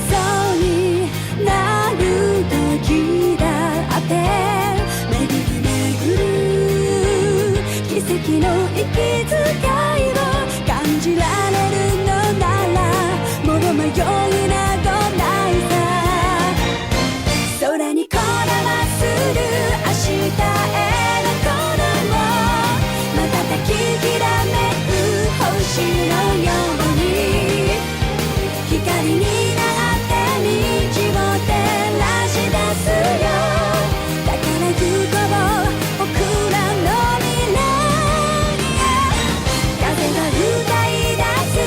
そうになる時だって巡り巡る奇跡の息遣いを感じられるのならもう迷いなどないさ空にこだまする明日への鼓動瞬ききらめく星のように光になって道を照らし出すよだから行こう僕らの未来風が歌い出す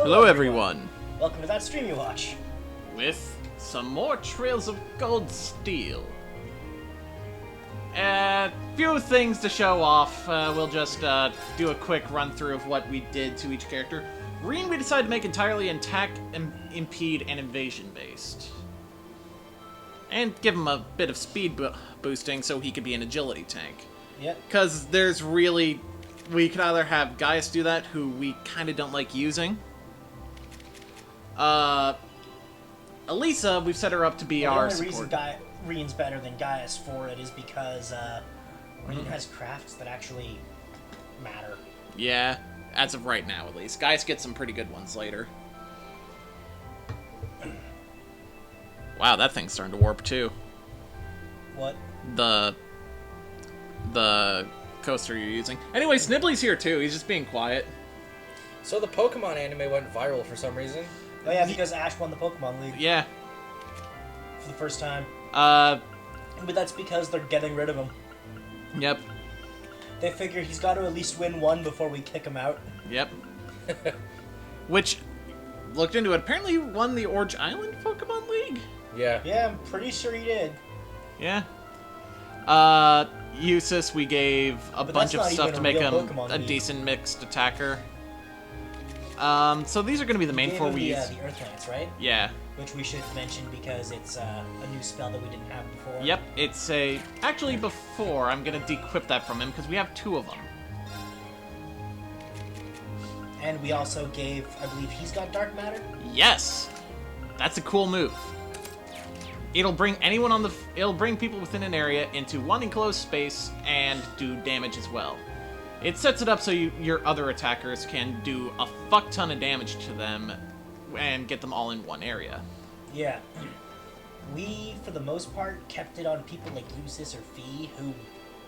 Hello everyone. Welcome to Thatstreamyouwatch. With some more Trails of Gold Steel. Few things to show off. We'll just do a quick run through of what we did to each character. Reen we decided to make entirely attack, impede, and invasion based. And give him a bit of speed boosting so he could be an agility tank. Yep. Because there's really... We could either have Gaius do that, who we kind of don't like using. Elisa, we've set her up to be our support. The only reason Reen's better than Gaius for it is because Reen has crafts that actually matter. Yeah, as of right now at least. Gaius gets some pretty good ones later. Wow, that thing's starting to warp too. What? The coaster you're using. Anyway, Snibbly's here too. He's just being quiet. So the Pokemon anime went viral for some reason. Oh yeah, because Ash won the Pokemon League. Yeah. For the first time. But that's because they're getting rid of him. Yep. They figure he's got to at least win one before we kick him out. Yep. Which, looked into it, apparently he won the Orange Island Pokemon League? Yeah. Yeah, I'm pretty sure he did. Yeah. Usus, we gave a bunch of stuff to make him a decent mixed attacker. So these are going to be the main four we use. The Earth Lance, right? Yeah. Which we should mention because it's a new spell that we didn't have before. Yep, it's a... Actually, before, I'm going to dequip that from him because we have two of them. And we also gave, I believe he's got Dark Matter? Yes! That's a cool move. It'll bring anyone on the... It'll bring people within an area into one enclosed space and do damage as well. It sets it up so your other attackers can do a fuck ton of damage to them and get them all in one area. Yeah. We, for the most part, kept it on people like Usus or Fee, who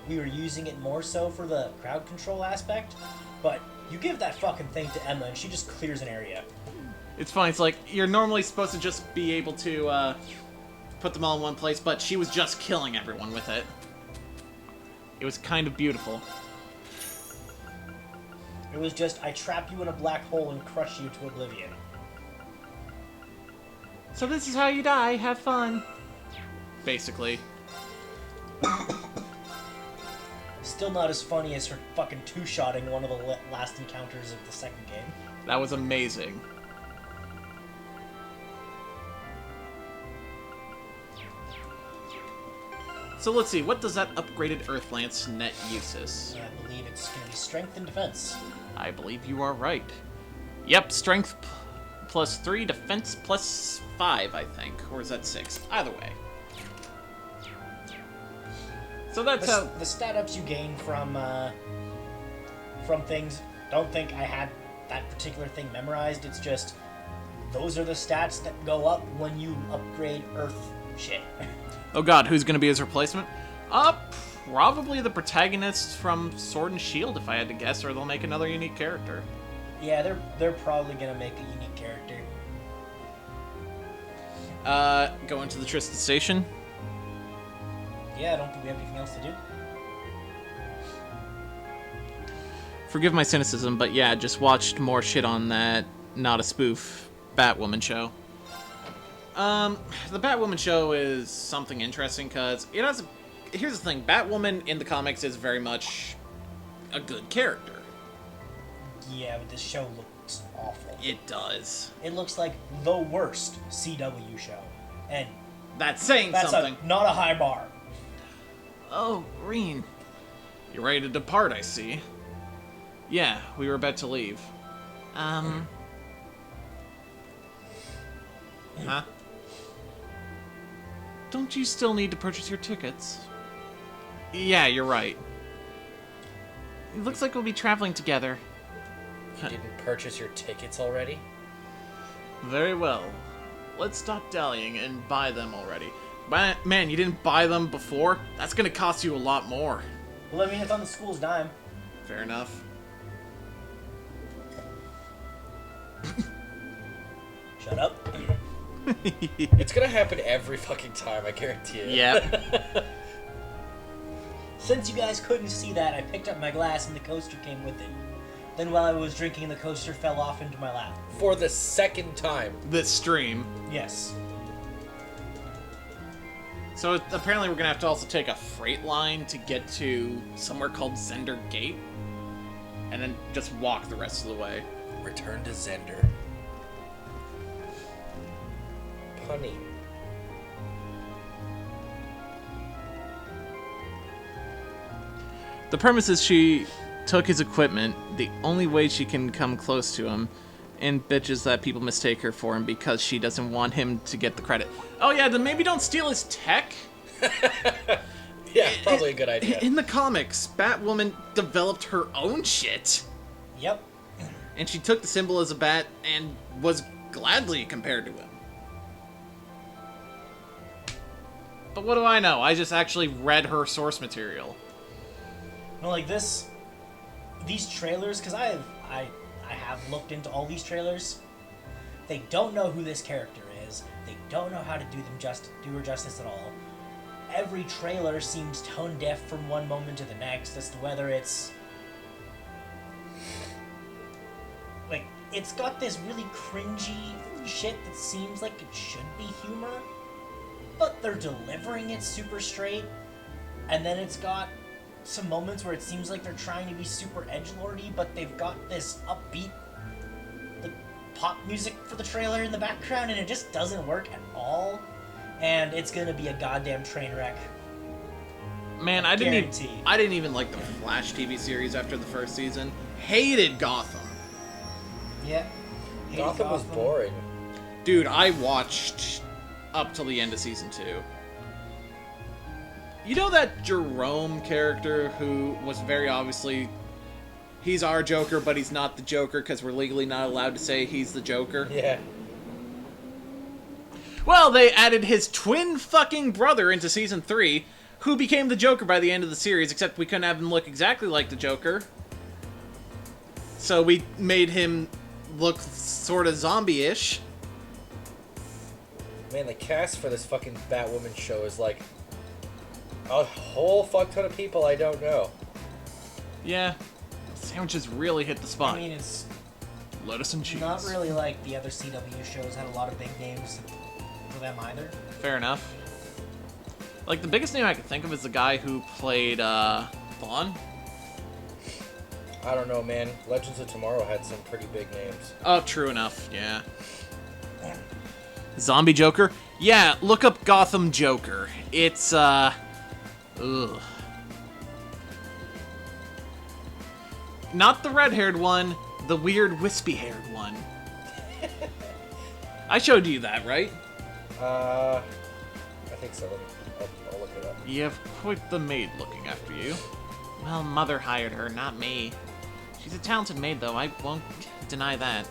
we were using it more so for the crowd control aspect. But you give that fucking thing to Emma and she just clears an area. It's funny, it's like, you're normally supposed to just be able to put them all in one place, but she was just killing everyone with it. It was kind of beautiful. It was just, I trap you in a black hole and crush you to oblivion. So this is how you die, have fun. Basically. Still not as funny as her fucking two-shotting one of the last encounters of the second game. That was amazing. So let's see, what does that upgraded Earth Lance net Usus? I believe it's going to be strength and defense. I believe you are right. Yep, strength plus 3, defense plus 5, I think. Or is that 6? Either way. So that's how... The stat ups you gain from things, don't think I had that particular thing memorized. It's just, those are the stats that go up when you upgrade Earth shit. Oh god, who's going to be his replacement? Probably the protagonist from Sword and Shield, if I had to guess, or they'll make another unique character. Yeah, they're probably going to make a unique character. Go into the Tristan Station. Yeah, I don't think we have anything else to do. Forgive my cynicism, but yeah, just watched more shit on that not a spoof Batwoman show. The Batwoman show is something interesting because it has here's the thing, Batwoman in the comics is very much a good character. Yeah, but this show looks awful. It does. It looks like the worst CW show. And that's saying something. Not a high bar. Oh, Reen. You're ready to depart, I see. Yeah, we were about to leave. Huh? Don't you still need to purchase your tickets? Yeah, you're right. It looks like we'll be traveling together. You didn't purchase your tickets already? Very well. Let's stop dallying and buy them already. Man, you didn't buy them before? That's gonna cost you a lot more. Well, I mean, it's on the school's dime. Fair enough. Shut up. It's gonna happen every fucking time, I guarantee it. Yep. Since you guys couldn't see that, I picked up my glass and the coaster came with it. Then while I was drinking, the coaster fell off into my lap. For the second time. This stream. Yes. So apparently we're gonna have to also take a freight line to get to somewhere called Zender Gate, and then just walk the rest of the way. Return to Zender. Punny. The premise is she took his equipment, the only way she can come close to him, and bitches that people mistake her for him because she doesn't want him to get the credit. Oh yeah, then maybe don't steal his tech? Yeah, probably a good idea. In the comics, Batwoman developed her own shit. Yep. And she took the symbol as a bat and was gladly compared to him. But what do I know? I just actually read her source material. No, like these trailers, because I have looked into all these trailers. They don't know who this character is. They don't know how to do her justice at all. Every trailer seems tone deaf from one moment to the next as to whether it's like it's got this really cringy shit that seems like it should be humor, but they're delivering it super straight. And then it's got some moments where it seems like they're trying to be super edgelordy, but they've got this upbeat like pop music for the trailer in the background, and it just doesn't work at all. And it's gonna be a goddamn train wreck. Man, I didn't even like the Flash TV series after the first season. Hated Gotham. Yeah. Gotham was boring. Dude, I watched up till the end of season 2. You know that Jerome character who was very obviously... He's our Joker, but he's not the Joker because we're legally not allowed to say he's the Joker? Yeah. Well, they added his twin fucking brother into season 3, who became the Joker by the end of the series, except we couldn't have him look exactly like the Joker. So we made him look sort of zombie-ish. Man, the cast for this fucking Batwoman show is like a whole fuck ton of people I don't know. Yeah. Sandwiches really hit the spot. I mean, it's Lettuce and cheese. not really like the other CW shows had a lot of big names for them either. Fair enough. Like, the biggest name I can think of is the guy who played, Vaughn. I don't know, man. Legends of Tomorrow had some pretty big names. Oh, true enough, yeah. Zombie Joker? Yeah, look up Gotham Joker. It's, ugh. Not the red-haired one, the weird wispy-haired one. I showed you that, right? I think so. I'll look it up. You have quite the maid looking after you. Well, Mother hired her, not me. She's a talented maid, though. I won't deny that.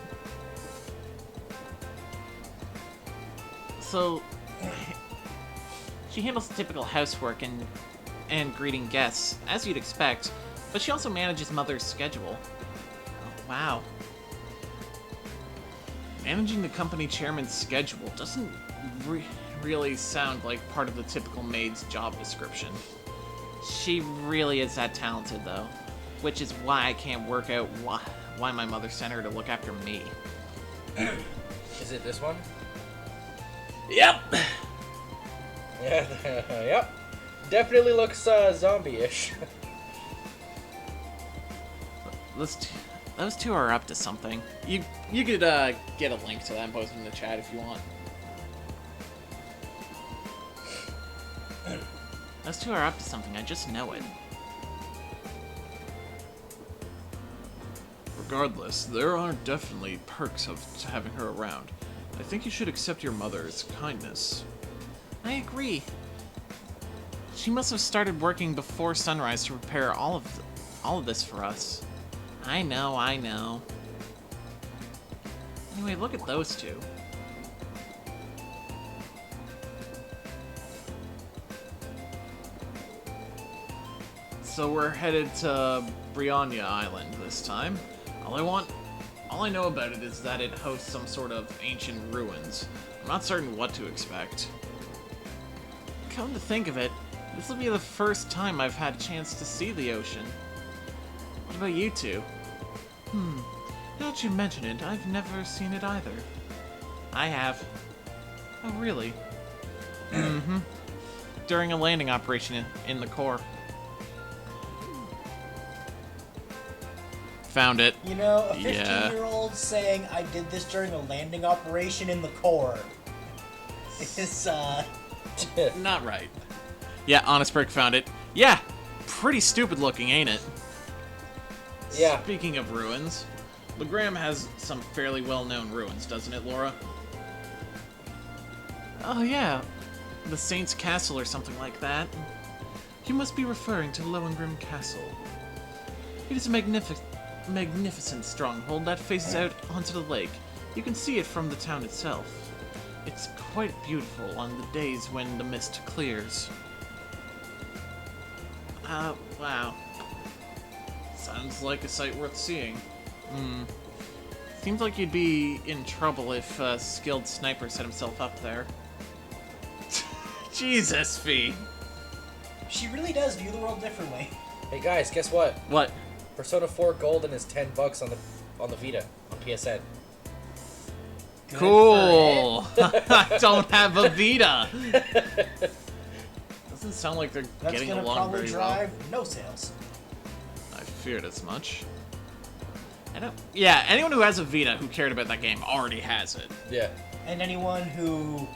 So, she handles the typical housework and greeting guests, as you'd expect, but she also manages Mother's schedule. Oh, wow. Managing the company chairman's schedule doesn't really sound like part of the typical maid's job description. She really is that talented, though, which is why I can't work out why my mother sent her to look after me. Is it this one? Yep! Yeah, yep. Definitely looks zombie-ish. Those two are up to something. You could get a link to that and post it in the chat if you want. Those two are up to something, I just know it. Regardless, there are definitely perks of having her around. I think you should accept your mother's kindness. I agree. She must have started working before sunrise to prepare all of this for us. I know. Anyway, look at those two. So we're headed to Briannia Island this time. All I know about it is that it hosts some sort of ancient ruins. I'm not certain what to expect. Come to think of it, this will be the first time I've had a chance to see the ocean. What about you two? Now that you mention it, I've never seen it either. I have. Oh, really? Mm-hmm. During a landing operation in the core. Found it. You know, a Yeah. 15-year-old saying I did this during a landing operation in the core is, Not right. Yeah, Honest Brick found it. Yeah, pretty stupid looking, ain't it? Yeah. Speaking of ruins, Legram has some fairly well-known ruins, doesn't it, Laura? Oh yeah, the Saint's Castle or something like that. You must be referring to Lohengrim Castle. It is a magnificent stronghold that faces out onto the lake. You can see it from the town itself. It's quite beautiful on the days when the mist clears. Wow. Sounds like a sight worth seeing. Seems like you'd be in trouble if a skilled sniper set himself up there. Jesus, Fee. she really does view the world differently. Hey guys, guess what? What? Persona 4 Golden is $10 on the Vita on PSN. Good Cool. I don't have a Vita. Doesn't sound like they're That's getting gonna along probably very drive no sales. well. I feared as much. Yeah, anyone who has a Vita who cared about that game already has it. Yeah. And anyone who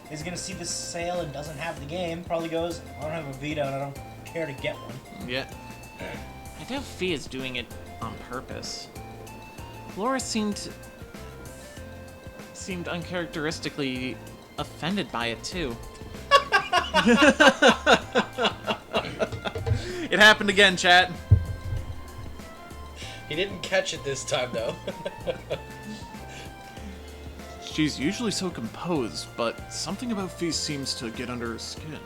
is gonna see this sale and doesn't have the game probably goes, I don't have a Vita and I don't care to get one. Yeah. I doubt Fee is doing it on purpose. Laura seemed uncharacteristically offended by it too. It happened again, chat. He didn't catch it this time though. She's usually so composed, but something about Fee seems to get under her skin.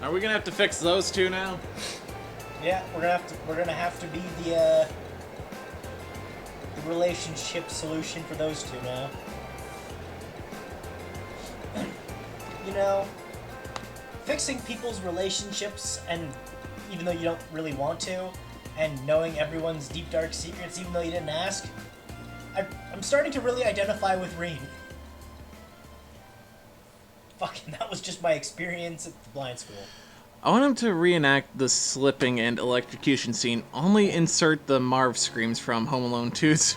Are we gonna have to fix those two now? Yeah, we're gonna have to be the relationship solution for those two now. You know, fixing people's relationships, and even though you don't really want to, and knowing everyone's deep dark secrets even though you didn't ask, I'm starting to really identify with Reen. Fucking, that was just my experience at the blind school. I want him to reenact the slipping and electrocution scene, only insert the Marv screams from Home Alone 2's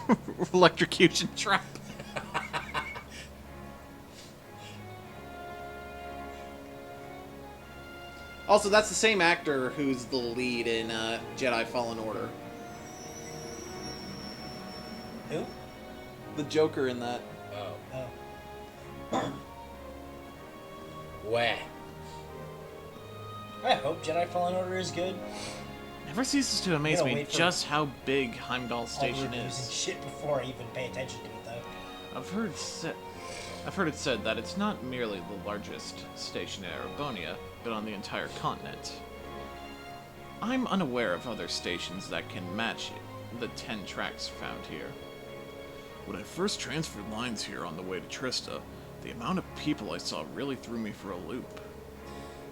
electrocution trap. Also, that's the same actor who's the lead in Jedi Fallen Order. Who? The Joker in that. Oh. Wah. I hope Jedi Fallen Order is good. Never ceases to amaze gonna me wait for just how big Heimdall All the Station reviews and is. shit before I even pay attention to it, though. I've heard it said that it's not merely the largest station in Erebonia, but on the entire continent. I'm unaware of other stations that can match the 10 tracks found here. When I first transferred lines here on the way to Trista, the amount of people I saw really threw me for a loop.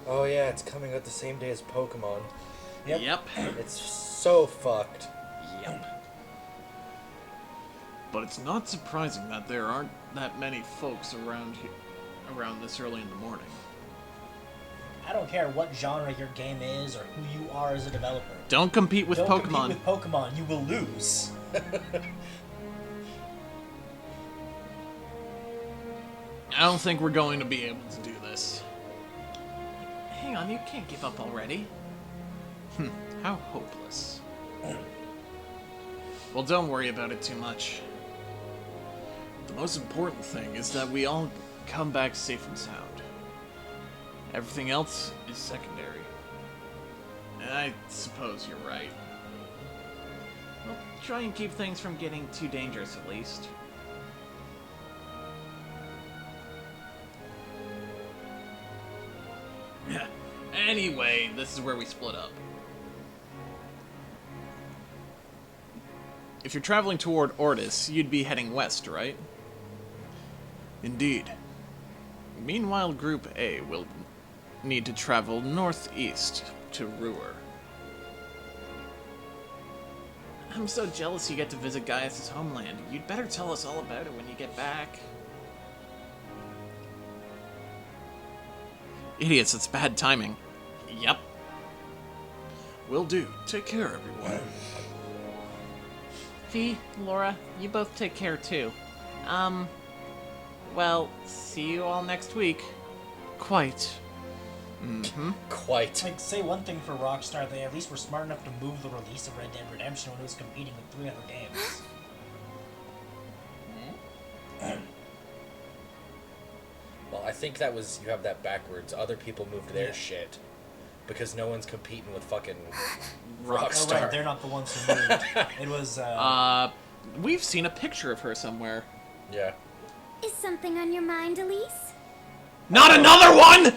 Oh yeah, it's coming out the same day as Pokemon. Yep. It's so fucked. Yep. But it's not surprising that there aren't that many folks around this early in the morning. I don't care what genre your game is or who you are as a developer. Don't compete with Don't Pokemon. compete with Pokemon. You will lose. I don't think we're going to be able to do this. Hang on, you can't give up already. How hopeless. Well, don't worry about it too much. The most important thing is that we all come back safe and sound. Everything else is secondary. And I suppose you're right. Well, try and keep things from getting too dangerous at least. Anyway, this is where we split up. If you're traveling toward Ortis, you'd be heading west, right? Indeed. Meanwhile, Group A will need to travel northeast to Ruhr. I'm so jealous you get to visit Gaius' homeland. You'd better tell us all about it when you get back. Idiots, it's bad timing. Yep. Will do. Take care, everyone. Fee, Laura, you both take care too. Well, see you all next week. Quite. Mm-hmm. Quite. Like, say one thing for Rockstar, they at least were smart enough to move the release of Red Dead Redemption when it was competing with 3 other games. Well, I think that was, you have that backwards. Other people moved their shit. Because no one's competing with fucking Rockstar. Oh, right, they're not the ones who moved. It was, we've seen a picture of her somewhere. Yeah. Is something on your mind, Elise? Not another one!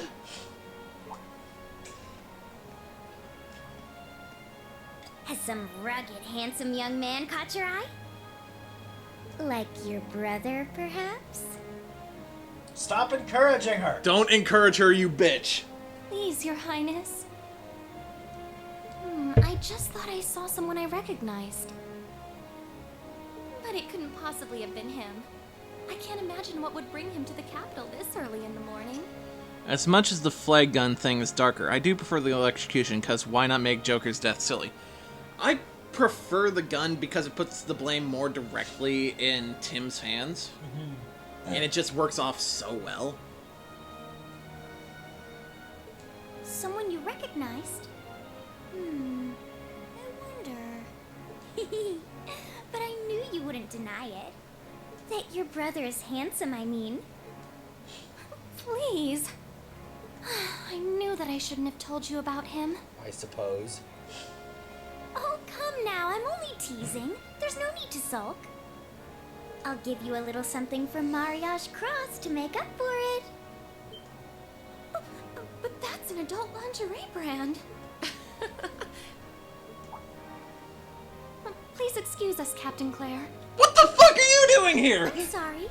Has some rugged, handsome young man caught your eye? Like your brother, perhaps? Stop encouraging her! Don't encourage her, you bitch. Please, Your Highness. I just thought I saw someone I recognized. But it couldn't possibly have been him. I can't imagine what would bring him to the capital this early in the morning. As much as the flag gun thing is darker, I do prefer the electrocution, because why not make Joker's death silly? I prefer the gun because it puts the blame more directly in Tim's hands. And it just works off so well. Someone you recognized? I wonder. But I knew you wouldn't deny it. That your brother is handsome, I mean. Please. I knew that I shouldn't have told you about him. I suppose. Oh, come now, I'm only teasing. There's no need to sulk. I'll give you a little something from Mariage Cross to make up for it. But that's an adult lingerie brand. Please excuse us, Captain Claire. What the fuck are you doing here? I'm sorry.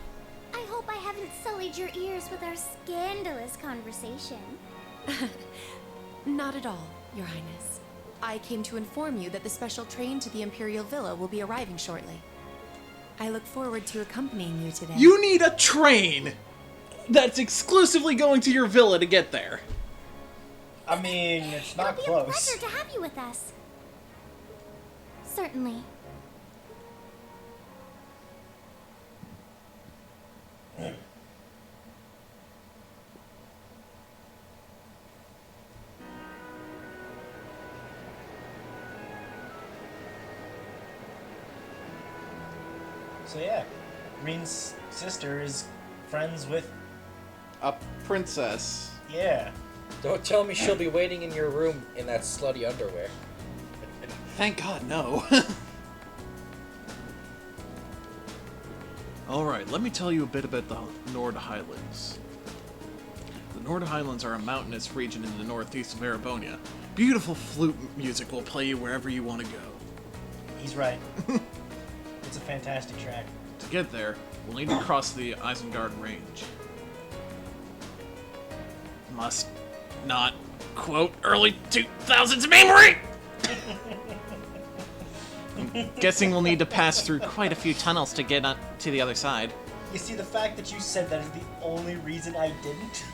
I hope I haven't sullied your ears with our scandalous conversation. Not at all, Your Highness. I came to inform you that the special train to the Imperial Villa will be arriving shortly. I look forward to accompanying you today. You need a train that's exclusively going to your villa to get there. I mean, it's not It'll be close. a pleasure to have you with us. Certainly. So yeah, Green's sister is friends with... A princess. Yeah. Don't tell me she'll be waiting in your room in that slutty underwear. Thank God, no. Alright, let me tell you a bit about the Nord Highlands. The Nord Highlands are a mountainous region in the northeast of Erebonia. Beautiful flute music will play you wherever you want to go. He's right. It's a fantastic track. To get there, we'll need to cross the Isengard Range. Must not quote early 2000s memory! I'm guessing we'll need to pass through quite a few tunnels to get on to the other side. You see, the fact that you said that is the only reason I didn't?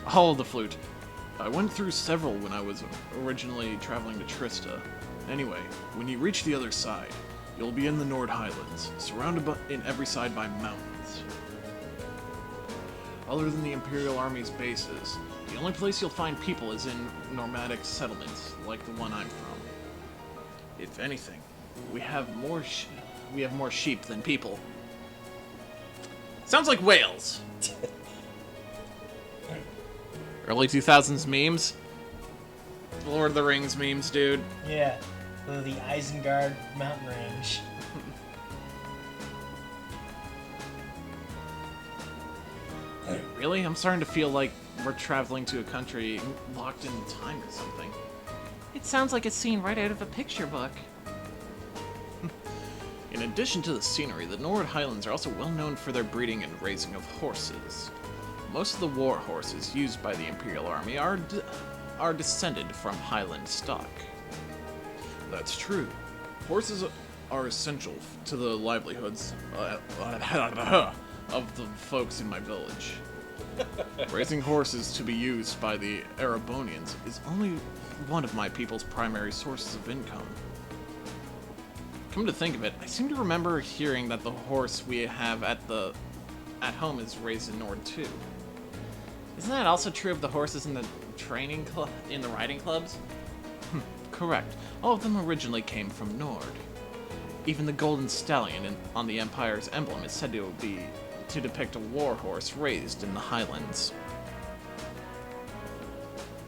Hold the flute. I went through several when I was originally traveling to Trista. Anyway, when you reach the other side, you'll be in the Nord Highlands, surrounded in every side by mountains. Other than the Imperial Army's bases, the only place you'll find people is in nomadic settlements, like the one I'm from. If anything, we have more sheep than people. Sounds like Wales. Early 2000s memes. Lord of the Rings memes, dude. Yeah. The Isengard mountain range. Really? I'm starting to feel like we're traveling to a country locked in time or something. It sounds like a scene right out of a picture book. In addition to the scenery, the Nord Highlands are also well known for their breeding and raising of horses. Most of the war horses used by the Imperial Army are descended from Highland stock. That's true. Horses are essential to the livelihoods of the folks in my village. Raising horses to be used by the Erebonians is only one of my people's primary sources of income. Come to think of it, I seem to remember hearing that the horse we have at home is raised in Nord too. Isn't that also true of the horses in the riding clubs? Correct. All of them originally came from Nord. Even the golden stallion on the Empire's emblem is said to depict a war horse raised in the Highlands.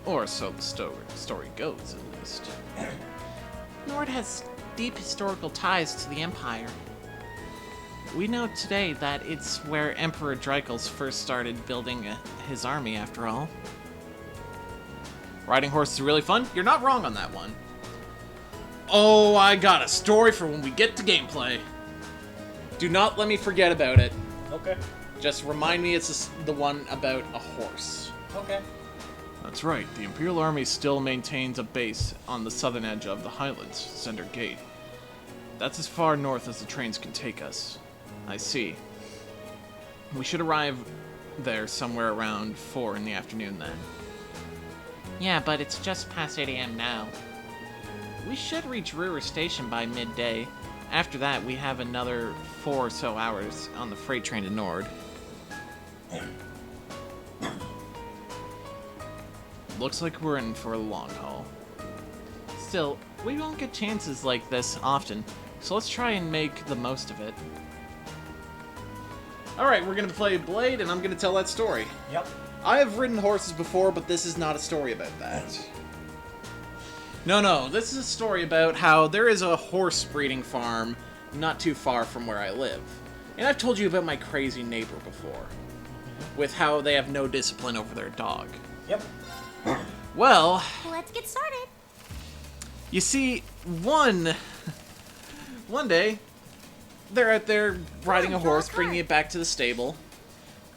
Or so the story goes, at least. Nord has deep historical ties to the Empire. We know today that it's where Emperor Dreikel's first started building his army, after all. Riding horses is really fun? You're not wrong on that one. Oh, I got a story for when we get to gameplay. Do not let me forget about it. Okay. Just remind me it's the one about a horse. Okay. That's right. The Imperial Army still maintains a base on the southern edge of the Highlands, Center Gate. That's as far north as the trains can take us. I see. We should arrive there somewhere around 4 in the afternoon then. Yeah, but it's just past 8 a.m. now. We should reach Ruhr Station by midday. After that, we have another 4 or so hours on the freight train to Nord. Looks like we're in for a long haul. Still, we won't get chances like this often, so let's try and make the most of it. Alright, we're gonna play Blade, and I'm gonna tell that story. Yep. I have ridden horses before, but this is not a story about that. No, this is a story about how there is a horse breeding farm not too far from where I live. And I've told you about my crazy neighbor before, with how they have no discipline over their dog. Yep. Well, Let's get started. you see, one day, they're out there riding a horse, bringing it back to the stable,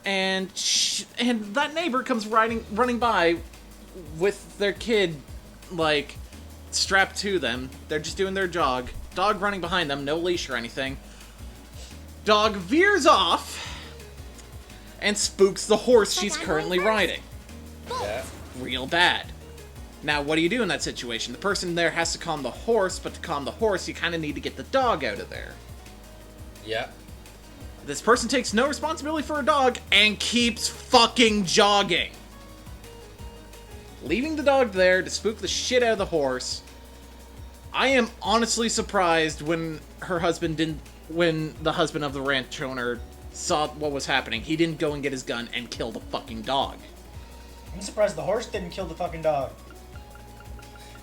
and that neighbor comes running by with their kid, like, strapped to them. They're just doing their jog. Dog running behind them, no leash or anything. Dog veers off and spooks the horse she's currently riding. Yeah. Real bad. Now, what do you do in that situation? The person there has to calm the horse, but to calm the horse, you kind of need to get the dog out of there. Yeah. This person takes no responsibility for a dog and keeps fucking jogging. Leaving the dog there to spook the shit out of the horse. I am honestly surprised when the husband of the ranch owner saw what was happening. He didn't go and get his gun and kill the fucking dog. I'm surprised the horse didn't kill the fucking dog.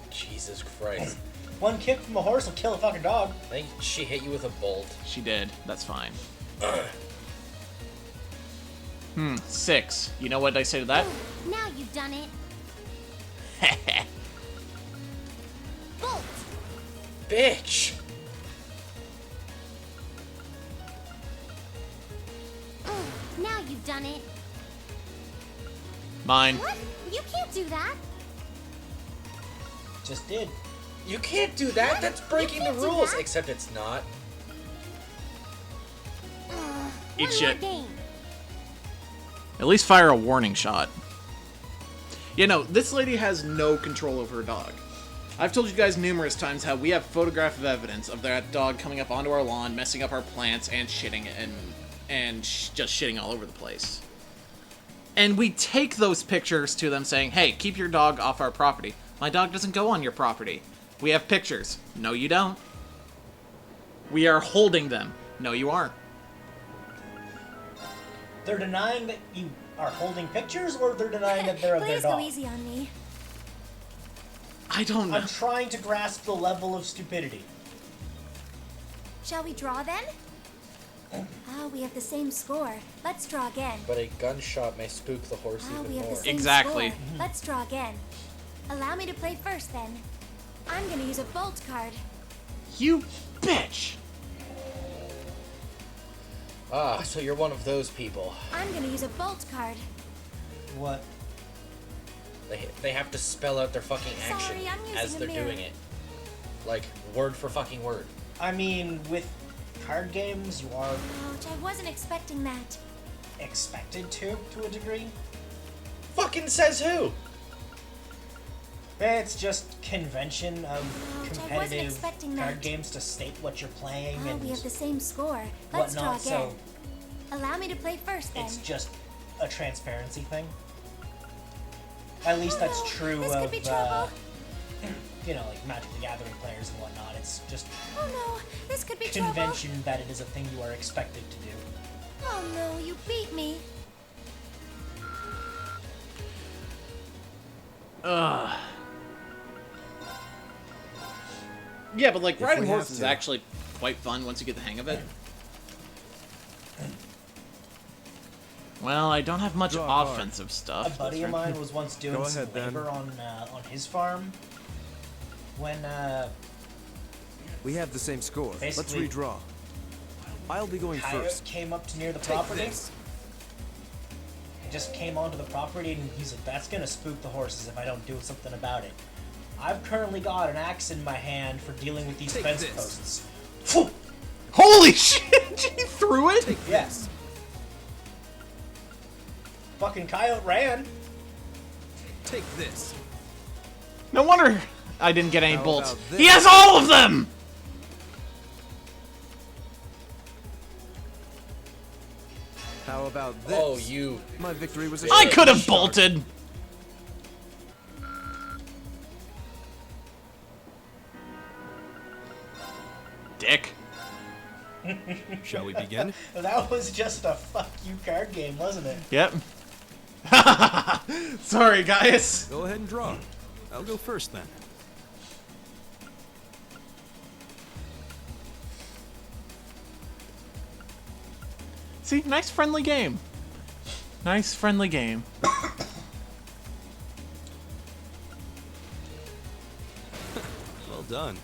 Jesus Christ. One kick from a horse will kill a fucking dog. I think she hit you with a bolt. She did. That's fine. 6. You know what I say to that? Now you've done it. Bolt. Bitch! Now you've done it. Mine. What? You can't do that. Just did. You can't do that! That's breaking the can't do rules! that. Except it's not. Eat One shit. more game. At least fire a warning shot. You know, this lady has no control over her dog. I've told you guys numerous times how we have photographic evidence of that dog coming up onto our lawn, messing up our plants, and shitting just shitting all over the place. And we take those pictures to them saying, hey, keep your dog off our property. My dog doesn't go on your property. We have pictures. No, you don't. We are holding them. No, you aren't. They're denying that you are holding pictures, or they're denying that they're of their Please go dog? easy on me. I don't know. I'm trying to grasp the level of stupidity. Shall we draw then? Ah, we have the same score. Let's draw again. But a gunshot may spook the horse Ah, even we have more. the same Exactly. score. Let's draw again. Allow me to play first then. I'm gonna use a bolt card. You bitch! Ah, so you're one of those people. I'm gonna use a bolt card. What? They have to spell out their fucking action Sorry, I'm using as a they're mirror. doing it. Like, word for fucking word. I mean, with card games, you are Ouch, I wasn't expecting that. expected to a degree. Fucking says who? It's just convention of Ouch, I wasn't competitive expecting card that. games to state what you're playing Oh, and we have the same score. Let's draw whatnot, again. so Allow me to play first, then. it's just a transparency thing. At least that's no, true this could of, be trouble. you know, like Magic the Gathering players and whatnot. It's just Oh no, this could be trouble. convention that it is a thing you are expected to do. Oh no, you beat me. Ugh. Yeah, but like we riding have horses is to. actually quite fun once you get the hang of it. Well, I don't have much Draw a card. offensive A stuff. buddy of mine was once doing Go some ahead, then. labor on his farm when We have the same score. Let's Basically- redraw. I'll be going Coyote first. came up to near the Take property. this. He just came onto the property and he's like, "That's gonna spook the horses if I don't do something about it." I've currently got an axe in my hand for dealing with these Take fence this. posts. Phew! Holy shit! He threw it? Take Yes. Fucking coyote ran. Take this. No wonder I didn't get any How bolts. about this? He has all of them! How about this? Oh, you. My victory was a I short could have shot. bolted! Dick. Shall we begin? That was just a fuck you card game, wasn't it? Yep. Sorry, guys. Go ahead and draw. I'll go first then. See, nice friendly game. Nice friendly game. Well done.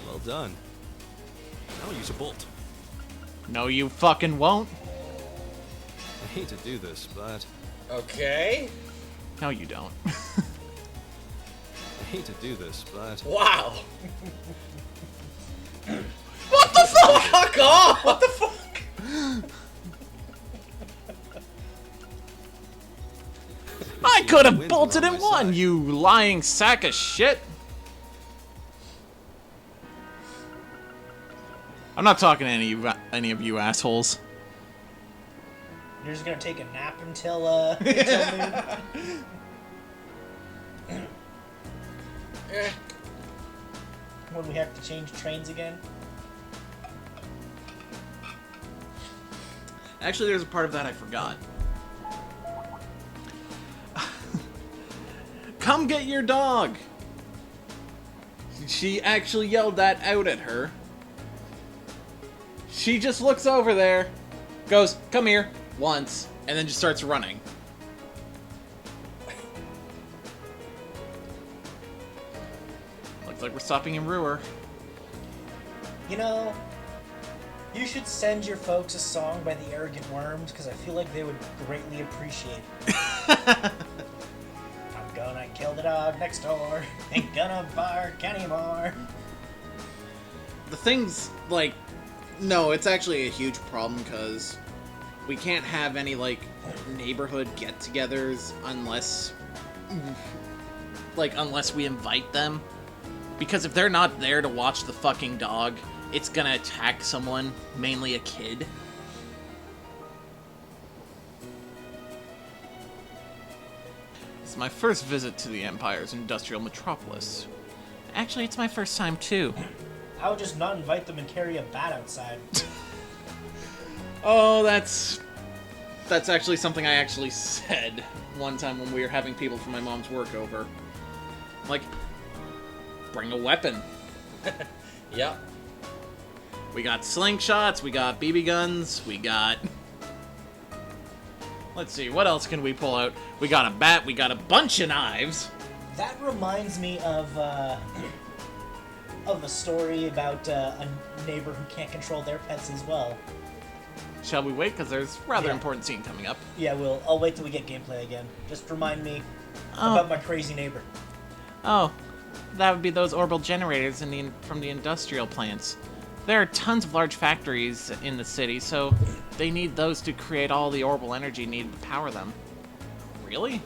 Well done. I'll use a bolt. No, you fucking won't. I hate to do this, but Okay. No, you don't. I hate to do this, but Wow. What the fuck? Fuck off! What the fuck? I could have Winds bolted are on and my won, side. you lying sack of shit. I'm not talking to any of you assholes. You're just gonna take a nap until noon. Eh. When we have to change trains again. Actually, there's a part of that I forgot. Come get your dog! She actually yelled that out at her. She just looks over there, goes, "Come here," once, and then just starts running. Looks like we're stopping in Ruhr. You know, you should send your folks a song by the Arrogant Worms because I feel like they would greatly appreciate it. I'm gonna kill the dog next door. Ain't gonna bark anymore. The thing's, like, no, it's actually a huge problem because we can't have any, like, neighborhood get-togethers unless we invite them. Because if they're not there to watch the fucking dog, it's gonna attack someone, mainly a kid. It's my first visit to the Empire's industrial metropolis. Actually, it's my first time, too. I would just not invite them and carry a bat outside. Oh, that's actually something I actually said one time when we were having people from my mom's work over. Like, bring a weapon. Yeah. We got slingshots, we got BB guns, we got... Let's see, what else can we pull out? We got a bat, we got a bunch of knives. That reminds me of a story about a neighbor who can't control their pets as well. Shall we wait? Because there's a rather Yeah. important scene coming up. Yeah, I'll wait till we get gameplay again. Just remind me Oh. about my crazy neighbor. Oh, that would be those orbital generators from the industrial plants. There are tons of large factories in the city, so they need those to create all the orbital energy needed to power them. Really?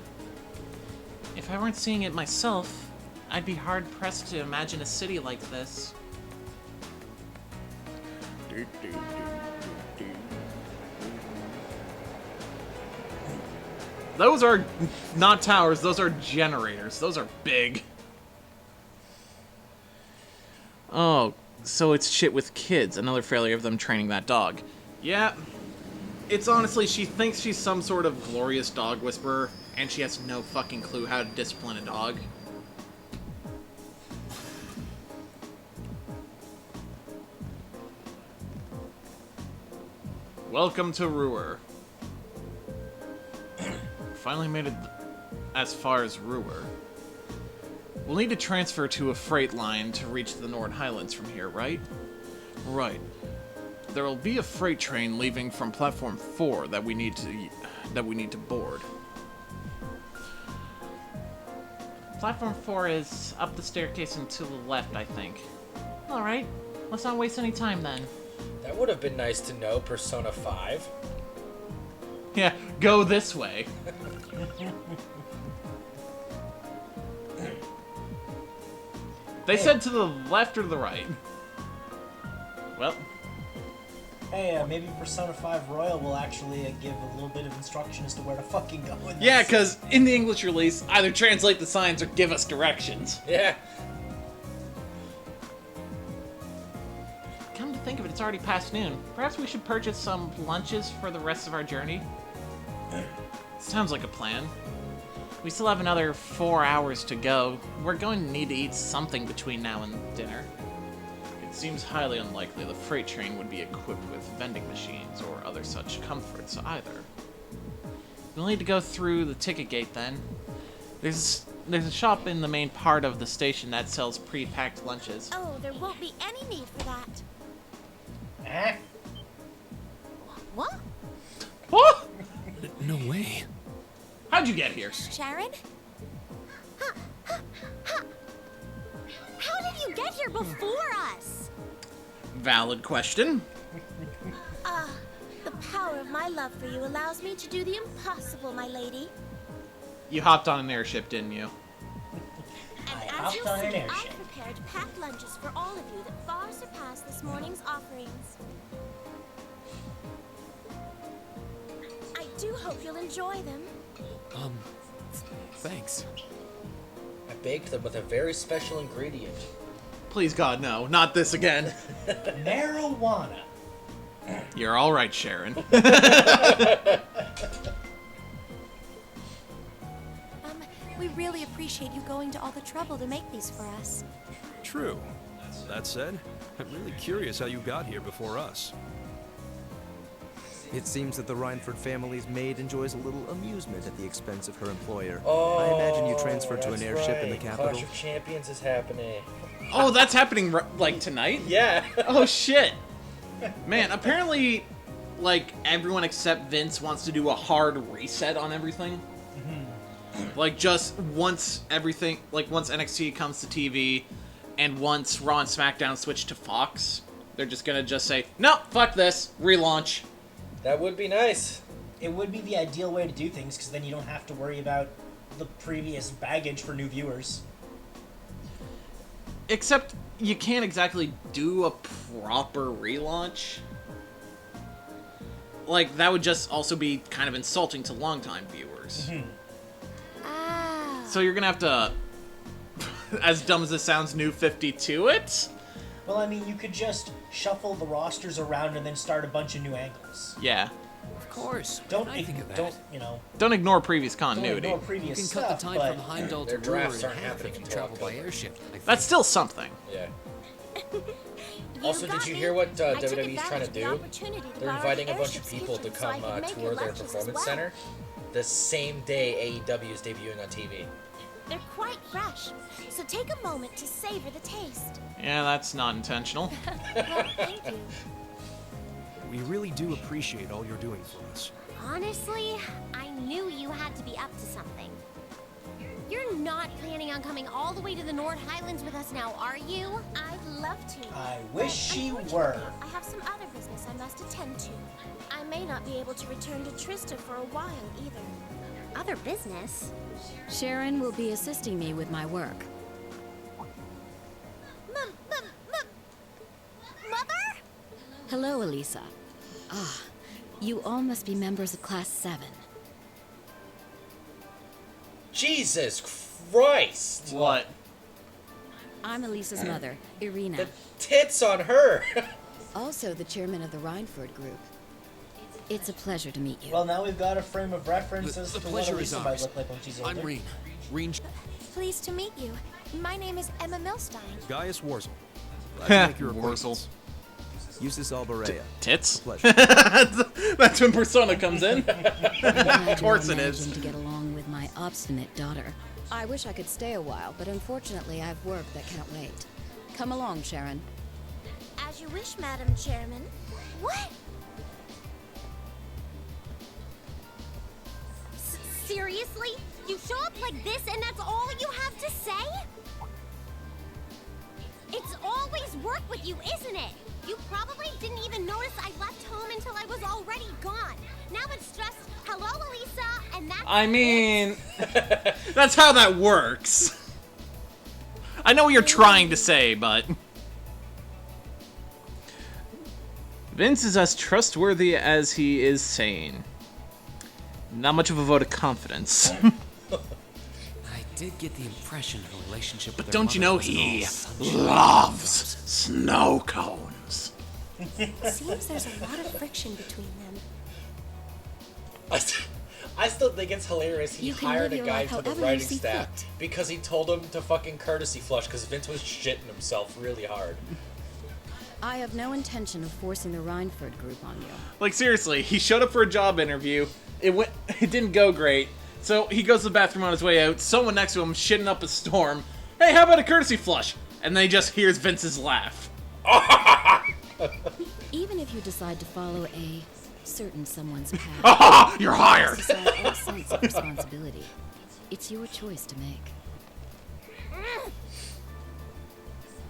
If I weren't seeing it myself, I'd be hard-pressed to imagine a city like this. Those are not towers, those are generators. Those are big. Oh, so it's shit with kids. Another failure of them training that dog. Yeah. It's honestly, she thinks she's some sort of glorious dog whisperer, and she has no fucking clue how to discipline a dog. Welcome to Ruhr. Finally made it as far as Ruhr. We'll need to transfer to a freight line to reach the Nord Highlands from here, right? Right. There will be a freight train leaving from platform 4 that we need to board. Platform 4 is up the staircase and to the left, I think. All right. Let's not waste any time then. That would have been nice to know, Persona 5. Yeah, go this way. They said to the left or the right. Well. Hey, maybe Persona 5 Royal will actually give a little bit of instruction as to where to fucking go in Yeah, this. because in the English release, either translate the signs or give us directions. Yeah. Come to think of it, it's already past noon. Perhaps we should purchase some lunches for the rest of our journey? Sounds like a plan. We still have another 4 hours to go. We're going to need to eat something between now and dinner. It seems highly unlikely the freight train would be equipped with vending machines or other such comforts either. We'll need to go through the ticket gate then. There's a shop in the main part of the station that sells pre-packed lunches. Oh, there won't be any need for that. Eh? What? What? No way. How'd you get here? Sharon? How did you get here before us? Valid question. The power of my love for you allows me to do the impossible, my lady. You hopped on an airship, didn't you? And I as hopped you'll on an see, I airship. prepared packed lunches for all of you that far surpass this morning's offerings. I do hope you'll enjoy them. Thanks. I baked them with a very special ingredient. Please God, no. Not this again. Marijuana. You're all right, Sharon. We really appreciate you going to all the trouble to make these for us. True. That said, I'm really curious how you got here before us. It seems that the Reinford family's maid enjoys a little amusement at the expense of her employer. Oh, I imagine you transferred to an that's airship in the right. capital. Clash of Champions is happening. Oh, that's happening like tonight? Yeah. Oh shit. Man, apparently like everyone except Vince wants to do a hard reset on everything. Like just once everything, like once NXT comes to TV and once Raw and SmackDown switch to Fox, they're just gonna just say, no, fuck this, relaunch. That would be nice. It would be the ideal way to do things, because then you don't have to worry about the previous baggage for new viewers. Except you can't exactly do a proper relaunch. Like, that would just also be kind of insulting to longtime viewers. Ah. So you're gonna have to, as dumb as it sounds, new 52 it? Well, I mean, you could just shuffle the rosters around and then start a bunch of new angles. Yeah. Of course. Don't, I think of that. Don't ignore previous don't continuity. ignore You previous can cut the stuff, time but from Heimdall to Their Brewer drafts in aren't half happening if you until travel by October. airship. I think. That's still something. Yeah. You Also, got did you me. hear what I took WWE's trying advantage to of the do? opportunity to They're borrow inviting the a bunch of airship's people to kitchen so I come could make tour your their lunches as performance well. center the same day AEW is debuting on TV. They're quite fresh, so take a moment to savor the taste. Yeah, that's not intentional. Well, thank you. We really do appreciate all you're doing for us. Honestly, I knew you had to be up to something. You're You're not planning on coming all the way to the North Highlands with us now, are you? I'd love to. I wish she were. Unfortunately, I have some other business I must attend to. I may not be able to return to Trista for a while either. Other business? Sharon will be assisting me with my work. Mother? Hello, Elisa. Ah, you all must be members of Class 7. Jesus Christ! What? I'm Elisa's mother, Irina. The tits on her! Also the chairman of the Rhineford Group. It's a pleasure to meet you. Well, now we've got a frame of reference as The to what pleasure is Elisa might ours. look like when she's older. I'm Reen. Reen Pleased to meet you. My name is Emma Milstein. Gaius Warzel. Glad to make your Warzel. acquaintance. Eustace Alberea. Tits? Pleasure. That's when Persona comes in. Of course it is. to get along with my obstinate daughter. I wish I could stay a while, but unfortunately I have work that can't wait. Come along, Sharon. As you wish, Madam Chairman. What? Seriously? You show up like this and that's all you have to say? It's always work with you, isn't it? You probably didn't even notice I left home until I was already gone. Now it's just, hello, Elisa, and that's I mean, that's how that works. I know what you're trying to say, but Vince is as trustworthy as he is sane. Not much of a vote of confidence. I did get the impression of a relationship with But their don't you mother know wasn't all he sunshine loves and snow cones. Seems there's a lot of friction between them. I still think it's hilarious he You can hired live a your guy life to the however you writing see staff fit. because he told him to fucking courtesy flush because Vince was shitting himself really hard. I have no intention of forcing the Rhineford Group on you. Like seriously, he showed up for a job interview. It didn't go great. So he goes to the bathroom on his way out. Someone next to him shitting up a storm. Hey, how about a courtesy flush? And then he just hears Vince's laugh. Even if you decide to follow a certain someone's path, You're hired. exercise all sense of responsibility. It's your choice to make.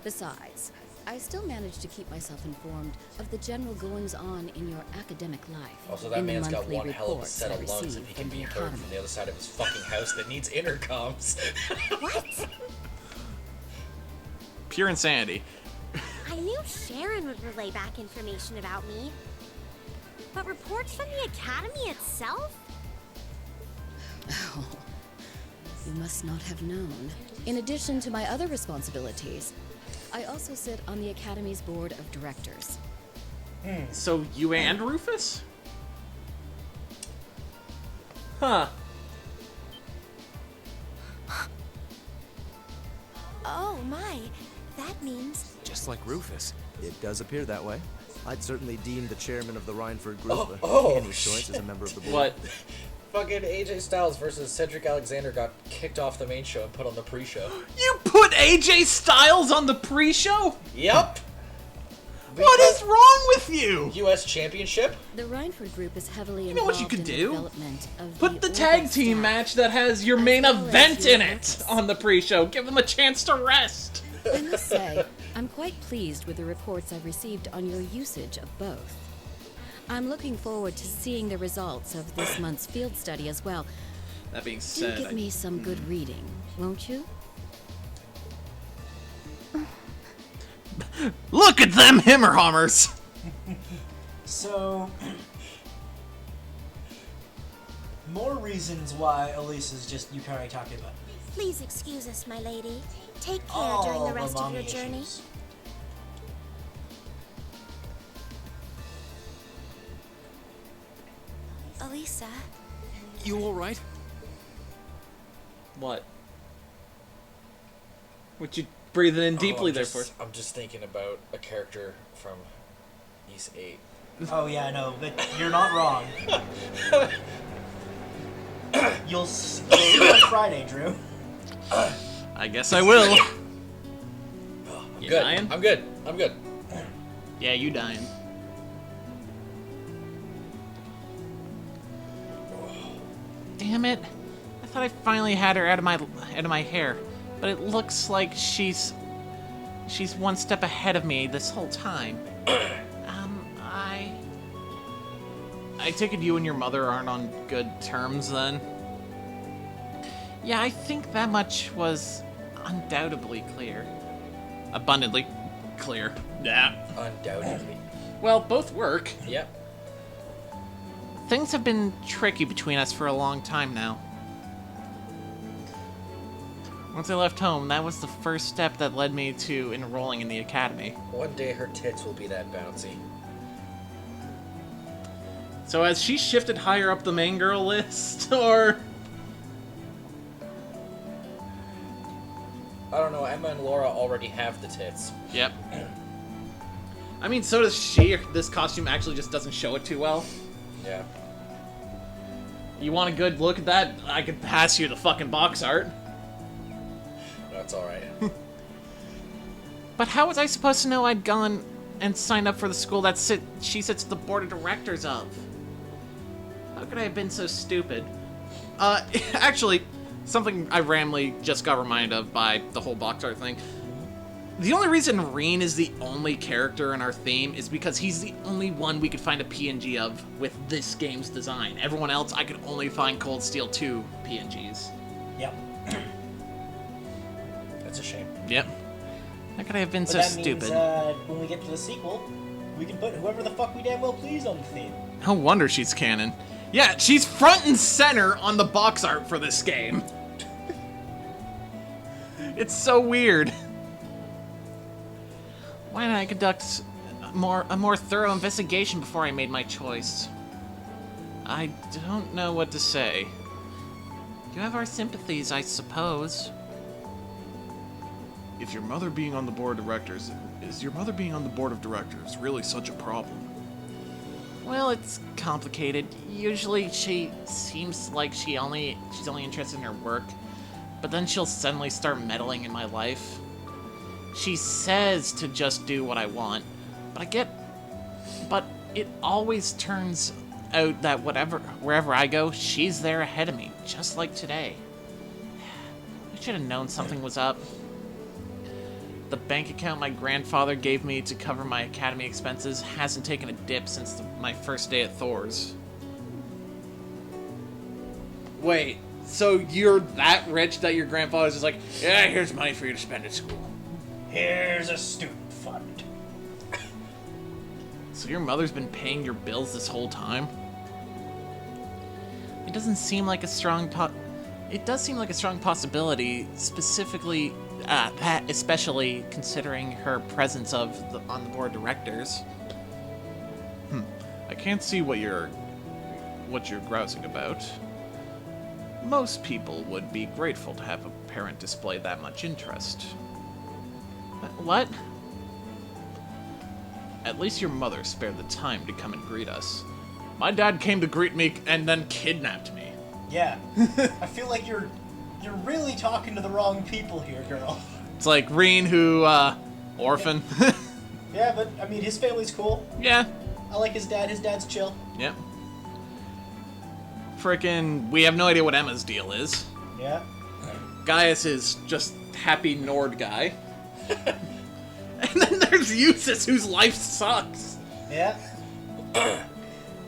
Besides, I still manage to keep myself informed of the general goings-on in your academic life. Also, that in the man's got monthly one hell of a reports set I of lungs receive if he can from be the heard Academy. from the other side of his fucking house that needs intercoms. What? Pure insanity. I knew Sharon would relay back information about me. But reports from the Academy itself? Oh, you must not have known. In addition to my other responsibilities, I also sit on the Academy's board of directors. So you and Rufus? Huh. Oh my, that means just like Rufus. It does appear that way. I'd certainly deem the chairman of the Rhineford Group a handy choice as a member of the board. What? Fucking AJ Styles versus Cedric Alexander got kicked off the main show and put on the pre-show. You put AJ Styles on the pre-show? Yep. What is wrong with you? U.S. Championship? The Rhineford Group is heavily know what you involved could in the do? development of Put the organ tag team staff. match that has your main well as event your in it workers. on the pre-show. Give them a chance to rest. I must say, I'm quite pleased with the reports I've received on your usage of both. I'm looking forward to seeing the results of this month's field study as well. That being Do said, give me some good reading, won't you? look at them Himmerhammers. So, more reasons why Elisa's just you currently talking about. please excuse us, my lady. Take care All during the the rest of mommy your journey. issues. Elisa, You all right? What? What you breathing in deeply there for? I'm just thinking about a character from East 8. Oh yeah, no, but you're not wrong. You'll see on Friday, Drew. I guess I will. I'm You good. dying? I'm good. I'm good. Yeah, you dying. Damn it. I thought I finally had her out of my hair, but it looks like she's one step ahead of me this whole time. I take it you and your mother aren't on good terms then? Yeah, I think that much was undoubtedly clear. Abundantly clear. Yeah. Undoubtedly. Well, both work. Yep. Things have been tricky between us for a long time now. Once I left home, that was the first step that led me to enrolling in the academy. One day her tits will be that bouncy. So has she shifted higher up the main girl list, or...? I don't know, Emma and Laura already have the tits. Yep. I mean, so does she. This costume actually just doesn't show it too well. Yeah. You want a good look at that? I could pass you the fucking box art. That's alright. But how was I supposed to know I'd gone and signed up for the school that she sits at the board of directors of? How could I have been so stupid? Actually, something I randomly just got reminded of by the whole box art thing. The only reason Reen is the only character in our theme is because he's the only one we could find a PNG of with this game's design. Everyone else, I could only find Cold Steel 2 PNGs. Yep. That's a shame. Yep. How could I have been But so that stupid? means, when we get to the sequel, we can put whoever the fuck we damn well please on the theme. No wonder she's canon. Yeah, she's front and center on the box art for this game. It's so weird. Why didn't I conduct a more thorough investigation before I made my choice? I don't know what to say. You have our sympathies, I suppose. If your mother being on the board of directors, is your mother being on the board of directors really such a problem? Well, it's complicated. Usually she seems like she's only interested in her work, but then she'll suddenly start meddling in my life. She says to just do what I want, but it always turns out that wherever I go, she's there ahead of me, just like today. I should have known something was up. The bank account my grandfather gave me to cover my academy expenses hasn't taken a dip since my first day at Thor's. Wait, so you're that rich that your grandfather's just like, yeah, here's money for you to spend at school. Here's a student fund. So your mother's been paying your bills this whole time? It doesn't seem like a strong It does seem like a strong possibility, specifically, especially considering her presence on the board of directors. I can't see what you're grousing about. Most people would be grateful to have a parent display that much interest. What? At least your mother spared the time to come and greet us. My dad came to greet me and then kidnapped me. Yeah. I feel like you're really talking to the wrong people here, girl. It's like Reen, who, orphan. Yeah, but, I mean, his family's cool. Yeah. I like his dad. His dad's chill. Yep. Frickin', we have no idea what Emma's deal is. Yeah. Gaius is just happy Nord guy. And then there's Eustace, whose life sucks. Yeah. Well,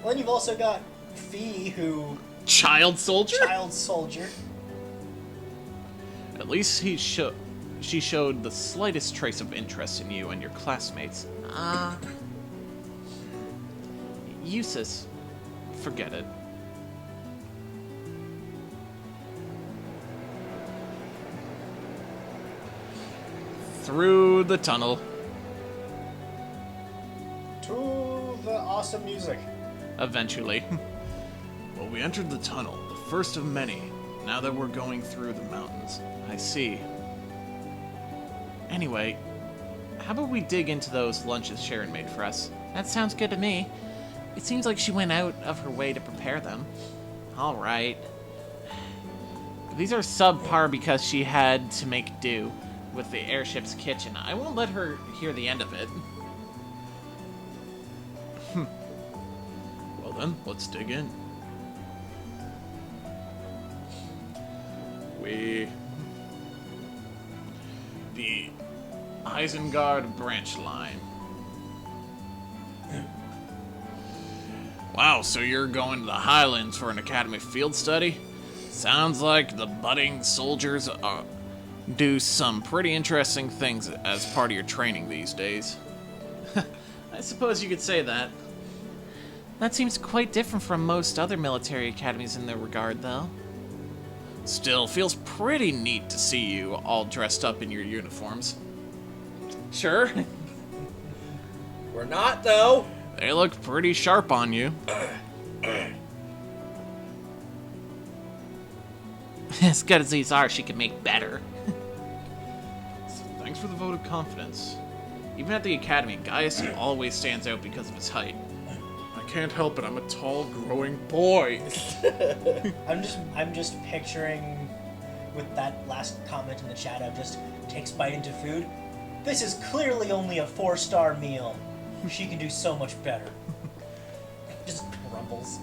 then you've also got Fee, who... Child soldier? Child soldier. At least she showed the slightest trace of interest in you and your classmates. Eustace, forget it. Through the tunnel. To the awesome music. Eventually. Well, we entered the tunnel, the first of many, now that we're going through the mountains. I see. Anyway, how about we dig into those lunches Sharon made for us? That sounds good to me. It seems like she went out of her way to prepare them. Alright. These are subpar because she had to make do with the airship's kitchen. I won't let her hear the end of it. Well then, let's dig in. The Isengard branch line. Wow, so you're going to the Highlands for an academy field study? Sounds like the budding soldiers do some pretty interesting things as part of your training these days. I suppose you could say that. That seems quite different from most other military academies in their regard, though. Still, feels pretty neat to see you all dressed up in your uniforms. Sure. We're not, though. They look pretty sharp on you. As good as these are, she can make better. Thanks for the vote of confidence. Even at the academy, Gaius always stands out because of his height. I can't help it, I'm a tall, growing boy. I'm just picturing with that last comment in the chat of just takes bite into food. This is clearly only a 4-star meal. She can do so much better. Just grumbles.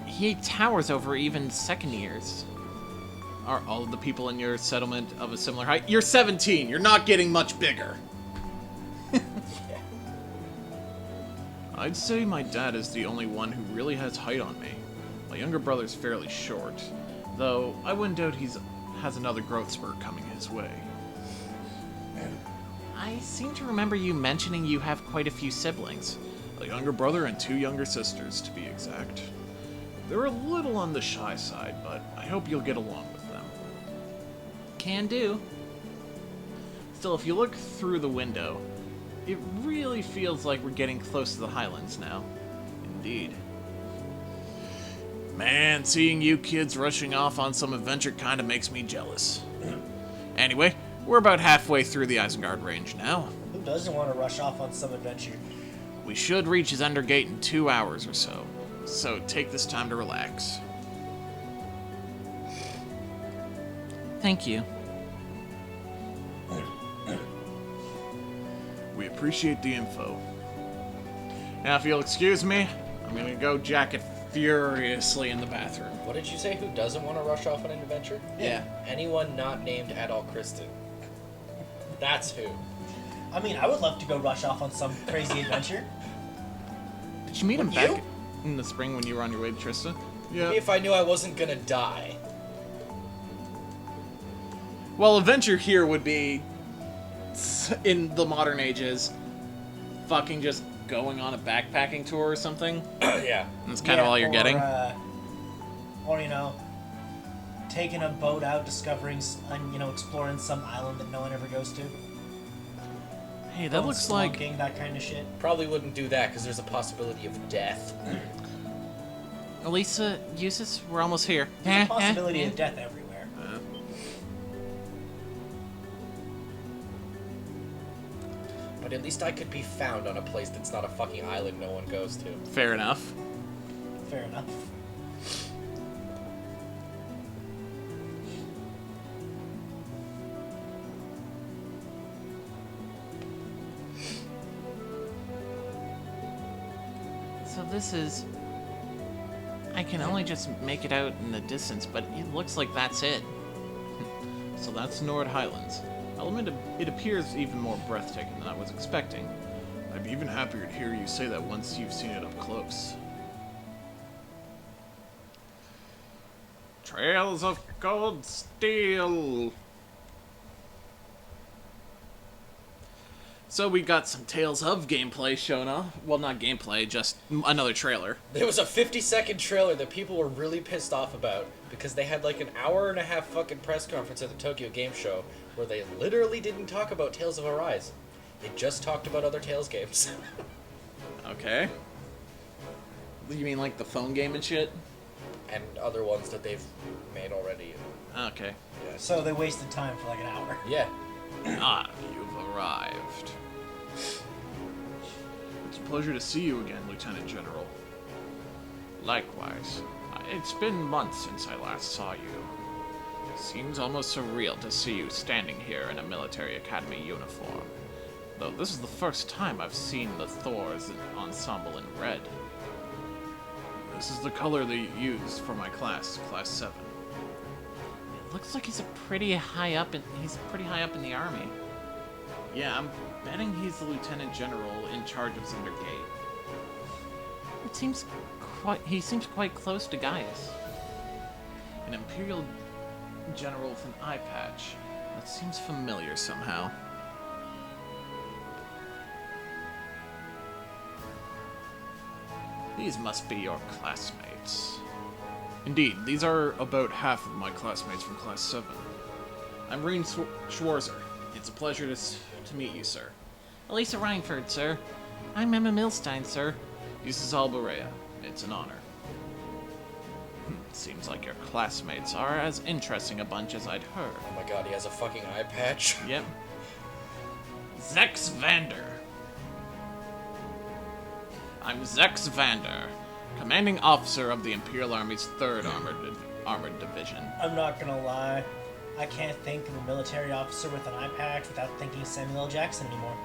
He towers over even second years. Are all of the people in your settlement of a similar height? You're 17, you're not getting much bigger. I'd say my dad is the only one who really has height on me. My younger brother's fairly short, though I wouldn't doubt has another growth spurt coming his way. I seem to remember you mentioning you have quite a few siblings. A younger brother and 2 younger sisters, to be exact. They're a little on the shy side, but I hope you'll get along with them. Can do. Still, if you look through the window, it really feels like we're getting close to the Highlands now. Indeed. Man, seeing you kids rushing off on some adventure kinda makes me jealous. Anyway, we're about halfway through the Isengard range now. Who doesn't want to rush off on some adventure? We should reach Zendergate in 2 hours or so take this time to relax. Thank you. We appreciate the info. Now, if you'll excuse me, I'm gonna go jacket furiously in the bathroom. What did you say? Who doesn't want to rush off on an adventure? Yeah. Anyone not named Adol Kristen. That's who. I mean, I would love to go rush off on some crazy adventure. Did you meet him Wouldn't back in the spring when you were on your way to Trista? Yeah. If I knew I wasn't gonna die. Well, adventure here would be, in the modern ages, fucking just going on a backpacking tour or something. Yeah. That's kind of all you're getting. Or, you know, taking a boat out, discovering, exploring some island that no one ever goes to. Hey, that looks like... that kind of shit. Probably wouldn't do that because there's a possibility of death. Elisa, Eustace, we're almost here. There's a possibility of death everywhere. But at least I could be found on a place that's not a fucking island no one goes to. Fair enough. Fair enough. So this is... I can only just make it out in the distance, but it looks like that's it. So that's Nord Highlands. I'll admit it appears even more breathtaking than I was expecting. I'd be even happier to hear you say that once you've seen it up close. Trails of cold steel. So we got some Tales of gameplay shown off. Well, not gameplay, just another trailer. There was a 50-second trailer that people were really pissed off about because they had like an hour-and-a-half fucking press conference at the Tokyo Game Show where they literally didn't talk about Tales of Arise. They just talked about other Tales games. Okay. You mean like the phone game and shit? And other ones that they've made already. Okay. Yeah. So they wasted time for like an hour. Yeah. Ah, you've arrived. It's a pleasure to see you again, Lieutenant General. Likewise. It's been months since I last saw you. Seems almost surreal to see you standing here in a military academy uniform. Though this is the first time I've seen the Thor's ensemble in red. This is the color they use for my class, Class 7. It looks like he's pretty high up in the army. Yeah, I'm betting he's the Lieutenant General in charge of Cinder Gate. He seems quite close to Gaius. An Imperial General with an eye patch. That seems familiar somehow. These must be your classmates. Indeed, these are about half of my classmates from Class 7. I'm Reen Schwarzer. It's a pleasure to meet you, sir. Elisa Reinford, sir. I'm Emma Milstein, sir. This is Alborea. It's an honor. Seems like your classmates are as interesting a bunch as I'd heard. Oh my god, he has a fucking eye patch. Yep. Zex Vander. I'm Zex Vander, commanding officer of the Imperial Army's 3rd Armored Division. I'm not gonna lie, I can't think of a military officer with an eye patch without thinking Samuel L. Jackson anymore.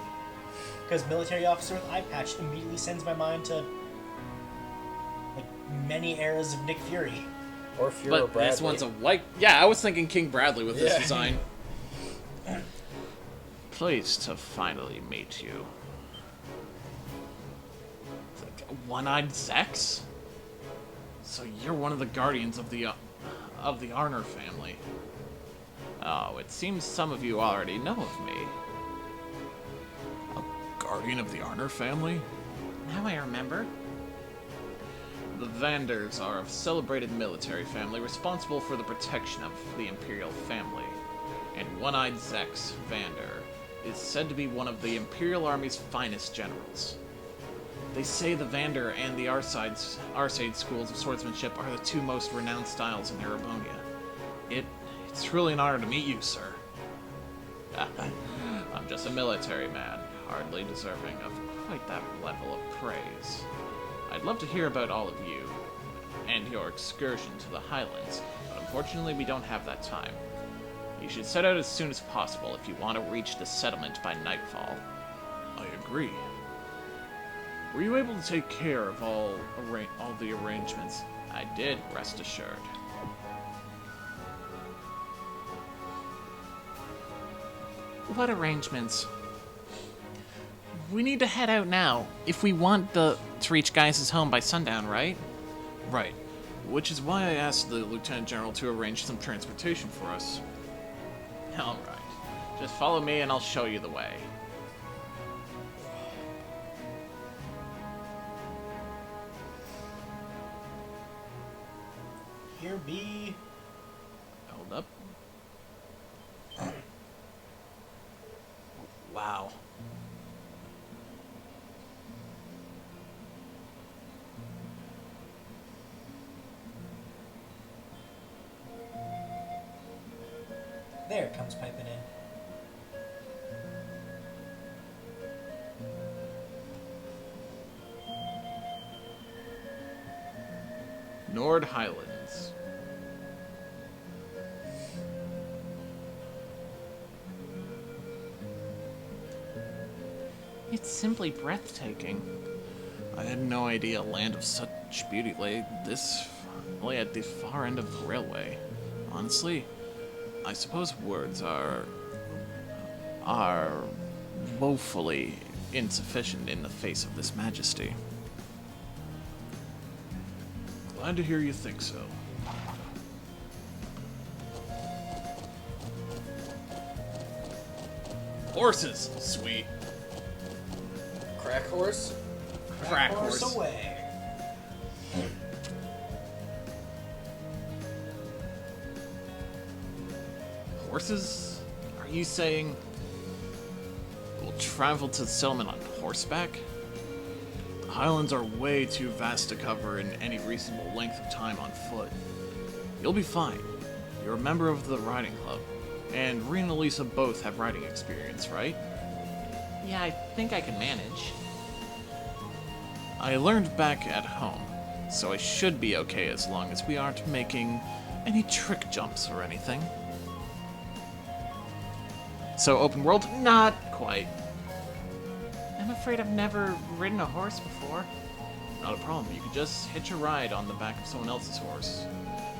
Because military officer with eye patch immediately sends my mind to like many eras of Nick Fury. Or Fury But Bradley. this one's a white. Yeah, I was thinking King Bradley with this design. Pleased to finally meet you. One-eyed Zex? So you're one of the guardians of the Arner family. Oh, it seems some of you already know of me. A guardian of the Arner family? Now I remember. The Vanders are a celebrated military family responsible for the protection of the Imperial family. And One-Eyed Zex Vander is said to be one of the Imperial Army's finest generals. They say the Vander and the Arseid schools of swordsmanship are the 2 most renowned styles in Erebonia. It's truly an honor to meet you, sir. I'm just a military man, hardly deserving of quite that level of praise. I'd love to hear about all of you and your excursion to the Highlands, but unfortunately we don't have that time. You should set out as soon as possible if you want to reach the settlement by nightfall. I agree. Were you able to take care of all the arrangements? I did, rest assured. What arrangements? We need to head out now if we want to reach Gaius' home by sundown, right? Right. Which is why I asked the Lieutenant General to arrange some transportation for us. All right. Just follow me and I'll show you the way. Here be... Hold up. Wow. There it comes piping in. Nord Highlands. It's simply breathtaking. I had no idea a land of such beauty lay at the far end of the railway. Honestly, I suppose words are woefully insufficient in the face of this majesty. Glad to hear you think so. Horses, sweet. Crack horse? Crack horse. away. Horses? Are you saying we'll travel to the settlement on horseback? The Highlands are way too vast to cover in any reasonable length of time on foot. You'll be fine. You're a member of the riding club, and Reen and Lisa both have riding experience, right? Yeah, I think I can manage. I learned back at home, so I should be okay as long as we aren't making any trick jumps or anything. So open world? Not quite. I'm afraid I've never ridden a horse before. Not a problem. You could just hitch a ride on the back of someone else's horse.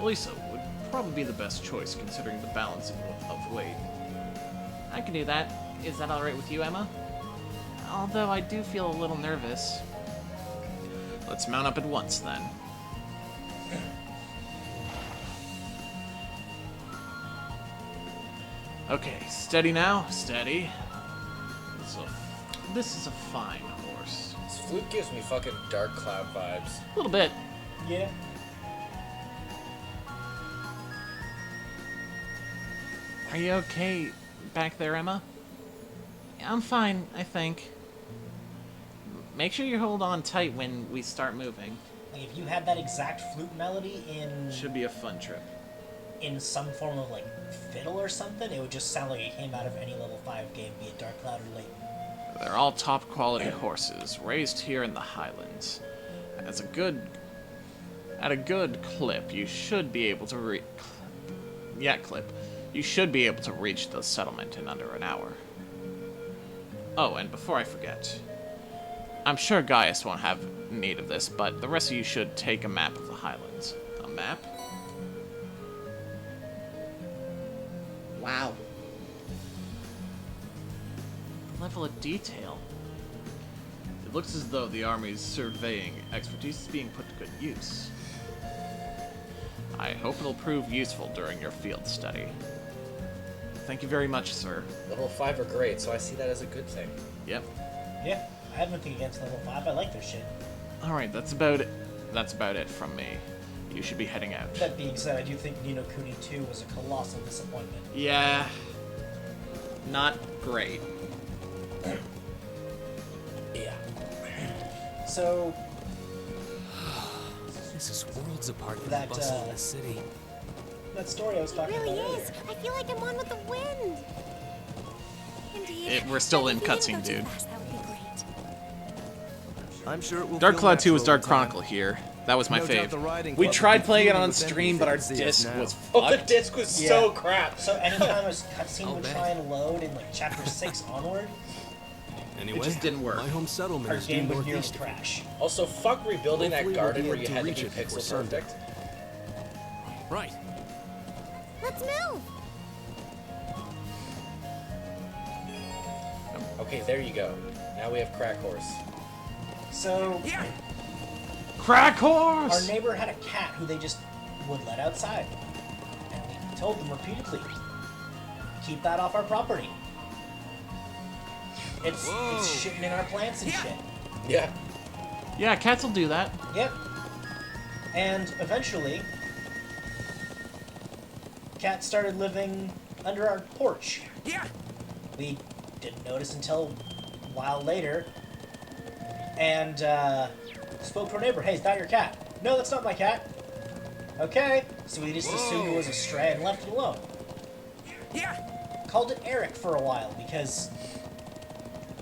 Elisa would probably be the best choice considering the balancing of weight. I can do that. Is that alright with you, Emma? Although I do feel a little nervous. Let's mount up at once, then. Okay, steady now. Steady. This is a fine horse. This flute gives me fucking Dark Cloud vibes. A little bit. Yeah. Are you okay back there, Emma? I'm fine, I think. Make sure you hold on tight when we start moving. Like, if you had that exact flute melody in Should be a fun trip. in some form of like fiddle or something, it would just sound like it came out of any level 5 game, be it Dark Cloud or Layton. They're all top quality horses, raised here in the Highlands. At a good clip, you should be able to You should be able to reach the settlement in under an hour. Oh, and before I forget, I'm sure Gaius won't have need of this, but the rest of you should take a map of the Highlands. A map? Wow. The level of detail. It looks as though the army's surveying expertise is being put to good use. I hope it'll prove useful during your field study. Thank you very much, sir. Level 5 are great, so I see that as a good thing. Yep. Yeah, I have nothing against level 5. I like their shit. Alright, that's about it. That's about it from me. You should be heading out. That being said, I do think Ni no Kuni 2 was a colossal disappointment. Yeah. Not great. Yeah. So, This is worlds apart from That, the bustle of the city. that story I was It talking really about is. earlier. I feel like I'm on with the wind. Indeed. We're still But in if you didn't cutscene, go too dude. fast, that would be great. I'm sure it will Dark feel Cloud 2 was natural Dark in time. Chronicle here. That was my No doubt the fave. riding We club tried would be playing it fuming on with envy stream, if but they our could see us disc now. was Oh, the fucked. disc was Yeah. so crap. So anytime a cutscene I'll would bet. try and load in like chapter 6 onward, Anyway, just didn't work. My home settlement our is due game would nearly northeast. crash. Also, fuck rebuilding that Hopefully we'll garden be where able you to had to reach be it before pixel sundown. perfect. Right. Let's move. Okay, there you go. Now we have Crack Horse. So, Crack our horse! neighbor had a cat who they just would let outside. And we told them repeatedly, keep that off our property. It's shitting in our plants and shit. Yeah. Yeah, cats will do that. Yep. And eventually, cat started living under our porch. Yeah. We didn't notice until a while later, and spoke to our neighbor. Hey, is that your cat? No, that's not my cat. Okay, so we just assumed it was a stray and left it alone. Yeah. Called it Eric for a while because,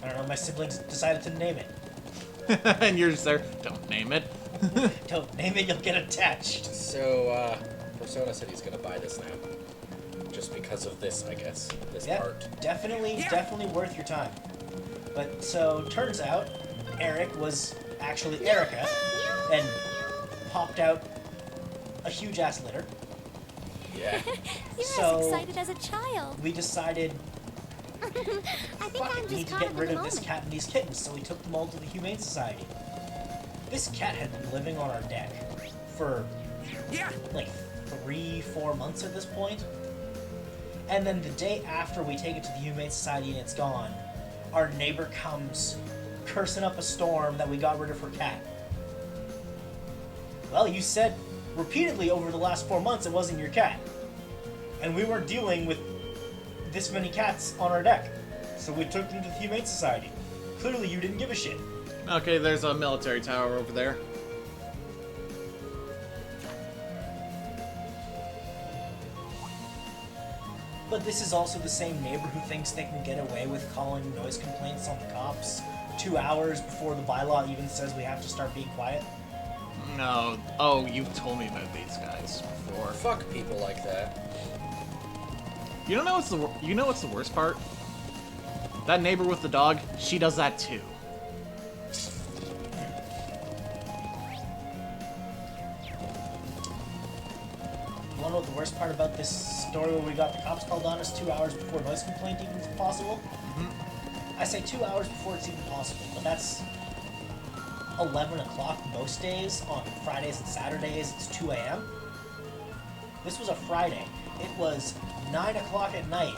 I don't know, my siblings decided to name it. And you're just there, don't name it. Don't name it, you'll get attached. So, Persona said he's gonna buy this now. Just because of this, I guess. This Yeah, part. definitely worth your time. But so, turns out, Eric was actually Erica, and popped out a huge ass litter. Yeah. You're So- as excited as a child. We decided, I think fuck I'm it, we need just to caught get up rid in the of this moment. cat and these kittens, so we took them all to the Humane Society. This cat had been living on our deck for like 3-4 months at this point. And then the day after we take it to the Humane Society and it's gone, our neighbor comes cursing up a storm that we got rid of her cat. Well, you said repeatedly over the last 4 months it wasn't your cat. And we weren't dealing with this many cats on our deck. So we took them to the Humane Society. Clearly you didn't give a shit. Okay, there's a military tower over there. But this is also the same neighbor who thinks they can get away with calling noise complaints on the cops 2 hours before the bylaw even says we have to start being quiet. No. Oh, you've told me about these guys before. Fuck people like that. You don't know what's the worst part? That neighbor with the dog, she does that too. want to know what the worst part about this story where we got the cops called on us 2 hours before noise complaint even is possible? I say 2 hours before it's even possible, but that's 11 o'clock most days. On Fridays and Saturdays, it's 2 a.m. This was a Friday. It was 9 o'clock at night.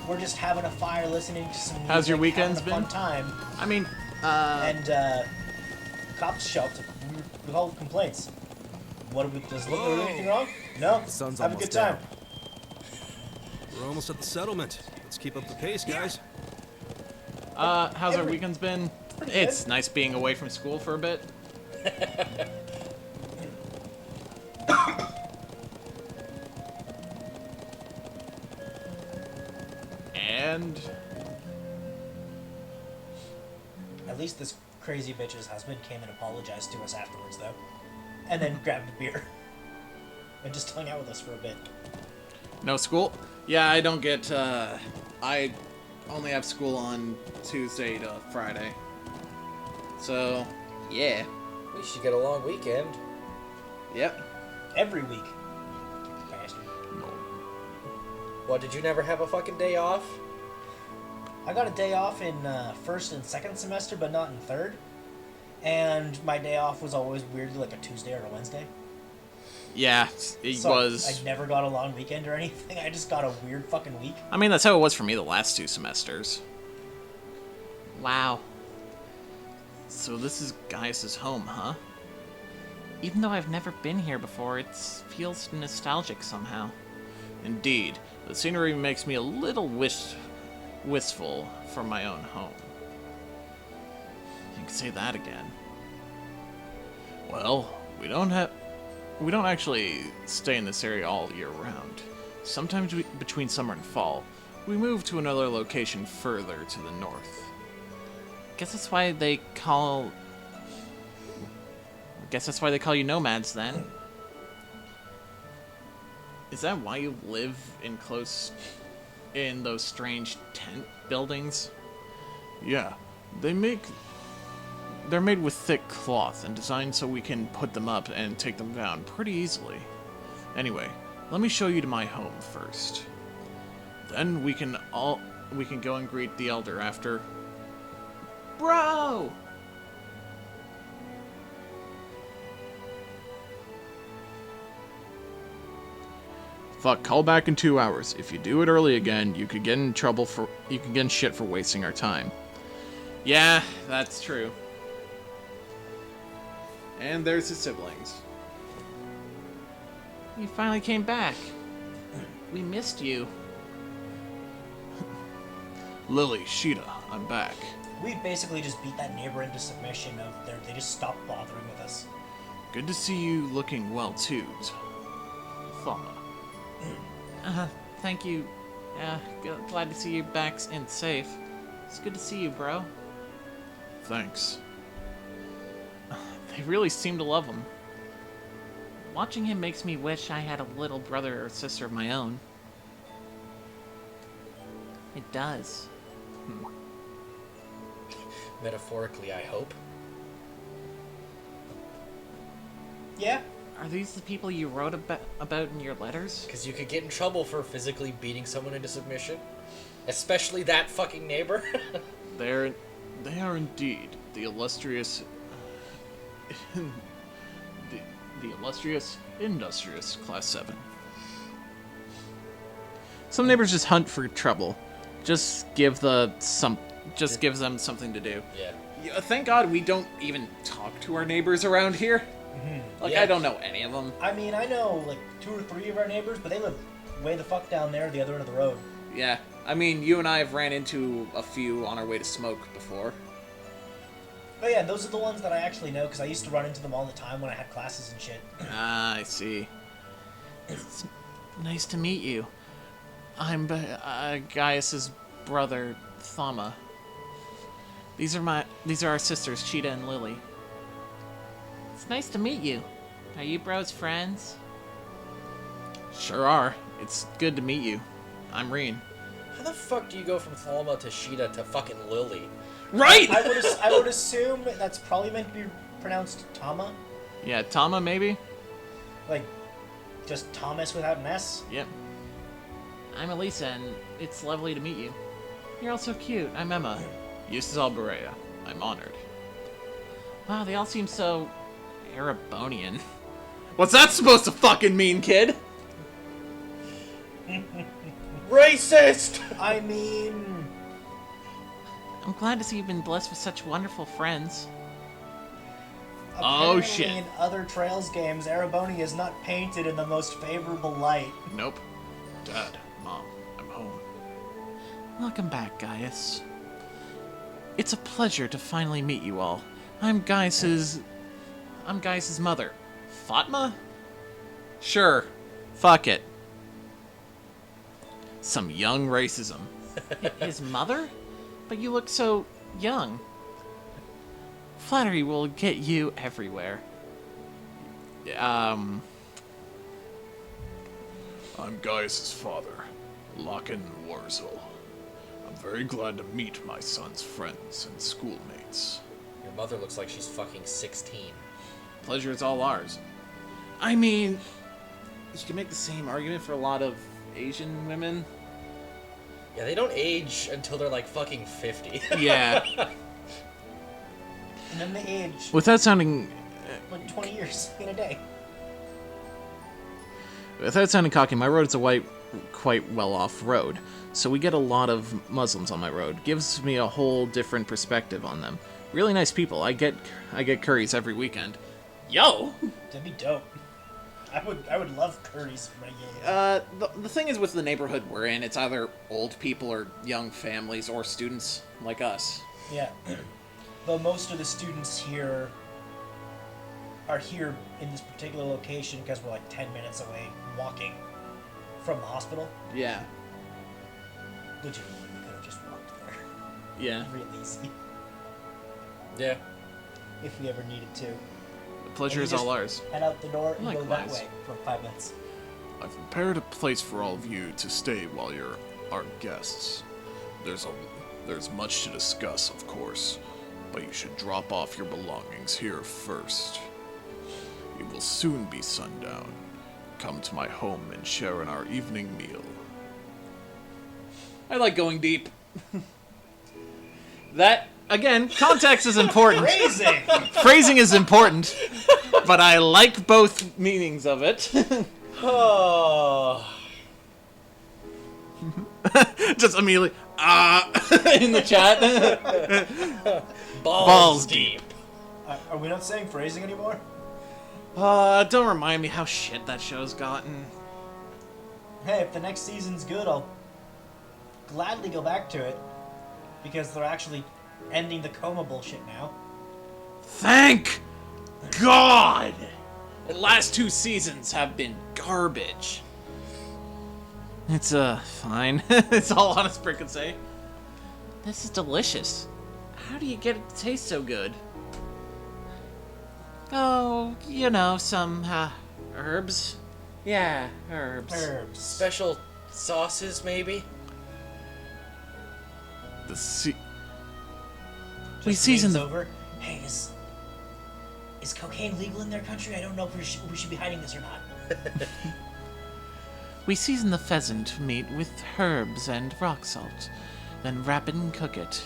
We're just having a fire, listening to some music, How's your weekends having a been? fun time. I mean, And cops show up. We hold complaints. Does Lily do anything wrong? No. The sun's Have a almost good time. We're almost at the settlement. Let's keep up the pace, guys. how's our weekends been? Pretty It's good. nice being away from school for a bit. And At least this crazy bitch's husband came and apologized to us afterwards, though. And then grabbed a beer. And just hung out with us for a bit. no school? Yeah, I don't get, I only have school on Tuesday to Friday. So, yeah. At least you get a long weekend. Yep. Every week. Bastard. What, did you never have a fucking day off? I got a day off in first and second semester, but not in third. And my day off was always weirdly like a Tuesday or a Wednesday. Yeah, it So was. I never got a long weekend or anything. I just got a weird fucking week. I mean, that's how it was for me the last 2 semesters. Wow. So this is Gaius's home, huh? Even though I've never been here before, it feels nostalgic somehow. Indeed, the scenery makes me a little wistful for my own home. You can say that again. Well, we don't actually stay in this area all year round. Sometimes between summer and fall, we move to another location further to the north. Guess that's why they call you nomads then. Is that why you live in those strange tent buildings? Yeah, they're made with thick cloth and designed so we can put them up and take them down pretty easily. Anyway, let me show you to my home first. Then we can go and greet the elder after. Bro! Fuck, call back in 2 hours. If you do it early again, you could get in shit for wasting our time. Yeah, that's true. And there's his siblings. You finally came back. We missed you. Lily, Sheeta, I'm back. We basically just beat that neighbor into submission. They just stopped bothering with us. Good to see you looking well too, Thama. Thank you. Glad to see you back and safe. It's good to see you, bro. Thanks. They really seem to love him. Watching him makes me wish I had a little brother or sister of my own. It does. Metaphorically, I hope. Yeah. Are these the people you wrote about in your letters? Because you could get in trouble for physically beating someone into submission. Especially that fucking neighbor. They are indeed the illustrious... the illustrious, industrious Class 7. Some neighbors just hunt for trouble. Just gives them something to do. Yeah. Thank God we don't even talk to our neighbors around here. Like, Yeah. I don't know any of them. I mean, I know like 2 or 3 of our neighbors, but they live way the fuck down there, the other end of the road. Yeah. I mean, you and I have ran into a few on our way to smoke before. But yeah, those are the ones that I actually know, because I used to run into them all the time when I had classes and shit. Ah, I see. It's nice to meet you. I'm Gaius's brother, Thama. These are our sisters, Cheetah and Lily. It's nice to meet you. Are you bros friends? Sure are. It's good to meet you. I'm Reen. How the fuck do you go from Thalma to Sheeta to fucking Lily? Right! I would assume that's probably meant to be pronounced Tama. Yeah, Tama maybe? Like, Just Thomas without an S? Yep. I'm Elisa, and it's lovely to meet you. You're all so cute. I'm Emma. Yustal Berea. I'm honored. Wow, they all seem so Erebonian. What's that supposed to fucking mean, kid? Racist! I mean... I'm glad to see you've been blessed with such wonderful friends. Apparently, shit. in other Trails games, Ereboni is not painted in the most favorable light. Nope. Dad, Mom, I'm home. Welcome back, Gaius. It's a pleasure to finally meet you all. I'm Gaius's mother. Fatma? Sure. Fuck it. Some young racism. His mother? But you look so young. Flattery will get you everywhere. I'm Gaius' father, Locken Wurzel. I'm very glad to meet my son's friends and schoolmates. Your mother looks like she's fucking 16. Pleasure is all ours. I mean, you can make the same argument for a lot of Asian women. Yeah, they don't age until they're like fucking 50. Yeah. And then they age Without sounding like 20 years in a day. cocky, my road is a quite well-off road, so we get a lot of Muslims on my road. Gives me a whole different perspective on them. Really nice people. I get curries every weekend. Yo. That'd be dope. I would love curries from a game. The thing is with the neighborhood we're in, it's either old people or young families or students like us. Yeah. Though most of the students here are here in this particular location because we're like 10 minutes away walking from the hospital. Yeah. Legitimately, we could have just walked there. Yeah. Real easy. Yeah. If we ever needed to. The pleasure And is you all just ours. Head out the door and go that Likewise. way for 5 minutes. I've prepared a place for all of you to stay while you're our guests. There's much to discuss, of course, but you should drop off your belongings here first. It will soon be sundown. Come to my home and share in our evening meal. I like going deep. That, again, context is important. Phrasing! Phrasing is important, but I like both meanings of it. Oh. Just immediately, in the chat. Balls deep. Are we not saying phrasing anymore? Don't remind me how shit that show's gotten. Hey, if the next season's good, I'll gladly go back to it. Because they're actually ending the coma bullshit now. Thank God! The last 2 seasons have been garbage. It's, fine. It's all Honest Brick could say. This is delicious. How do you get it to taste so good? Oh, you know, some, herbs. Yeah, herbs. Herbs. Special sauces, maybe? We Just seasoned leans over. Hey, is cocaine legal in their country? I don't know if we should be hiding this or not. We season the pheasant meat with herbs and rock salt, then wrap it and cook it.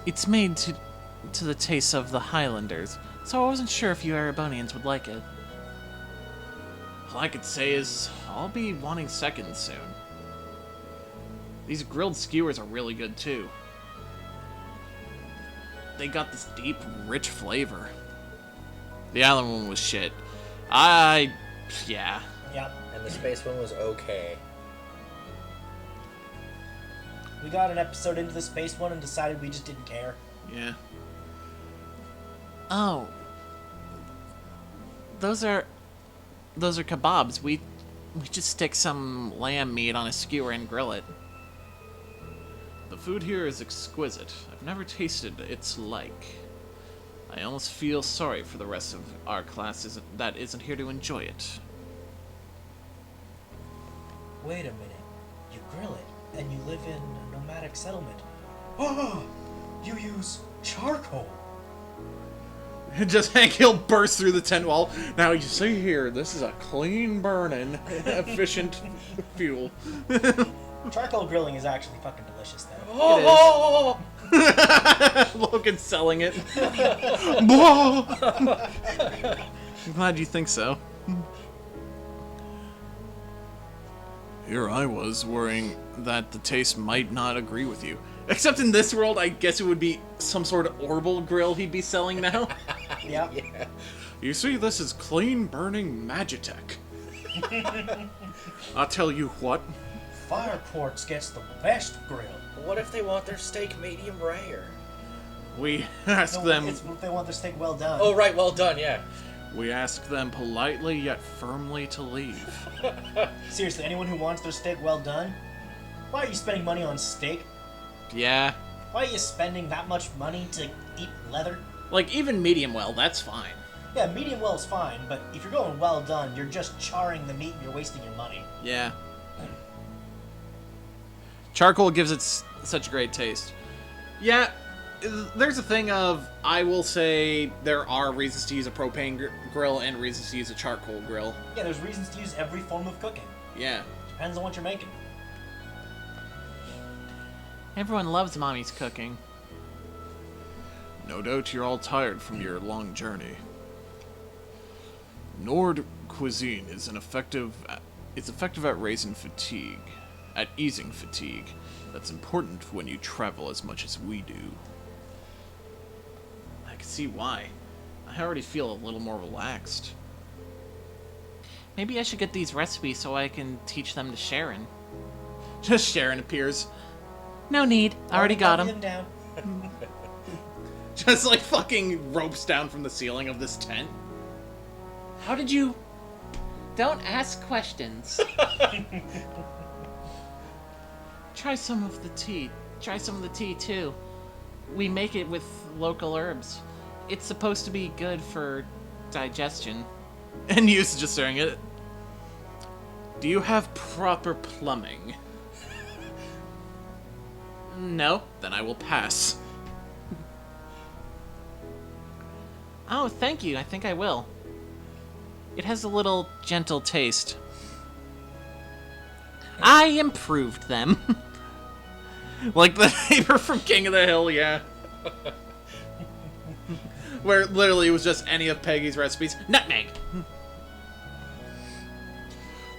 It's made to the taste of the Highlanders, so I wasn't sure if you Erebonians would like it. All I could say is, I'll be wanting seconds soon. These grilled skewers are really good too. They got this deep, rich flavor. The island one was shit. Yeah. Yep. And the space one was okay. We got an episode into the space one and decided we just didn't care. Yeah. Oh. Those are kebabs. We just stick some lamb meat on a skewer and grill it. The food here is exquisite. I've never tasted its like. I almost feel sorry for the rest of our class that isn't here to enjoy it. Wait a minute. You grill it, and you live in a nomadic settlement. Oh, you use charcoal. Just Hank Hill bursts through the tent wall. Now you see here, this is a clean burning, efficient fuel. Charcoal grilling is actually fucking delicious, though. Oh! Logan selling it. I'm glad you think so. Here I was worrying that the taste might not agree with you. Except in this world, I guess it would be some sort of orbital grill he'd be selling now. Yeah. You see, this is clean burning Magitech. I'll tell you what. Fire Quartz gets the best grill. What if they want their steak medium rare? We ask them. It's if they want their steak well done. Oh, right, well done, yeah. We ask them politely yet firmly to leave. Seriously, anyone who wants their steak well done, why are you spending money on steak? Yeah. Why are you spending that much money to eat leather? Like, even medium well, that's fine. Yeah, medium well is fine, but if you're going well done, you're just charring the meat and you're wasting your money. Yeah. Charcoal gives it such a great taste. Yeah, there's a thing of, I will say there are reasons to use a propane grill and reasons to use a charcoal grill. Yeah, there's reasons to use every form of cooking. Yeah. Depends on what you're making. Everyone loves Mommy's cooking. No doubt you're all tired from your long journey. Nord cuisine is effective at easing fatigue. That's important when you travel as much as we do. I can see why. I already feel a little more relaxed. Maybe I should get these recipes so I can teach them to Sharon. Just Sharon appears. No need. I already got him. Down. Just like fucking ropes down from the ceiling of this tent. How did you... Don't ask questions. Try some of the tea. Try some of the tea, too. We make it with local herbs. It's supposed to be good for digestion. And Yu's just staring at it. Do you have proper plumbing? No? Then I will pass. Oh, thank you. I think I will. It has a little gentle taste. I improved them. Like the neighbor from King of the Hill, yeah. Where literally it was just any of Peggy's recipes. Nutmeg!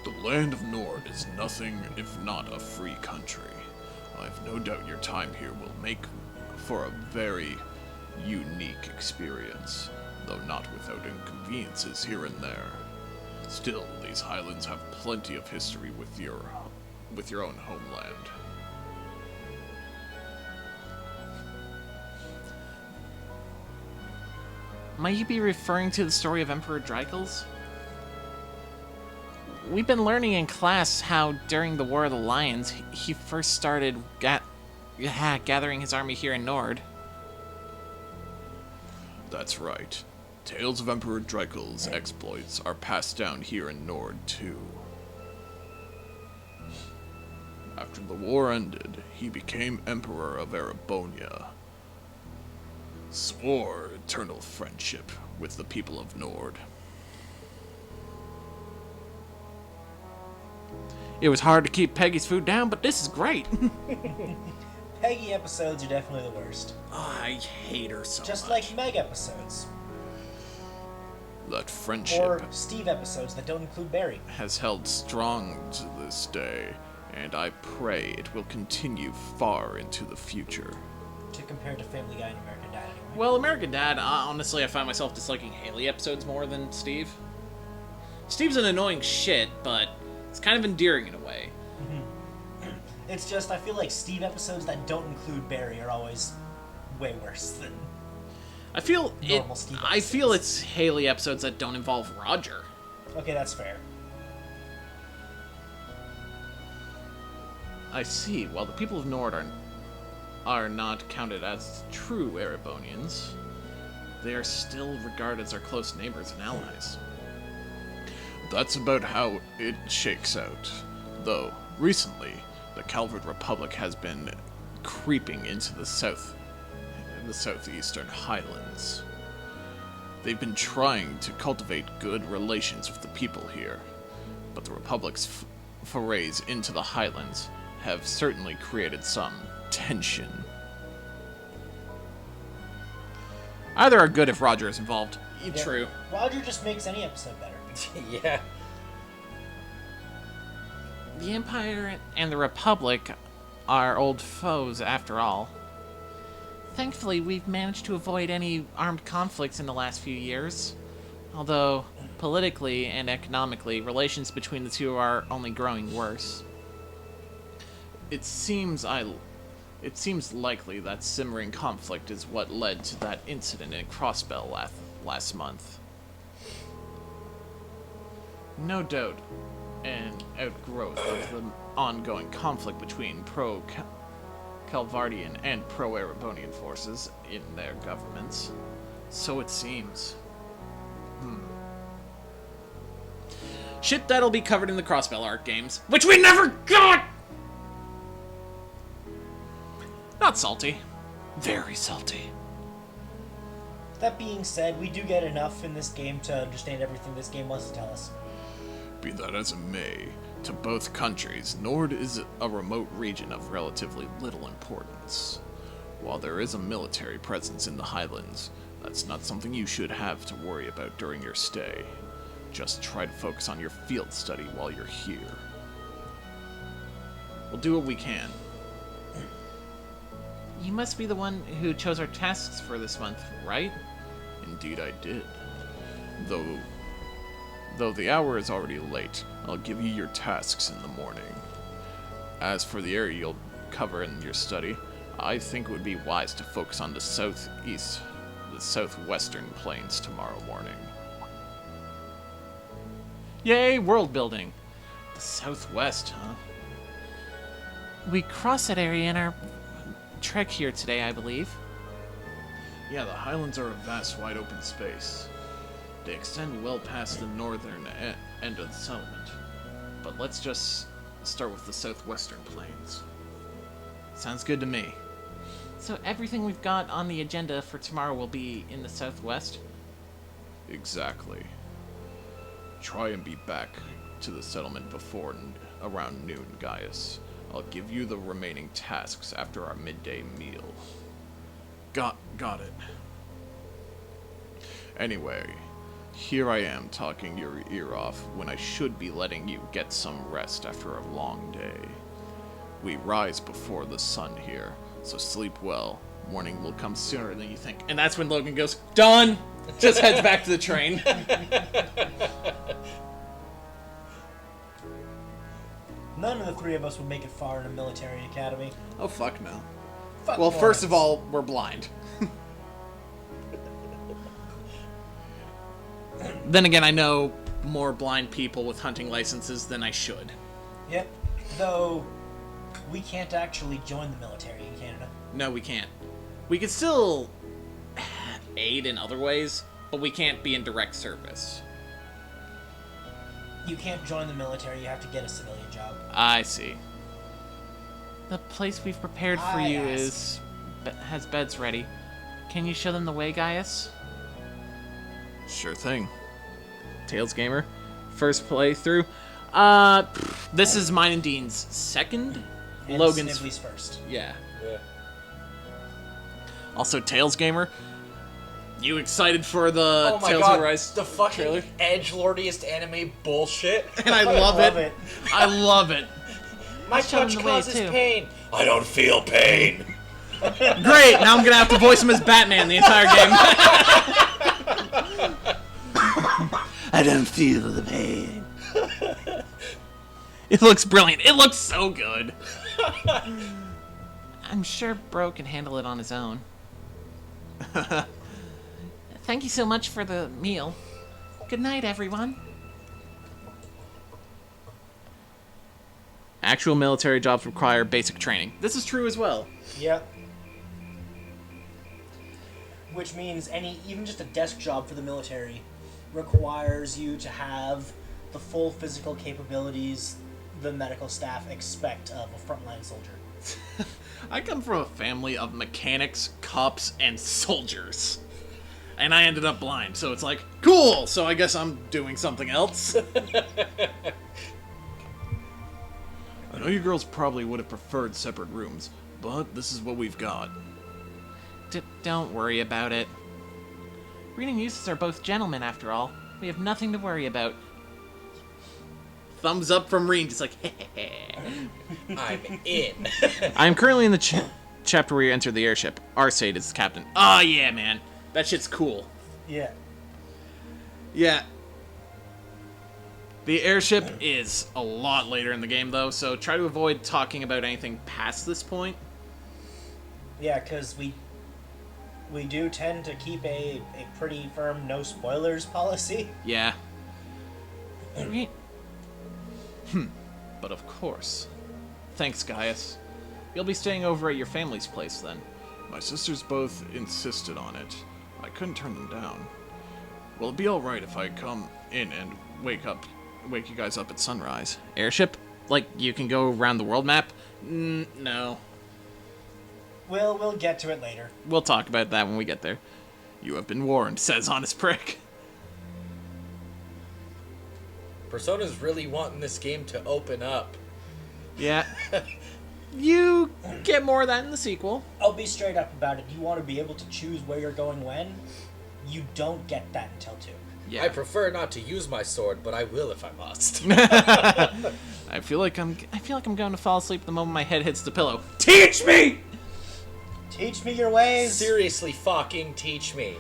The land of Nord is nothing if not a free country. I've no doubt your time here will make for a very unique experience, though not without inconveniences here and there. Still, these highlands have plenty of history with your own homeland. Might you be referring to the story of Emperor Dreikels? We've been learning in class how, during the War of the Lions, he first started gathering his army here in Nord. That's right. Tales of Emperor Dreikels' exploits are passed down here in Nord, too. After the war ended, he became Emperor of Erebonia. Swore eternal friendship with the people of Nord. It was hard to keep Peggy's food down, but this is great. Peggy episodes are definitely the worst. Oh, I hate her so Just much. like Meg episodes. That friendship Or Steve episodes that don't include Barry. has held strong to this day, and I pray it will continue far into the future. To compare to Family Guy and American Dad, anyway. Well, American Dad, honestly, I find myself disliking Haley episodes more than Steve. Steve's an annoying shit, but it's kind of endearing in a way. It's just, I feel like Steve episodes that don't include Barry are always way worse than normal Steve episodes. I feel it's Haley episodes that don't involve Roger. Okay, that's fair. I see. While the people of Nord are not counted as true Erebonians, they are still regarded as our close neighbors and allies. That's about how it shakes out. Though, recently, the Calvert Republic has been creeping into the southeastern highlands. They've been trying to cultivate good relations with the people here, but the Republic's forays into the Highlands have certainly created some tension. Either are good if Roger is involved. Yeah. True. Roger just makes any episode better. Yeah. The Empire and the Republic are old foes, after all. Thankfully, we've managed to avoid any armed conflicts in the last few years. Although, politically and economically, relations between the two are only growing worse. It seems likely that simmering conflict is what led to that incident in Crossbell last month. No doubt, an outgrowth of the ongoing conflict between pro-Calvardian and pro-Erebonian forces in their governments. So it seems. Shit that'll be covered in the Crossbell Arc games, which we never got! Not salty. Very salty. That being said, we do get enough in this game to understand everything this game wants to tell us. Be that as it may, to both countries, Nord is a remote region of relatively little importance. While there is a military presence in the Highlands, that's not something you should have to worry about during your stay. Just try to focus on your field study while you're here. We'll do what we can. You must be the one who chose our tasks for this month, right? Indeed I did. Though the hour is already late, I'll give you your tasks in the morning. As for the area you'll cover in your study, I think it would be wise to focus on the southwestern plains tomorrow morning. Yay, world building. The Southwest, huh? We crossed that area in our trek here today, I believe. Yeah, the Highlands are a vast, wide open space. They extend well past the northern end of the settlement. But let's just start with the southwestern plains. Sounds good to me. So everything we've got on the agenda for tomorrow will be in the Southwest? Exactly. Try and be back to the settlement before around noon, Gaius. I'll give you the remaining tasks after our midday meal. Got it. Anyway, here I am talking your ear off when I should be letting you get some rest after a long day. We rise before the sun here, so sleep well. Morning will come sooner than you think. And that's when Logan goes, done! Just heads back to the train. None of the three of us would make it far in a military academy. Oh, fuck no. Fuck Well, Mormons. first of all, we're blind. Then again, I know more blind people with hunting licenses than I should. Yep. Though, we can't actually join the military in Canada. No, we can't. We could still aid in other ways, but we can't be in direct service. You can't join the military, you have to get a civilian job. I see. The place we've prepared for I you ask. has beds ready. Can you show them the way, Gaius? Sure thing. Tails Gamer, first playthrough. This is mine and Dean's second. And Logan's Snibley's first. Yeah. Yeah. Also, Tails Gamer. You excited for the Oh my Tales god, of Arise the fucking trailer? edgelordiest anime bullshit. And I love it. I love it. My I'll show them touch the way, causes too. pain. I don't feel pain. Great. Now I'm gonna have to voice him as Batman the entire game. I don't feel the pain. It looks brilliant. It looks so good. I'm sure Bro can handle it on his own. Thank you so much for the meal. Good night, everyone. Actual military jobs require basic training. This is true as well. Yep. Which means even just a desk job for the military requires you to have the full physical capabilities the medical staff expect of a frontline soldier. I come from a family of mechanics, cops, and soldiers. And I ended up blind, so it's like, cool! So I guess I'm doing something else. I know you girls probably would have preferred separate rooms, but this is what we've got. Don't worry about it. Reading uses are both gentlemen, after all. We have nothing to worry about. Thumbs up from Reen, just like, I'm in. I'm currently in the chapter where you enter the airship. Arcade is the captain. Oh, yeah, man. That shit's cool. Yeah. Yeah. The airship is a lot later in the game, though, so try to avoid talking about anything past this point. Yeah, because we do tend to keep a pretty firm no spoilers policy. Yeah. But of course. Thanks, Gaius. You'll be staying over at your family's place, then. My sisters both insisted on it. I couldn't turn them down. Will it be alright if I come in and wake you guys up at sunrise? Airship? Like, you can go around the world map? No. We'll get to it later. We'll talk about that when we get there. You have been warned, Says Honest Prick. Persona's really wanting this game to open up. Yeah. You get more of that in the sequel. I'll be straight up about it. You want to be able to choose where you're going when? You don't get that until 2. Yeah. I prefer not to use my sword, but I will if I must. I feel like I'm going to fall asleep the moment my head hits the pillow. Teach me! Teach me your ways! Seriously, fucking teach me.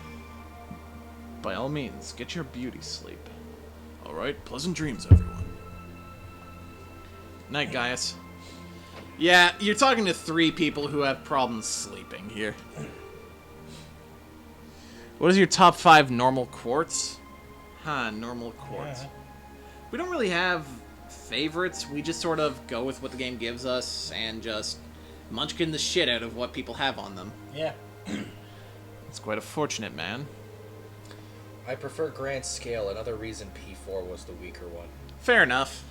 By all means, get your beauty sleep. Alright, pleasant dreams, everyone. Night, Gaius. Yeah, you're talking to 3 people who have problems sleeping here. What is your top 5 normal quartz? Normal quartz. Yeah. We don't really have favorites. We just sort of go with what the game gives us and just munchkin the shit out of what people have on them. Yeah. It's quite a fortunate man. I prefer grand scale. Another reason P4 was the weaker one. Fair enough.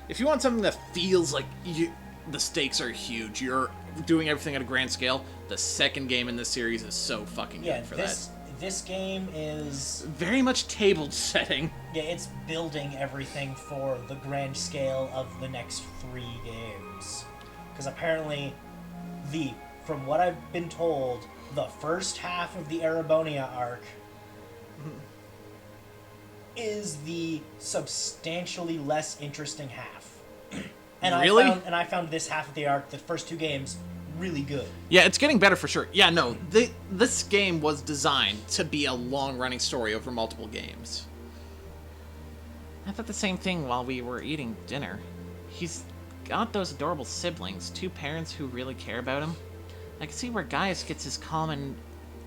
If you want something that feels like the stakes are huge, you're doing everything at a grand scale, the second game in this series is so fucking good for that. This game is very much table setting. Yeah, it's building everything for the grand scale of the next 3 games. Because apparently, from what I've been told, the first half of the Erebonia arc is the substantially less interesting half. And really? I found this half of the arc, the first 2 games, really good. Yeah, it's getting better for sure. Yeah, no, this game was designed to be a long-running story over multiple games. I thought the same thing while we were eating dinner. He's got those adorable siblings, 2 parents who really care about him. I can see where Gaius gets his calm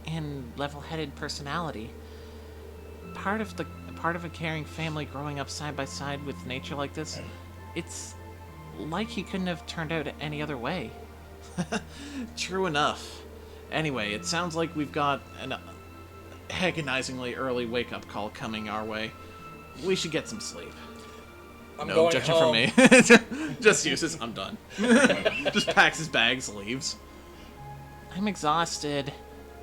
and level-headed personality. Part of a caring family growing up side by side with nature like this, it's like he couldn't have turned out any other way. True enough. Anyway, it sounds like we've got an agonizingly early wake-up call coming our way. We should get some sleep. I'm no going objection home. from me. Just uses. I'm done. Just packs his bags, leaves. I'm exhausted.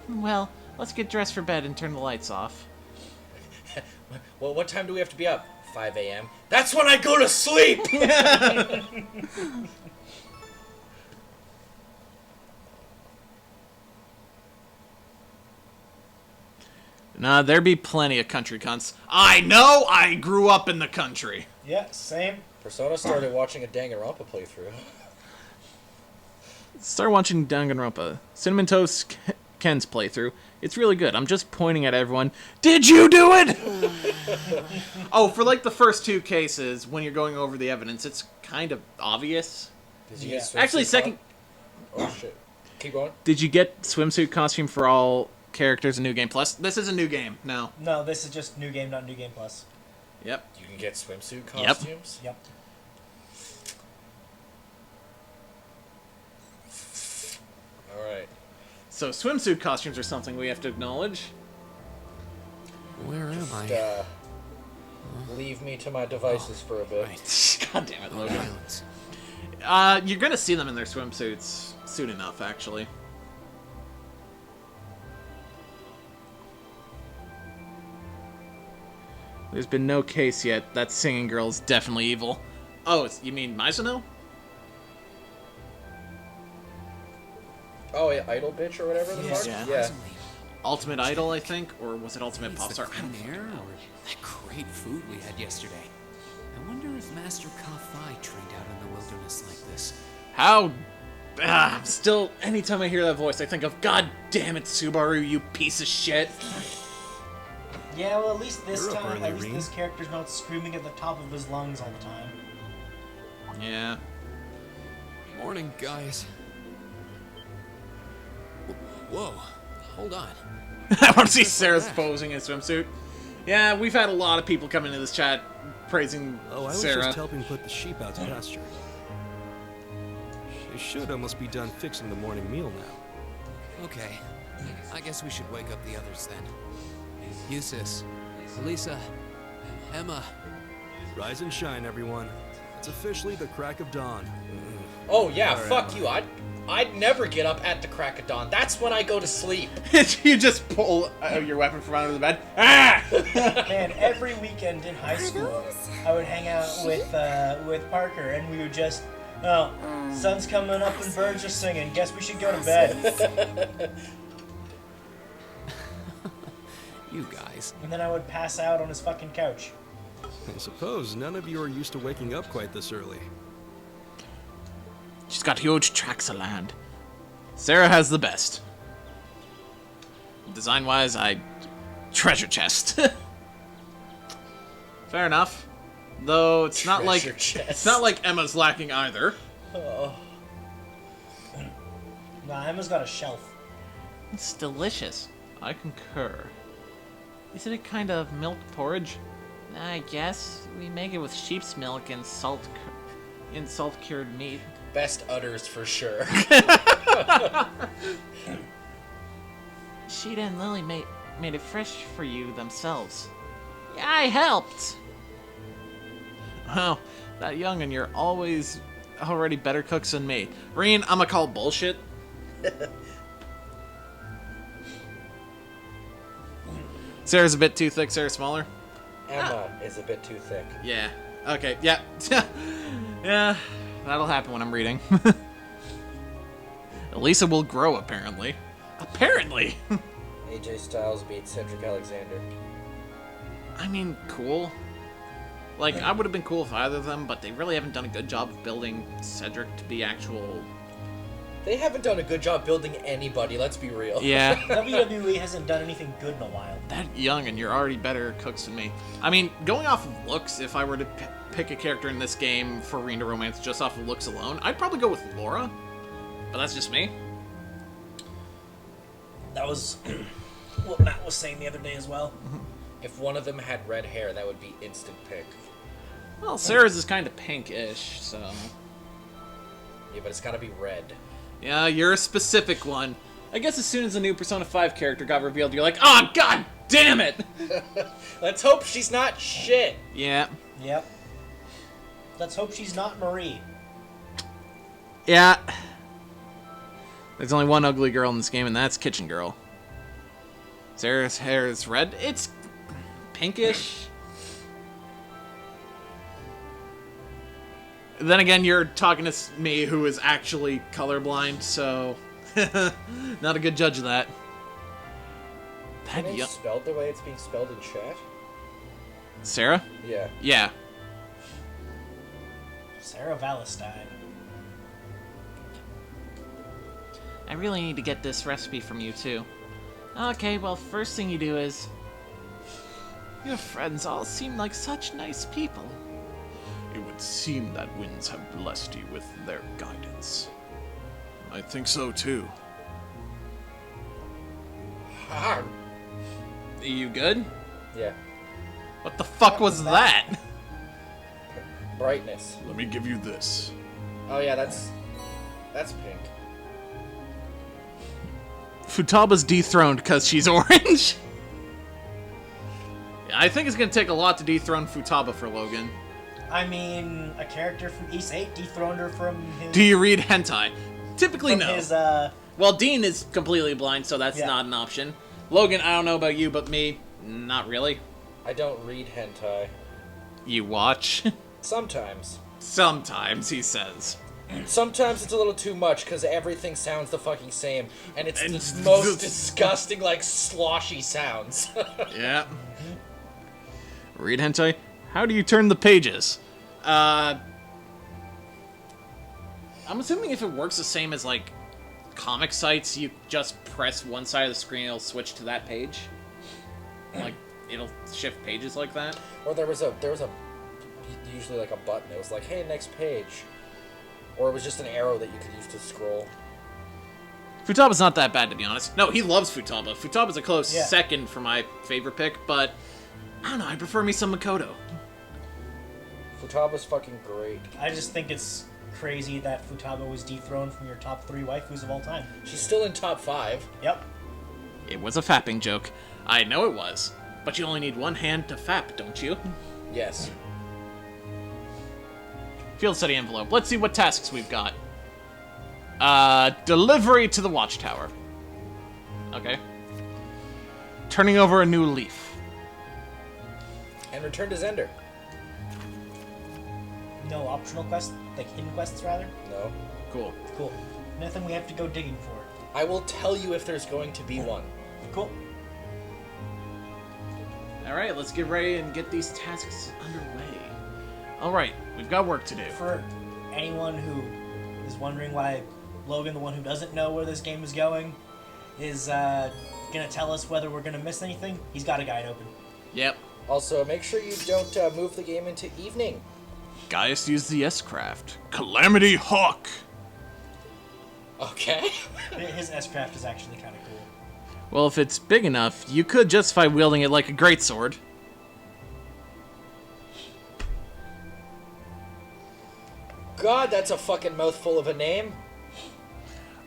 Well, let's get dressed for bed and turn the lights off. Well, what time do we have to be up? 5 a.m. That's when I go to sleep! Nah, there be plenty of country cunts. I know I grew up in the country. Yeah, same. Persona started watching a Danganronpa playthrough. Start watching Danganronpa. Cinnamon Toast Ken's playthrough. It's really good. I'm just pointing at everyone. Did you do it? Oh, for like the first 2 cases, when you're going over the evidence, it's kind of obvious. Did you get Actually, second. Oh shit! Keep going. Did you get swimsuit costume for all characters in New Game Plus? This is a new game. No. No, this is just new game, not New Game Plus. Yep. You can get swimsuit costumes? Yep. Alright. So swimsuit costumes are something we have to acknowledge. Where am I? Just, leave me to my devices for a bit. God damn it, Logan. You're gonna see them in their swimsuits soon enough, actually. There's been no case yet. That singing girl's definitely evil. Oh, you mean Mizuno? Oh, yeah, Idol Bitch or whatever the fuck? Yeah. Ultimate Idol, I think? Or was it Ultimate Pop Star? I don't Clean air or that great food we had yesterday. I wonder if Master Ka-Fi trained out in the wilderness like this. How... still, anytime I hear that voice, I think of, God damn it, Subaru, you piece of shit. Yeah, well, at least this You're up time, early, at least Reen. this character's not screaming at the top of his lungs all the time. Yeah. Morning, guys. Whoa, hold on. I want to see Sarah's posing in a swimsuit. Yeah, we've had a lot of people come into this chat praising Oh, I was Sarah. just helping put the sheep out to pasture. She should almost be done fixing the morning meal now. Okay, I guess we should wake up the others then. Eustace, Elisa, Emma. Rise and shine, everyone. It's officially the crack of dawn. Oh yeah, Alright, fuck Emma. you. I'd never get up at the crack of dawn. That's when I go to sleep. You just pull your weapon from under the bed. Ah! Man, every weekend in high school, I would hang out with Parker, and we would just, oh, sun's coming up and birds are singing. Guess we should go to bed. You guys. And then I would pass out on his fucking couch. I suppose none of you are used to waking up quite this early. She's got huge tracts of land. Sarah has the best. Design-wise, treasure chest. Fair enough. Though it's not like Treasure chest. it's not like Emma's lacking either. Oh. Nah, Emma's got a shelf. It's delicious. I concur. Isn't it kind of milk porridge? I guess we make it with sheep's milk and salt-cured meat. Best udders for sure. Sheeta and Lily made it fresh for you themselves. Yeah, I helped. Well, that young and you're already better cooks than me. Reen, I'ma call bullshit. Sarah's a bit too thick, Sarah's smaller. Emma is a bit too thick. Yeah. Okay, yeah. Yeah, that'll happen when I'm reading. Elisa will grow, apparently. Apparently! AJ Styles beats Cedric Alexander. I mean, cool. Like, I would have been cool if either of them, but they really haven't done a good job of building Cedric to be actual... They haven't done a good job building anybody, let's be real. Yeah. WWE hasn't done anything good in a while. That young and you're already better cooks than me. I mean, going off of looks, if I were to pick a character in this game for Arena Romance just off of looks alone, I'd probably go with Laura. But that's just me. That was what Matt was saying the other day as well. If one of them had red hair, that would be instant pick. Well, Sarah's is kind of pinkish, so... Yeah, but it's gotta be red. Yeah, you're a specific one. I guess as soon as the new Persona 5 character got revealed, you're like, oh, god damn it! Let's hope she's not shit. Yeah. Yep. Let's hope she's not Marie. Yeah. There's only one ugly girl in this game, and that's Kitchen Girl. Sarah's hair is red. It's pinkish. Then again, you're talking to me, who is actually colorblind, so not a good judge of that. Can they spelled the way it's being spelled in chat? Sarah? Yeah. Yeah. Sarah Valentine. I really need to get this recipe from you, too. Okay, well, first thing you do is... Your friends all seem like such nice people. It would seem that winds have blessed you with their guidance. I think so, too. Are you good? Yeah. What the fuck was that? Brightness. Let me give you this. Oh yeah, that's pink. Futaba's dethroned because she's orange. I think it's going to take a lot to dethrone Futaba for Logan. I mean, a character from East 8 dethroned her from his... Do you read hentai? Typically, from no. His, Well, Dean is completely blind, so that's Yeah. not an option. Logan, I don't know about you, but me, not really. I don't read hentai. You watch? Sometimes. Sometimes, he says. Sometimes it's a little too much because everything sounds the fucking same, and it's the most disgusting, like, sloshy sounds. Yeah. Read hentai? How do you turn the pages? I'm assuming if it works the same as, like, comic sites, you just press one side of the screen, it'll switch to that page. Like, it'll shift pages like that. Or there was usually like a button. It was like, hey, next page. Or it was just an arrow that you could use to scroll. Futaba's not that bad, to be honest. No, he loves Futaba. Futaba's a close second for my favorite pick, but I don't know, I prefer me some Makoto. Futaba's fucking great. I just think it's crazy that Futaba was dethroned from your top 3 waifus of all time. She's still in top 5. Yep. It was a fapping joke. I know it was. But you only need one hand to fap, don't you? Yes. Field study envelope. Let's see what tasks we've got. Delivery to the watchtower. Okay. Turning over a new leaf. And return to Zender. No optional quests? Like hidden quests, rather? No. Cool. Cool. Nothing we have to go digging for. I will tell you if there's going to be one. Cool. Alright, let's get ready and get these tasks underway. Alright, we've got work to do. For anyone who is wondering why Logan, the one who doesn't know where this game is going, is gonna tell us whether we're gonna miss anything, he's got a guide open. Yep. Also, make sure you don't move the game into evening. Gaius used the S-Craft. Calamity Hawk! Okay. His S-Craft is actually kind of cool. Well, if it's big enough, you could justify wielding it like a greatsword. God, that's a fucking mouthful of a name.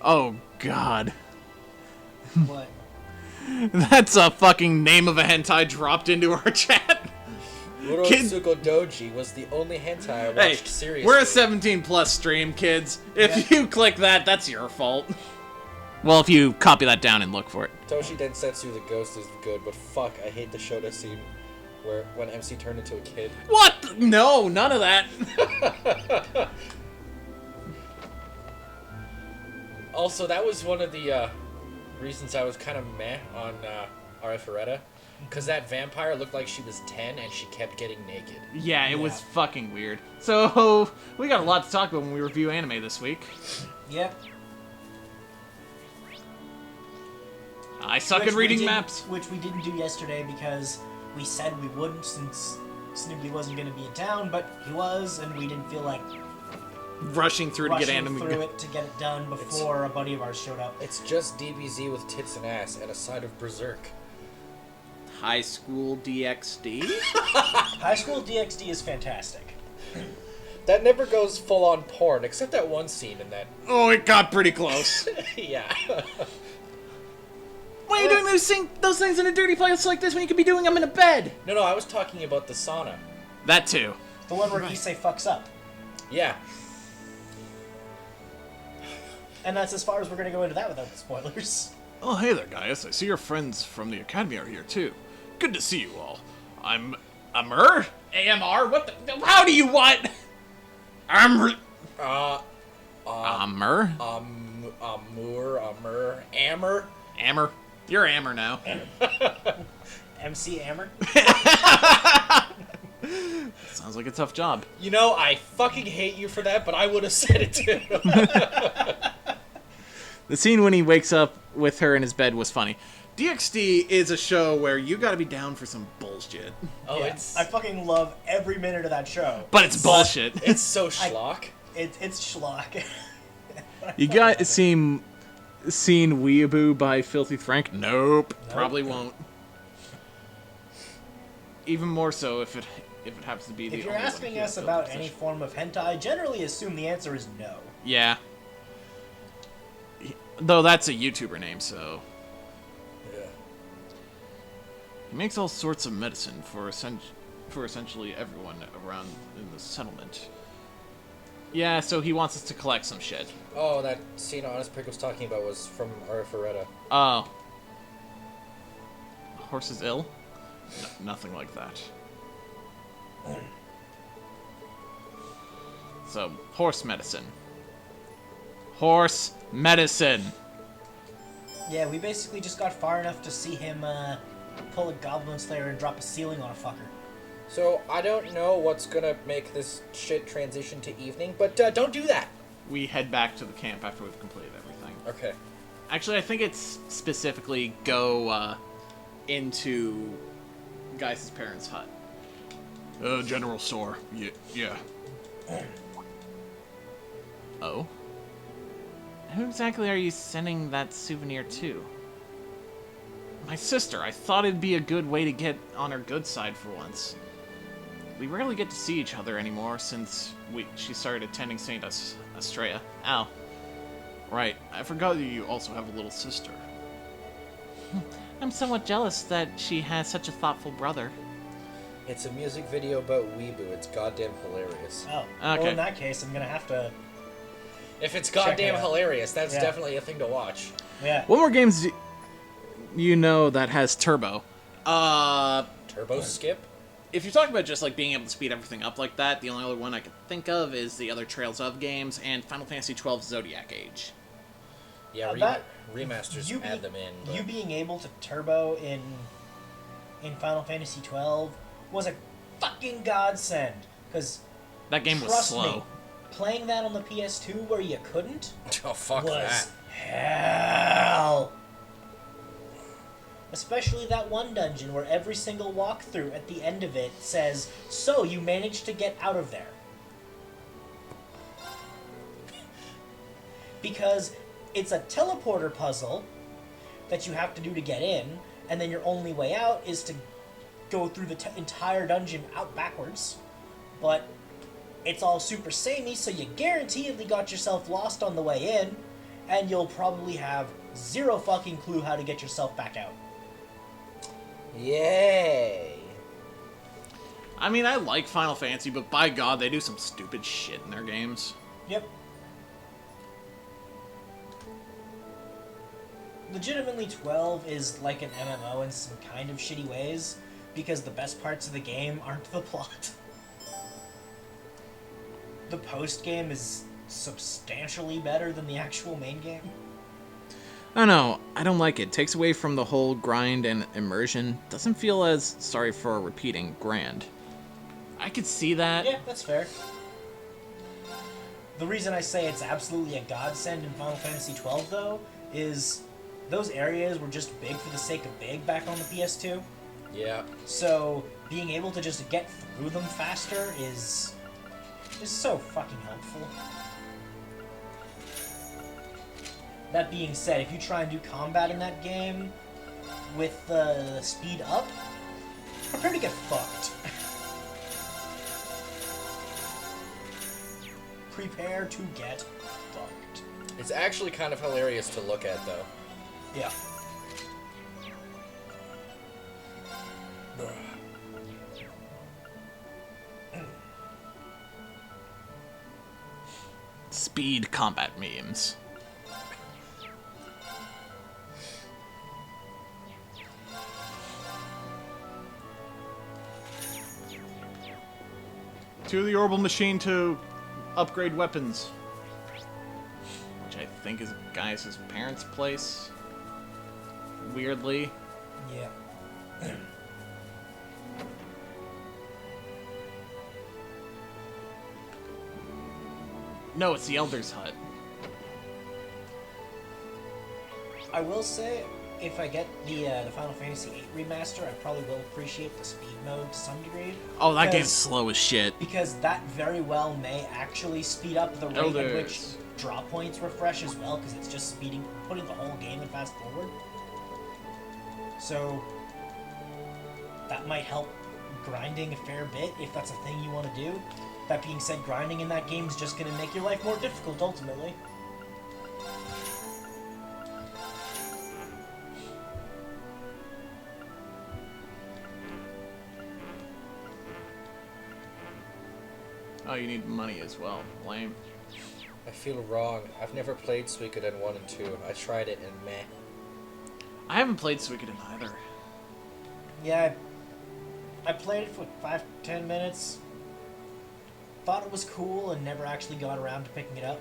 Oh, God. What? That's a fucking name of a hentai dropped into our chat. Urotsuko Doji was the only hentai I watched seriously. We're a 17+ stream, kids. If you click that, that's your fault. Well, if you copy that down and look for it. Toshi Densetsu the Ghost is good, but fuck, I hate the Shota scene where when MC turned into a kid. What? No, none of that. Also, that was one of the reasons I was kind of meh on Arifureta. Because that vampire looked like she was 10 and she kept getting naked. Yeah, it was fucking weird. So, we got a lot to talk about when we review anime this week. Yep. I suck at reading maps. Which we didn't do yesterday because we said we wouldn't since Snoopy wasn't going to be in town, but he was, and we didn't feel like rushing through to get anime. Through it to get it done before a buddy of ours showed up. It's just DBZ with tits and ass and a side of Berserk. High School DxD? High School DxD is fantastic. That never goes full on porn, except that one scene in that. Oh, it got pretty close. Yeah. Why are you doing those things in a dirty place like this when you could be doing them in a bed? No, I was talking about the sauna. That too. The one where Issei fucks up. Yeah. And that's as far as we're going to go into that without the spoilers. Oh, hey there, Gaius. I see your friends from the Academy are here, too. Good to see you all. I'm... Amur? AMR? What the... How do you what? Amur? Amur? Amur? You're Amur now. MC Amur? Sounds like a tough job. You know, I fucking hate you for that, but I would have said it too. The scene when he wakes up with her in his bed was funny. DxD is a show where you gotta be down for some bullshit. Oh, yeah, it's... I fucking love every minute of that show. But it's bullshit. It's so schlock. It's schlock. You guys seen Weeaboo by Filthy Frank? Nope. Probably won't. Even more so if it happens to be the If only you're one asking here us in about Filthy any Frank. form of hentai, generally assume the answer is no. Yeah. Though that's a YouTuber name, so... Yeah. He makes all sorts of medicine for essentially everyone around in the settlement. Yeah, so he wants us to collect some shit. Oh, that scene Honest Prick was talking about was from Arifureta. Oh. Horse is ill? Nothing like that. So, horse medicine. Horse medicine! Yeah, we basically just got far enough to see him pull a Goblin Slayer and drop a ceiling on a fucker. So, I don't know what's gonna make this shit transition to evening, but don't do that! We head back to the camp after we've completed everything. Okay. Actually, I think it's specifically go into Geis's parents' hut. General store. Yeah. Oh? Who exactly are you sending that souvenir to? My sister. I thought it'd be a good way to get on her good side for once. We rarely get to see each other anymore since she started attending St. Astrea. Ow. Right. I forgot that you also have a little sister. I'm somewhat jealous that she has such a thoughtful brother. It's a music video about Weeaboo. It's goddamn hilarious. Oh. Okay. Well, in that case, I'm gonna have to... If it's goddamn it out. hilarious, that's definitely a thing to watch. Yeah. What more games do you know that has turbo? Turbo skip? If you're talking about just like being able to speed everything up like that, the only other one I could think of is the other Trails of games and Final Fantasy XII Zodiac Age. Yeah, remasters add them in. But... You being able to turbo in Final Fantasy XII was a fucking godsend. Because that game was slow. Me, playing that on the PS2 where you couldn't oh, fuck was that. hell. Especially that one dungeon where every single walkthrough at the end of it says, "So you managed to get out of there." Because it's a teleporter puzzle that you have to do to get in, and then your only way out is to go through the entire dungeon out backwards. But it's all super samey, so you guaranteedly got yourself lost on the way in, and you'll probably have zero fucking clue how to get yourself back out. Yay! I mean, I like Final Fantasy, but by God, they do some stupid shit in their games. Yep. Legitimately, 12 is like an MMO in some kind of shitty ways, because the best parts of the game aren't the plot. The post-game is substantially better than the actual main game. I don't know. I don't like it. Takes away from the whole grind and immersion. Doesn't feel as, sorry for repeating, grand. I could see that. Yeah, that's fair. The reason I say it's absolutely a godsend in Final Fantasy XII, though, is those areas were just big for the sake of big back on the PS2. Yeah. So being able to just get through them faster is so fucking helpful. That being said, if you try and do combat in that game with the speed up, prepare to get fucked. Prepare to get fucked. It's actually kind of hilarious to look at, though. Yeah. Speed combat memes. To the orbital machine to Upgrade weapons. Which I think is Geis's parents' place. Weirdly. Yeah. No, it's the Elder's hut. I will say, if I get the Final Fantasy VIII remaster, I probably will appreciate the speed mode to some degree. Oh, that game's slow as shit. Because that very well may actually speed up the rate at which draw points refresh as well, because it's just putting the whole game in fast forward. So that might help grinding a fair bit if that's a thing you want to do. That being said, grinding in that game is just going to make your life more difficult ultimately. Oh, you need money as well. Lame. I feel wrong. I've never played Suikoden 1 and 2. I tried it and meh. I haven't played Suikoden either. Yeah, I played it for 5-10 minutes. Thought it was cool and never actually got around to picking it up.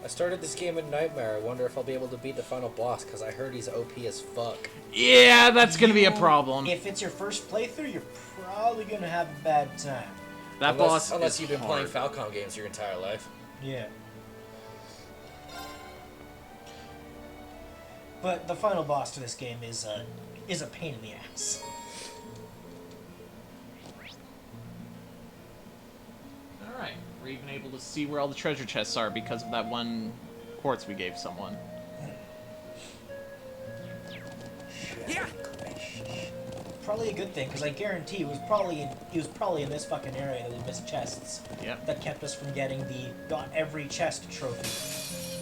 I started this game in Nightmare. I wonder if I'll be able to beat the final boss, because I heard he's OP as fuck. Yeah, that's gonna be a problem. If it's your first playthrough, you're probably gonna have a bad time. That boss Unless is you've been hard. playing Falcom games your entire life. Yeah. But the final boss to this game is a pain in the ass. Alright, we're even able to see where all the treasure chests are because of that one quartz we gave someone. Yeah. Probably a good thing, because I guarantee it was probably in this fucking area that we missed chests. Yep. That kept us from getting the got every chest trophy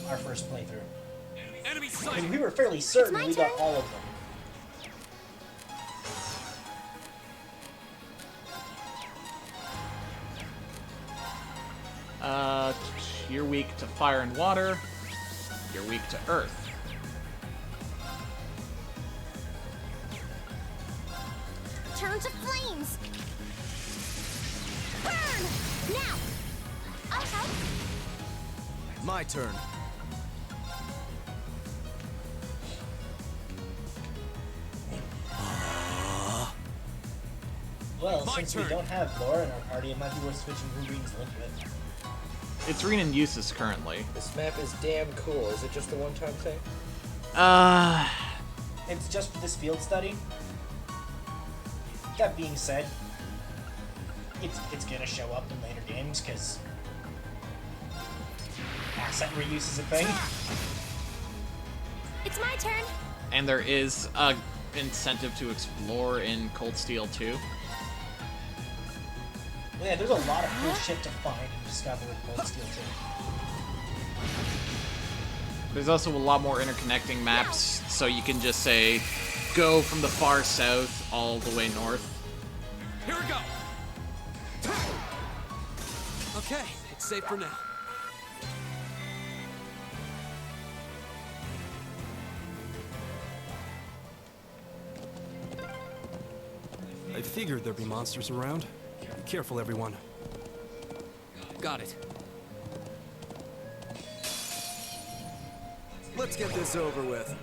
our first playthrough. Enemy And we were fairly certain we got all of them. You're weak to fire and water. You're weak to earth. Turn to flames. Burn! Now! I'll help. My turn. Well, since we don't have Laura in our party, it might be worth switching who Rean's linked with. It's Reen and Eustace currently. This map is damn cool. Is it just a one-time thing? It's just for this field study. That being said, it's gonna show up in later games, because asset reuse is a thing. It's my turn. And there is a incentive to explore in Cold Steel 2. Well, yeah, there's a lot of cool shit to find and discover in Cold Steel 2. There's also a lot more interconnecting maps, so you can just say, go from the far south all the way north. Here we go. Okay, it's safe for now. I figured there'd be monsters around. Be careful, everyone. Got it. Let's get this over with.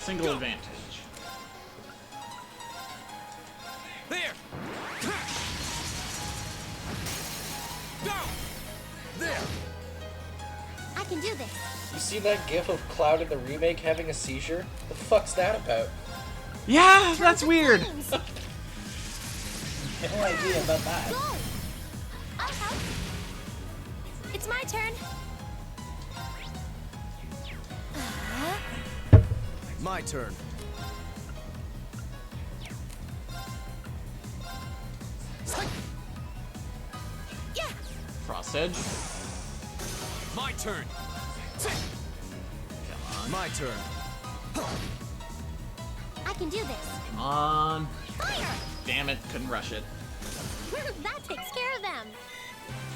Single advantage. There. Go. There. I can do this. You see that gif of Cloud in the remake having a seizure? What the fuck's that about? Yeah, that's weird. No idea about that. Go! I'll help. It's my turn. My turn. Yeah. Frost Edge. My turn. My turn. I can do this. Come on. Fire! Damn it, couldn't rush it. That takes care of them.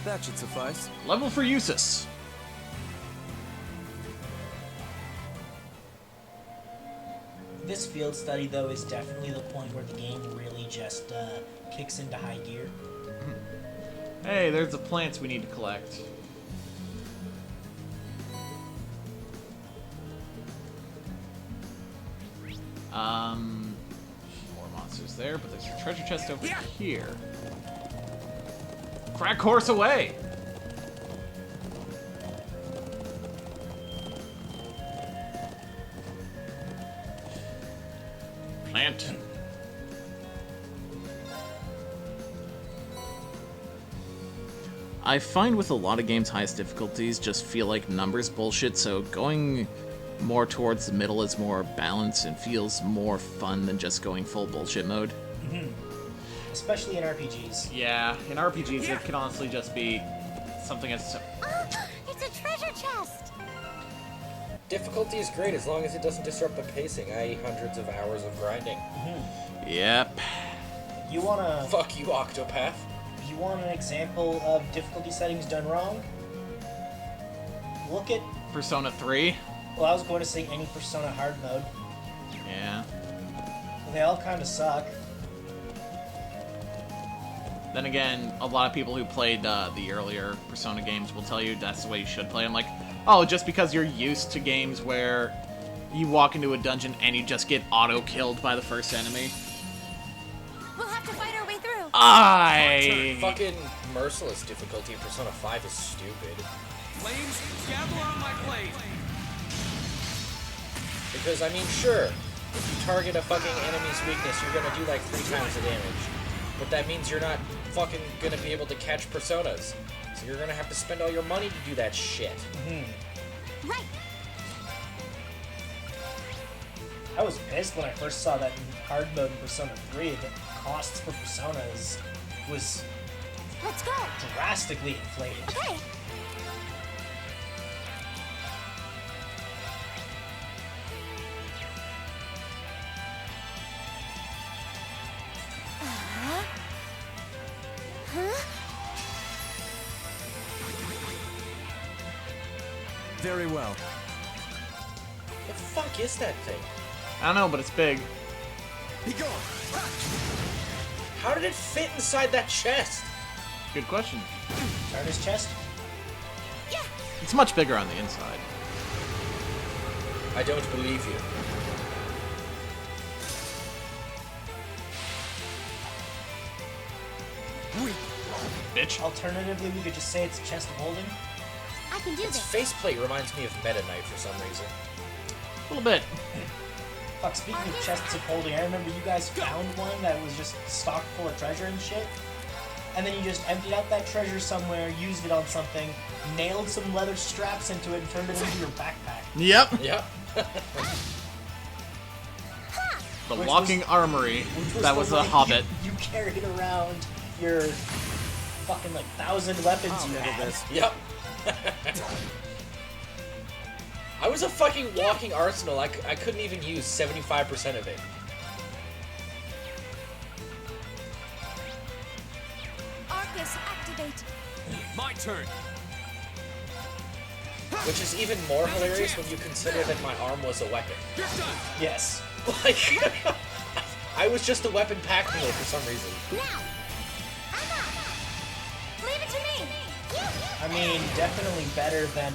That should suffice. Level for Eustace. This field study, though, is definitely the point where the game really just kicks into high gear. Hey, there's the plants we need to collect. More monsters there, but there's a treasure chest over here. Crack horse away! Plant. I find with a lot of games highest difficulties just feel like numbers bullshit, so going more towards the middle is more balanced and feels more fun than just going full bullshit mode. Especially in RPGs. Yeah, in RPGs it can honestly just be something as... It's a treasure chest. Difficulty is great as long as it doesn't disrupt the pacing, i.e. hundreds of hours of grinding. Yep. You wanna... Fuck you, Octopath. You want an example of difficulty settings done wrong? Look at... Persona 3? Well, I was going to say any Persona hard mode. Yeah. They all kind of suck. Then again, a lot of people who played the earlier Persona games will tell you that's the way you should play them. Like, oh, just because you're used to games where you walk into a dungeon and you just get auto-killed by the first enemy. We'll have to fight our way through. Fucking merciless difficulty in Persona 5 is stupid. Flames, gather on my blade. Because, I mean, sure, if you target a fucking enemy's weakness, you're gonna do like 3 times the damage. But that means you're not fucking gonna be able to catch Personas. So you're gonna have to spend all your money to do that shit. Right. I was pissed when I first saw that in hard mode in Persona 3. The costs for Personas was Let's go. drastically inflated. Okay. Very well. The fuck is that thing? I don't know, but it's big. Be gone. How did it fit inside that chest? Good question. Turn his chest. It's much bigger on the inside. I don't believe you. Bitch. Alternatively, we could just say it's a chest of holding. I can do Its this. faceplate reminds me of Meta Knight for some reason. A little bit. Fuck, speaking of chests of holding, I remember you guys found one that was just stocked full of treasure and shit. And then you just emptied out that treasure somewhere, used it on something, nailed some leather straps into it, and turned it into your backpack. Yep. Yep. The Which walking was- armory. Which That the was a way hobbit. You carried around your fucking like 1,000 weapons I'll you handle had. this. Yep. I was a fucking walking arsenal. I couldn't even use 75% of it. Arcus, activate. My turn. Which is even more hilarious when you consider that my arm was a weapon. You're done. Yes. Like, I was just a weapon pack mule for some reason. Now. Leave it to me. I mean, definitely better than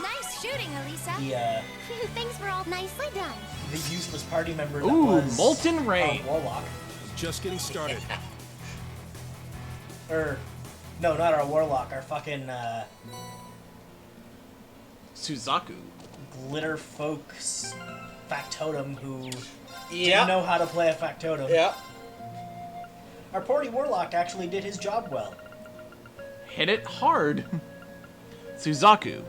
Nice shooting, Elisa. the Things were all nicely done. useless party member that Ooh, was Molten Rain. our Warlock. Just getting started. Or, no, not our Warlock, our fucking Suzaku. glitter folks factotum who Yeah. didn't know how to play a factotum. Yeah. Our party Warlock actually did his job well. Hit it hard. Suzaku.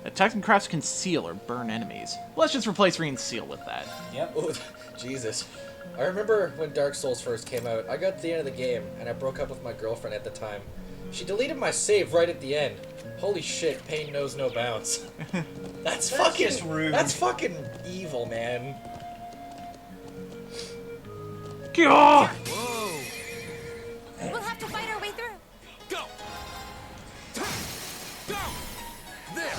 Attacks and crafts conceal or burn enemies. Let's just replace Seal with that. Yep. Oh, Jesus. I remember when Dark Souls first came out, I got to the end of the game, and I broke up with my girlfriend at the time. She deleted my save right at the end. Holy shit, pain knows no bounds. That's fucking just rude. That's fucking evil, man. Gah! Whoa. We'll have to fight our way through. Go. Go. There.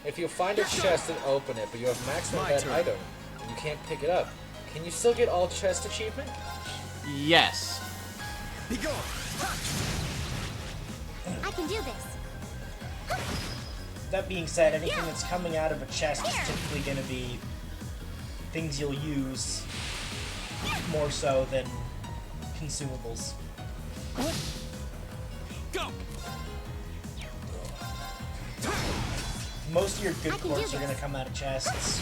If you find a chest and open it, but you have maximum My that turn. item, and you can't pick it up, can you still get all chest achievement? Yes. Be gone. I can do this. That being said, anything that's coming out of a chest is typically going to be things you'll use more so than consumables. Go. Most of your good I can do quartz are this. going to come out of chests.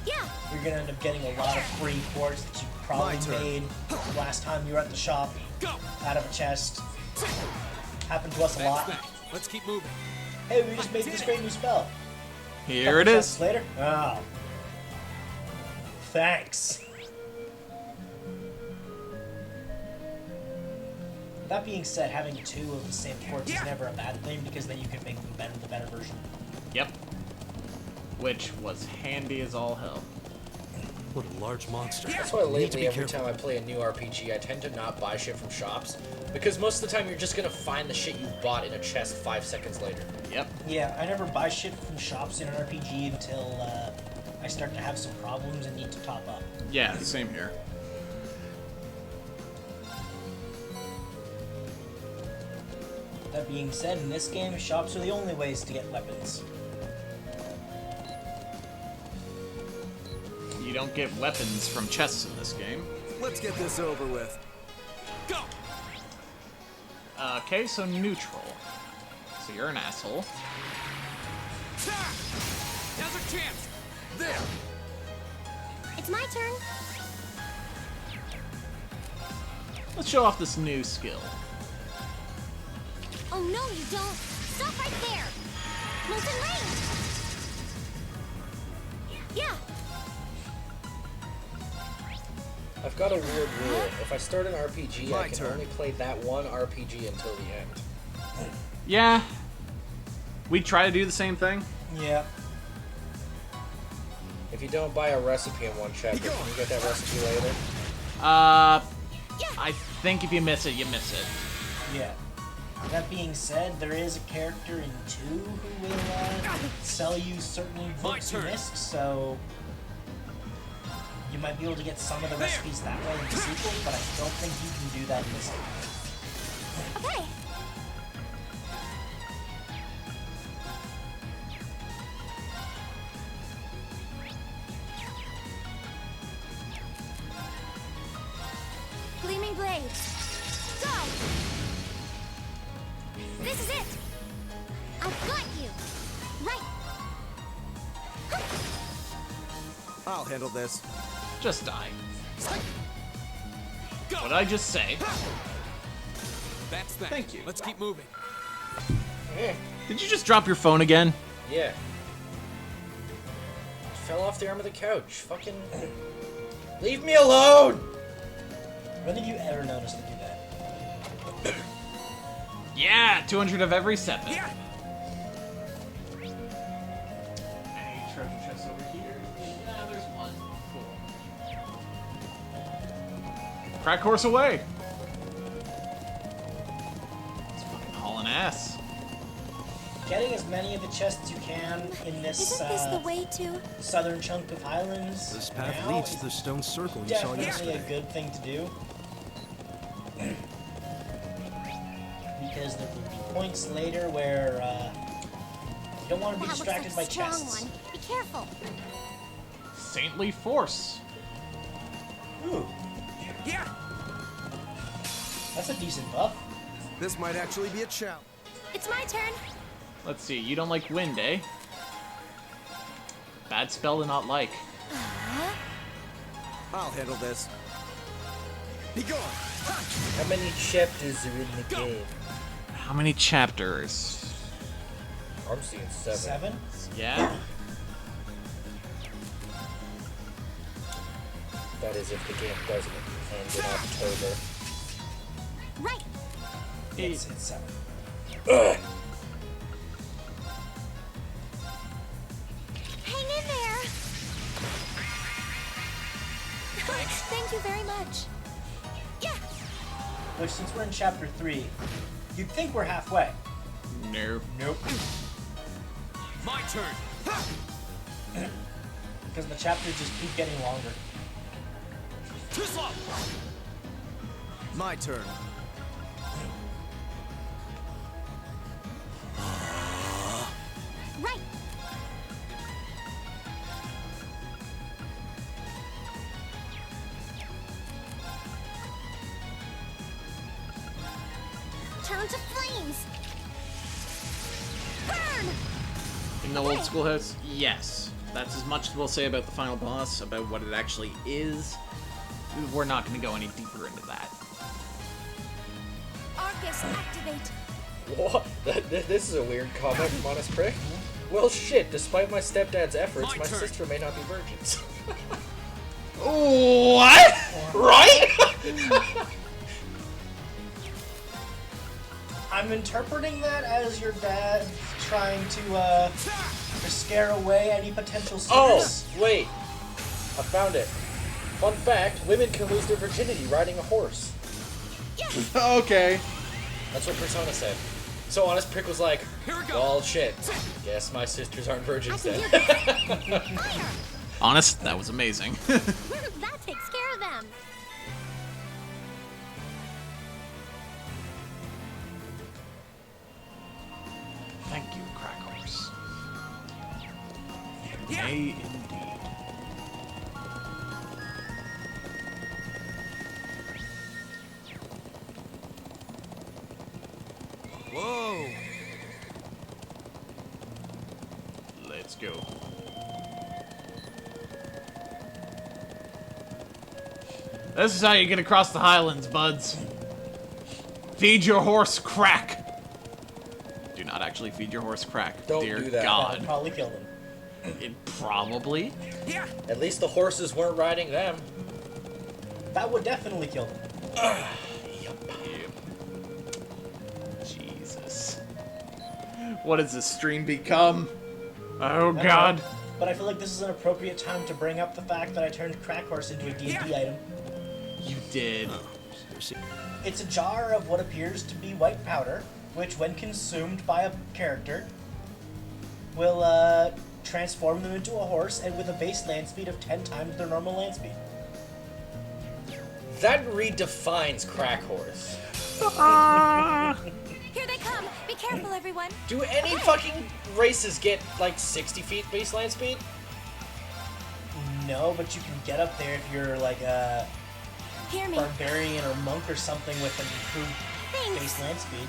Yeah. You're going to end up getting a lot of free quartz that you probably My turn. made last time you were at the shop Go. out of a chest. Happened to us a lot. Back. Let's keep moving. Hey, we just made this great new spell. Here it Couple is. chests later. Oh. Thanks. That being said, having two of the same quartz is never a bad thing because then you can make them better, the better version. Yep. Which was handy as all hell. What a large monster. That's why You need to lately be every careful. time I play a new RPG, I tend to not buy shit from shops. Because most of the time you're just gonna find the shit you bought in a chest 5 seconds later. Yep. Yeah, I never buy shit from shops in an RPG until I start to have some problems and need to top up. Yeah, same here. That being said, in this game, shops are the only ways to get weapons. You don't get weapons from chests in this game. Let's get this over with. Go! Okay, so neutral. So you're an asshole. Now's our chance! There! It's my turn. Let's show off this new skill. Oh no, you don't. Stop right there. Molten range. Yeah. I've got a weird rule. If I start an RPG, My I can turn. only play that one RPG until the end. Yeah. We try to do the same thing. Yeah. If you don't buy a recipe in one chapter, can you get that recipe later? I think if you miss it, you miss it. Yeah. That being said, there is a character in 2 who will sell you certain books you missed, so you might be able to get some of the recipes that way in the sequel, but I don't think you can do that in this game. Okay. Gleaming blades. Go. This is it. I've got you. Right. I'll handle this. Just die. What'd I just say? That's that. Thank you. Let's keep moving. Did you just drop your phone again? Yeah. Fell off the arm of the couch. Fucking... Leave me alone! When have you ever noticed to do that? Yeah, 200 of every 7. Yeah. Any treasure chests over here? Nah, there's one. Cool. Crack horse away! It's fucking hauling ass. Getting as many of the chests you can in this, Isn't this the way to? southern chunk of Highlands This path now leads is to the stone circle you saw definitely yesterday. a good thing to do. Because there will be points later where you don't want to be That looks distracted like by a strong chests. one. Be careful. Saintly force. Ooh, Yeah. that's a decent buff. This might actually be a challenge. It's my turn. Let's see, you don't like wind, eh? Bad spell to not like. I'll handle this. Be gone! How many chapters are in the game? How many chapters? I'm seeing 7. 7? Yeah? That is if the game doesn't end in October. Right. It's 7. Ugh. Hang in there. Thank you very much. Yeah. Which, since we're in chapter 3, you'd think we're halfway. No. Nope. My turn. Because the chapters just keep getting longer. Too slow. My turn. Right. Turn to flames. Burn. In the old schoolhouse? Yes. That's as much as we'll say about the final boss, about what it actually is. We're not going to go any deeper into that. Arcus, activate. What? This is a weird comment from Honest Prick. Well, shit, despite my stepdad's efforts, My my turn. sister may not be virgins. What? Right? I'm interpreting that as your dad trying to scare away any potential Oh, suitors. wait. I found it. Fun fact, women can lose their virginity riding a horse. Okay. That's what Persona said. So Honest Prick was like, Here we go. well, shit. Guess my sisters aren't virgins then. Fire. Honest, that was amazing. That takes care of them. May indeed. Whoa! Let's go. This is how you get across the Highlands, buds. Feed your horse crack. Do not actually feed your horse crack. Don't Dear do that. God. That'll probably kill them. It probably. At least the horses weren't riding them. That would definitely kill them. Yep. Jesus. What has this stream become? Oh God. But I feel like this is an appropriate time to bring up the fact that I turned Crack Horse into a D&D item. You did. It's a jar of what appears to be white powder, which when consumed by a character, will transform them into a horse and with a base land speed of 10 times their normal land speed. That redefines Crack Horse. Here they come! Be careful, everyone! Do any fucking races get like 60 feet base land speed? No, but you can get up there if you're like a Hear me. barbarian or monk or something with an improved base land speed.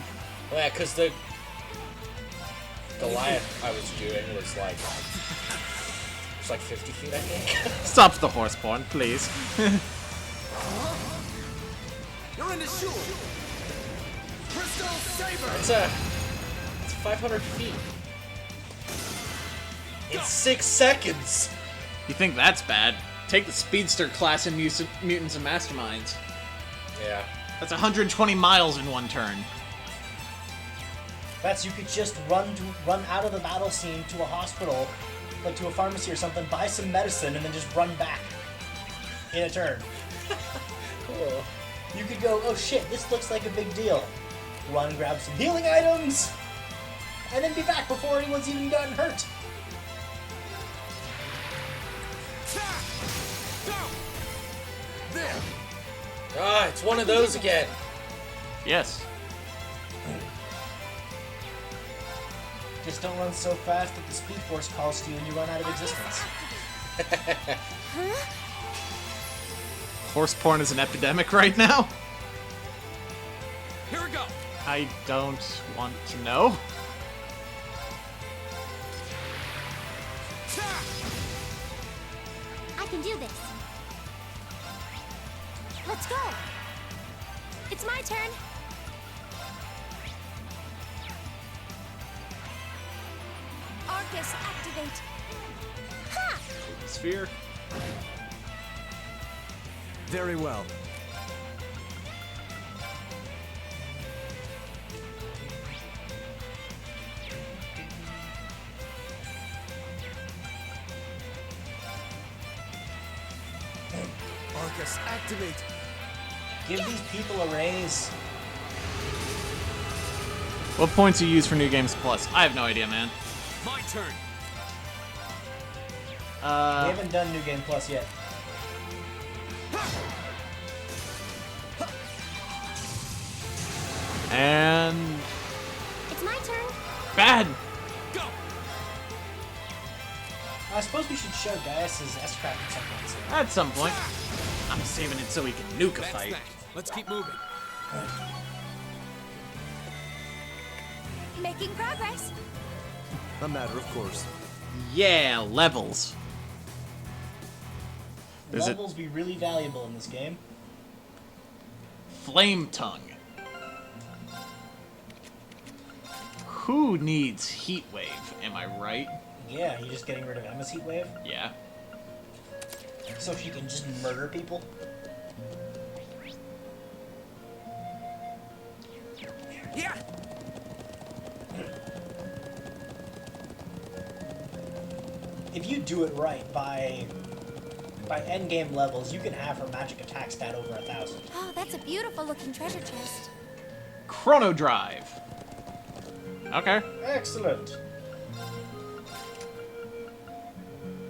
Well, yeah, because the Goliath I was doing was like 50 feet, I think. Stop the horse porn, please. You're in the shoe. Crystal Saber. It's 500 feet. It's 6 seconds. You think that's bad? Take the Speedster class in Mutants and Masterminds. Yeah. That's 120 miles in one turn. You could just run out of the battle scene to a hospital, like to a pharmacy or something, buy some medicine, and then just run back in a turn. Cool. You could go, oh shit, this looks like a big deal. Run, grab some healing items, and then be back before anyone's even gotten hurt. There. Ah, it's one of those again. Yes. Just don't run so fast that the Speed Force calls to you and you run out of existence. Horse porn is an epidemic right now? Here we go. I don't want to know. I can do this. Let's go. It's my turn. Arcus, activate. Ha! Sphere. Very well. Arcus, activate. Give these people a raise. What points do you use for New Games Plus? I have no idea, man. My turn. We haven't done New Game Plus yet. And It's my turn. bad. Go. I suppose we should show Gaius's S-Craft at some point soon. At some point. I'm saving it so we can nuke a That's fight. that. Let's keep moving. Making progress. A matter of course. Yeah, levels. Is it Levels be really valuable in this game. Flame Tongue? Who needs Heat Wave? Am I right? Yeah, you just getting rid of Emma's Heat Wave? Yeah. So she can just murder people? Yeah. If you do it right, by endgame levels, you can have her magic attack stat over 1,000. Oh, that's a beautiful looking treasure chest. Chrono Drive. Okay. Excellent.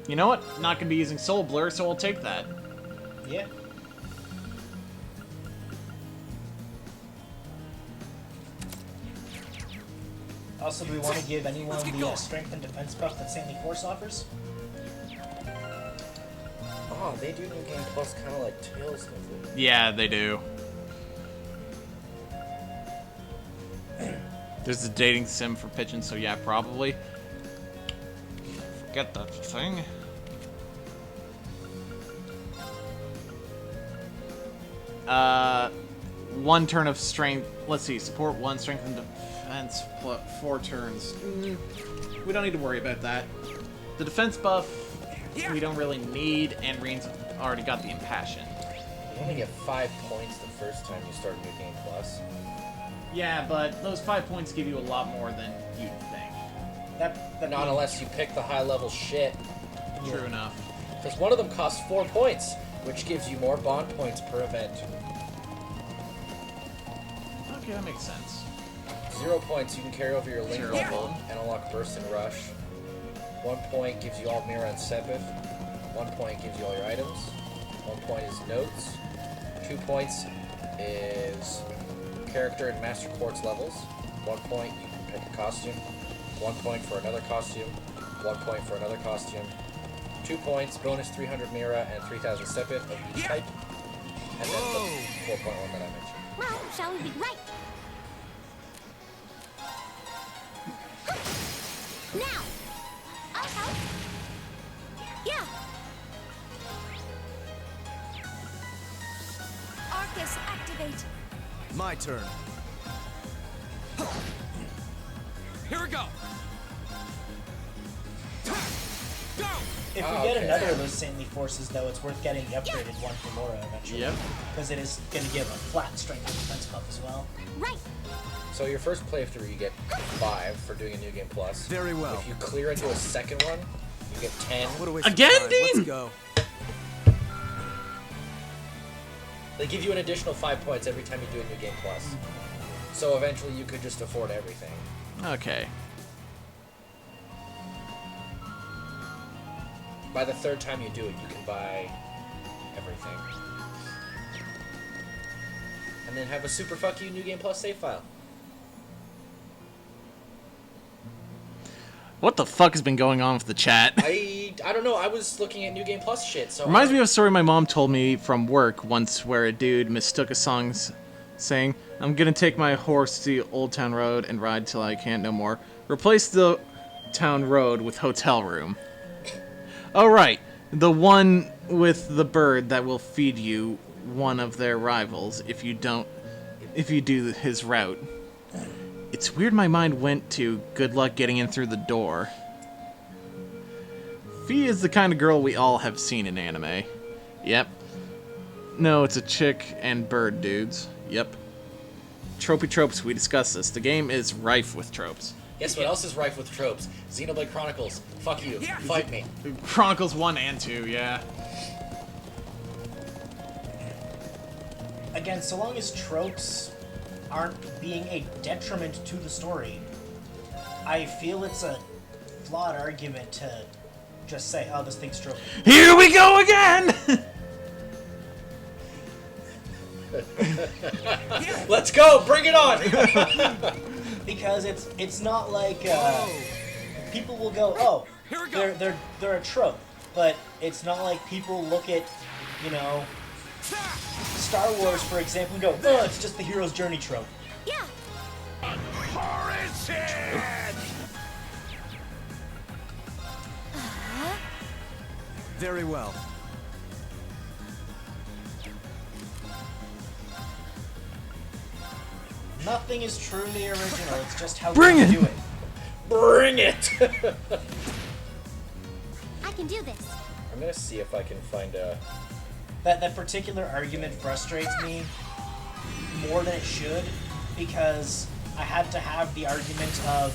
You know what? Not gonna be using Soul Blur, so I'll take that. Yeah. Also, do we want to give anyone the strength and defense buff that Saintly Force offers? Oh, they do New Game Plus kind of like Tales does it. Yeah, they do. There's a dating sim for pigeons, so yeah, probably. Forget that thing. One turn of strength. Let's see, support 1, strength and defense 4 turns. We don't need to worry about that. The defense buff we don't really need, and Reen's already got the impassion. You only get 5 points the first time you start New Game Plus. Yeah, but those 5 points give you a lot more than you'd think. Not unless you pick the high level shit. True enough. Because one of them costs 4 points, which gives you more bond points per event. Okay, that makes sense. 0 points, you can carry over your link 0 level and unlock Burst and Rush. 1 point gives you all Mira and Sepith. 1 point gives you all your items. 1 point is notes. 2 points is character and Master Quartz levels. 1 point, you can pick a costume. 1 point for another costume. 1 point for another costume. 2 points, bonus 300 Mira and 3000 Sepith of each type. And then the 4.1 that I mentioned. Well, shall we be right? Now! I'll help. Yeah! Arcus, activate. My turn. Here we go. Go. If we get another of those saintly forces, though, it's worth getting the upgraded one for Laura eventually. Yep. Because it is going to give a flat strength and defense buff as well. Right! So your first playthrough, you get 5 for doing a New Game Plus. Very well. If you clear into a second one, you get 10. What a waste Again, of time. Dean? Let's go. They give you an additional 5 points every time you do a New Game Plus. So eventually you could just afford everything. Okay. By the third time you do it, you can buy everything. And then have a super fuck you New Game Plus save file. What the fuck has been going on with the chat? I don't know, I was looking at New Game Plus shit, so... Reminds me of a story my mom told me from work once where a dude mistook a song saying, "I'm gonna take my horse to the Old Town Road and ride till I can't no more. Replace the town road with hotel room." Oh right, the one with the bird that will feed you one of their rivals if you do his route. It's weird my mind went to good luck getting in through the door. Fee is the kind of girl we all have seen in anime. Yep. No, it's a chick and bird dudes. Yep. Tropey tropes, we discussed this. The game is rife with tropes. Guess what else is rife with tropes? Xenoblade Chronicles. Fuck you. Fight me. Chronicles 1 and 2, yeah. Again, so long as tropes aren't being a detriment to the story, I feel it's a flawed argument to just say, oh, this thing's tropey. Here we go again! Let's go! Bring it on! Because it's not like people will go, oh, they're a trope, but it's not like people look at, you know, Star Wars, for example, and go, oh, it's just the hero's journey trope. Yeah! Very well. Nothing is truly original, it's just how Bring you it! do it. Bring it! I can do this. I'm gonna see if I can find a... That particular argument frustrates me more than it should, because I had to have the argument of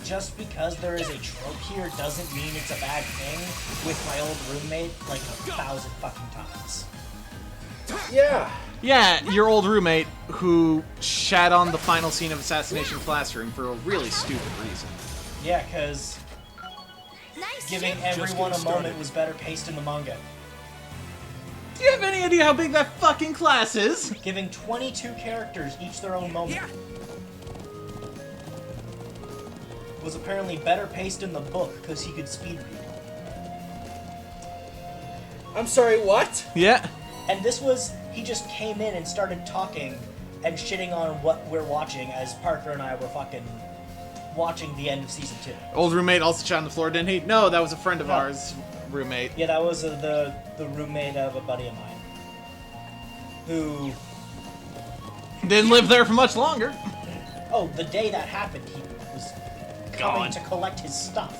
just because there is a trope here doesn't mean it's a bad thing with my old roommate like 1,000 fucking times. Yeah! Yeah, your old roommate who shat on the final scene of Assassination Classroom for a really stupid reason. Yeah, because giving everyone a moment was better paced in the manga. Do you have any idea how big that fucking class is? Giving 22 characters each their own moment was apparently better paced in the book because he could speed read. I'm sorry, what? Yeah. And this was, he just came in and started talking and shitting on what we're watching as Parker and I were fucking watching the end of season 2. Old roommate also shot on the floor, didn't he? No, that was a friend of No. ours, roommate. Yeah, that was the roommate of a buddy of mine. Who... Didn't live there for much longer. Oh, the day that happened, he was coming to collect his stuff.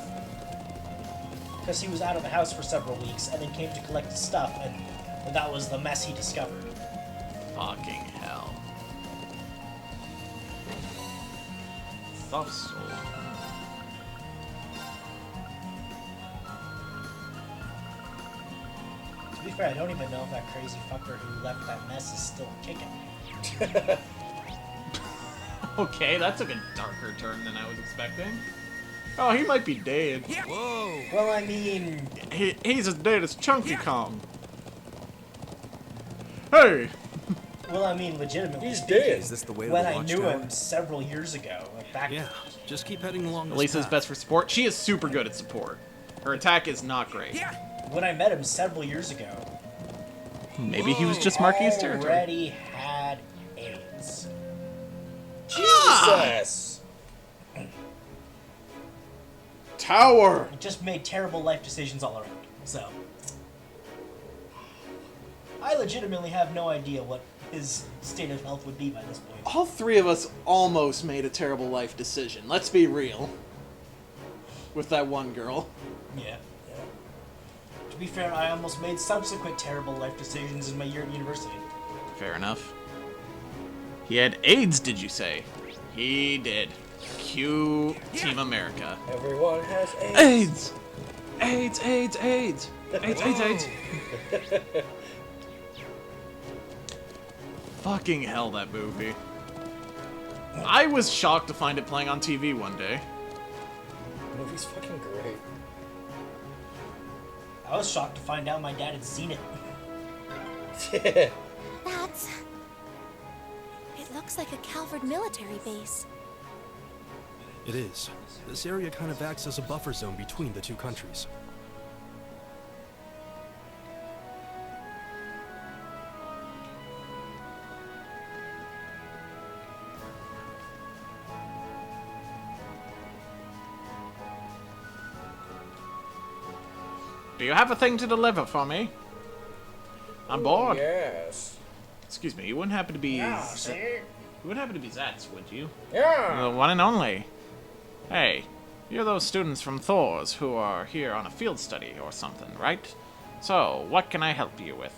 Because he was out of the house for several weeks, and then came to collect his stuff, and that was the mess he discovered. Fucking hell. Soft soul. To be fair, I don't even know if that crazy fucker who left that mess is still kicking. Okay, that took a darker turn than I was expecting. Oh, he might be dead. Whoa! Well, I mean... He's as dead as Chunky Kong. Hey! Well, I mean, legitimately. He's dead. Is this the way to When the I knew watchtower? him several years ago, like back... Yeah, just keep heading along this Lisa's path. best for support. She is super good at support. Her attack is not great. Yeah. When I met him several years ago, Maybe he was just marking his territory. already had AIDS. Jesus! Tower! It just made terrible life decisions all around. So... I legitimately have no idea what his state of health would be by this point. All three of us almost made a terrible life decision. Let's be real. With that one girl. Yeah. To be fair, I almost made subsequent terrible life decisions in my year at university. Fair enough. He had AIDS, did you say? He did. Cue Team America. Everyone has AIDS. AIDS! AIDS, AIDS, AIDS! AIDS, AIDS, AIDS! Fucking hell, that movie. I was shocked to find it playing on TV one day. The movie's fucking great. I was shocked to find out my dad had seen it. That's... It looks like a Calvard military base. It is. This area kind of acts as a buffer zone between the two countries. Do you have a thing to deliver for me? I'm bored. Yes. Excuse me, you wouldn't happen to be... see? You wouldn't happen to be Zatz, would you? Yeah. The one and only. Hey, you're those students from Thor's who are here on a field study or something, right? So, what can I help you with?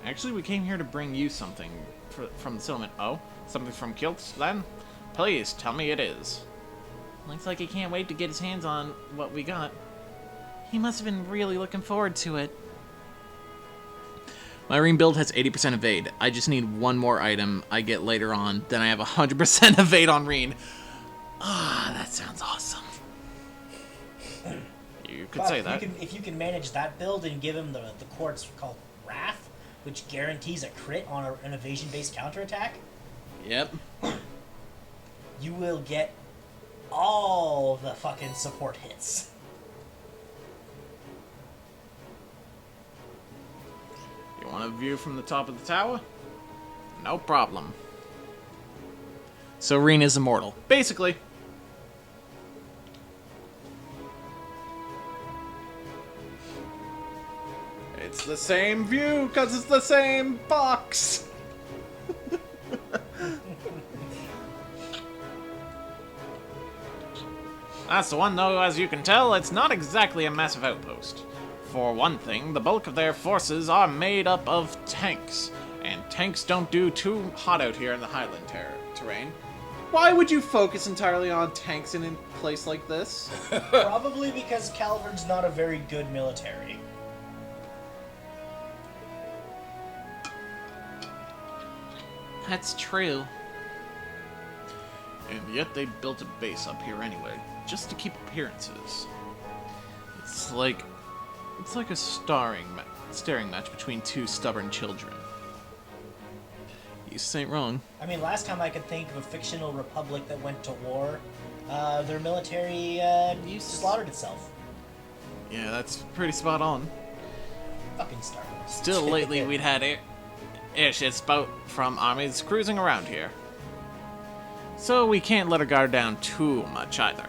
Actually, we came here to bring you something from the settlement. Oh, something from Kilt's, then? Please, tell me it is. Looks like he can't wait to get his hands on what we got. He must have been really looking forward to it. My Marine build has 80% evade. I just need one more item I get later on. Then I have 100% evade on Reen. Ah, that sounds awesome. You could say that. If you can manage that build and give him the quartz called Wrath, which guarantees a crit on an evasion-based counterattack, Yep. you will get all the fucking support hits. You want a view from the top of the tower? No problem. So Reen is immortal. Basically. It's the same view, because it's the same box! That's the one, though, as you can tell, it's not exactly a massive outpost. For one thing, the bulk of their forces are made up of tanks, and tanks don't do too hot out here in the Highland terrain. Why would you focus entirely on tanks in a place like this? Probably because Calvard's not a very good military. That's true. And yet they built a base up here anyway, just to keep appearances. It's like a staring match between two stubborn children. You ain't wrong. I mean, last time I could think of a fictional republic that went to war, their military slaughtered itself. Yeah, that's pretty spot on. Fucking Star Wars. Still, lately we'd had airships boat from armies cruising around here. So we can't let our guard down too much either.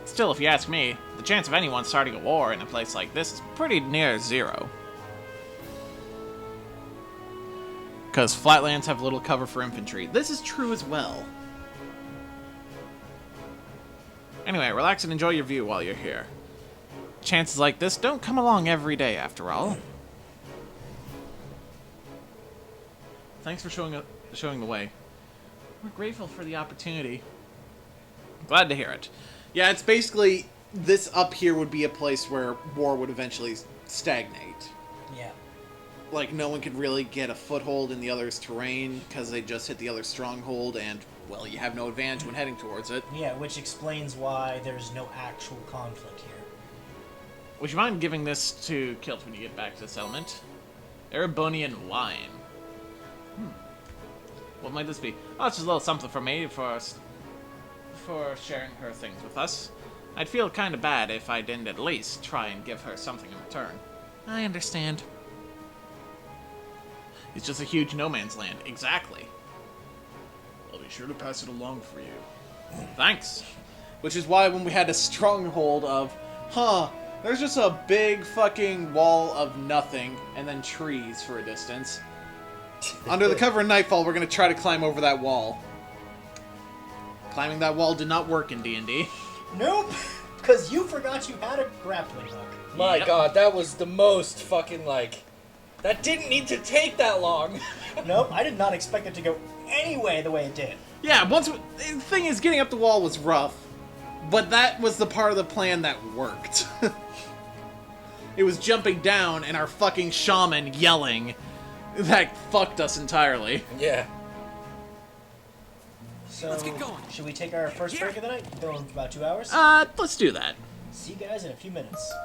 Still, if you ask me, the chance of anyone starting a war in a place like this is pretty near zero. Because flatlands have little cover for infantry. This is true as well. Anyway, relax and enjoy your view while you're here. Chances like this don't come along every day, after all. Thanks for showing the way. We're grateful for the opportunity. Glad to hear it. Yeah, it's basically, this up here would be a place where war would eventually stagnate. Yeah. Like, no one could really get a foothold in the other's terrain because they just hit the other's stronghold, and, well, you have no advantage when heading towards it. Yeah, which explains why there's no actual conflict here. Would you mind giving this to Kilt when you get back to the settlement? Erebonian wine. What might this be? Oh, it's just a little something for me for sharing her things with us. I'd feel kind of bad if I didn't at least try and give her something in return. I understand. It's just a huge no man's land. Exactly. I'll be sure to pass it along for you. Thanks. Which is why when we had a stronghold of, there's just a big fucking wall of nothing and then trees for a distance. Under the cover of nightfall, we're going to try to climb over that wall. Climbing that wall did not work in D&D. Nope, because you forgot you had a grappling hook. My god, that was the most fucking, like... That didn't need to take that long. Nope, I did not expect it to go any way the way it did. Yeah, the thing is, getting up the wall was rough, but that was the part of the plan that worked. It was jumping down and our fucking shaman yelling. That fucked us entirely. Yeah. So, let's get going. Should we take our first break of the night? Go in about 2 hours? Let's do that. See you guys in a few minutes. 「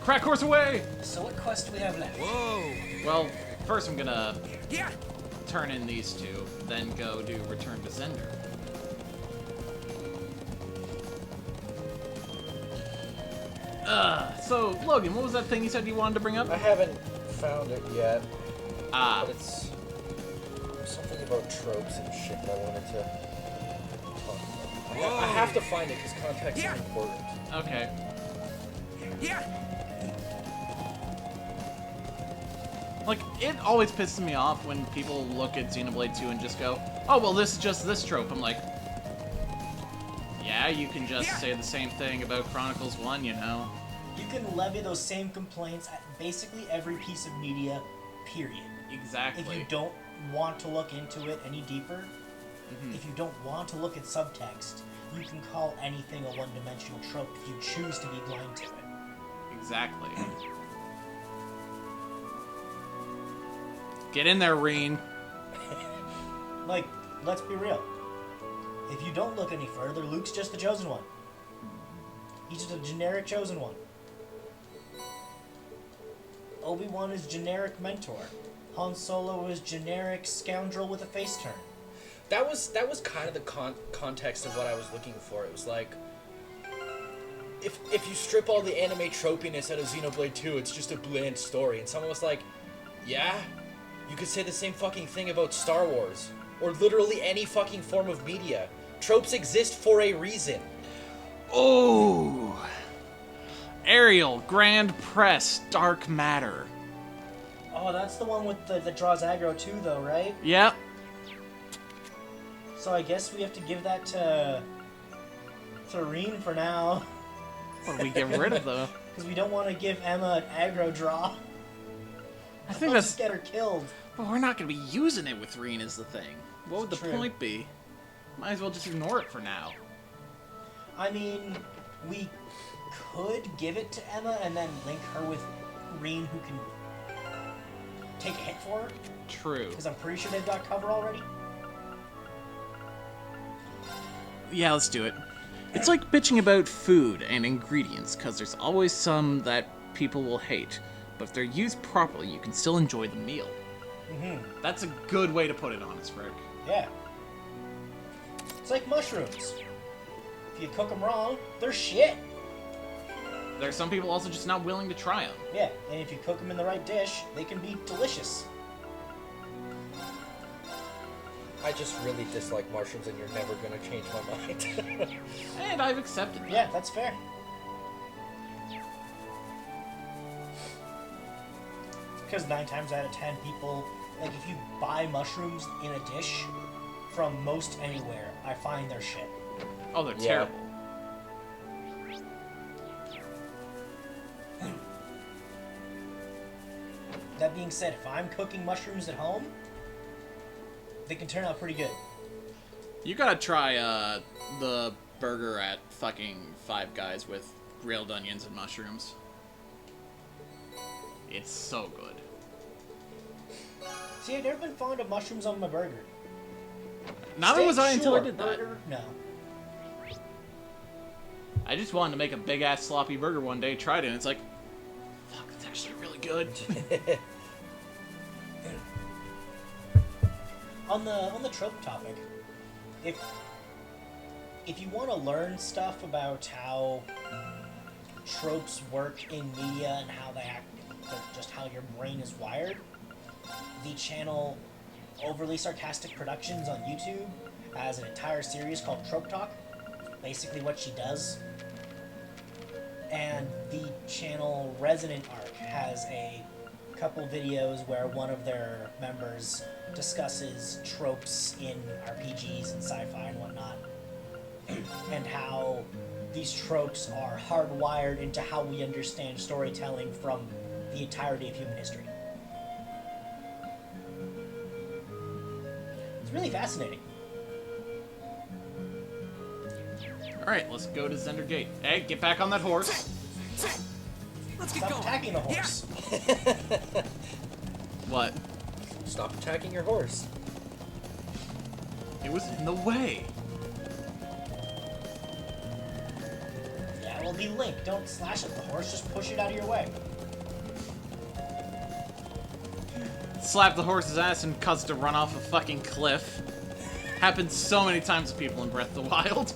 Crack horse away! So what quest do we have left? Whoa! Well, first I'm gonna turn in these two, then go do Return to Zender. So, Logan, what was that thing you said you wanted to bring up? I haven't found it yet. Ah. But it's something about tropes and shit that I wanted to talk about. I have to find it because context is important. Okay. Like, it always pisses me off when people look at Xenoblade 2 and just go, oh, well, this is just this trope. I'm like, yeah, you can just say the same thing about Chronicles 1, you know? You can levy those same complaints at basically every piece of media, period. Exactly. If you don't want to look into it any deeper, if you don't want to look at subtext, you can call anything a one-dimensional trope if you choose to be blind to it. Exactly. Get in there, Reen. Like, let's be real. If you don't look any further, Luke's just the chosen one. He's just a generic chosen one. Obi-Wan is generic mentor. Han Solo is generic scoundrel with a face turn. That was kind of the context of what I was looking for. It was like, if you strip all the anime tropiness out of Xenoblade 2, it's just a bland story. And someone was like, yeah, you could say the same fucking thing about Star Wars. Or literally any fucking form of media. Tropes exist for a reason. Oh! Ariel, Grand Press, Dark Matter. Oh, that's the one with that draws aggro too, though, right? Yep. So I guess we have to give that to Reen for now. What do we get rid of, though? Because we don't want to give Emma an aggro draw. I think I'll that's... just get her killed. But we're not going to be using it with Reen is the thing. What would the True. point be? Might as well just ignore it for now. I mean, we could give it to Emma and then link her with Reen, who can take a hit for her. True. Because I'm pretty sure they've got cover already. Yeah, let's do it. It's like bitching about food and ingredients, because there's always some that people will hate. But if they're used properly, you can still enjoy the meal. That's a good way to put it, honest, Frick. Yeah. It's like mushrooms. If you cook them wrong, they're shit. There's some people also just not willing to try them. Yeah, and if you cook them in the right dish, they can be delicious. I just really dislike mushrooms, and you're never gonna change my mind. And I've accepted that. Yeah, that's fair. Because 9 times out of 10 people, like if you buy mushrooms in a dish from most anywhere, I find they're shit. Oh, they're terrible. That being said, if I'm cooking mushrooms at home, they can turn out pretty good. You gotta try the burger at fucking Five Guys with grilled onions and mushrooms. It's so good. See, I've never been fond of mushrooms on my burger. Neither was I until I sure, did that. burger, no. I just wanted to make a big ass sloppy burger one day, tried it, and it's like, fuck, it's actually really good. On the trope topic, if you want to learn stuff about how tropes work in media and how they act, just how your brain is wired, the channel Overly Sarcastic Productions on YouTube has an entire series called Trope Talk. Basically what she does. And the channel Resonant Arc has a couple videos where one of their members discusses tropes in RPGs and sci-fi and whatnot, and how these tropes are hardwired into how we understand storytelling from the entirety of human history. It's really fascinating. Alright, let's go to Zender Gate. Hey, get back on that horse. Let's get Stop going. attacking the horse. What? Stop attacking your horse. It was in the way. Yeah, well, it'll be Link. Don't slash at the horse, just push it out of your way. Slap the horse's ass and cause it to run off a fucking cliff. Happens so many times to people in Breath of the Wild.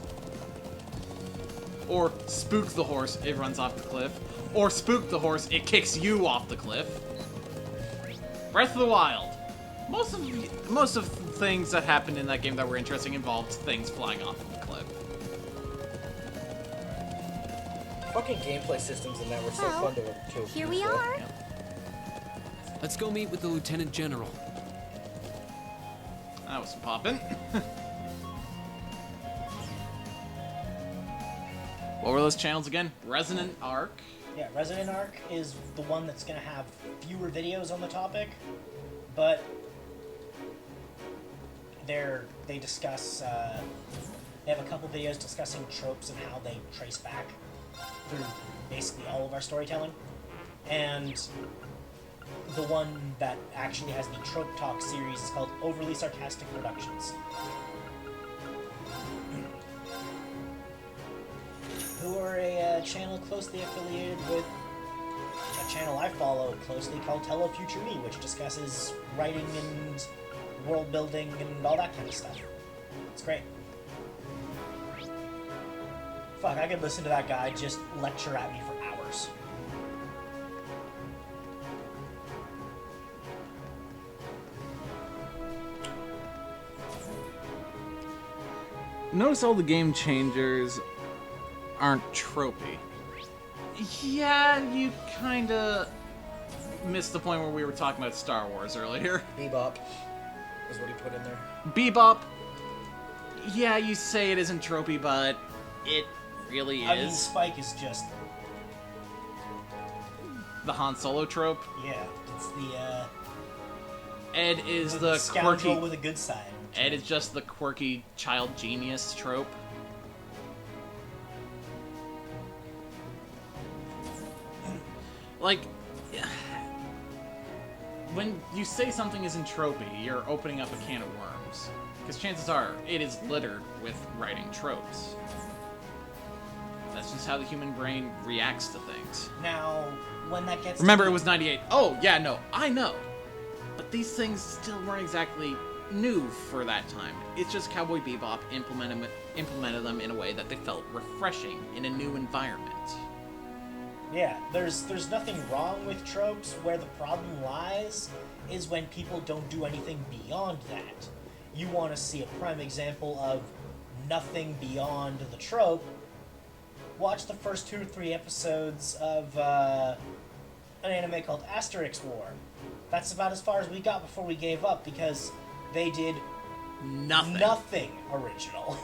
Or spook the horse, it runs off the cliff. Or spook the horse, it kicks you off the cliff. Breath of the Wild. Most of the things that happened in that game that were interesting involved things flying off of the cliff. Fucking gameplay systems in that were so Well, fun to work too. Here we are. Let's go meet with the Lieutenant General. That was some poppin'. What were those channels again? Resonant Arc. Yeah, Resonant Arc is the one that's going to have fewer videos on the topic, but they discuss, they have a couple videos discussing tropes and how they trace back through basically all of our storytelling. And the one that actually has the Trope Talk series is called Overly Sarcastic Productions. Who are a channel closely affiliated with a channel I follow closely called Hello Future Me, which discusses writing and world building and all that kind of stuff. It's great. Fuck, I could listen to that guy just lecture at me for hours. Notice all the game changers aren't tropey. Yeah, you kinda missed the point where we were talking about Star Wars earlier. Bebop is what he put in there. Bebop, yeah, you say it isn't tropey, but it really is. I mean, Spike is just... the Han Solo trope. Yeah, it's the, Ed is the scoundrel quirky... with a good side. Ed is just the quirky child genius trope. Like, when you say something isn't tropey, you're opening up a can of worms. Because chances are, it is littered with writing tropes. That's just how the human brain reacts to things. Now, when that gets... Remember, it was 98. Oh, yeah, no, I know. But these things still weren't exactly new for that time. It's just Cowboy Bebop implemented them in a way that they felt refreshing in a new environment. Yeah, there's nothing wrong with tropes. Where the problem lies is when people don't do anything beyond that. You want to see a prime example of nothing beyond the trope, watch the first 2 or 3 episodes of an anime called Asterix War. That's about as far as we got before we gave up, because they did nothing original.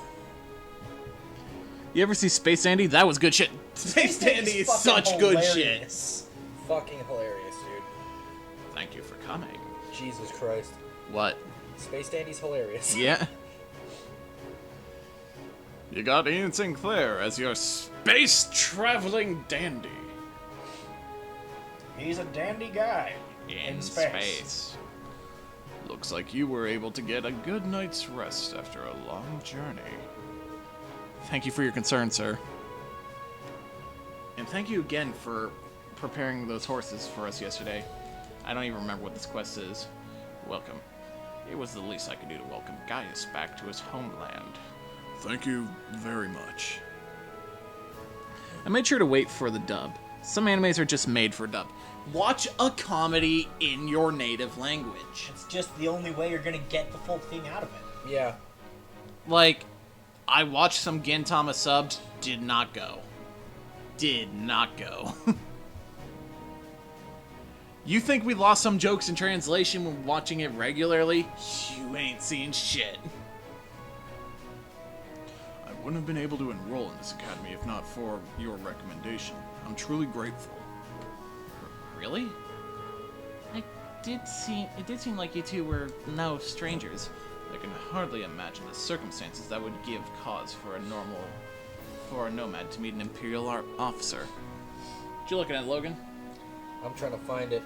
You ever see Space Dandy? That was good shit. Space Dandy is such good shit. Fucking hilarious, dude. Thank you for coming. Jesus Christ. What? Space Dandy's hilarious. Yeah. You got Ian Sinclair as your space-traveling dandy. He's a dandy guy. In space. Looks like you were able to get a good night's rest after a long journey. Thank you for your concern, sir. And thank you again for preparing those horses for us yesterday. I don't even remember what this quest is. Welcome. It was the least I could do to welcome Gaius back to his homeland. Thank you very much. I made sure to wait for the dub. Some animes are just made for dub. Watch a comedy in your native language. It's just the only way you're gonna get the full thing out of it. Yeah. Like, I watched some Gintama subbed, did not go. Did not go. You think we lost some jokes in translation when watching it regularly? You ain't seen shit. I wouldn't have been able to enroll in this academy if not for your recommendation. I'm truly grateful. Really? It did seem like you two were no strangers. I can hardly imagine the circumstances that would give cause for a nomad to meet an Imperial officer. What you looking at, Logan? I'm trying to find it.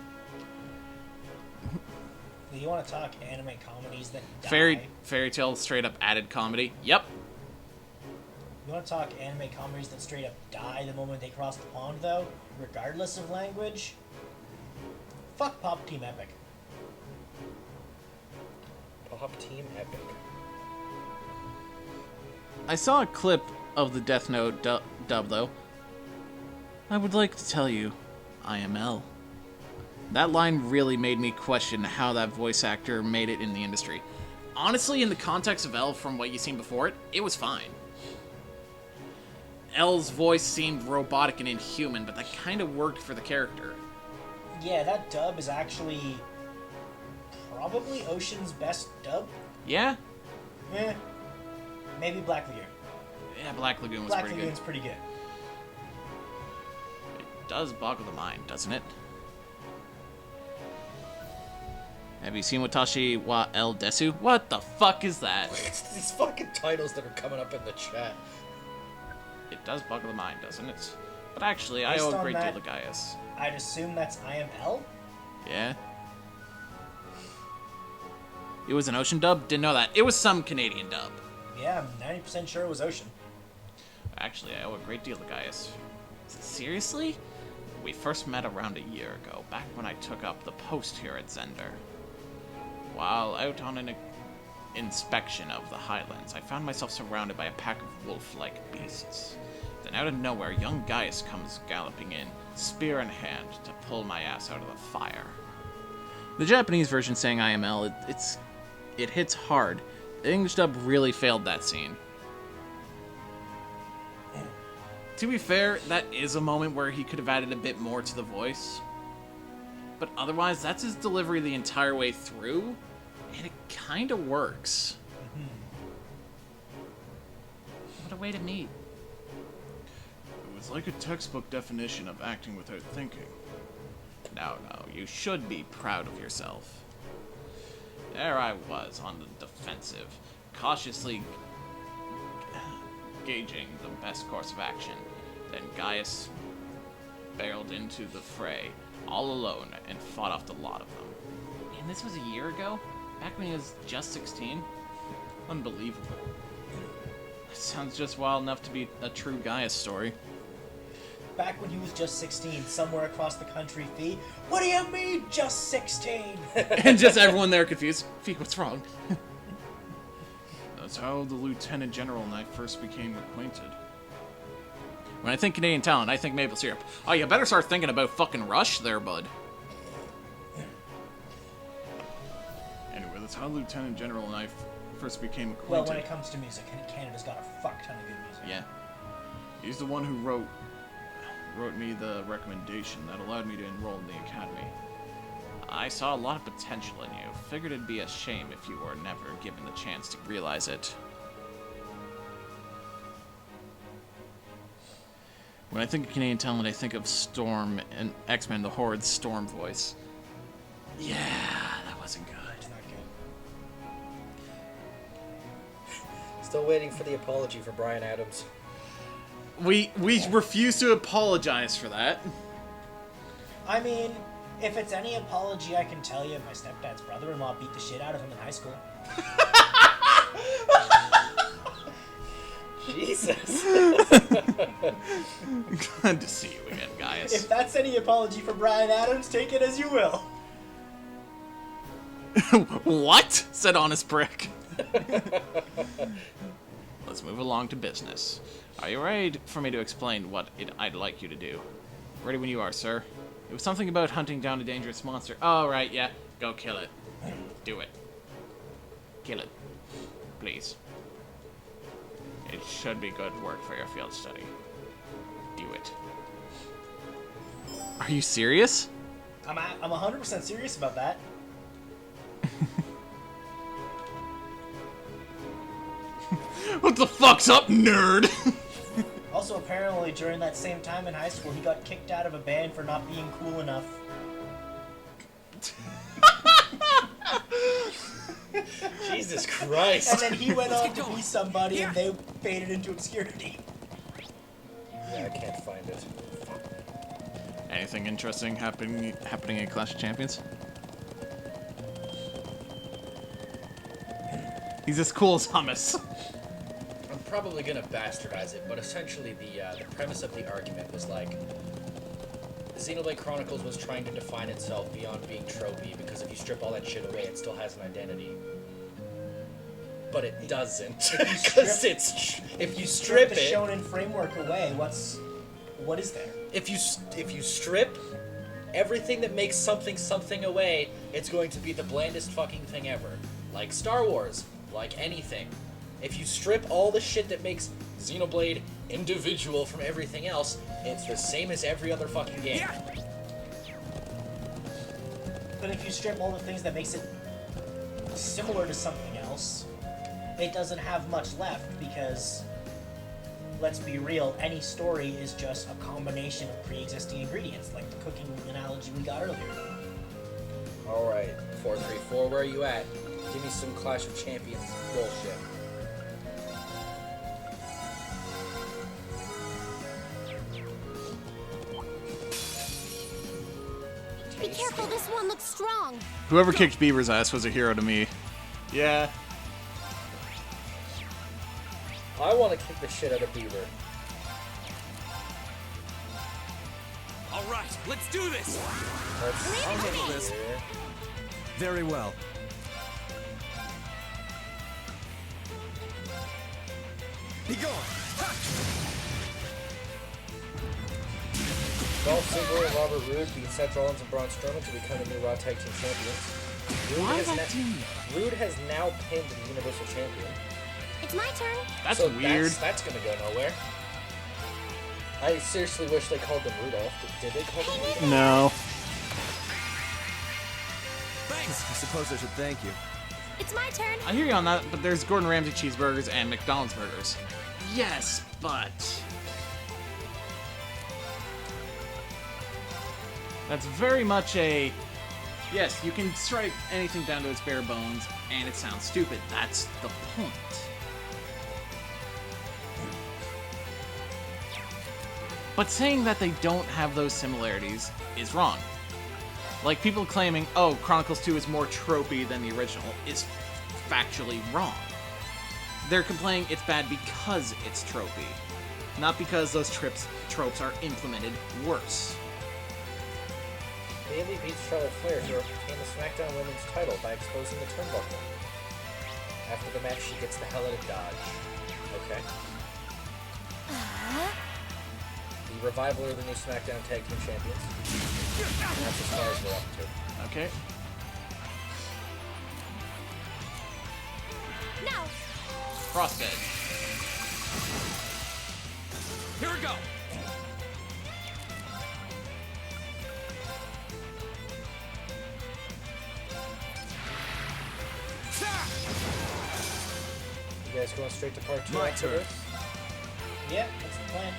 Do you want to talk anime comedies that die? Fairy Tale straight up added comedy. Yep. You want to talk anime comedies that straight up die the moment they cross the pond, though, regardless of language? Fuck Pop Team Epic. Pop Team Epic. I saw a clip of the Death Note dub, though. I would like to tell you, I am L. That line really made me question how that voice actor made it in the industry. Honestly, in the context of L, from what you've seen before it was fine. L's voice seemed robotic and inhuman, but that kind of worked for the character. Yeah, that dub is actually probably Ocean's best dub. Yeah? Eh. Maybe Black Lagoon. Yeah, Black Lagoon was Black pretty Lagoon's good. pretty good. It does boggle the mind, doesn't it? Have you seen Watashi wa El Desu? What the fuck is that? These fucking titles that are coming up in the chat. It does boggle the mind, doesn't it? But actually, I Based owe a on great that, deal to Gaius. I'd assume that's I Am L? Yeah? It was an Ocean dub? Didn't know that. It was some Canadian dub. Yeah, I'm 90% sure it was Ocean. Actually, I owe a great deal to Gaius. Seriously? We first met around a year ago, back when I took up the post here at Zender. While out on an inspection of the Highlands, I found myself surrounded by a pack of wolf-like beasts. Then out of nowhere, young Gaius comes galloping in, spear in hand, to pull my ass out of the fire. The Japanese version saying IML, it hits hard. The English dub really failed that scene. To be fair, that is a moment where he could have added a bit more to the voice. But otherwise, that's his delivery the entire way through, and it kind of works. What a way to meet. It was like a textbook definition of acting without thinking. No, you should be proud of yourself. There I was, on the defensive, cautiously gauging the best course of action. Then Gaius barreled into the fray, all alone, and fought off the lot of them. And this was a year ago? Back when he was just 16? Unbelievable. That sounds just wild enough to be a true Gaius story. Back when he was just 16, somewhere across the country, Fee. What do you mean, just 16? And just everyone there confused. Fee, what's wrong? That's how the Lieutenant General and I first became acquainted. When I think Canadian talent, I think maple syrup. Oh, you better start thinking about fucking Rush there, bud. Anyway, that's how Lieutenant General and I first became acquainted. Well, when it comes to music, Canada's got a fuck ton of good music. Yeah. He's the one who wrote me the recommendation that allowed me to enroll in the academy. I saw a lot of potential in you. Figured it'd be a shame if you were never given the chance to realize it. When I think of Canadian talent, I think of Storm and X-Men, the Horde's Storm voice. Yeah, that wasn't good. It's not good. Still waiting for the apology for Bryan Adams. We refuse to apologize for that. I mean, if it's any apology I can tell you, my stepdad's brother-in-law beat the shit out of him in high school. Jesus. Glad to see you again, guys. If that's any apology for Bryan Adams, take it as you will. What? Said Honest Brick. Let's move along to business. Are you ready for me to explain what I'd like you to do? Ready when you are, sir. It was something about hunting down a dangerous monster. Oh, right, yeah. Go kill it. Do it. Kill it. Please. It should be good work for your field study. Do it. Are you serious? I'm 100% serious about that. What the fuck's up, nerd? Also, apparently, during that same time in high school, he got kicked out of a band for not being cool enough. Jesus Christ. And then he went on to be somebody, and they faded into obscurity. Yeah, I can't find it. Anything interesting happening in Clash of Champions? He's as cool as hummus. probably gonna bastardize it, but essentially the premise of the argument was like, Xenoblade Chronicles was trying to define itself beyond being tropey, because if you strip all that shit away, it still has an identity. But it doesn't, because if you strip the it, shonen framework away, what is there? if you strip everything that makes something away, it's going to be the blandest fucking thing ever. Like Star Wars, like anything. If you strip all the shit that makes Xenoblade individual from everything else, it's the same as every other fucking game. But if you strip all the things that makes it similar to something else, it doesn't have much left, because, let's be real, any story is just a combination of pre-existing ingredients, like the cooking analogy we got earlier. Alright, 434, where are you at? Give me some Clash of Champions bullshit. Be careful, this one looks strong. Whoever kicked Beaver's ass was a hero to me. Yeah. I want to kick the shit out of Beaver. Alright, let's do this! I'll handle this. Very well. Be gone! Dolph Ziggler and Robert Roode beat Seth Rollins and Braun Strowman to become the new Raw Tag Team Champions. Roode has now pinned the Universal Champion. It's my turn. That's so weird. That's gonna go nowhere. I seriously wish they called them Rudolph. Did they call them Rudolph? No. I suppose I should thank you. It's my turn. I hear you on that, but there's Gordon Ramsay cheeseburgers and McDonald's burgers. Yes, but... That's very much a... Yes, you can strike anything down to its bare bones, and it sounds stupid. That's the point. But saying that they don't have those similarities is wrong. Like, people claiming, oh, Chronicles 2 is more tropey than the original is factually wrong. They're complaining it's bad because it's tropey, not because those tropes are implemented worse. Bayley beats Charlotte Flair to retain the SmackDown Women's title by exposing the turnbuckle. After the match, she gets the hell out of Dodge. Okay. The Revival are the new SmackDown Tag Team Champions. And that's as far as we're up to. Okay. No. Crossbed. Here we go! You guys going straight to part 2 My after turn. this? Yeah, that's the plan.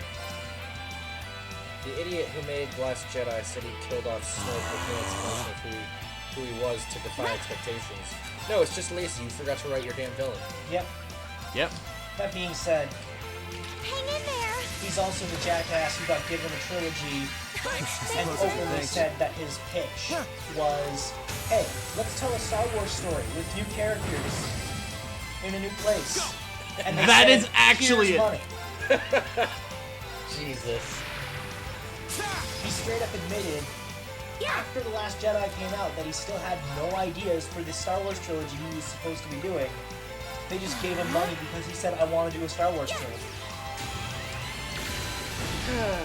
The idiot who made Last Jedi said he killed off Snoke with no explanation of who he was to defy expectations. No, it's just lazy. You forgot to write your damn villain. Yep. Yep. That being said, Hang in there. he's also the jackass who got given a trilogy and openly said that his pitch was, hey, let's tell a Star Wars story with new characters in a new place. And they That said, is actually "Here's it." money." Jesus. He straight up admitted after The Last Jedi came out that he still had no ideas for the Star Wars trilogy he was supposed to be doing. They just gave him money because he said, I want to do a Star Wars trilogy.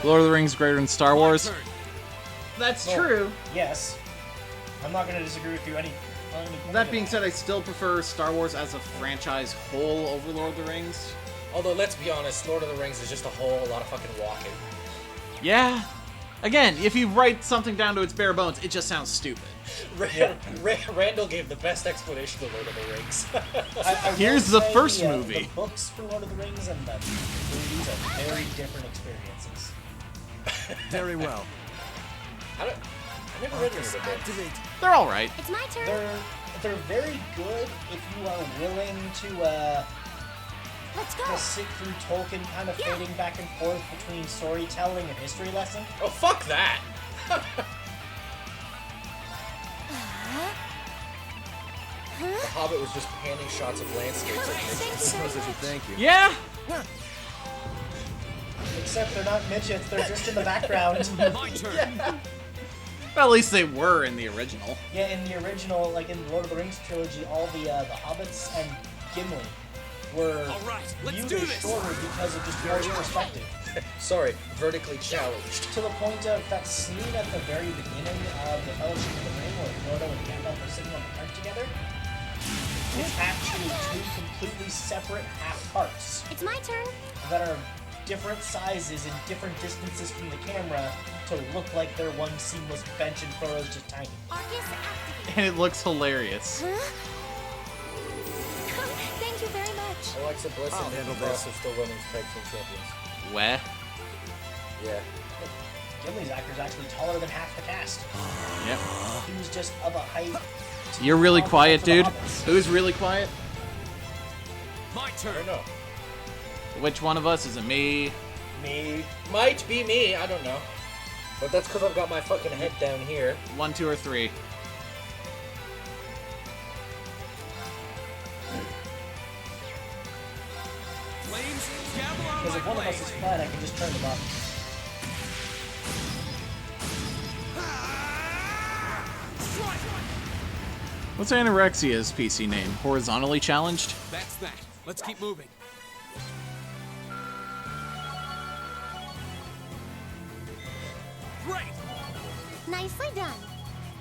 Lord of the Rings greater than Star Wars? That's Well, true. Yes. I'm not going to disagree with you on any point That of being said, I still prefer Star Wars as a franchise whole over Lord of the Rings. Although, let's be honest, Lord of the Rings is just a whole lot of fucking walking. Yeah. Again, if you write something down to its bare bones, it just sounds stupid. Randall gave the best explanation of Lord of the Rings. I will Here's the say first the movie. The books for Lord of the Rings and the movies are very different experiences. Very well. I never read any of the books. They're alright. It's my turn. They're very good if you are willing to Let's go. just sit through Tolkien kind of fading back and forth between storytelling and history lesson. Oh, fuck that! The Hobbit was just panning shots of landscapes. I suppose I should thank you. Yeah, Except they're not midgets, they're just in the background. My turn. Yeah. Well, at least they were in the original. Yeah, in the original, like in Lord of the Rings trilogy, all the hobbits and Gimli were viewed as shorter because of just Harry's perspective. Sorry, vertically challenged. To the point of that scene at the very beginning of the Fellowship of the Ring where Frodo and Gandalf are sitting on the cart together. It's actually two completely separate half parts It's my turn. that are different sizes and different distances from the camera to look like they're one seamless bench and Frodo's just tiny. Arcus activated. And it looks hilarious. Huh? Thank you very much. Alexa Bliss I'll and handle Nikki Cross this. are still running tag team champions. Where? Yeah. Gimli's actor's actually taller than half the cast. Yep. He was just of a height. You're really quiet, for the dude. hobbits. Who's really quiet? My turn. No. Which one of us? Is it me? Me. Might be me, I don't know. But that's because I've got my fucking head down here. 1, 2, or 3? Flames, gather on Because my if one of us blade. is flat, I can just turn them up. What's Anorexia's PC name? Horizontally challenged? That's that. Let's keep moving. Great. Nicely done.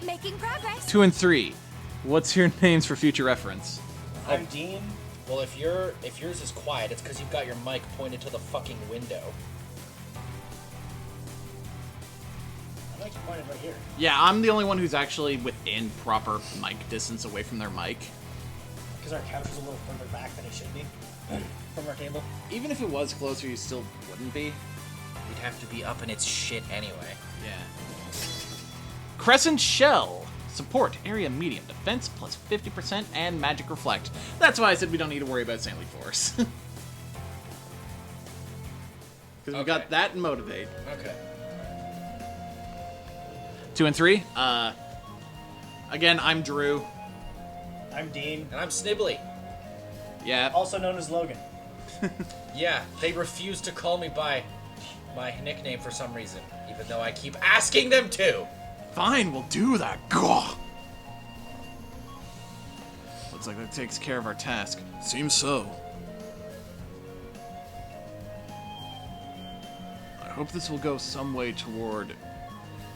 Making progress. 2 and 3. What's your names for future reference? I'm Dean. Well, if yours is quiet, it's because you've got your mic pointed to the fucking window. I like to point it right here. Yeah, I'm the only one who's actually within proper mic distance away from their mic. Because our couch is a little further back than it should be from our table. Even if it was closer, you still wouldn't be. You'd have to be up in its shit anyway. Yeah. Crescent Shell. Support, area medium, defense plus 50%, and magic reflect. That's why I said we don't need to worry about Saintly Force. Because we got that and Motivate. Okay. 2 and 3. Again, I'm Drew. I'm Dean. And I'm Snibbly. Yeah. Also known as Logan. Yeah, they refuse to call me by my nickname for some reason, even though I keep asking them to. Fine, we'll do that. Gah! Looks like that takes care of our task. Seems so. I hope this will go some way toward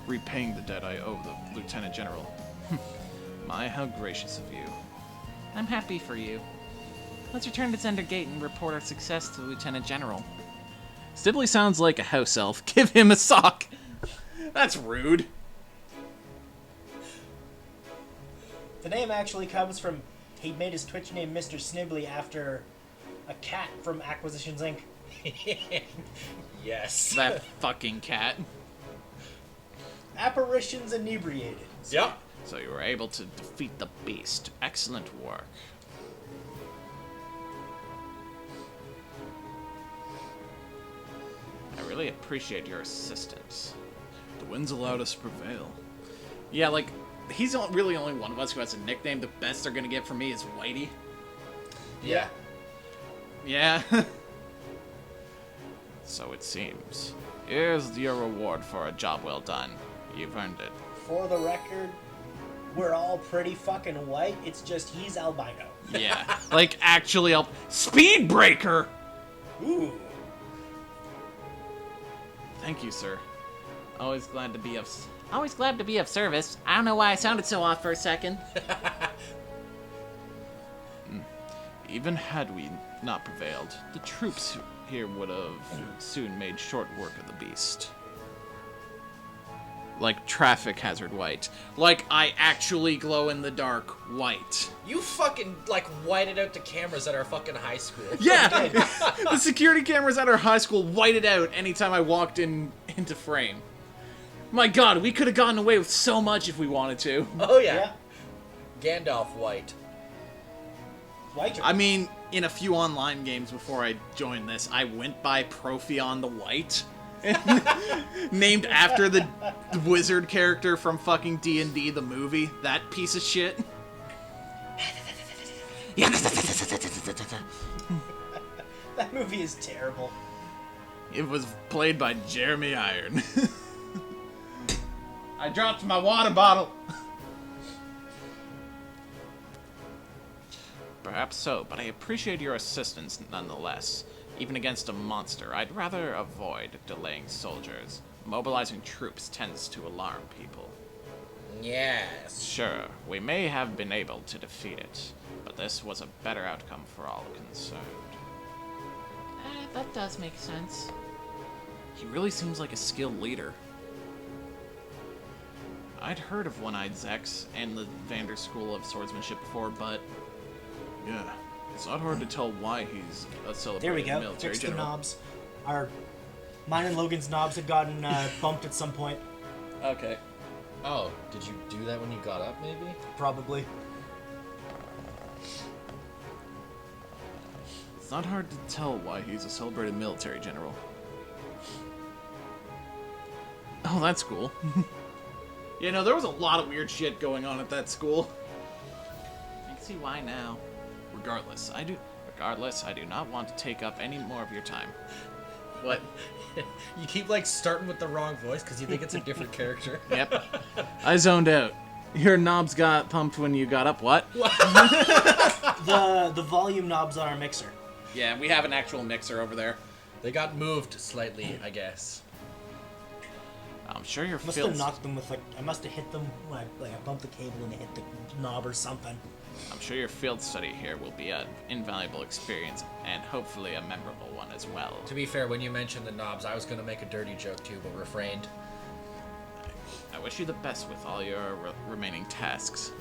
repaying the debt I owe the Lieutenant General. My, how gracious of you. I'm happy for you. Let's return to Zender Gate and report our success to the Lieutenant General. Stibley sounds like a house elf. Give him a sock! That's rude. The name actually comes from, he made his Twitch name Mr. Snibbly after a cat from Acquisitions Inc. Yes. That fucking cat. Apparitions inebriated. Yep. So you were able to defeat the beast. Excellent work. I really appreciate your assistance. The winds allowed us to prevail. Yeah, like, he's really only one of us who has a nickname. The best they're gonna get from me is Whitey. Yeah. Yeah. So it seems. Here's your reward for a job well done. You've earned it. For the record, we're all pretty fucking white. It's just he's albino. Yeah. Like, actually, Speed Breaker! Ooh. Thank you, sir. Always glad to be of service. I don't know why I sounded so off for a second. Even had we not prevailed, the troops here would have soon made short work of the beast. Like traffic hazard white. Like I actually glow in the dark white. You fucking, like, whited out the cameras at our fucking high school. Yeah! The security cameras at our high school whited out anytime I walked into frame. My god, we could have gotten away with so much if we wanted to. Oh, yeah. Gandalf white. White. I mean, in a few online games before I joined this, I went by Profion the White. Named after the wizard character from fucking D&D, the movie. That piece of shit. That movie is terrible. It was played by Jeremy Iron. I dropped my water bottle. Perhaps so, but I appreciate your assistance nonetheless. Even against a monster, I'd rather avoid delaying soldiers. Mobilizing troops tends to alarm people. Yes. Sure, we may have been able to defeat it, but this was a better outcome for all concerned. That does make sense. He really seems like a skilled leader. I'd heard of One-Eyed Zex and the Vander School of Swordsmanship before, but... Yeah, it's not hard to tell why he's a There we celebrated go. military Fix the general. knobs. Mine and Logan's knobs had gotten bumped at some point. Okay. Oh, did you do that when you got up, maybe? Probably. It's not hard to tell why he's a celebrated military general. Oh, that's cool. Yeah, no, there was a lot of weird shit going on at that school. I can see why now. Regardless, I do not want to take up any more of your time. What? You keep, like, starting with the wrong voice because you think it's a different character. Yep. I zoned out. Your knobs got pumped when you got up, what? The volume knobs on our mixer. Yeah, we have an actual mixer over there. They got moved slightly, I guess. I'm sure your Must have knocked them with, like, I must have hit them when I bumped the cable and it hit the knob or something. I'm sure your field study here will be an invaluable experience, and hopefully a memorable one as well. To be fair, when you mentioned the knobs, I was going to make a dirty joke too, but refrained. I wish you the best with all your remaining tasks.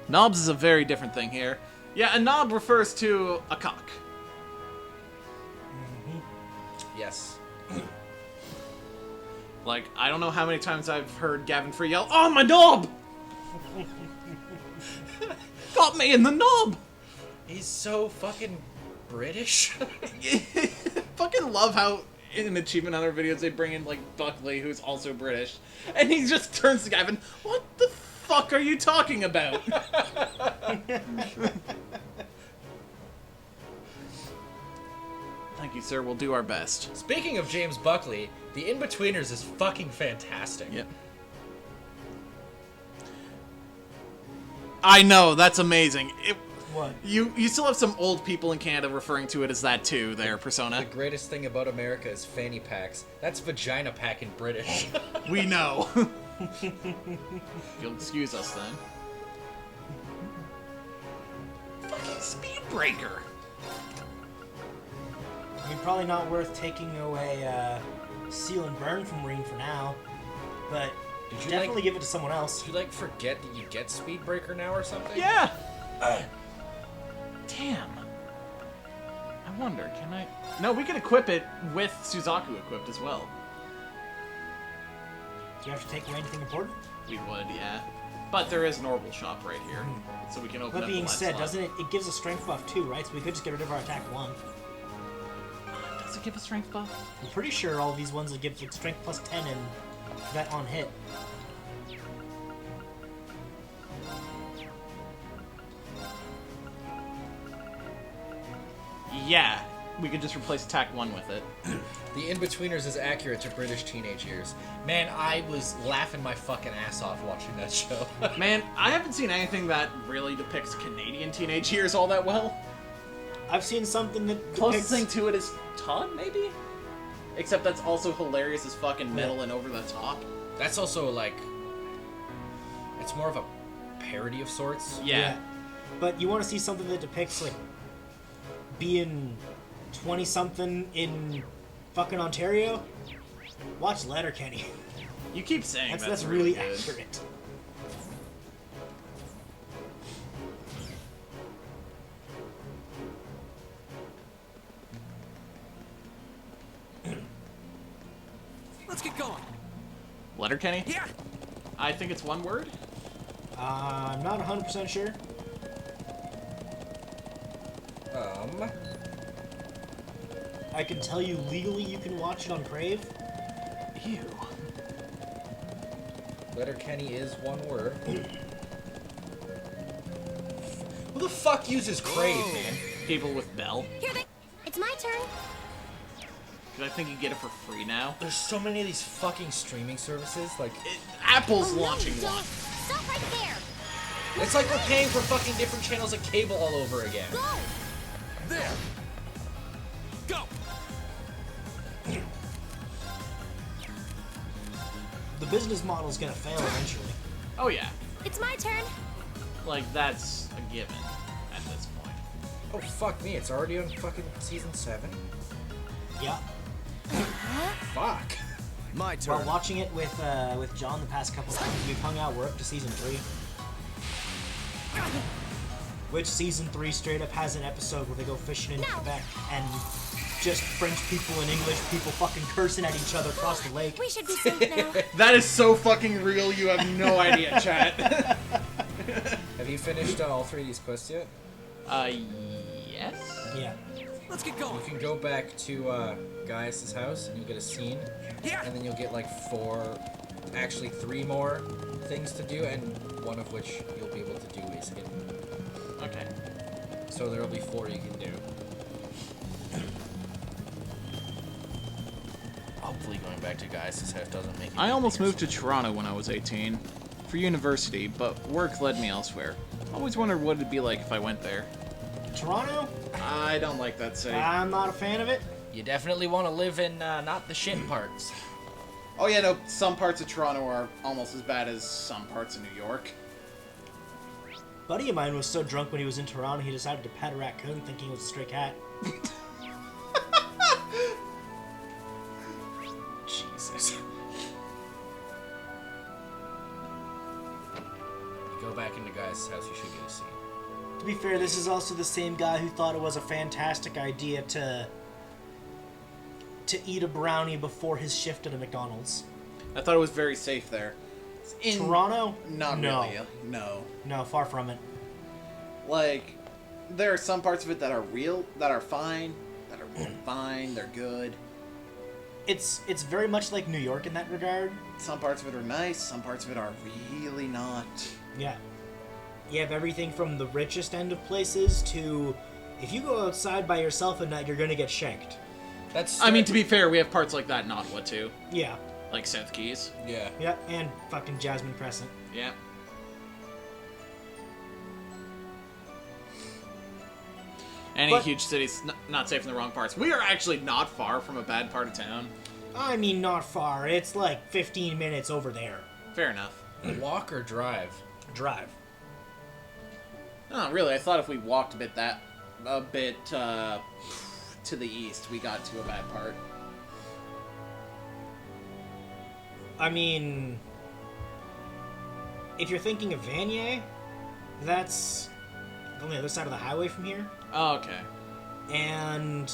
Knobs is a very different thing here. Yeah, a knob refers to a cock. Yes. Like, I don't know how many times I've heard Gavin Free yell, "Oh, my knob!" Got me in the knob! He's so fucking British. Fucking love how in Achievement Hunter videos they bring in, like, Buckley, who's also British, and he just turns to Gavin, "What the fuck are you talking about?" Thank you, sir. We'll do our best. Speaking of James Buckley, The In-Betweeners is fucking fantastic. Yep. I know, that's amazing. What? You still have some old people in Canada referring to it as that too, there, Persona. The greatest thing about America is fanny packs. That's vagina pack in British. We know. You'll excuse us then. Fucking speed breaker. I mean, probably not worth taking away Seal and Burn from Marine for now, but Did you definitely like, give it to someone else. Did you like forget that you get speed breaker now or something? Yeah. Damn. I wonder, can I? No, we can equip it with Suzaku equipped as well. Do you have to take away anything important? We would, yeah. But there is an orbital shop right here, so we can open That up being the said, slot. doesn't it? It gives a strength buff too, right? So we could just get rid of our attack 1. Does it give a strength buff? I'm pretty sure all these ones will give like, strength plus 10 and that on hit. Yeah, we could just replace attack 1 with it. The In-Betweeners is accurate to British teenage years. Man, I was laughing my fucking ass off watching that show. Man, I haven't seen anything that really depicts Canadian teenage years all that well. I've seen something that Closest depicts... thing to it is Todd, maybe? Except that's also hilarious as fucking metal and over the top. That's also, like... It's more of a parody of sorts. Yeah. But you want to see something that depicts, like, being 20-something in fucking Ontario? Watch Letterkenny. You keep saying that's really good. accurate. Let's get going. Letterkenny? Yeah. I think it's one word. I'm not 100% sure. I can tell you legally you can watch it on Crave. Ew. Letterkenny is one word. Who the fuck uses Crave, man? people with Bell. Here they. It's my turn. Because I think you get it for free now. There's so many of these fucking streaming services. Like, Apple's Oh, launching no, don't. one. Stop right there. it's like we're paying for fucking different channels of cable all over again. Go. There! Go! The business model's gonna fail eventually. Oh yeah. It's my turn. Like, that's a given at this point. Oh, fuck me. It's already on fucking season 7? Yeah. Fuck. My turn. While watching it with John the past couple times, we've hung out. We're up to season 3. Which season 3 straight up has an episode where they go fishing in Quebec and just French people and English people fucking cursing at each other across the lake. We should be safe now. That is so fucking real, you have no idea, chat. Have you finished all 3 of these quests yet? Yes? Yeah. Let's get going. You can go back to Gaius' house and you'll get a scene. Yeah. And then you'll get like 3 more things to do, and one of which you'll be able to do is hidden. Okay. So there'll be 4 you can do. Hopefully going back to Gaius' house doesn't make it. I almost moved to Toronto when I was 18 for university, but work led me elsewhere. Always wondered what it'd be like if I went there. Toronto? I don't like that city. I'm not a fan of it. You definitely want to live in not the shit parts. Oh yeah, no, some parts of Toronto are almost as bad as some parts of New York. Buddy of mine was so drunk when he was in Toronto, he decided to pet a raccoon thinking it was a stray cat. Jesus. You go back into Gaius' house, you should get a scene. To be fair, this is also the same guy who thought it was a fantastic idea to eat a brownie before his shift at a McDonald's. I thought it was very safe there. In Toronto? Not No. really. No. No, far from it. Like, there are some parts of it that are real, that are fine, that are fine, they're good. It's very much like New York in that regard. Some parts of it are nice, some parts of it are really not. Yeah. You have everything from the richest end of places to if you go outside by yourself at night, you're gonna get shanked. I mean, to be fair, we have parts like that in Ottawa too. Yeah. Like South Keys. Yeah. Yeah, and fucking Jasmine Crescent. Yeah. Any But- huge cities not safe in the wrong parts. We are actually not far from a bad part of town. I mean, not far. It's like 15 minutes over there. Fair enough. Walk or drive? Drive. Oh, really? I thought if we walked a bit to the east, we got to a bad part. I mean, if you're thinking of Vanier, that's on the other side of the highway from here. Oh, okay. And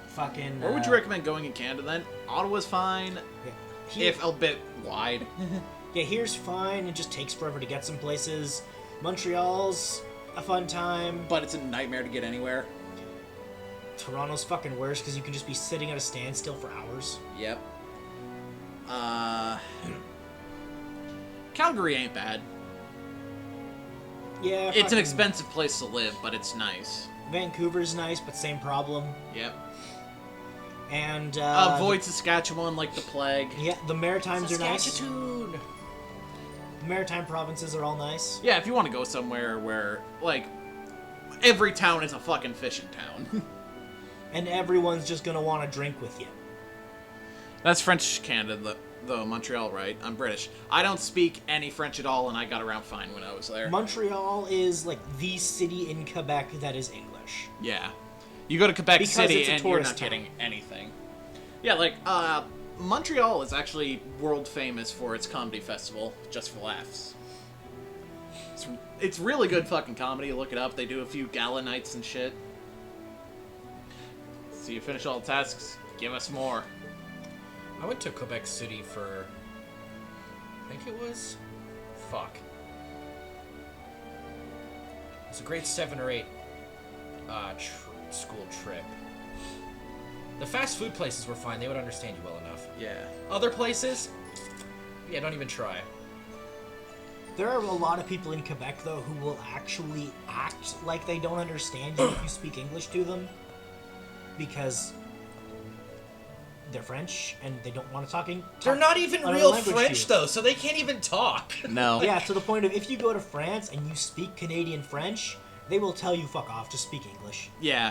fucking. Where would you recommend going in Canada then? Ottawa's fine, Here- if a bit wide. Yeah, here's fine. It just takes forever to get some places. Montreal's a fun time. But it's a nightmare to get anywhere. Toronto's fucking worse because you can just be sitting at a standstill for hours. Yep. Calgary ain't bad. Yeah, It's an fucking- expensive place to live, but it's nice. Vancouver's nice, but same problem. Yep. And Avoid Saskatchewan like the plague. Yeah, the Maritimes are nice. Saskatchewan. The Maritime provinces are all nice. Yeah, if you want to go somewhere where, like, every town is a fucking fishing town. And everyone's just gonna want to drink with you. That's French Canada, though, Montreal, right? I'm British. I don't speak any French at all, and I got around fine when I was there. Montreal is like the city in Quebec that is English. Yeah. You go to Quebec Because City it's a and you're tourist not town. getting anything. Yeah, like, Montreal is actually world famous for its comedy festival, Just for Laughs. It's really good fucking comedy. Look it up. They do a few gala nights and shit. So you finish all the tasks, give us more. I went to Quebec City for, I think it was, fuck. It's a grade 7 or 8 school trip. The fast food places were fine. They would understand you well enough. Yeah. Other places, yeah, don't even try. There are a lot of people in Quebec, though, who will actually act like they don't understand you if you speak English to them. Because they're French, and they don't want to talk English. They're not even real French, though, so they can't even talk. No. Yeah, to the point of if you go to France and you speak Canadian French, they will tell you fuck off, just speak English. Yeah.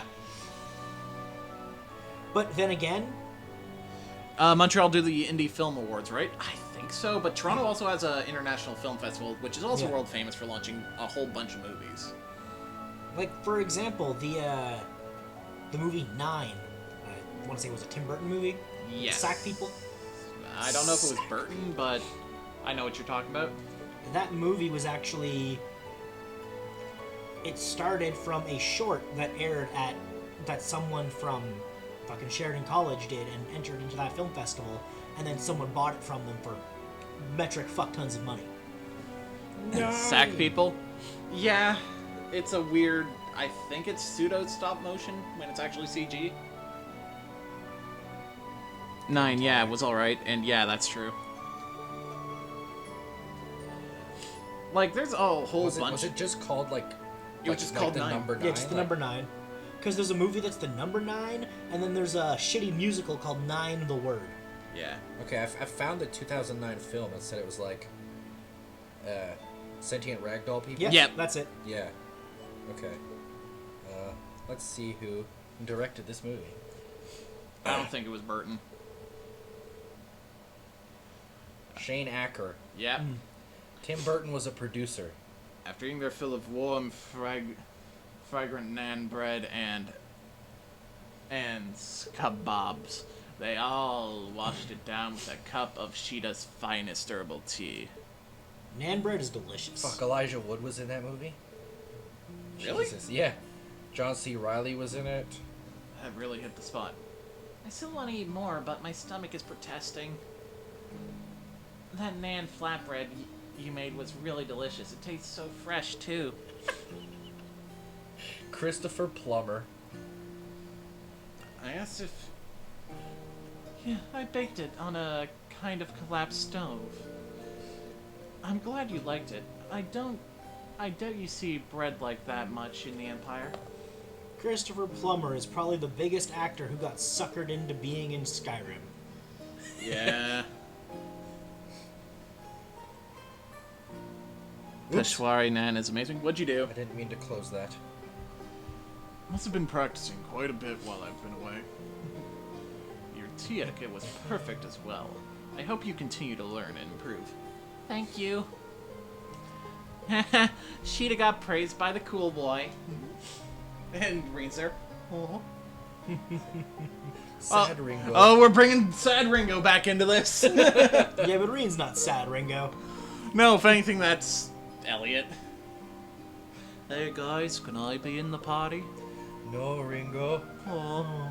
But then again... Montreal do the Indie Film Awards, right? I think so, but Toronto also has an international film festival, which is also world famous for launching a whole bunch of movies. Like, for example, the movie 9. I want to say it was a Tim Burton movie? Yes. Sack People? I don't know if it was Burton, but I know what you're talking about. That movie was actually... It started from a short that aired at... that someone from fucking Sheridan College did and entered into that film festival, and then someone bought it from them for metric fuck tons of money. No. Sack People? Yeah, it's a weird... I think it's pseudo stop motion when it's actually CG. 9, yeah, it was alright, and yeah, that's true. Like, there's a whole bunch... Was it just called, like... It was just called the 9. number 9? Yeah, just the number 9. Because there's a movie that's the number 9, and then there's a shitty musical called 9 the Word. Yeah. Okay, I found the 2009 film that said it was like... Sentient Ragdoll People? Yep, that's it. Yeah. Okay. Let's see who directed this movie. I don't think it was Burton. Shane Acker. Yep. Tim Burton was a producer. After eating their fill of warm, fragrant naan bread and kebabs, they all washed it down with a cup of Sheeta's finest herbal tea. Naan bread is delicious. Fuck, Elijah Wood was in that movie? Really? Jesus, yeah. John C. Reilly was in it. That really hit the spot. I still want to eat more, but my stomach is protesting. That naan flatbread you made was really delicious. It tastes so fresh, too. Christopher Plummer. I asked if... Yeah, I baked it on a kind of collapsed stove. I'm glad you liked it. I doubt you see bread like that much in the Empire. Christopher Plummer is probably the biggest actor who got suckered into being in Skyrim. Yeah. Peshwari Nan is amazing. What'd you do? I didn't mean to close that. Must have been practicing quite a bit while I've been away. Your tea etiquette was perfect as well. I hope you continue to learn and improve. Thank you. Sheeta got praised by the cool boy. And Ringo's there. Oh. Sad Ringo. Oh, we're bringing Sad Ringo back into this. Yeah, but Reen's not sad, Ringo. No, if anything, that's Elliot. Hey guys, can I be in the party? No, Ringo. Oh.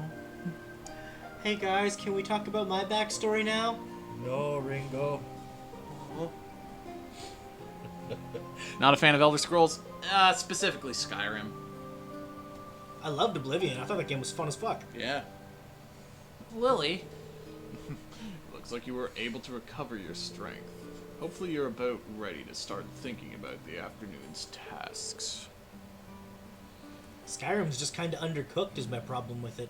Hey guys, can we talk about my backstory now? No, Ringo. Oh. Not a fan of Elder Scrolls, specifically Skyrim. I loved Oblivion. I thought that game was fun as fuck. Yeah. Lily. Looks like you were able to recover your strength. Hopefully you're about ready to start thinking about the afternoon's tasks. Skyrim's just kind of undercooked is my problem with it.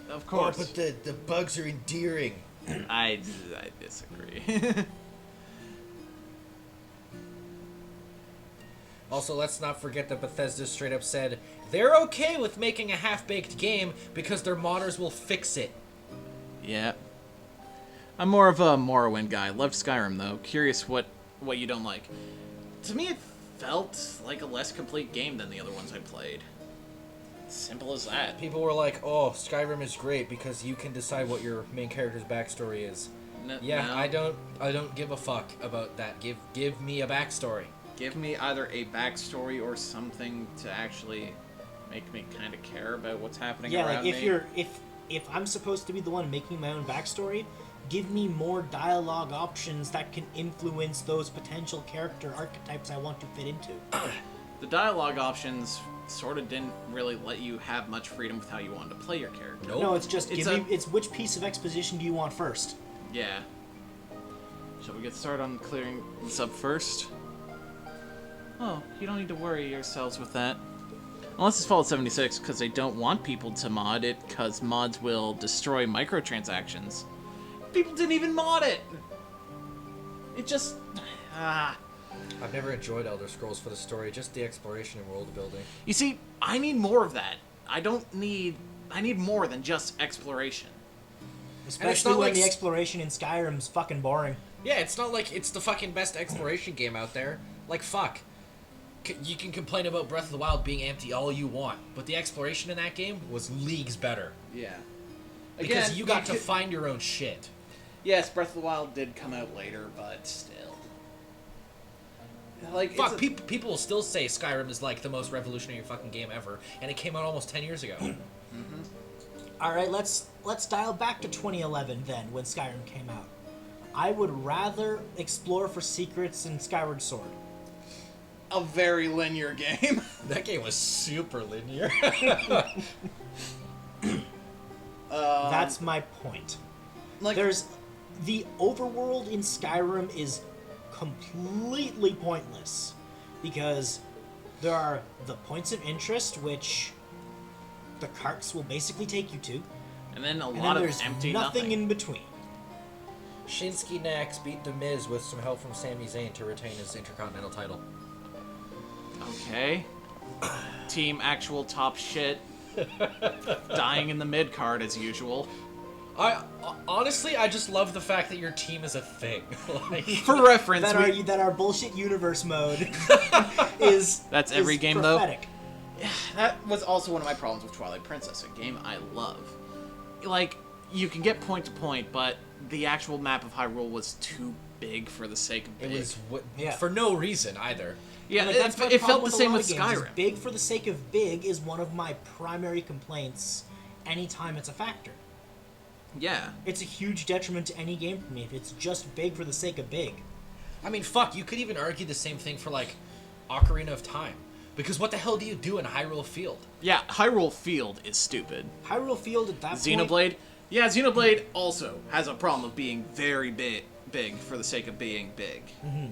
Of course. Oh, but the bugs are endearing. I disagree. Also, let's not forget that Bethesda straight up said they're okay with making a half-baked game because their modders will fix it. Yeah. I'm more of a Morrowind guy. Loved Skyrim, though. Curious what you don't like. To me, it felt like a less complete game than the other ones I played. Simple as that. People were like, oh, Skyrim is great because you can decide what your main character's backstory is. No. I don't give a fuck about that. Give me a backstory. Give me either a backstory or something to actually make me kind of care about what's happening around me. Yeah, like if I'm supposed to be the one making my own backstory, give me more dialogue options that can influence those potential character archetypes I want to fit into. The dialogue options sort of didn't really let you have much freedom with how you wanted to play your character. Nope. No, it's just it's which piece of exposition do you want first? Yeah. Shall we get started on clearing this up first? Oh, you don't need to worry yourselves with that. Unless it's Fallout 76, because they don't want people to mod it, because mods will destroy microtransactions. People didn't even mod it! It just... I've never enjoyed Elder Scrolls for the story, just the exploration and world building. You see, I need more of that. I need more than just exploration. Especially when the exploration in Skyrim's fucking boring. Yeah, it's not like it's the fucking best exploration game out there. Like, fuck. You can complain about Breath of the Wild being empty all you want, but the exploration in that game was leagues better. Yeah. Because Again, you got to find your own shit. Yes, Breath of the Wild did come out later, but still. Like, fuck, people will still say Skyrim is like the most revolutionary fucking game ever, and it came out almost 10 years ago. All right, let's dial back to 2011 then, when Skyrim came out. I would rather explore for secrets in Skyward Sword. A very linear game. That game was super linear. That's my point. Like, there's the overworld in Skyrim is completely pointless because there are the points of interest which the carts will basically take you to, and then a lot of empty nothing in between. Shinsuke Nax beat The Miz with some help from Sami Zayn to retain his Intercontinental title. Okay. Team actual top shit. Dying in the mid card as usual. Honestly, I just love the fact that your team is a thing. Like, for reference, that our bullshit universe mode is that's every is game prophetic. Though. That was also one of my problems with Twilight Princess, a game I love. Like, you can get point to point, but the actual map of Hyrule was too big for the sake of big. It was for no reason either. Yeah, Like, that's it felt the same with games, Skyrim. Big for the sake of big is one of my primary complaints anytime it's a factor. Yeah. It's a huge detriment to any game for me if it's just big for the sake of big. I mean, fuck, you could even argue the same thing for, like, Ocarina of Time. Because what the hell do you do in Hyrule Field? Yeah, Hyrule Field is stupid. Hyrule Field at that Xenoblade? point... Yeah, Xenoblade also has a problem of being very big for the sake of being big. Mm-hmm.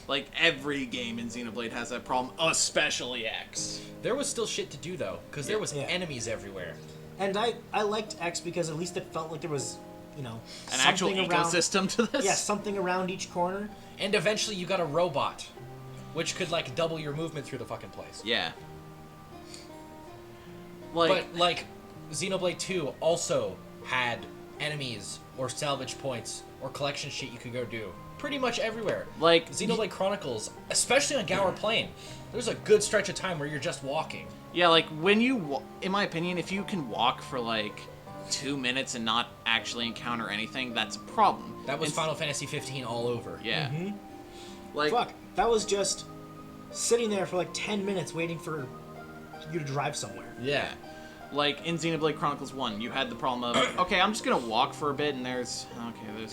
Like, every game in Xenoblade has that problem, especially X. There was still shit to do, though, because there was enemies everywhere. And I liked X because at least it felt like there was, you know... An actual ecosystem to this? Yeah, something around each corner. And eventually you got a robot, which could, like, double your movement through the fucking place. Yeah. But, like, Xenoblade 2 also had enemies, or salvage points, or collection shit you could go do. Pretty much everywhere. Like, Xenoblade Chronicles, especially on Gower Plain, there's a good stretch of time where you're just walking. Yeah, like, when you... In my opinion, if you can walk for, like, 2 minutes and not actually encounter anything, that's a problem. That was Final Fantasy 15 all over. Yeah. Mm-hmm. Like, fuck, that was just sitting there for like 10 minutes waiting for you to drive somewhere. Yeah. Like, in Xenoblade Chronicles 1, you had the problem of, okay, I'm just gonna walk for a bit, and there's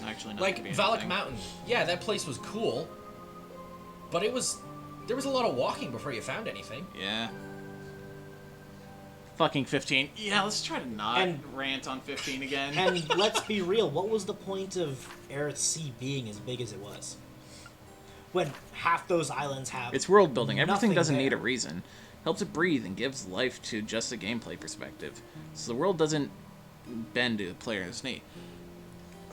actually nothing to be Valak anything. Mountain. Yeah, that place was cool, but there was a lot of walking before you found anything. Yeah. Fucking 15. Yeah, let's try to not rant on 15 again. And let's be real, what was the point of Aerith Sea being as big as it was? When half those islands have It's world building. Everything nothing doesn't there. need a reason. Helps it breathe and gives life to just a gameplay perspective. So the world doesn't bend to the player's knee.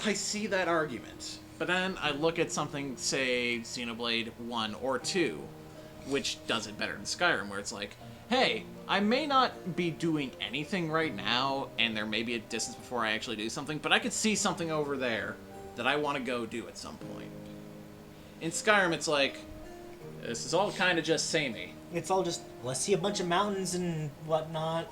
I see that argument. But then I look at something, say, Xenoblade 1 or 2, which does it better than Skyrim, where it's like, hey, I may not be doing anything right now, and there may be a distance before I actually do something, but I could see something over there that I want to go do at some point. In Skyrim, it's like, this is all kind of just samey. It's all just, let's see a bunch of mountains and whatnot.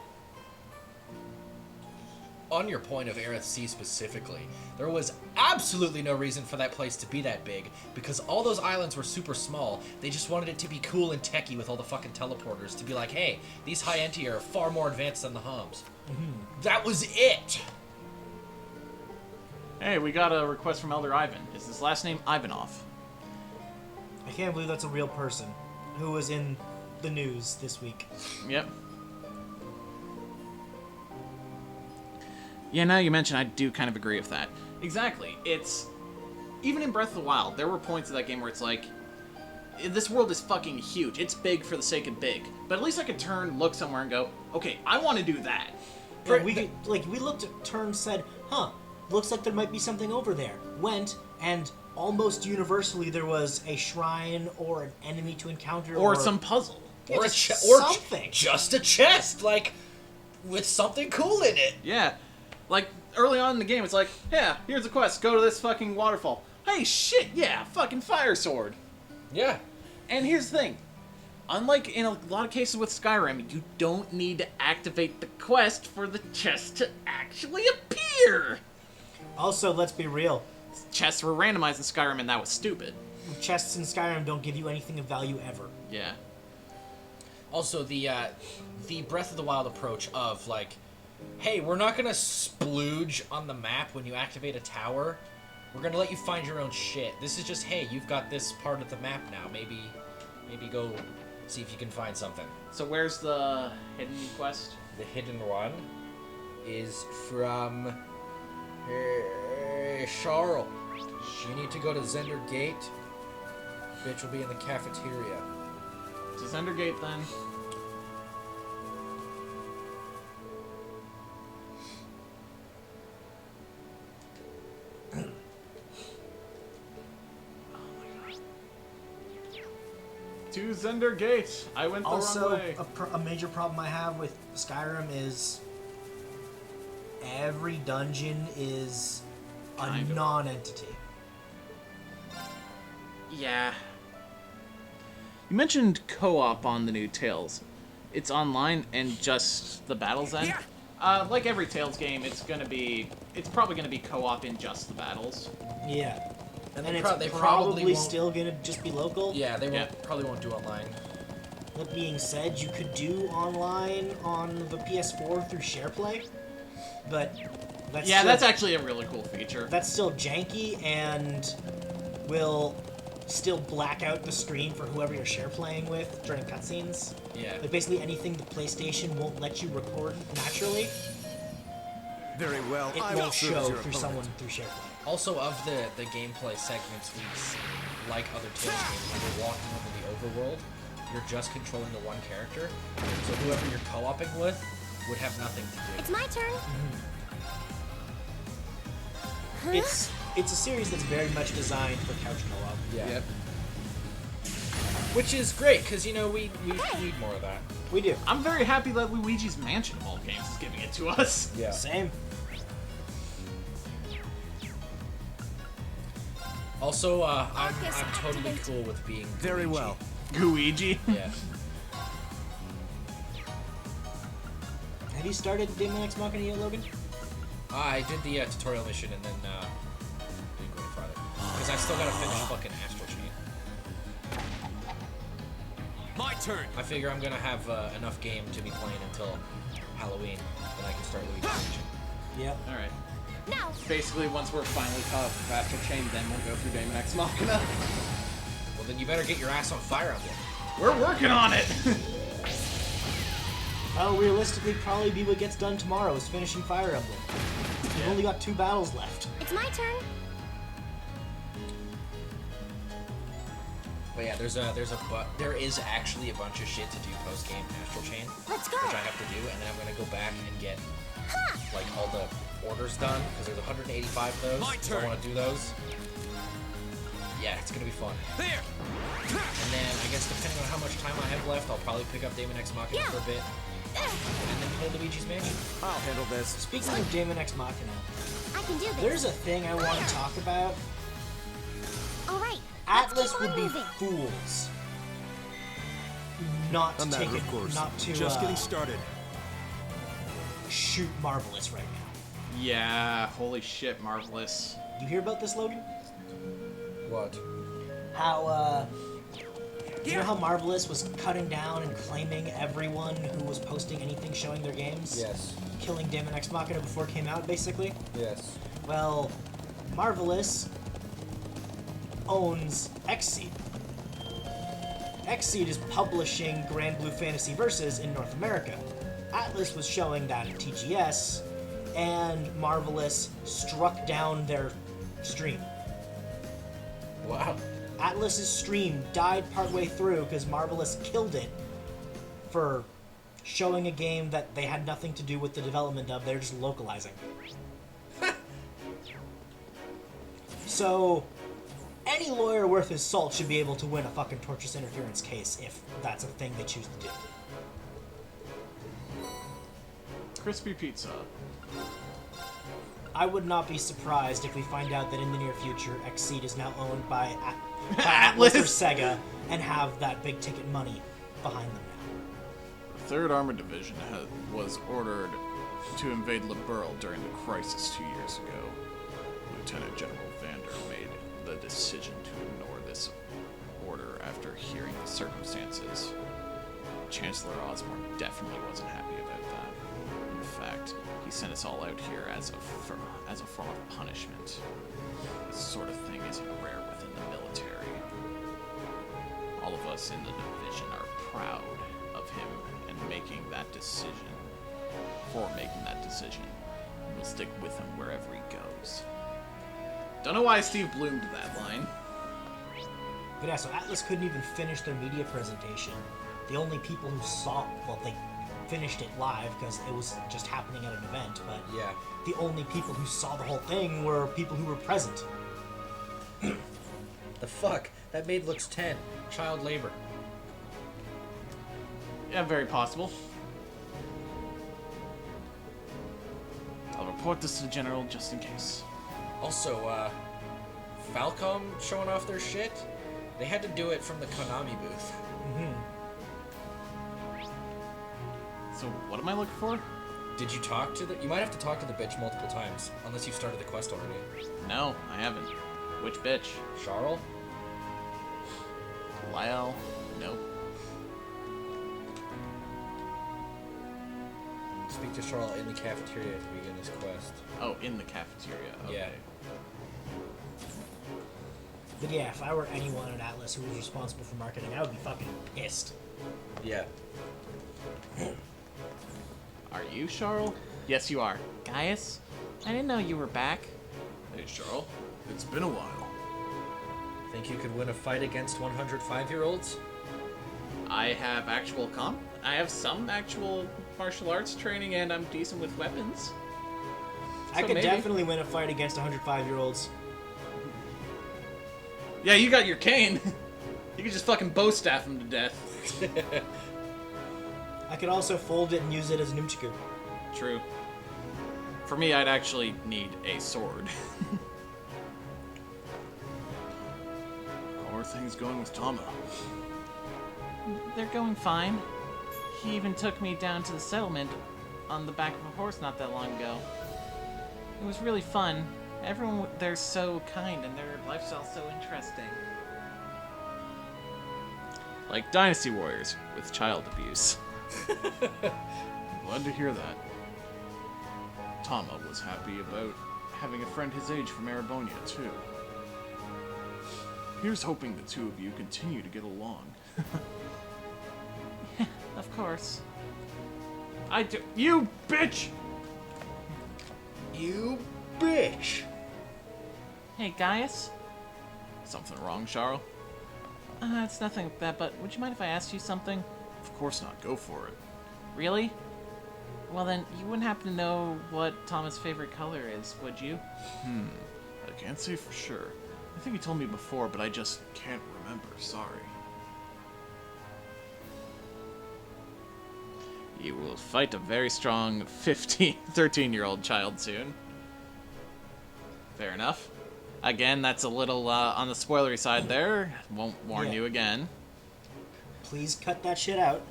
On your point of Aerith Sea specifically, there was absolutely no reason for that place to be that big, because all those islands were super small. They just wanted it to be cool and techy with all the fucking teleporters, to be like, hey, these high Enti are far more advanced than the Homs. Mm-hmm. That was it! Hey, we got a request from Elder Ivan. Is his last name Ivanov? I can't believe that's a real person who was in the news this week. Yep. Yeah, now you mention, I do kind of agree with that. Exactly. It's... Even in Breath of the Wild, there were points of that game where it's like, this world is fucking huge. It's big for the sake of big. But at least I could turn, look somewhere, and go, okay, I want to do that. Yeah, we looked at turn, said, huh, looks like there might be something over there. Went, and almost universally there was a shrine or an enemy to encounter. Or some puzzle. Yeah, Or something. Just a chest, like, with something cool in it. Yeah. Like, early on in the game, it's like, yeah, here's a quest. Go to this fucking waterfall. Hey, shit, yeah, fucking fire sword. Yeah. And here's the thing. Unlike in a lot of cases with Skyrim, you don't need to activate the quest for the chest to actually appear. Also, let's be real. Chests were randomized in Skyrim, and that was stupid. Chests in Skyrim don't give you anything of value ever. Yeah. Also, the Breath of the Wild approach of, like, hey, we're not gonna splooge on the map when you activate a tower. We're gonna let you find your own shit. This is just, hey, you've got this part of the map now. Maybe go see if you can find something. So where's the hidden quest? The hidden one is from Charles. You need to go to Zender Gate. Bitch will be in the cafeteria. To Zender Gate, then. To Zender Gate. I went the wrong way. Also, a major problem I have with Skyrim is every dungeon is a non-entity. Yeah. You mentioned co-op on the new Tales. It's online and just the battles end? Like every Tales game, it's probably gonna be co-op in just the battles. Yeah. And they probably still gonna just be local. Yeah, they probably won't do online. That being said, you could do online on the PS4 through SharePlay, but that's actually a really cool feature. That's still janky and will still black out the screen for whoever you're SharePlaying with during cutscenes. Yeah. Like basically anything the PlayStation won't let you record naturally. Very well. It won't show through someone through SharePlay. Also, of the gameplay segments, like other Tales games, when you're walking over the overworld, you're just controlling the one character. So whoever you're co-oping with would have nothing to do. It's my turn. It's a series that's very much designed for couch co-op. Yeah. Yep. Which is great, because, you know, we need more of that. We do. I'm very happy that Luigi's Mansion of all games is giving it to us. Yeah. Same. Also, I'm totally cool with being very Luigi. well. Luigi? Yeah. Have you started Demon X Machina yet, Logan? I did the tutorial mission and then didn't go any farther. Because I still gotta finish fucking Astral Chain. My turn. I figure I'm gonna have enough game to be playing until Halloween, then I can start Luigi's Mansion. Yep. Alright. No. Basically, once we're finally caught up with Astral Chain, then we'll go through Daemon X Machina. Well, then you better get your ass on Fire Emblem. We're working on it! That'll realistically probably be what gets done tomorrow, is finishing Fire Emblem. We've only got 2 battles left. It's my turn. But yeah, there is actually a bunch of shit to do post game Astral Chain. Let's go. Which I have to do, and then I'm gonna go back and get like all the orders done because there's 185 of those. So I want to do those. Yeah, it's gonna be fun. There. And then I guess depending on how much time I have left, I'll probably pick up Daemon X Machina for a bit, and then play Luigi's Mansion. I'll handle this. Speaking of Daemon X Machina, I can do this. there's a thing I want to talk about. All right. Atlas would be fools not to take it, of course. not to Just getting started. shoot Marvelous right now. Yeah, holy shit, Marvelous. You hear about this, Logan? What? How you know how Marvelous was cutting down and claiming everyone who was posting anything showing their games? Yes. Killing Daemon X Machina before it came out, basically? Yes. Well, Marvelous owns Xseed. Xseed is publishing Grand Blue Fantasy Versus in North America. Atlas was showing that at TGS, and Marvelous struck down their stream. Wow. Atlas's stream died partway through because Marvelous killed it for showing a game that they had nothing to do with the development of. They're just localizing. So, any lawyer worth his salt should be able to win a fucking tortious interference case if that's a thing they choose to do. Crispy pizza. I would not be surprised if we find out that in the near future, Exceed is now owned by Atlas or Sega and have that big ticket money behind them now. The 3rd Armored Division was ordered to invade Liberl during the crisis 2 years ago. Lieutenant General Vander made the decision to ignore this order after hearing the circumstances. Chancellor Osborne definitely wasn't happy about that. In fact, he sent us all out here as a form of punishment. This sort of thing isn't rare within the military. All of us in the division are proud of him and making that decision. We'll stick with him wherever he goes. Don't know why Steve bloomed that line. But yeah, so Atlas couldn't even finish their media presentation. The only people who saw, well, they finished it live because it was just happening at an event, but yeah, the only people who saw the whole thing were people who were present. The fuck? That maid looks 10. Child labor. Yeah, very possible. I'll report this to the General just in case. Also, Falcom showing off their shit? They had to do it from the Konami booth. So, what am I looking for? Did you talk to the... You might have to talk to the bitch multiple times, unless you started the quest already. No, I haven't. Which bitch? Charles? Lyle? Nope. Speak to Charles in the cafeteria to begin this quest. Oh, in the cafeteria. Okay. Yeah. But yeah, if I were anyone at Atlas who was responsible for marketing, I would be fucking pissed. Yeah. Are you, Charles? Yes, you are. Gaius? I didn't know you were back. Hey, Charles. It's been a while. Think you could win a fight against 105-year-olds? I have I have some actual martial arts training, and I'm decent with weapons. I could definitely win a fight against 105-year-olds. Yeah, you got your cane. You could just fucking bow staff him to death. I could also fold it and use it as an umchiku. True. For me, I'd actually need a sword. How are things going with Tama? They're going fine. He even took me down to the settlement on the back of a horse not that long ago. It was really fun. Everyone there's so kind and their lifestyle's so interesting. Like Dynasty Warriors with child abuse. I'm glad to hear that. Tama was happy about having a friend his age from Arabonia, too. Here's hoping the two of you continue to get along. Of course. You bitch! You bitch! Hey, Gaius? Something wrong, Charles? It's nothing like that, but would you mind if I asked you something? Of course not. Go for it. Really? Well then, you wouldn't happen to know what Thomas' favorite color is, would you? I can't say for sure. I think you told me before, but I just can't remember. Sorry. You will fight a very strong 13-year-old child soon. Fair enough. Again, that's a little on the spoilery side there. Won't warn you again. Please cut that shit out.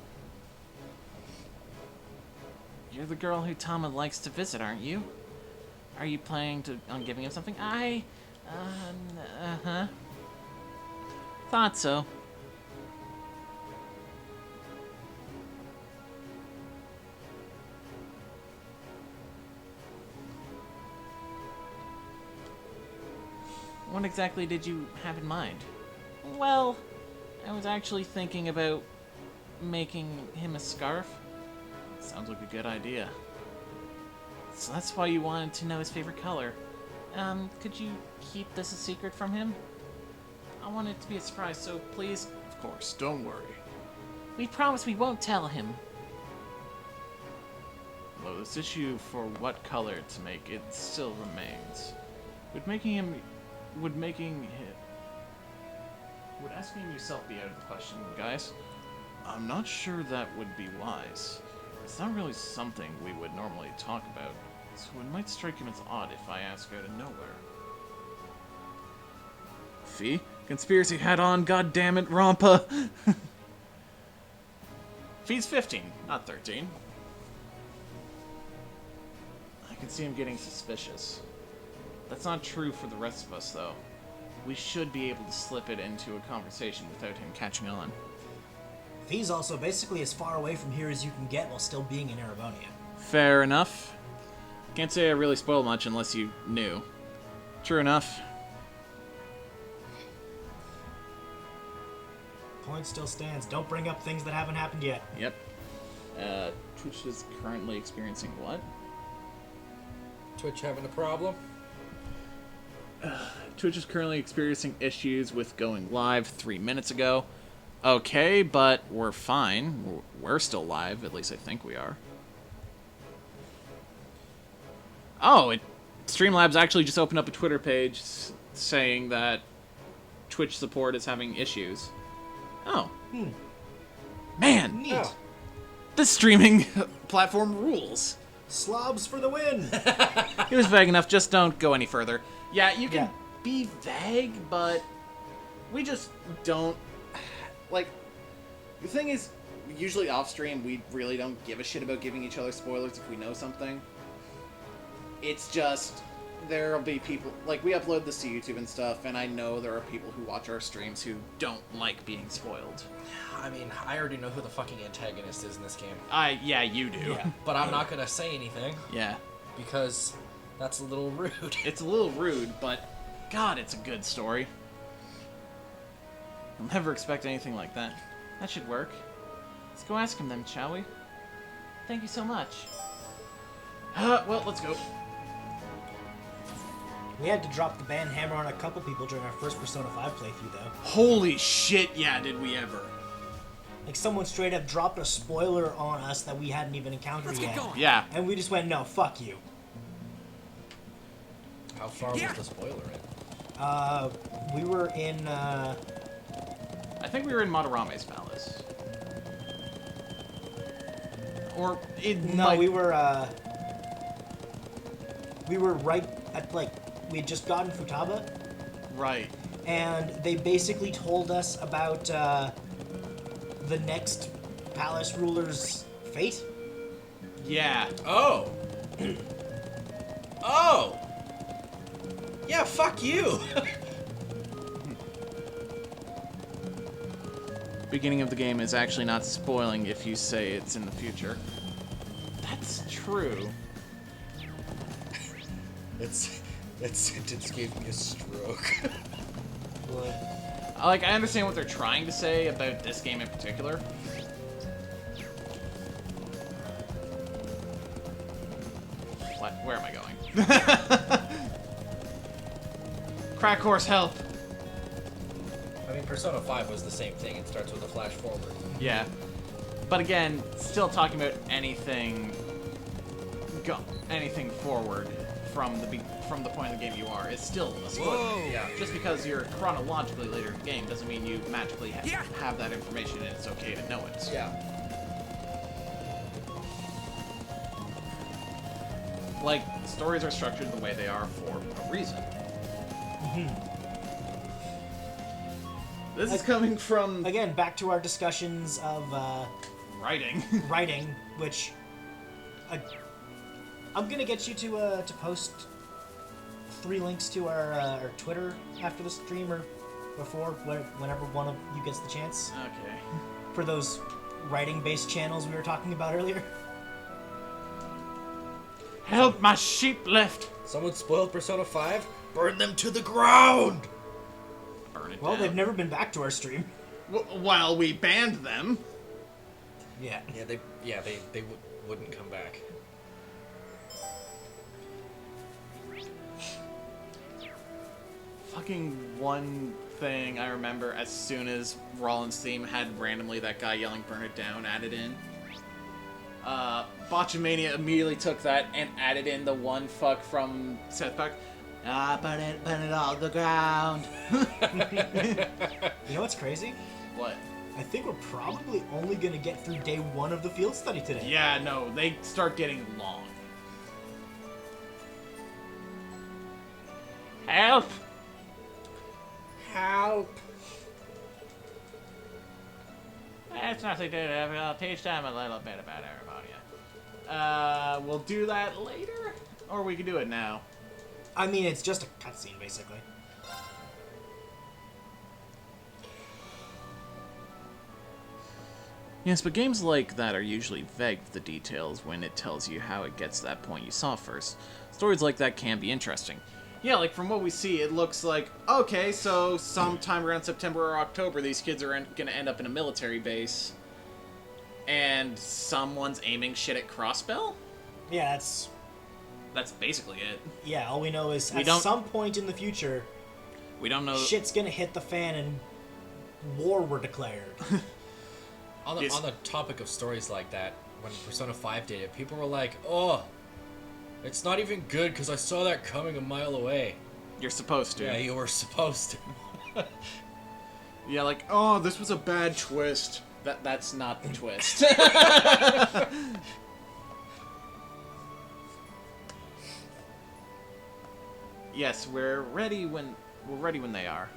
You're the girl who Tama likes to visit, aren't you? Are you planning on giving him something? Thought so. What exactly did you have in mind? Well, I was actually thinking about making him a scarf. Sounds like a good idea. So that's why you wanted to know his favorite color. Could you keep this a secret from him? I want it to be a surprise, so please. Of course, don't worry. We promise we won't tell him. Although this issue for what color to make, it still remains. Would asking yourself be out of the question, guys? I'm not sure that would be wise. It's not really something we would normally talk about, so it might strike him as odd if I ask out of nowhere. Fee? Conspiracy hat on, goddammit, Rampa! Fee's 15, not 13. I can see him getting suspicious. That's not true for the rest of us, though. We should be able to slip it into a conversation without him catching on. Fee's also basically as far away from here as you can get while still being in Erebonia. Fair enough. Can't say I really spoiled much unless you knew. True enough. Point still stands. Don't bring up things that haven't happened yet. Yep. Twitch is currently experiencing what? Twitch having a problem? Twitch is currently experiencing issues with going live 3 minutes ago. Okay, but we're fine. We're still live, at least I think we are. Oh, Streamlabs actually just opened up a Twitter page saying that Twitch support is having issues. Oh. Man! Neat. Oh. This streaming platform rules. Slobs for the win! It was vague enough, just don't go any further. Yeah, you can be vague, but we just don't... Like, the thing is, usually off-stream, we really don't give a shit about giving each other spoilers if we know something. It's just, there'll be people... Like, we upload this to YouTube and stuff, and I know there are people who watch our streams who don't like being spoiled. I mean, I already know who the fucking antagonist is in this game. Yeah, you do. Yeah, but I'm not gonna say anything. Yeah. Because that's a little rude. It's a little rude, but God, it's a good story. I'll never expect anything like that. That should work. Let's go ask him then, shall we? Thank you so much. Well, let's go. We had to drop the band hammer on a couple people during our first Persona 5 playthrough, though. Holy shit, yeah, did we ever. Like, someone straight up dropped a spoiler on us that we hadn't even encountered yet. Yeah. And we just went, no, fuck you. How far was the spoiler in? We were in, I think we were in Madarame's palace. Or it No, might... we were right at, like, we had just gotten Futaba. Right. And they basically told us about, the next palace ruler's fate. Yeah. Oh. Oh. Yeah, fuck you. Beginning of the game is actually not spoiling if you say it's in the future. That's true. That sentence gave me a stroke. What? Like, I understand what they're trying to say about this game in particular. What? Where am I going? Crack horse, help! I mean, Persona 5 was the same thing. It starts with a flash forward. Yeah. But again, still talking about anything forward from the point of the game you are is still a spoiler. Whoa. Yeah. Just because you're chronologically later in the game doesn't mean you magically have that information and it's okay to know it. Yeah. Like, stories are structured the way they are for a reason. This is coming from... Again, back to our discussions of, writing. writing, which... I'm gonna get you to post 3 links to our Twitter after the stream or before, whenever one of you gets the chance. Okay. For those writing-based channels we were talking about earlier. Help, my sheep left! Someone spoiled Persona 5? Burn them to the ground! Burn it Well, down. they've never been back to our stream. While we banned them. Yeah. Yeah, they wouldn't come back. Fucking one thing I remember as soon as Rollins' theme had randomly that guy yelling "Burn It Down" added in. Botchamania immediately took that and added in the one fuck from South Park. Burn it all to the ground. You know what's crazy? What? I think we're probably only gonna get through day 1 of the field study today. Yeah, no, they start getting long. Help! Help! That's nothing to do. I'll teach them a little bit about Aeroponia. We'll do that later? Or we can do it now. I mean, it's just a cutscene, basically. Yes, but games like that are usually vague with the details when it tells you how it gets to that point you saw first. Stories like that can be interesting. Yeah, like from what we see, it looks like, okay, so sometime around September or October, these kids are going to end up in a military base, and someone's aiming shit at Crossbell? Yeah, that's basically it. Yeah, all we know is at some point in the future, we don't know. Shit's gonna hit the fan and war were declared. On the topic of stories like that, when Persona 5 did it, people were like, "Oh, it's not even good because I saw that coming a mile away." You're supposed to. Yeah, you were supposed to. Yeah, like, oh, this was a bad twist. That's not the twist. Yes, we're ready when they are.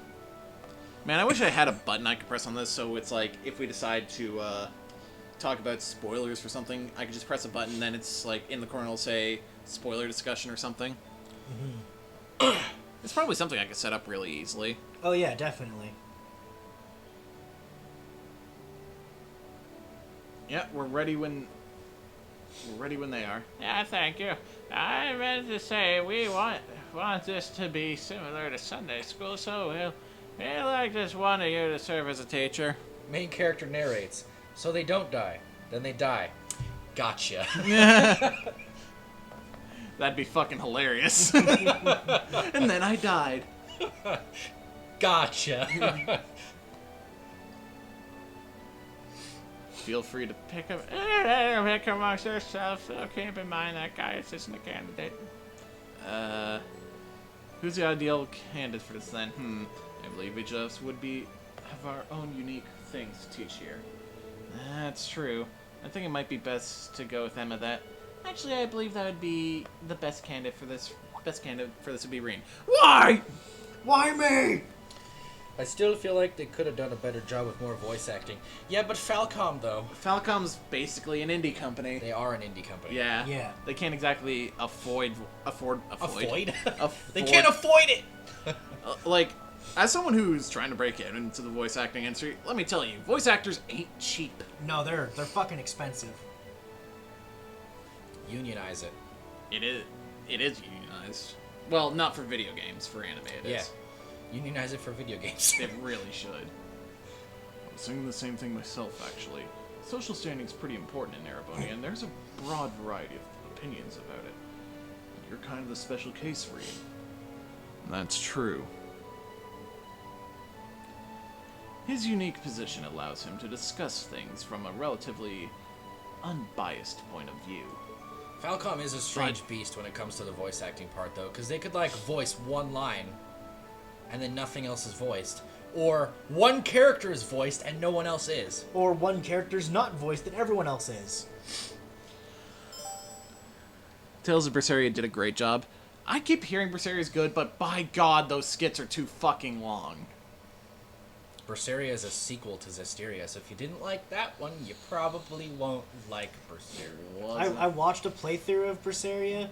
Man, I wish I had a button I could press on this, so it's like if we decide to talk about spoilers for something, I could just press a button, then it's like in the corner it'll say spoiler discussion or something. Mm-hmm. It's probably something I could set up really easily. Oh yeah, definitely. Yeah, we're ready when they are. Yeah, thank you. I meant to say we want this to be similar to Sunday school, so we'd like just one of you to serve as a teacher. Main character narrates. So they don't die. Then they die. Gotcha. That'd be fucking hilarious. And then I died. Gotcha. Feel free to pick amongst yourselves, so keep in mind that guy isn't a candidate. Who's the ideal candidate for this then? I believe each of us would have our own unique things to teach here. That's true. I think it might be best to go with Emma. Actually, I believe that would be the best candidate for this. Best candidate for this would be Reen. Why? Why me? I still feel like they could have done a better job with more voice acting. Yeah, but Falcom, though. Falcom's basically an indie company. They are an indie company. Yeah. Yeah. They can't exactly afford. They can't avoid it! Like, as someone who's trying to break into the voice acting industry, let me tell you, voice actors ain't cheap. No, they're fucking expensive. Unionize it. It is unionized. Well, not for video games. For anime, it is. Unionize it for video games. It really should. I was thinking the same thing myself, actually. Social standing's pretty important in Erebony, and there's a broad variety of opinions about it. You're kind of the special case, Reed. That's true. His unique position allows him to discuss things from a relatively unbiased point of view. Falcom is a strange beast when it comes to the voice acting part, though, because they could, like, voice one line, and then nothing else is voiced. Or one character is voiced and no one else is. Or one character's not voiced and everyone else is. Tales of Berseria did a great job. I keep hearing Berseria's good, but by God, those skits are too fucking long. Berseria is a sequel to Zestiria, so if you didn't like that one, you probably won't like Berseria. I watched a playthrough of Berseria.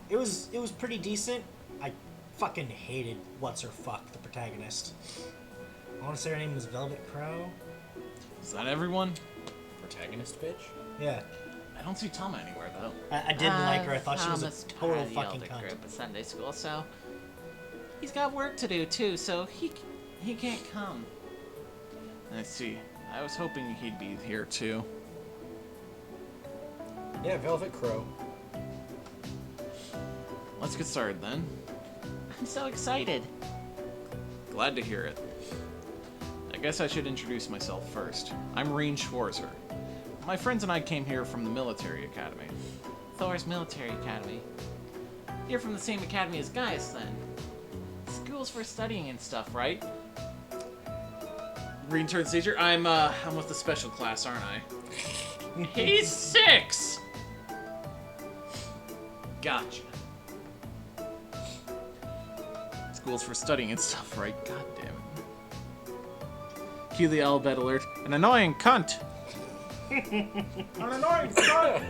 It was pretty decent. I fucking hated What's-Her-Fuck, the protagonist. I want to say her name was Velvet Crow. Is that everyone? Protagonist bitch? Yeah. I don't see Tama anywhere, though. I didn't like her. I thought she was a total fucking cunt. Group at Sunday school, so he's got work to do too, so he can't come. I see. I was hoping he'd be here too. Yeah, Velvet Crow. Let's get started then. I'm so excited. Glad to hear it. guess I should introduce myself first. I'm Reen Schwarzer. My friends and I came here from the military academy. Thor's military academy. You're from the same academy as Gaius, then. Schools for studying and stuff, right? Reen turns teacher. I'm with the special class, aren't I? He's 6! Gotcha. Schools for studying and stuff, right? God damn it. Cue the alphabet alert. An annoying cunt. An annoying cunt.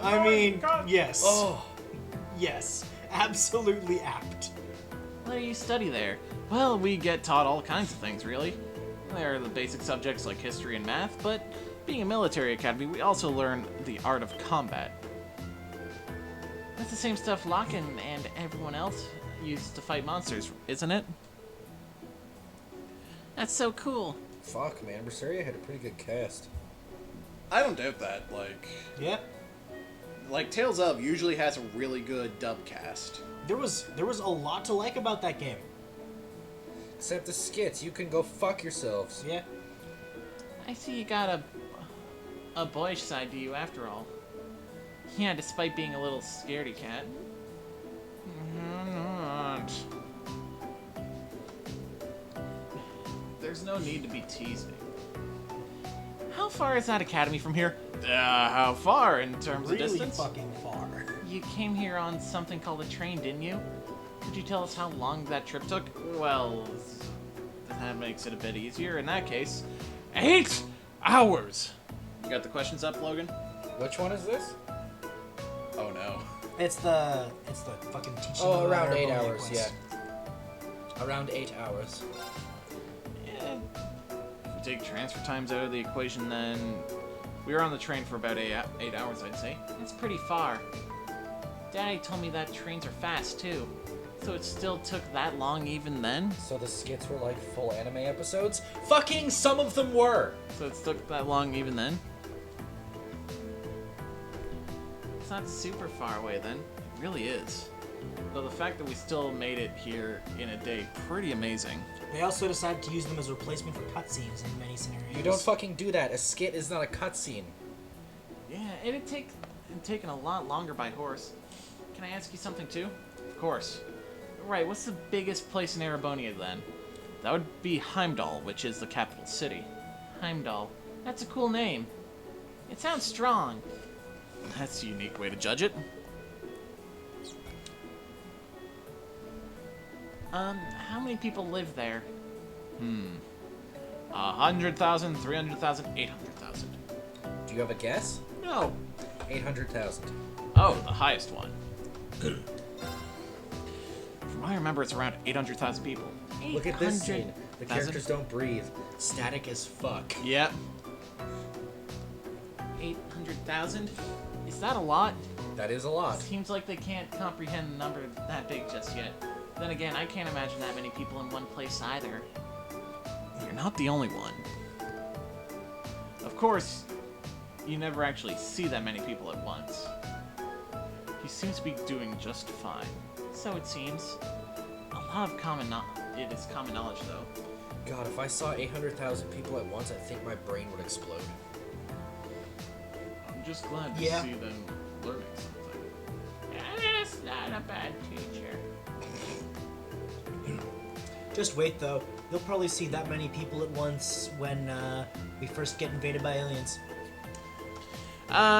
I mean, yes. Oh. Yes. Absolutely apt. What do you study there? Well, we get taught all kinds of things, really. There are the basic subjects like history and math, but being a military academy, we also learn the art of combat. That's the same stuff Locken and everyone else used to fight monsters, isn't it? That's so cool. Fuck, man. Berseria had a pretty good cast. I don't doubt that. Yeah. Like Tales of usually has a really good dub cast. There was a lot to like about that game. Except the skits. You can go fuck yourselves. Yeah. I see you got a boyish side to you after all. Yeah, despite being a little scaredy cat. There's no need to be teasing. How far is that academy from here? How far in terms Really of distance? fucking far. You came here on something called a train, didn't you? Could you tell us how long that trip took? Well, that makes it a bit easier. In that case, 8 hours. You got the questions up, Logan? Which one is this? Oh no. It's the fucking teaching. Oh, of around 8 Arabic hours, ones. yeah. Around 8 hours. Yeah. If we take transfer times out of the equation, then we were on the train for about 8 hours, I'd say. It's pretty far. Daddy told me that trains are fast, too. So it still took that long even then? So the skits were like full anime episodes? Fucking some of them were! So it took that long even then? It's not super far away then. It really is. Though the fact that we still made it here in a day, pretty amazing. They also decided to use them as a replacement for cutscenes in many scenarios. You don't fucking do that. A skit is not a cutscene. Yeah, it'd taken a lot longer by horse. Can I ask you something too? Of course. Right, what's the biggest place in Erebonia then? That would be Heimdall, which is the capital city. Heimdall. That's a cool name. It sounds strong. That's a unique way to judge it. How many people live there? 100,000, 300,000, 800,000. Do you have a guess? No. 800,000. Oh, the highest one. From what I remember, it's around 800,000 people. Look at this scene. The characters don't breathe. Static as fuck. Yep. 800,000? Is that a lot? That is a lot. Seems like they can't comprehend a number that big just yet. Then again, I can't imagine that many people in one place either. You're not the only one. Of course, you never actually see that many people at once. He seems to be doing just fine. So it seems. A lot of it is common knowledge, though. God, if I saw 800,000 people at once, I think my brain would explode. I'm just glad to see them learning something. That's not a bad teacher. Just wait, though. You'll probably see that many people at once when we first get invaded by aliens.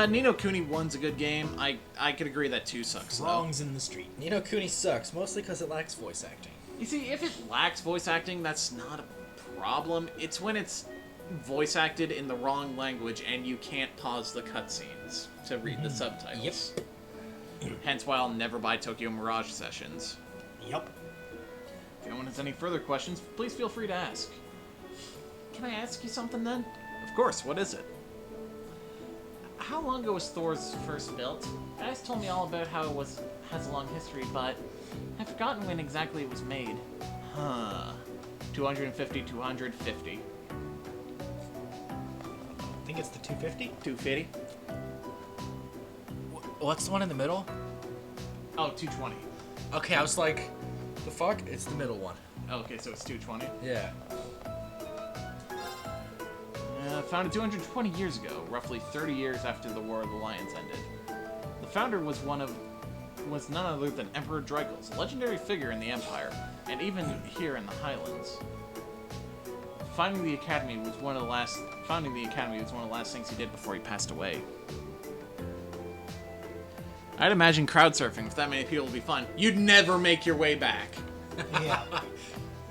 Ni no Kuni 1's a good game. I could agree that 2 sucks, though. Wrongs in the street. Ni no Kuni sucks, mostly because it lacks voice acting. You see, if it lacks voice acting, that's not a problem. It's when it's voice acted in the wrong language and you can't pause the cutscenes to read the subtitles. Yep. Hence why I'll never buy Tokyo Mirage Sessions. Yep. If anyone has any further questions, please feel free to ask. Can I ask you something then? Of course, what is it? How long ago was Thor's first built? Guys told me all about how it has a long history, but I've forgotten when exactly it was made. 250, 250. I think it's the 250? 250? What's the one in the middle? Oh, 220. Okay, I was like, the fuck? It's the middle one. Okay, so it's 220? Yeah. founded 220 years ago, roughly 30 years after the War of the Lions ended. The founder was none other than Emperor Dreigels, a legendary figure in the Empire, and even here in the Highlands. Founding the Academy was one of the last things he did before he passed away. I'd imagine crowd surfing with that many people would be fun. You'd never make your way back. Yeah.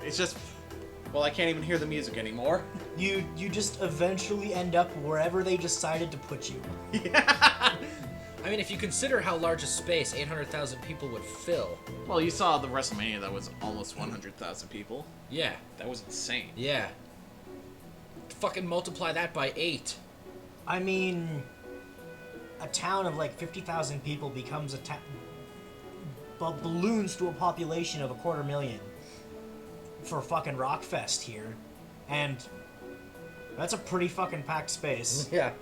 It's just, well, I can't even hear the music anymore. You just eventually end up wherever they decided to put you. Yeah. I mean, if you consider how large a space 800,000 people would fill. Well, you saw the WrestleMania that was almost 100,000 people. Yeah. That was insane. Yeah. Fucking multiply that by 8. I mean, a town of like 50,000 people becomes balloons to a population of 250,000 for fucking Rockfest here. And that's a pretty fucking packed space. Yeah.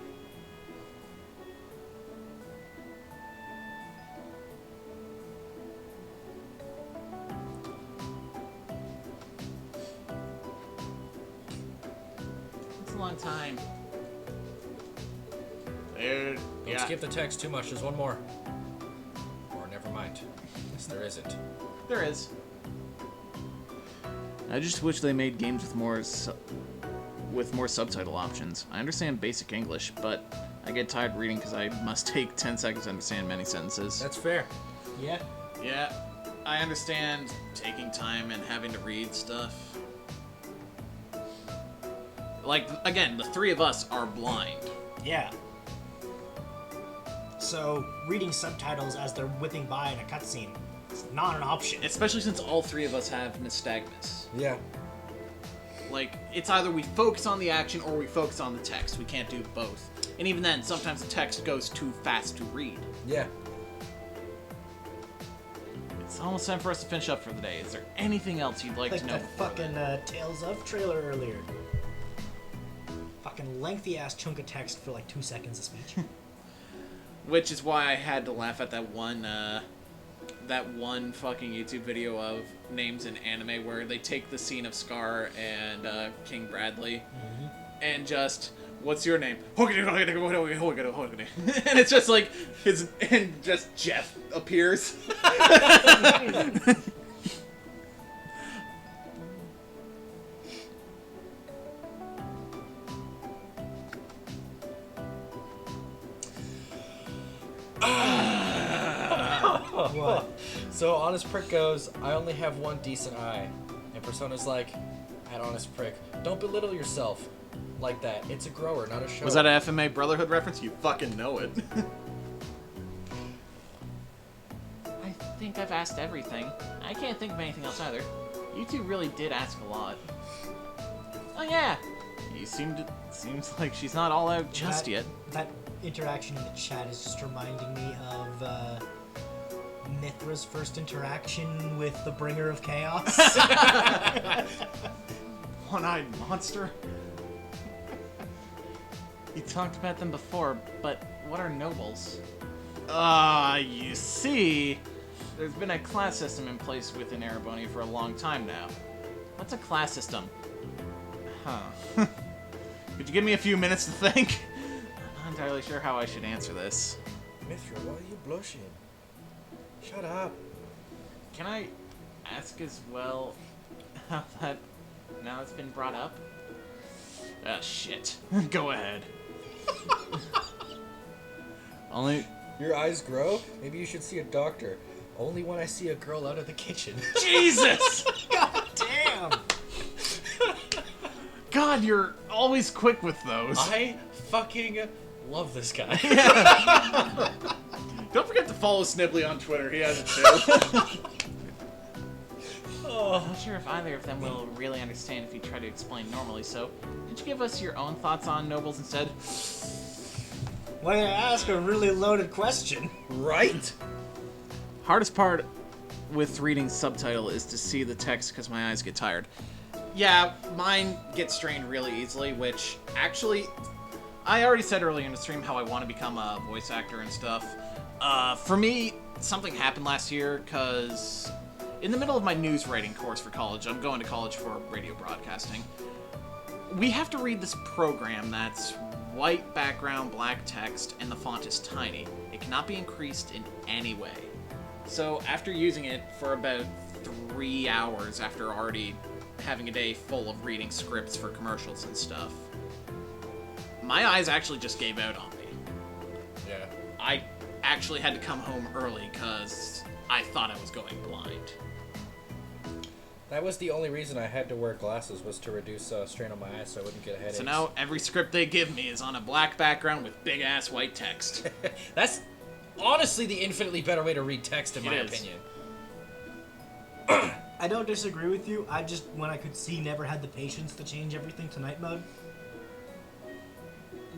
It's a long time. Dude, Don't skip the text too much. There's one more. Or never mind. Yes, there isn't. There is. I just wish they made games with more subtitle options. I understand basic English, but I get tired reading because I must take 10 seconds to understand many sentences. That's fair. Yeah. Yeah, I understand taking time and having to read stuff. Like, again, the three of us are blind. Yeah. So, reading subtitles as they're whipping by in a cutscene is not an option. Especially since all three of us have nystagmus. Yeah. Like, it's either we focus on the action or we focus on the text. We can't do both. And even then, sometimes the text goes too fast to read. Yeah. It's almost time for us to finish up for the day. Is there anything else you'd like to know? Like the fucking Tales of trailer earlier. Fucking lengthy-ass chunk of text for like 2 seconds of speech. Which is why I had to laugh at that one fucking YouTube video of names in anime where they take the scene of Scar and King Bradley and just, what's your name? And it's just like and just Jeff appears. What? So Honest Prick goes, I only have one decent eye. And Persona's like, at Honest Prick, don't belittle yourself like that. It's a grower, not a show. Was that an FMA Brotherhood reference? You fucking know it. I think I've asked everything. I can't think of anything else either. You two really did ask a lot. Oh yeah! Seems like she's not all out just yet. That interaction in the chat is just reminding me of Mithra's first interaction with the Bringer of Chaos. One-eyed monster? You talked about them before, but what are nobles? You see, there's been a class system in place within Erebony for a long time now. What's a class system? Huh. Could you give me a few minutes to think? I'm not entirely sure how I should answer this. Mithra, why are you blushing? Shut up. Can I ask as well how that now it's been brought up? Ah, shit. Go ahead. Only... Your eyes grow? Maybe you should see a doctor. Only when I see a girl out of the kitchen. Jesus! God damn! God, you're always quick with those. I fucking love this guy. Yeah. Don't forget to follow Snibbly on Twitter. He has it too. I'm not sure if either of them will really understand if you try to explain normally, so did you give us your own thoughts on nobles instead? Why did I ask a really loaded question? Right? Hardest part with reading subtitle is to see the text because my eyes get tired. Yeah, mine get strained really easily, which actually, I already said earlier in the stream how I want to become a voice actor and stuff. For me, something happened last year because in the middle of my news writing course for college, I'm going to college for radio broadcasting. we have to read this program that's white background, black text, and the font is tiny. It cannot be increased in any way. So after using it for about 3 hours, after already having a day full of reading scripts for commercials and stuff, my eyes actually just gave out on me. Yeah. I actually had to come home early because I thought I was going blind. That was the only reason I had to wear glasses, was to reduce strain on my eyes so I wouldn't get a headache. So now every script they give me is on a black background with big-ass white text. That's honestly the infinitely better way to read text, in my opinion. I don't disagree with you. I just, when I could see, never had the patience to change everything to night mode.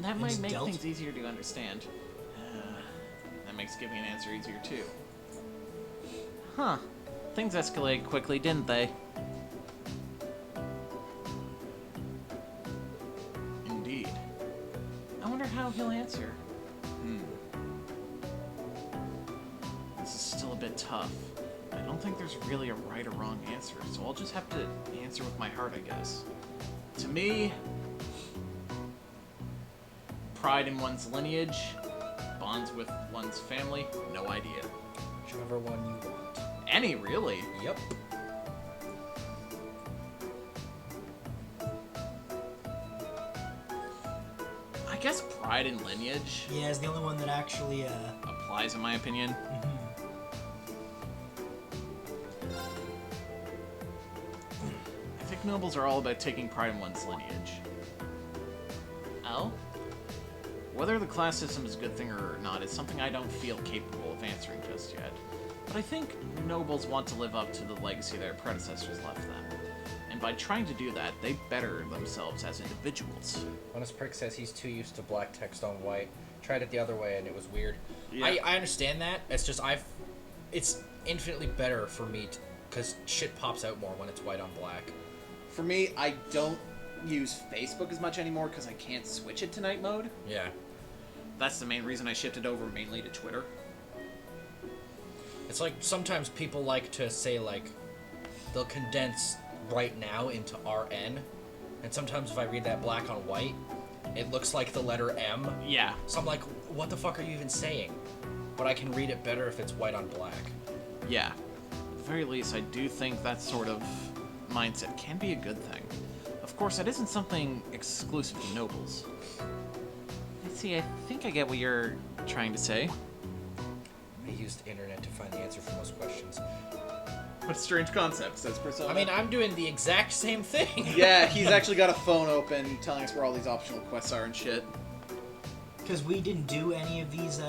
That might make things easier to understand. That makes giving an answer easier, too. Huh. Things escalated quickly, didn't they? Indeed. I wonder how he'll answer. This is still a bit tough. I don't think there's really a right or wrong answer, so I'll just have to answer with my heart, I guess. To me, pride in one's lineage, bonds with one's family, no idea. Whichever one you want. Any, really? Yep. I guess pride in lineage. Yeah, is the only one that actually applies, in my opinion. I think nobles are all about taking pride in one's lineage. Oh? Whether the class system is a good thing or not is something I don't feel capable of answering just yet. But I think nobles want to live up to the legacy their predecessors left them. And by trying to do that, they better themselves as individuals. Honest Prick says he's too used to black text on white. Tried it the other way and it was weird. Yeah. I understand that. It's just it's infinitely better for me because shit pops out more when it's white on black. For me, I don't use Facebook as much anymore because I can't switch it to night mode. Yeah. That's the main reason I shifted over mainly to Twitter. It's like sometimes people like to say like they'll condense right now into RN, and sometimes if I read that black on white, it looks like the letter M. Yeah. So I'm like, what the fuck are you even saying? But I can read it better if it's white on black. Yeah. At the very least, I do think that sort of mindset can be a good thing. Of course, that isn't something exclusive to nobles. Let's see, I think I get what you're trying to say. I used the internet to find the answer for most questions. What a strange concept, says Persona. I mean, I'm doing the exact same thing. Yeah, he's actually got a phone open telling us where all these optional quests are and shit. Because we didn't do any of these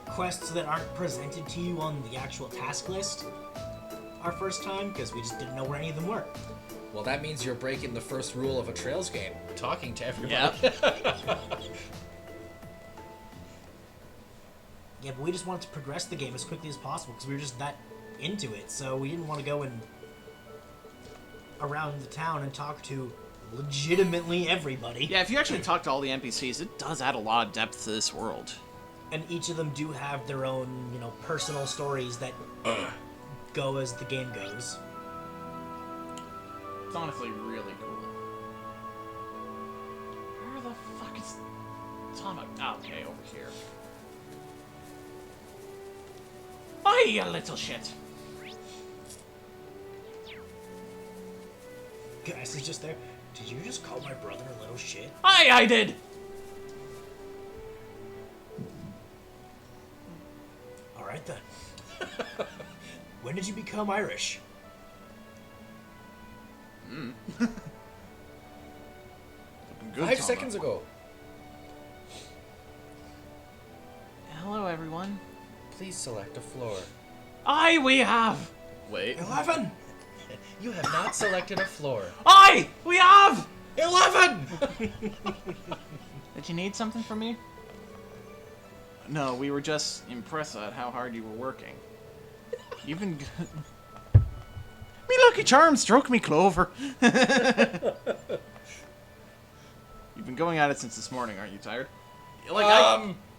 quests that aren't presented to you on the actual task list our first time, because we just didn't know where any of them were. Well, that means you're breaking the first rule of a Trails game, talking to everybody. Yep. Yeah, but we just wanted to progress the game as quickly as possible because we were just that into it. So we didn't want to go and around the town and talk to legitimately everybody. Yeah, if you actually talk to all the NPCs, it does add a lot of depth to this world. And each of them do have their own, personal stories that go as the game goes. It's honestly really cool. Where the fuck is Tama? Oh, okay, over here. Aye, you little shit! Guys is just there. Did you just call my brother a little shit? Aye, I did! Alright then. When did you become Irish? 5 seconds ago. Hello, everyone. Please select a floor. Aye, we have! Wait. 11! You have not selected a floor. Aye, we have! 11! Did you need something from me? No, we were just impressed at how hard you were working. You've been good. Me lucky charm, stroke me clover. You've been going at it since this morning, aren't you tired?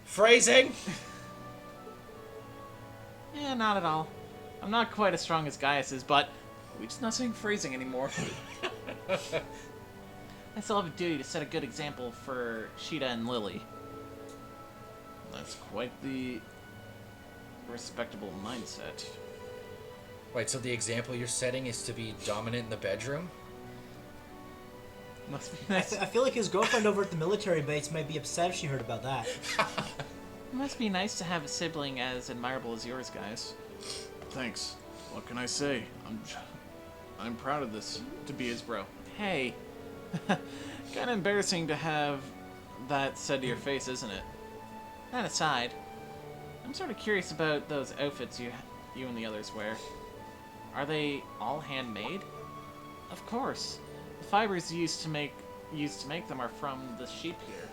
Phrasing? Yeah, not at all. I'm not quite as strong as Gaius is, but we're just not saying phrasing anymore. I still have a duty to set a good example for Sheeta and Lily. That's quite the respectable mindset. Wait, so the example you're setting is to be dominant in the bedroom? Must be nice. I feel like his girlfriend over at the military base might be upset if she heard about that. It must be nice to have a sibling as admirable as yours, guys. Thanks. What can I say? I'm proud of this, to be his bro. Hey. Kinda embarrassing to have that said to your face, isn't it? That aside, I'm sort of curious about those outfits you and the others wear. Are they all handmade? Of course. The fibers used to make them are from the sheep here.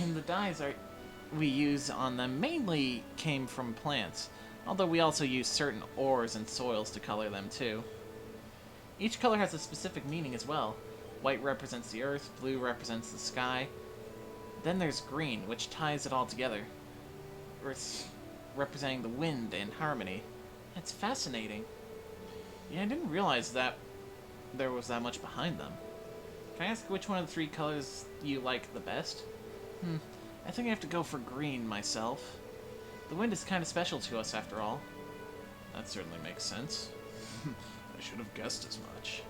And the dyes we use on them mainly came from plants, although we also use certain ores and soils to color them too. Each color has a specific meaning as well. White represents the earth, blue represents the sky. Then there's green, which ties it all together, representing the wind and harmony. It's fascinating. Yeah, I didn't realize that there was that much behind them. Can I ask which one of the three colors you like the best? I think I have to go for green myself. The wind is kind of special to us after all. That certainly makes sense. I should have guessed as much.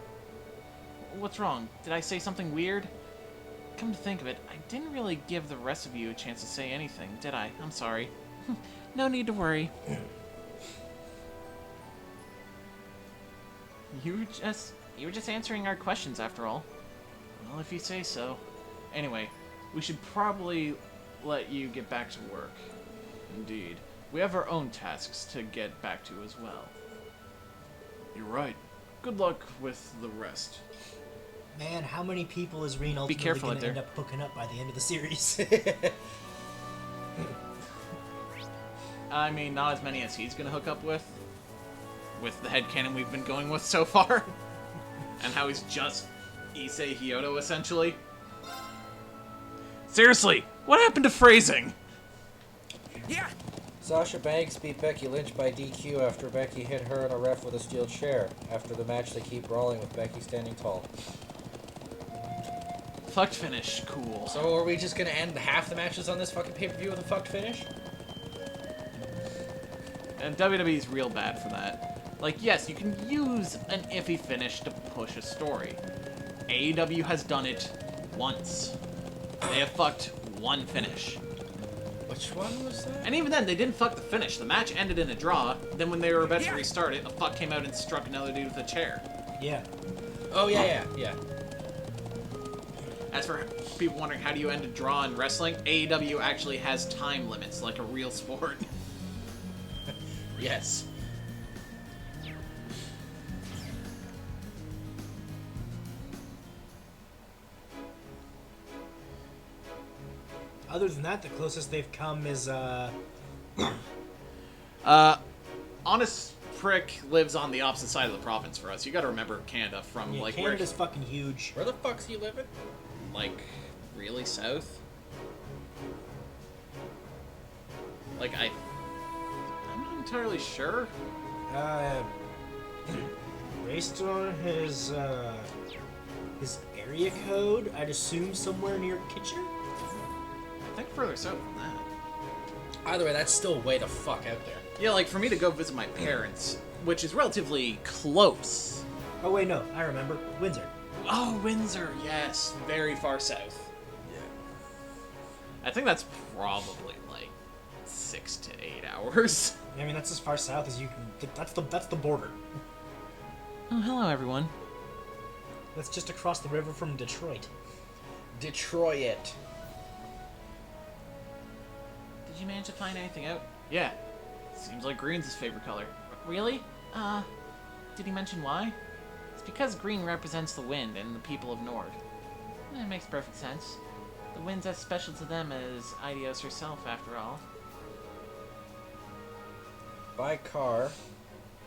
What's wrong? Did I say something weird? Come to think of it, I didn't really give the rest of you a chance to say anything, did I? I'm sorry. No need to worry. You were just answering our questions after all. Well, if you say so. Anyway, we should probably let you get back to work. Indeed. We have our own tasks to get back to as well. You're right. Good luck with the rest. Man, how many people is Reen ultimately going to end up hooking up by the end of the series? I mean, not as many as he's going to hook up with the headcanon we've been going with so far. And how he's just Issei Hyoto, essentially. Seriously, what happened to phrasing? Yeah! Sasha Banks beat Becky Lynch by DQ after Becky hit her and a ref with a steel chair. After the match, they keep brawling with Becky standing tall. Fucked finish, cool. So are we just gonna end half the matches on this fucking pay-per-view with a fucked finish? And WWE's real bad for that. Like, yes, you can use an iffy finish to push a story. AEW has done it once. They have fucked one finish. Which one was that? And even then, they didn't fuck the finish. The match ended in a draw. Then when they were about to restart it, a fuck came out and struck another dude with a chair. Yeah. Oh, yeah. As for people wondering how do you end a draw in wrestling, AEW actually has time limits like a real sport. Yes. Other than that, the closest they've come is, Honest Prick lives on the opposite side of the province for us. You gotta remember Canada from, yeah, like, Canada's fucking huge. Where the fuck's he living? Like, really south? Like, I'm not entirely sure. Based on his area code, I'd assume somewhere near Kitchener? I think further south than that. Either way, that's still way the fuck out there. Yeah, like, for me to go visit my parents, which is relatively close. Oh, wait, no. I remember. Windsor. Oh, Windsor, yes. Very far south. Yeah. I think that's probably, like, 6 to 8 hours. I mean, that's as far south as you can... That's the border. Oh, hello, everyone. That's just across the river from Detroit. Detroit. Did you manage to find anything out? Yeah. Seems like green's his favorite color. Really? Did he mention why? It's because green represents the wind and the people of Nord. That makes perfect sense. The wind's as special to them as Eidos herself, after all. By car,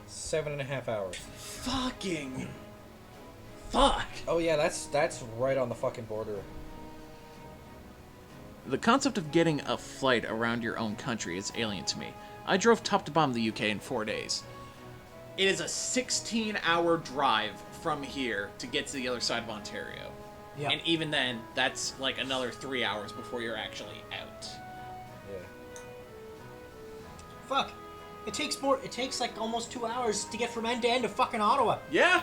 7.5 hours. Fucking... Fuck! Oh yeah, that's right on the fucking border. The concept of getting a flight around your own country is alien to me. I drove top to bottom the UK in 4 days. It is a 16-hour drive from here to get to the other side of Ontario. Yeah. And even then, that's like another 3 hours before you're actually out. Yeah. Fuck. It takes like almost 2 hours to get from end to end to fucking Ottawa. Yeah.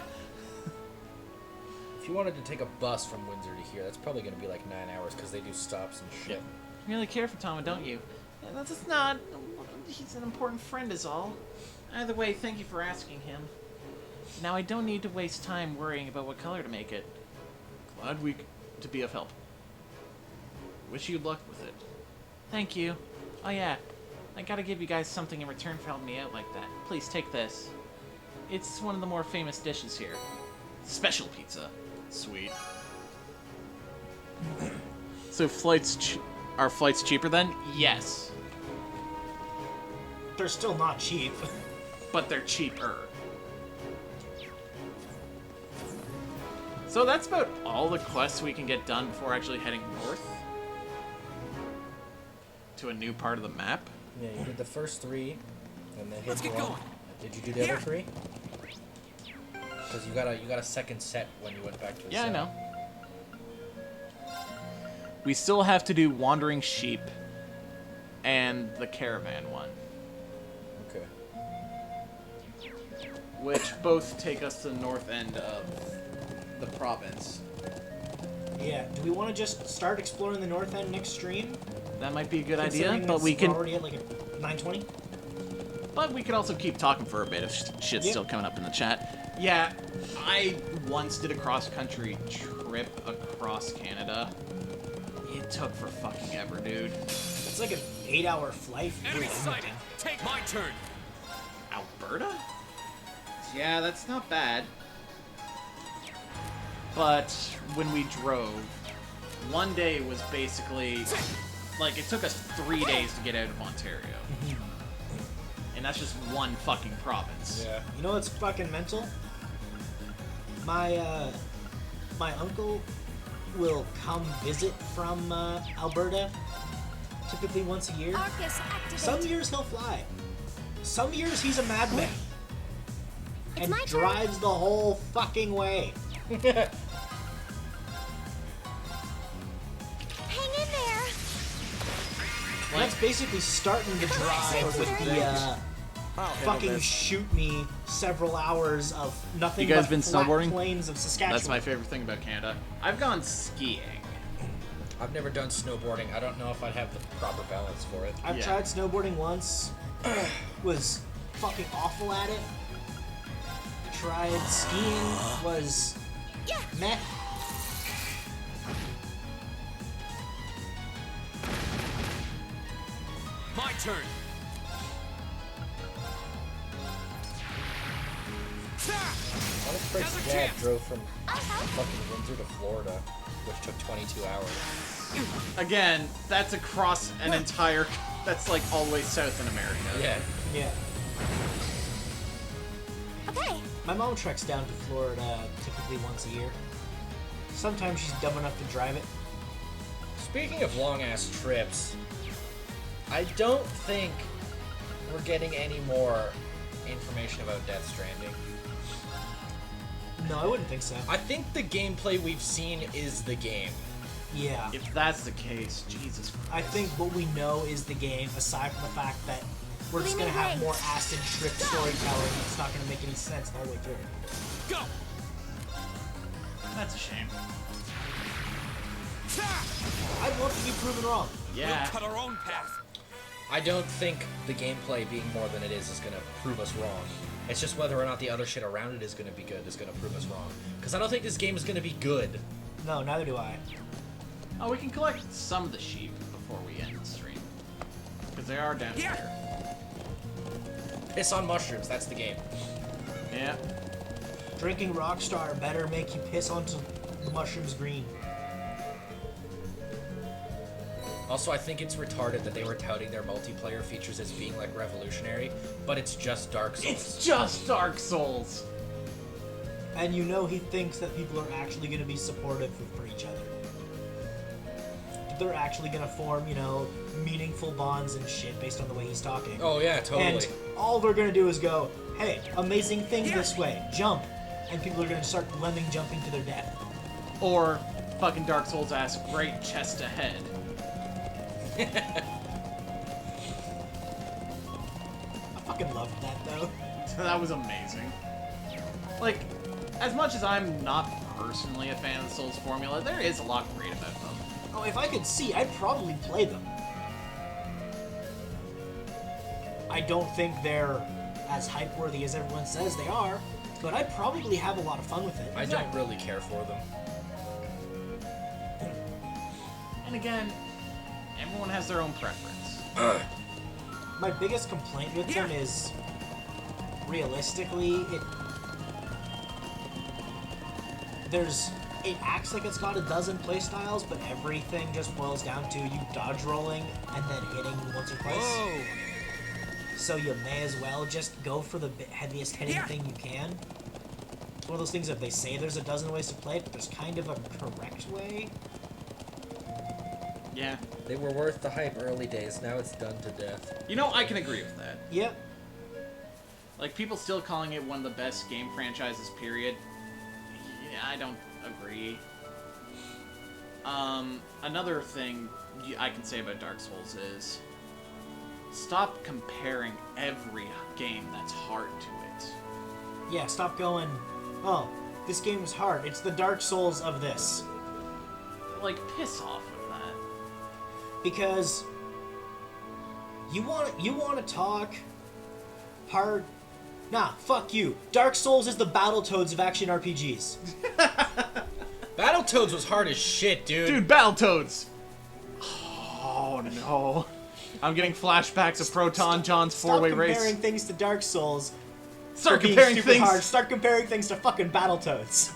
If you wanted to take a bus from Windsor to here, that's probably going to be like 9 hours because they do stops and shit. You really care for Tama, don't you? That's just not. He's an important friend, is all. Either way, thank you for asking him. Now I don't need to waste time worrying about what color to make it. Glad to be of help. Wish you luck with it. Thank you. Oh yeah, I gotta give you guys something in return for helping me out like that. Please take this. It's one of the more famous dishes here. Special pizza. Sweet. So are flights cheaper then? Yes. They're still not cheap. But they're cheaper. So that's about all the quests we can get done before actually heading north to a new part of the map. Yeah, you did the first 3, and then Let's hit get 1. going. Did you do the other 3? Because you got a second set when you went back to the Yeah, set. I know. We still have to do Wandering Sheep and the Caravan one. Okay. Which both take us to the north end of the province. Yeah. Do we want to just start exploring the north end next stream? That might be a good idea, Considering but we we're can. already at like a 9:20. But we could also keep talking for a bit if shit's Yep. still coming up in the chat. Yeah, I once did a cross-country trip across Canada. It took for fucking ever, dude. It's like an 8-hour flight. Enemy sighted. Take my turn. Alberta? Yeah, that's not bad. But when we drove, one day was basically like it took us 3 days to get out of Ontario. And that's just one fucking province. Yeah. You know what's fucking mental? My uncle will come visit from Alberta typically once a year. Arcus, activate. Some years he'll fly. Some years he's a madman. And my turn. drives the whole fucking way. Hang in there. That's basically starting to drive with the fucking shoot me several hours of nothing You guys but been flat snowboarding? plains of Saskatchewan. That's my favorite thing about Canada. I've gone skiing. I've never done snowboarding. I don't know if I'd have the proper balance for it. I've tried snowboarding once. Was fucking awful at it. Tried skiing. Was meh. My turn. Honest Price Dad drove from fucking Windsor to Florida, which took 22 hours. Again, that's across an entire. That's like all the way south in America. Yeah. Yeah. Okay. My mom treks down to Florida typically once a year. Sometimes she's dumb enough to drive it. Speaking of long ass trips, I don't think we're getting any more information about Death Stranding. No, I wouldn't think so. I think the gameplay we've seen is the game. Yeah. If that's the case, Jesus Christ. I think what we know is the game, aside from the fact that we're just gonna have more acid trip storytelling. It's not gonna make any sense the whole way through. Go. That's a shame. I'd love to be proven wrong. Yeah. We'll cut our own path. I don't think the gameplay being more than it is gonna prove us wrong. It's just whether or not the other shit around it is gonna be good is gonna prove us wrong. Because I don't think this game is gonna be good. No, neither do I. Oh, we can collect some of the sheep before we end the stream. Because they are down here. Piss on mushrooms, that's the game. Yeah. Drinking Rockstar better make you piss onto the mushrooms green. Also, I think it's retarded that they were touting their multiplayer features as being like revolutionary, but it's just Dark Souls. It's just Dark Souls. And you know he thinks that people are actually going to be supportive for each other. They're actually going to form, you know, meaningful bonds and shit based on the way he's talking. Oh yeah, totally. And all they're going to do is go, hey, amazing thing this way, jump. and people are gonna start lemming jumping to their death. Or fucking Dark Souls ass great chest ahead. I fucking loved that though. That was amazing. Like, as much as I'm not personally a fan of the Souls formula, there is a lot great about them. Oh, if I could see, I'd probably play them. I don't think they're as hype-worthy as everyone says they are, but I probably have a lot of fun with it. I don't really care for them. And again, everyone has their own preference. My biggest complaint with them is, realistically, it acts like it's got a dozen playstyles, but everything just boils down to you dodge rolling and then hitting once or twice. Whoa! So you may as well just go for the heaviest hitting thing you can. It's one of those things that they say there's a dozen ways to play it, but there's kind of a correct way. Yeah. They were worth the hype early days. Now it's done to death. You know, I can agree with that. Yep. Like, people still calling it one of the best game franchises, period. Yeah, I don't agree. Another thing I can say about Dark Souls is stop comparing every game that's hard to it. Yeah, stop going, oh, this game is hard. It's the Dark Souls of this. Like, piss off with that. Because you want to talk hard. Nah, fuck you. Dark Souls is the Battletoads of action RPGs. Battletoads was hard as shit, dude. Dude, Battletoads! Oh, no. I'm getting flashbacks of Proton John's four-way race. Stop comparing things to Dark Souls. Start for being comparing stupid things. hard. Start comparing things to fucking Battletoads.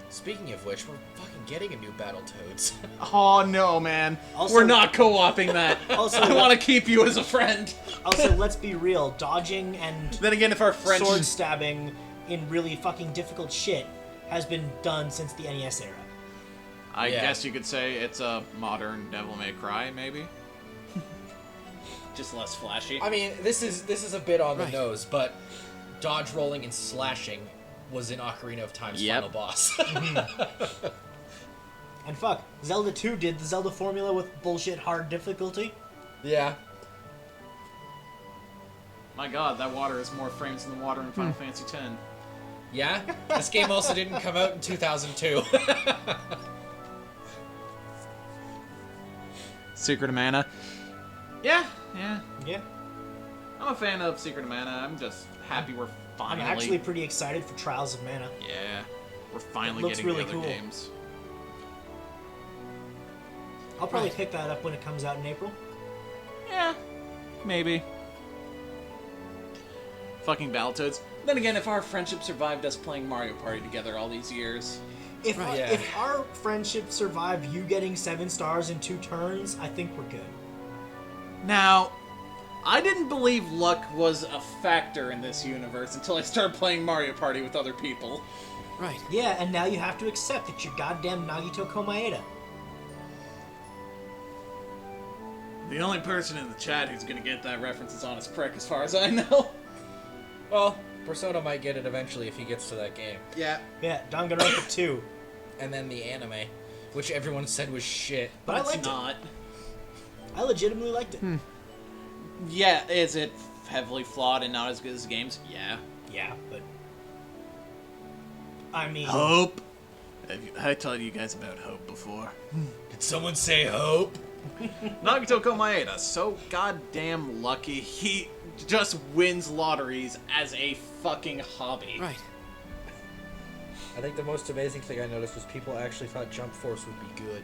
Speaking of which, we're fucking getting a new Battletoads. Oh, no, man. Also- We're not co-oping that. Also- I want to keep you as a friend. Also, let's be real. Dodging and Then again, if our French... sword stabbing in really fucking difficult shit has been done since the NES era. I Yeah. guess you could say it's a modern Devil May Cry, maybe? Just less flashy. I mean, this is a bit on the Right. nose, but dodge rolling and slashing was in Ocarina of Time's Yep. final boss. And fuck, Zelda 2 did the Zelda formula with bullshit hard difficulty. Yeah. My god, that water is more frames than the water in Final Fantasy X. Yeah? This game also didn't come out in 2002. Secret of Mana. Yeah. Yeah. I'm a fan of Secret of Mana. I'm just happy we're I'm finally... actually pretty excited for Trials of Mana. Yeah. We're finally It looks getting really the other cool. games. I'll probably pick that up when it comes out in April. Yeah. Maybe. Fucking Battletoads. Then again, if our friendship survived us playing Mario Party together all these years... If, Right. Yeah. if our friendship survived you getting 7 stars in 2 turns, I think we're good. Now, I didn't believe luck was a factor in this universe until I started playing Mario Party with other people. Right. Yeah, and now you have to accept that you're goddamn Nagito Komaeda. The only person in the chat who's gonna get that reference is Honest Prick, as far as I know. Well, Persona might get it eventually if he gets to that game. Yeah. Yeah, Danganronpa 2. And then the anime, which everyone said was shit. But I it's liked not. it. I legitimately liked it. Yeah, is it heavily flawed and not as good as the games? Yeah. Yeah, but... I mean... Hope. I told you guys about Hope before. Did someone say hope? Nagito Komaeda, so goddamn lucky. He just wins lotteries as a fucking hobby. Right. I think the most amazing thing I noticed was people actually thought Jump Force would be good.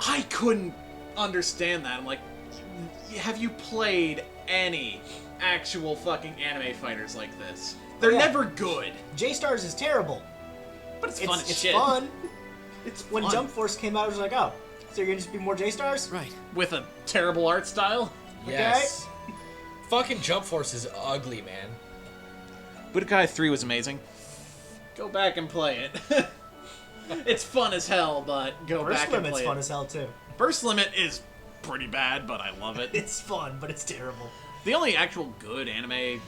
I couldn't understand that. I'm like, have you played any actual fucking anime fighters like this? They're Yeah. never good. J-Stars is terrible. But it's fun as It's shit. fun. It's When fun. Jump Force came out, I was like, oh, so you're gonna just be more J-Stars? Right. With a terrible art style. Yes. Fucking Jump Force is ugly, man. Budokai 3 was amazing. Go back and play it. It's fun as hell, but go Burst back and Limit's play fun it. as hell, too. Burst Limit is pretty bad, but I love it. It's fun, but it's terrible. The only actual good anime,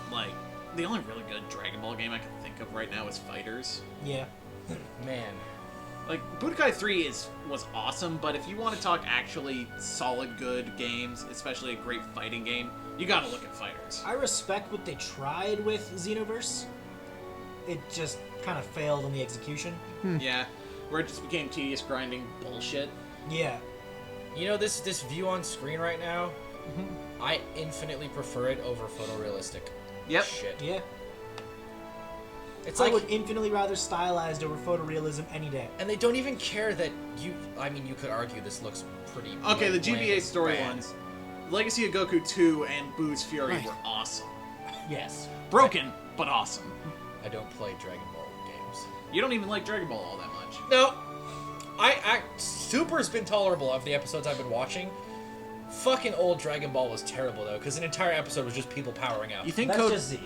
like, the only really good Dragon Ball game I can think of right now is fighters. Yeah. Man. Like, Budokai 3 was awesome, but if you want to talk actually solid, good games, especially a great fighting game, you gotta look at fighters. I respect what they tried with Xenoverse. It just kind of failed in the execution. Yeah, where it just became tedious grinding bullshit. Yeah. You know, this view on screen right now, I infinitely prefer it over photorealistic. Yep. Shit. Yeah. It's I like, would infinitely rather stylized over photorealism any day. and they don't even care that you. I mean, you could argue this looks pretty. Okay, the bland GBA and story bad. ones, Legacy of Goku 2 and Boo's Fury Right. were awesome. Yes. Broken, but awesome. I don't play Dragon Ball games. You don't even like Dragon Ball all that much. No, Super's been tolerable of the episodes I've been watching. Fucking old Dragon Ball was terrible though, because an entire episode was just people powering up. You think That's Code? just Z.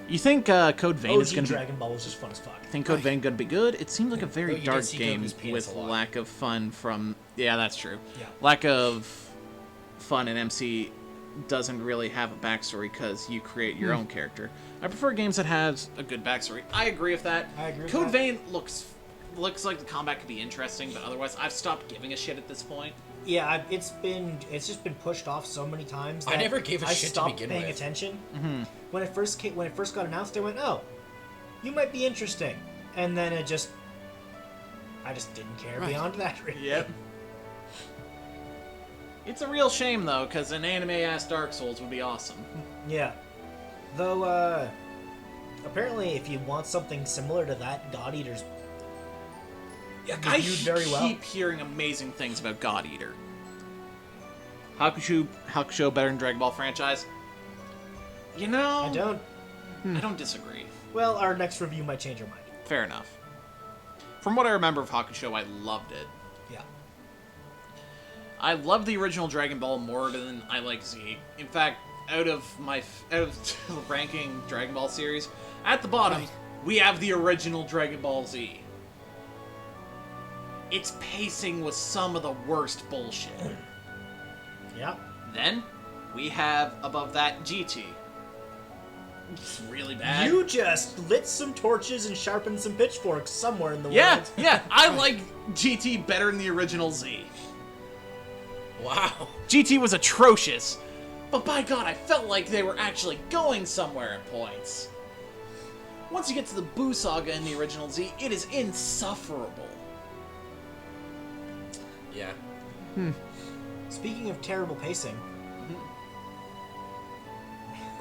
You think Code Vein is OG gonna be? Dragon Ball was just fun as fuck. Think Code Vein gonna be good? It seemed like a very Though you did dark see game Goku's penis with a lot. lack of fun from. Yeah, that's true. Yeah. Lack of fun in MC doesn't really have a backstory because you create your own character. I prefer games that has a good backstory. I agree with that. I agree with Code that. Vein looks like the combat could be interesting, but otherwise I've stopped giving a shit at this point. Yeah, it's just been pushed off so many times. I That never gave a I shit to stopped begin paying with. attention. When it first got announced, I went, "Oh, you might be interesting," and then I just didn't care Right. beyond that. Really. Yep. It's a real shame though, because an anime-ass Dark Souls would be awesome. Yeah. Though, apparently, if you want something similar to that, God Eater's I reviewed very well. keep hearing amazing things about God Eater. Hakusho better than Dragon Ball franchise? You know, I don't. disagree. Well, our next review might change our mind. Fair enough. From what I remember of Hakusho, I loved it. Yeah. I love the original Dragon Ball more than I like Z. In fact, out of the ranking Dragon Ball series, at the bottom, we have the original Dragon Ball Z. Its pacing was some of the worst bullshit. Yeah. Then, we have, above that, GT. It's really bad. You just lit some torches and sharpened some pitchforks somewhere in the Yeah, world. yeah, I like GT better than the original Z. Wow. GT was atrocious, but by God, I felt like they were actually going somewhere at points. Once you get to the Boo Saga in the original Z, it is insufferable. Yeah. Speaking of terrible pacing,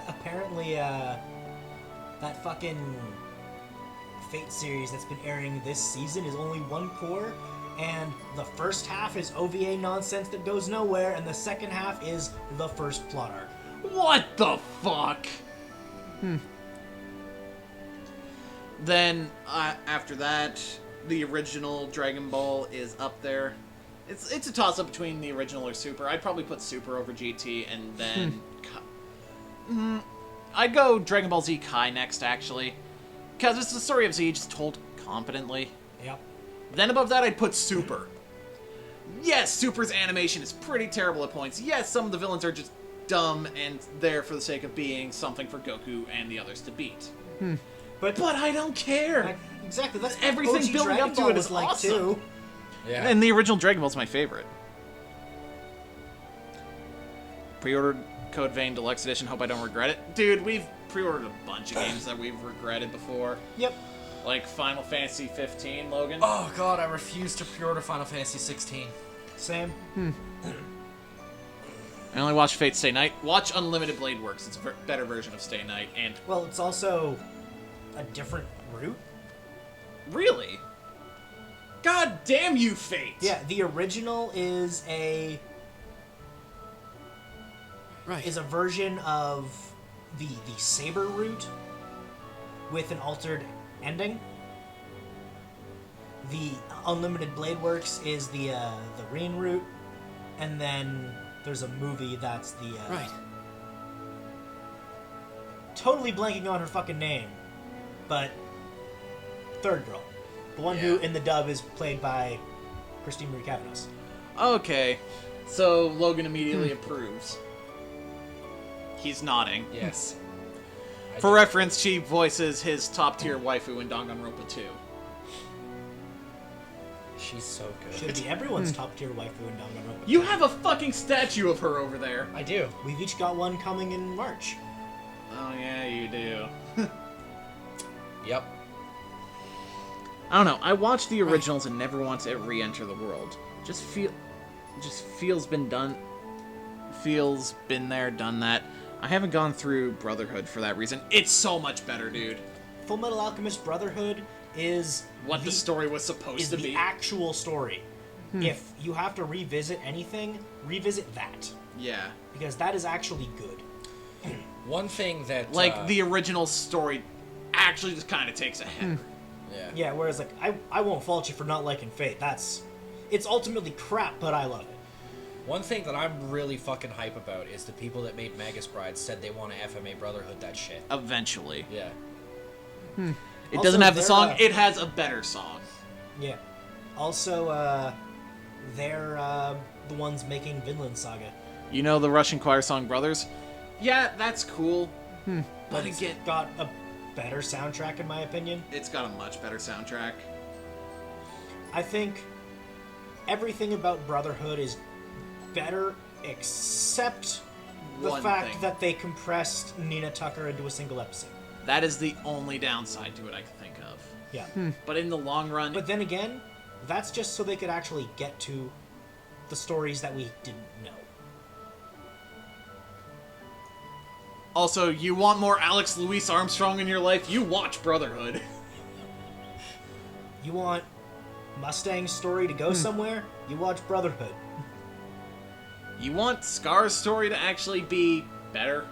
apparently, that fucking Fate series that's been airing this season is only one core, and the first half is OVA nonsense that goes nowhere, and the second half is the first plot arc. What the fuck? Then, after that, the original Dragon Ball is up there. It's a toss-up between the original or Super. I'd probably put Super over GT, and then... I'd go Dragon Ball Z Kai next, actually. Because it's the story of Z just told competently. Yep. Then above that, I'd put Super. Yes, Super's animation is pretty terrible at points. Yes, some of the villains are just dumb and there for the sake of being something for Goku and the others to beat. But I don't care. Exactly, that's Everything OG building Dragon up to Ball it was is like awesome. too. Yeah. And the original Dragon Ball's my favorite. Pre-ordered Code Vein Deluxe Edition. Hope I don't regret it. Dude, we've pre-ordered a bunch of games that we've regretted before. Yep. Like Final Fantasy 15, Logan. Oh god, I refuse to pre-order Final Fantasy 16. Same. I only watched Fate Stay Night. Watch Unlimited Blade Works. It's a better version of Stay Night. And Well, it's also a different route. really? God damn you, Fate! Yeah, the original is a version of the Saber route with an altered ending. The Unlimited Blade Works is the Reen route, and then there's a movie that's the totally blanking on her fucking name, but third girl, the one who in the dub is played by Christine Marie Cavanos. Okay, so Logan immediately approves. He's nodding. Yes. For reference, she voices his top-tier waifu in Danganronpa 2. She's so good. Should be everyone's top tier waifu in Danganronpa. You have a fucking statue of her over there. I do. We've each got one coming in March. Oh yeah, you do. Yep. I don't know. I watched the originals and never want to re-enter the world. Just feels been done. Feels been there, done that. I haven't gone through Brotherhood for that reason. It's so much better, dude. Full Metal Alchemist Brotherhood is what the story was supposed to be. The actual story. If you have to revisit anything, revisit that. Yeah. Because that is actually good. One thing that like the original story actually just kind of takes a hit. Yeah, whereas like I won't fault you for not liking Fate. It's ultimately crap, but I love it. One thing that I'm really fucking hype about is the people that made Magus Bride said they want to FMA Brotherhood that shit. Eventually. Yeah. It Also, doesn't have the they're, song. It has a better song. Yeah. Also, they're the ones making Vinland Saga. You know the Russian choir song Brothers? Yeah, that's cool. But it's got a better soundtrack, in my opinion. It's got a much better soundtrack. I think everything about Brotherhood is better, except the fact that they compressed Nina Tucker into a single episode. That is the only downside to it I can think of. Yeah. But in the long run... But then again, that's just so they could actually get to the stories that we didn't know. Also, you want more Alex Louis Armstrong in your life? You watch Brotherhood. You want Mustang's story to go somewhere? You watch Brotherhood. You want Scar's story to actually be better?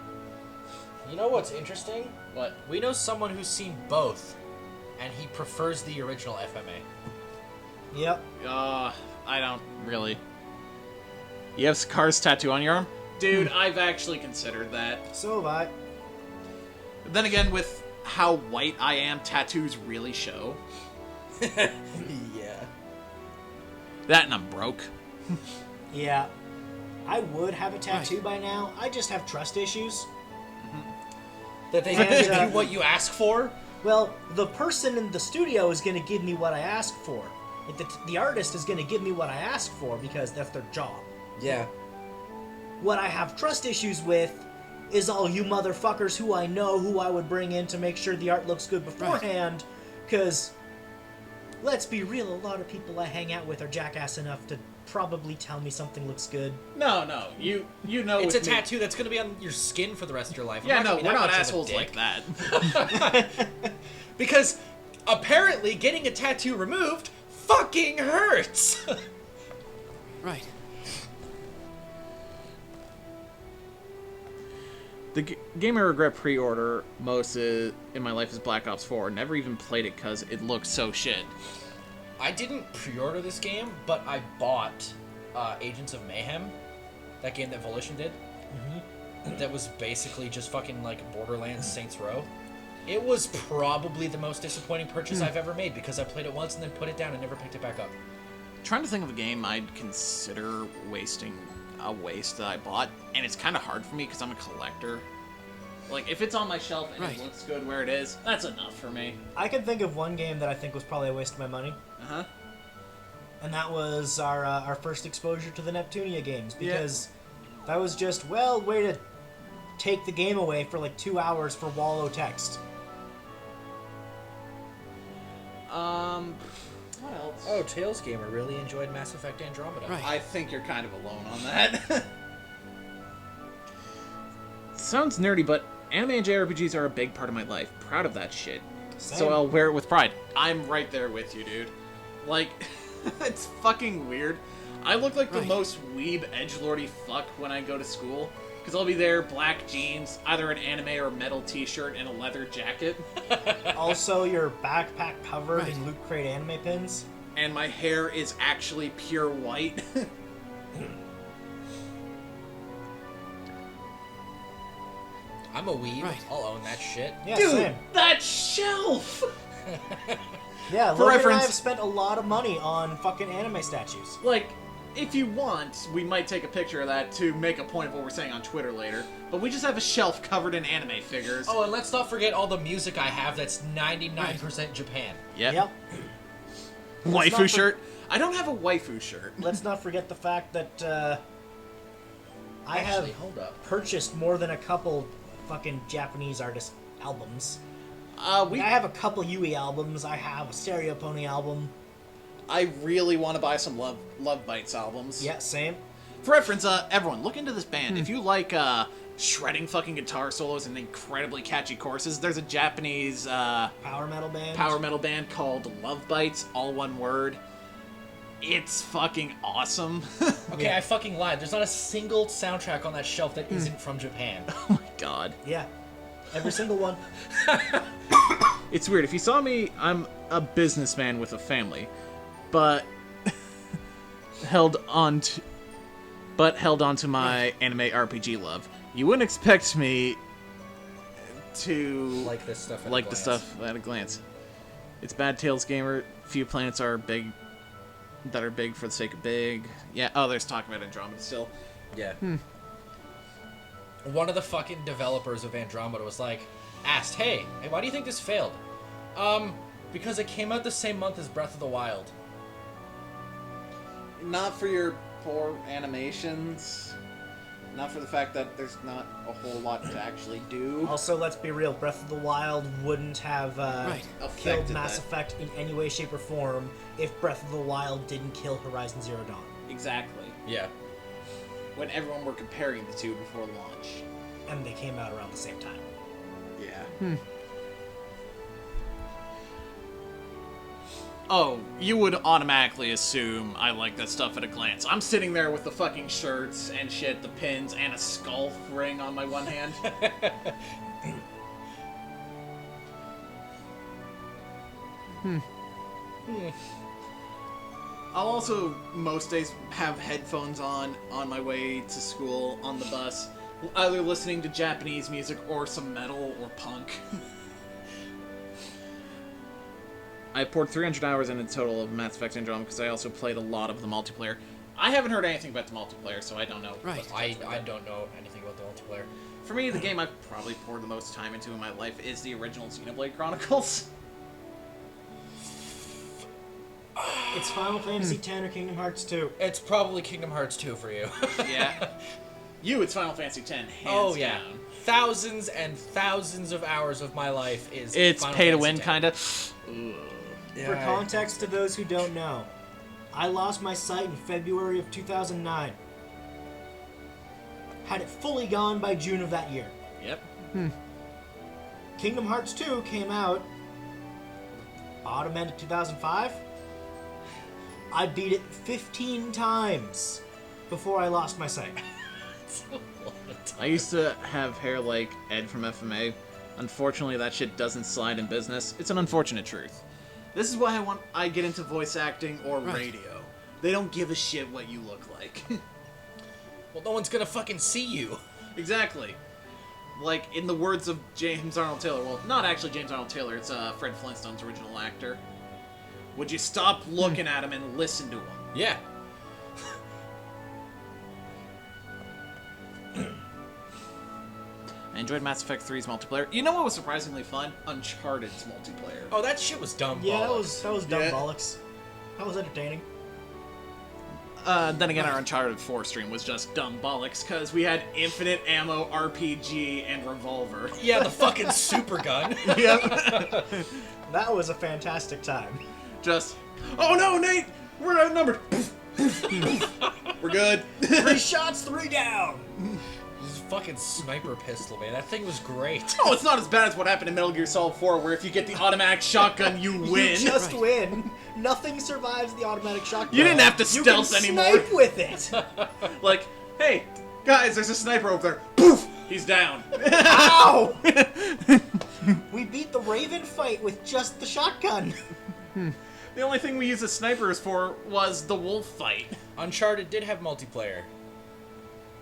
You know what's interesting? What? We know someone who's seen both, and he prefers the original FMA. Yep. I don't really. You have Scar's tattoo on your arm? Dude, I've actually considered that. So have I. But then again, with how white I am, tattoos really show. Yeah. That and I'm broke. Yeah. I would have a tattoo by now. I just have trust issues. That they give you what you ask for? Well, the person in the studio is going to give me what I ask for. Like the artist is going to give me what I ask for because that's their job. Yeah. What I have trust issues with is all you motherfuckers who I know who I would bring in to make sure the art looks good beforehand. Because, let's be real, a lot of people I hang out with are jackass enough to probably tell me something looks good. No, you know it's a tattoo that's going to be on your skin for the rest of your life. Yeah, no, we're not assholes like that. Because apparently getting a tattoo removed fucking hurts. Right. The game I regret pre-order most in my life is Black Ops 4. Never even played it because it looked so shit. I didn't pre-order this game, but I bought Agents of Mayhem, that game that Volition did. That was basically just fucking like Borderlands Saints Row. It was probably the most disappointing purchase I've ever made because I played it once and then put it down and never picked it back up. Trying to think of a game I'd consider wasting a waste that I bought, and it's kind of hard for me because I'm a collector. Like, if it's on my shelf and it looks good where it is, that's enough for me. I can think of one game that I think was probably a waste of my money. And that was our first exposure to the Neptunia games, because that was just, well, way to take the game away for like 2 hours for wallow text. What else? Oh, Tails Gamer really enjoyed Mass Effect Andromeda. Right. I think you're kind of alone on that. Sounds nerdy, but anime and JRPGs are a big part of my life. Proud of that shit. Same. So I'll wear it with pride. I'm right there with you, dude. Like, it's fucking weird. I look like the most weeb edgelordy fuck when I go to school. Because I'll be there, black jeans, either an anime or metal t-shirt, and a leather jacket. Also, your backpack covered in Loot Crate anime pins. And my hair is actually pure white. I'm a weeb. I'll own that shit. Yeah, dude, same. that shelf! Yeah, For Logan and I reference- have spent a lot of money on fucking anime statues. Like, if you want, we might take a picture of that to make a point of what we're saying on Twitter later. But we just have a shelf covered in anime figures. Oh, and let's not forget all the music I have that's 99% Japan. Yep. Waifu shirt. I don't have a waifu shirt. Let's not forget the fact that I have hold up. purchased more than a couple fucking Japanese artist albums. I have a couple Yui albums. I have a Stereo Pony album. I really want to buy some Love Bites albums. Yeah, same. For reference, everyone, look into this band. If you like shredding fucking guitar solos and incredibly catchy choruses, there's a Japanese power metal band called Love Bites, all one word. It's fucking awesome. Okay, yeah. I fucking lied. There's not a single soundtrack on that shelf that isn't from Japan. Oh my god. Yeah. Every single one. It's weird. If you saw me, I'm a businessman with a family, but held on to my anime RPG love. You wouldn't expect me to like this stuff at a glance. It's Bad Tales Gamer. Few planets are big that are big for the sake of big. Yeah. Oh, there's talk about Andromeda still. Yeah. One of the fucking developers of Andromeda was like, asked, hey, why do you think this failed? Because it came out the same month as Breath of the Wild. Not for your poor animations. Not for the fact that there's not a whole lot to actually do. Also, let's be real, Breath of the Wild wouldn't have killed Mass Effect in any way, shape, or form if Breath of the Wild didn't kill Horizon Zero Dawn. Exactly. Yeah. When everyone were comparing the two before launch. And they came out around the same time. Yeah. Oh, you would automatically assume I like that stuff at a glance. I'm sitting there with the fucking shirts and shit, the pins, and a skull ring on my one hand. I'll also, most days, have headphones on my way to school, on the bus, either listening to Japanese music or some metal or punk. I poured 300 hours in a total of Mass Effect Andromeda because I also played a lot of the multiplayer. I haven't heard anything about the multiplayer, so I don't know. Right. I don't know anything about the multiplayer. For me, the game I've probably poured the most time into in my life is the original Xenoblade Chronicles. It's Final Fantasy X or Kingdom Hearts 2. It's probably Kingdom Hearts 2 for you. Yeah. It's Final Fantasy X, hands down. Thousands and thousands of hours of my life is It's Final pay to Fantasy win, X. kind of. For context to those who don't know, I lost my sight in February of 2009. Had it fully gone by June of that year. Yep. Kingdom Hearts 2 came out autumn end of 2005. I beat it 15 times before I lost my sight. I used to have hair like Ed from FMA. Unfortunately, that shit doesn't slide in business. It's an unfortunate truth. This is why I get into voice acting or radio. They don't give a shit what you look like. Well, no one's gonna fucking see you. Exactly. Like, in the words of James Arnold Taylor, well, not actually James Arnold Taylor, it's Fred Flintstone's original actor. Would you stop looking at him and listen to him? Yeah. I enjoyed Mass Effect 3's multiplayer. You know what was surprisingly fun? Uncharted's multiplayer. Oh, that shit was dumb Yeah, bollocks. that was dumb bollocks. That was entertaining. Then again, our Uncharted 4 stream was just dumb bollocks, because we had infinite ammo, RPG, and revolver. Yeah, the fucking super gun. Yep. That was a fantastic time. Just, oh no, Nate! We're outnumbered! We're good. 3 shots, 3 down! This fucking sniper pistol, man. That thing was great. Oh, it's not as bad as what happened in Metal Gear Solid 4, where if you get the automatic shotgun, you win. You just win. Nothing survives the automatic shotgun. You didn't have to stealth anymore. You can snipe with it. Like, hey, guys, there's a sniper over there. Poof! He's down. Ow! We beat the Raven fight with just the shotgun. The only thing we used the snipers for was the wolf fight. Uncharted did have multiplayer.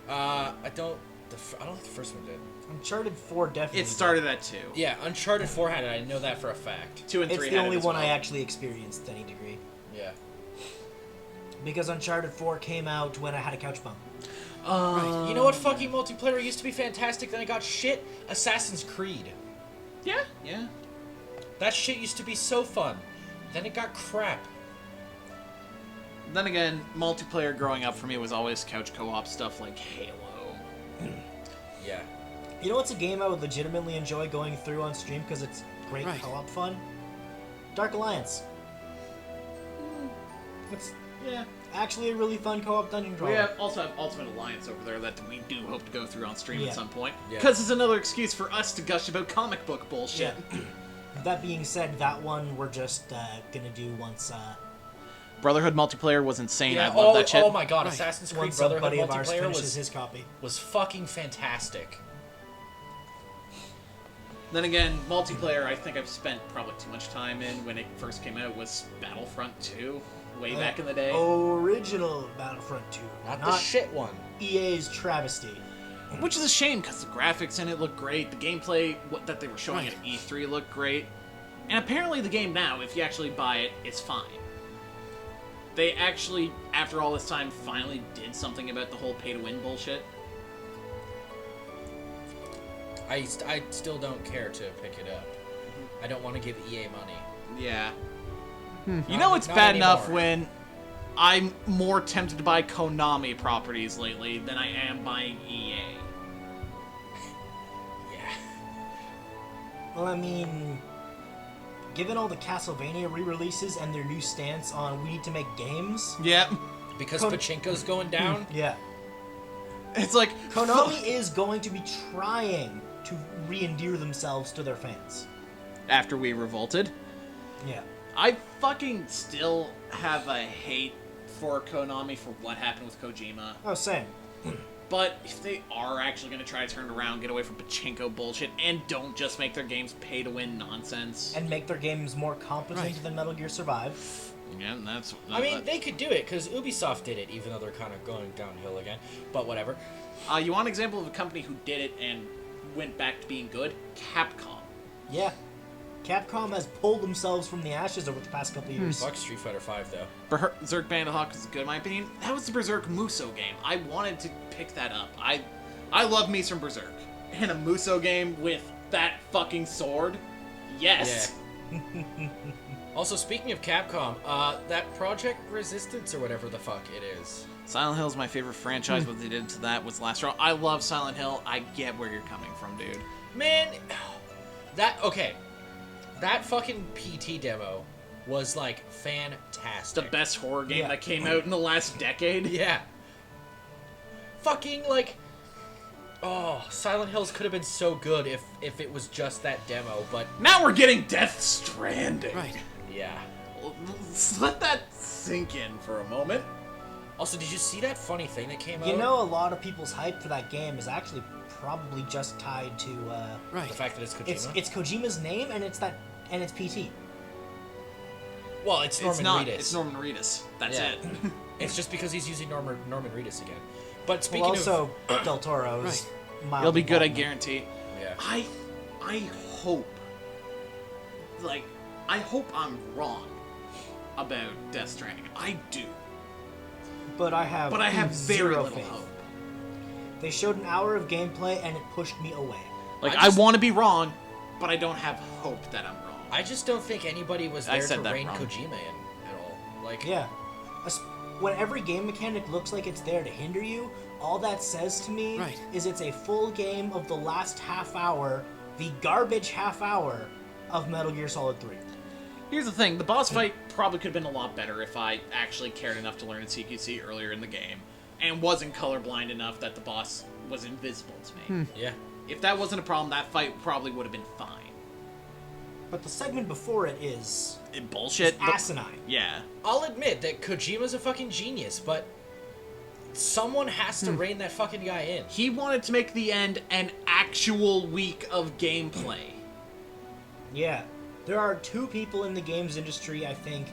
I don't think the first one did. Uncharted 4 definitely It started at 2. Yeah, Uncharted 4 had it. I know that for a fact. 2 and 3 It's had the it only as one well. I actually experienced to any degree. Yeah. Because Uncharted 4 came out when I had a couch bump. You know what fucking multiplayer used to be fantastic, then it got shit? Assassin's Creed. Yeah, yeah. That shit used to be so fun. Then it got crap. Then again, multiplayer growing up for me was always couch co-op stuff like Halo. Yeah. You know what's a game I would legitimately enjoy going through on stream because it's great co-op fun? Dark Alliance. It's actually a really fun co-op dungeon crawler. We also have Ultimate Alliance over there that we do hope to go through on stream at some point. Yeah. Because it's another excuse for us to gush about comic book bullshit. Yeah. That being said, that one we're just gonna do once. Brotherhood multiplayer was insane. Yeah, I love that shit. Oh my god, Assassin's Creed Once Brotherhood somebody of ours multiplayer finishes his copy. was fucking fantastic. Then again, multiplayer I think I've spent probably too much time in when it first came out was Battlefront 2, way back in the day. Original Battlefront 2. Not the shit one. EA's travesty. Which is a shame, because the graphics in it look great, the gameplay that they were showing at E3 looked great, and apparently the game now, if you actually buy it, it's fine. They actually, after all this time, finally did something about the whole pay-to-win bullshit. I still don't care to pick it up. I don't want to give EA money. Yeah. You know it's bad enough when I'm more tempted to buy Konami properties lately than I am buying EA. Yeah. Well, I mean, given all the Castlevania re-releases and their new stance on we need to make games... Yep. Because Pachinko's going down? Yeah. It's like... Konami is going to be trying to re-endear themselves to their fans. After we revolted. Yeah. I fucking still have a hate for Konami for what happened with Kojima. Oh, same. But if they are actually going to try to turn it around, get away from pachinko bullshit, and don't just make their games pay-to-win nonsense. And make their games more competent than Metal Gear Survive. Yeah, that's... I mean, they could do it, because Ubisoft did it, even though they're kind of going downhill again. But whatever. You want an example of a company who did it and went back to being good? Capcom. Yeah. Capcom has pulled themselves from the ashes over the past couple of years. Fuck Street Fighter V, though. Berserk Bandahawk is good in my opinion. That was the Berserk Musou game. I wanted to pick that up. I love Mies from Berserk. And a Musou game with that fucking sword? Yes! Yeah. Also, speaking of Capcom, that Project Resistance or whatever the fuck it is. Silent Hill is my favorite franchise. What they did to that was last round. I love Silent Hill. I get where you're coming from, dude. Man, that fucking PT demo was, like, fantastic. The best horror game that came out in the last decade. Yeah. Fucking, like... Oh, Silent Hills could have been so good if it was just that demo, but... Now we're getting Death Stranding. Right. Yeah. Let that sink in for a moment. Also, did you see that funny thing that came out? You know, a lot of people's hype for that game is actually probably just tied to the fact that it's Kojima. It's Kojima's name and it's PT. Well, it's Norman Reedus. It's Norman Reedus. That's it. It's just because he's using Norman Reedus again. But speaking also Del Toro's. He'll be good, I guarantee. Yeah. I hope, I hope I'm wrong about Death Stranding. I do. But I have very zero little faith. hope. They showed an hour of gameplay and it pushed me away. I want to be wrong, but I don't have hope that I'm wrong. I just don't think anybody was there to rein wrong. Kojima in at all. Like, yeah. When every game mechanic looks like it's there to hinder you, all that says to me is it's a full game of the last half hour, the garbage half hour of Metal Gear Solid 3. Here's the thing, the boss fight probably could have been a lot better if I actually cared enough to learn CQC earlier in the game, and wasn't colorblind enough that the boss was invisible to me. Yeah. If that wasn't a problem, that fight probably would have been fine. But the segment before it is... bullshit. Is asinine. Yeah. I'll admit that Kojima's a fucking genius, but someone has to rein that fucking guy in. He wanted to make the end an actual week of gameplay. Yeah. There are two people in the games industry, I think,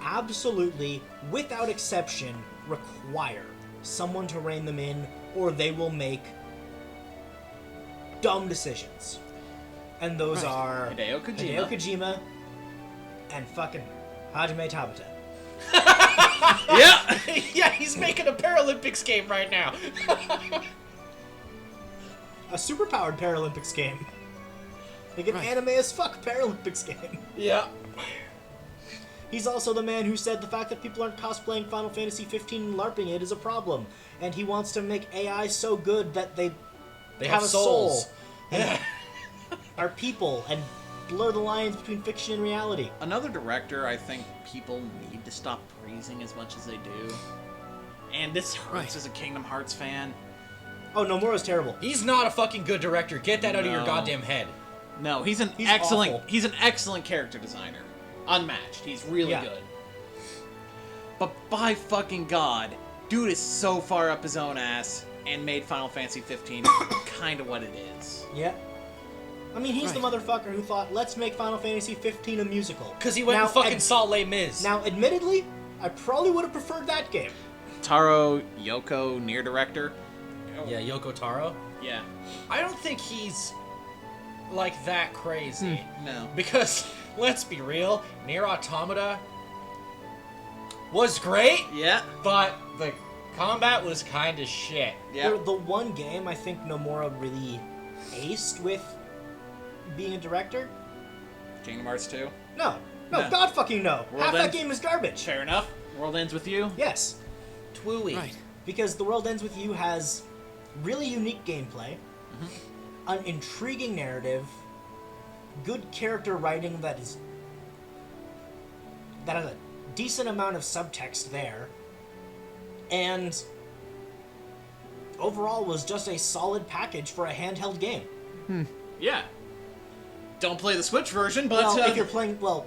absolutely, without exception, require someone to rein them in, or they will make dumb decisions. And those are Hideo Kojima and fucking Hajime Tabata. Yeah! Yeah, he's making a Paralympics game right now. A superpowered Paralympics game. Like an anime as fuck Paralympics game. Yeah. He's also the man who said the fact that people aren't cosplaying Final Fantasy 15 and LARPing it is a problem. And he wants to make AI so good that they have a souls. soul. And are people and blur the lines between fiction and reality. Another director I think people need to stop praising as much as they do. And this hurts as a Kingdom Hearts fan. Oh, Nomura's terrible. He's not a fucking good director. Get that out of your No. goddamn head. No, he's an excellent character designer. Unmatched. He's really good. But by fucking God, dude is so far up his own ass and made Final Fantasy 15 kind of what it is. Yeah. I mean, he's the motherfucker who thought, let's make Final Fantasy 15 a musical. Because he went and fucking saw Les Mis. Now, admittedly, I probably would have preferred that game. Taro Yoko, near director. Yeah, Yoko Taro? Yeah. I don't think he's like that crazy. No. Because, let's be real, Nier Automata was great. Yeah. But the combat was kind of shit. Yeah. The one game I think Nomura really aced with being a director? Kingdom Hearts 2? No, God fucking no. World Half Ends? that game is garbage. Fair enough. World Ends With You? Yes. Twooey. Right. Because The World Ends With You has really unique gameplay, an intriguing narrative, good character writing that has a decent amount of subtext there, and overall was just a solid package for a handheld game. Yeah. Don't play the Switch version, but... Well, if you're playing... Well,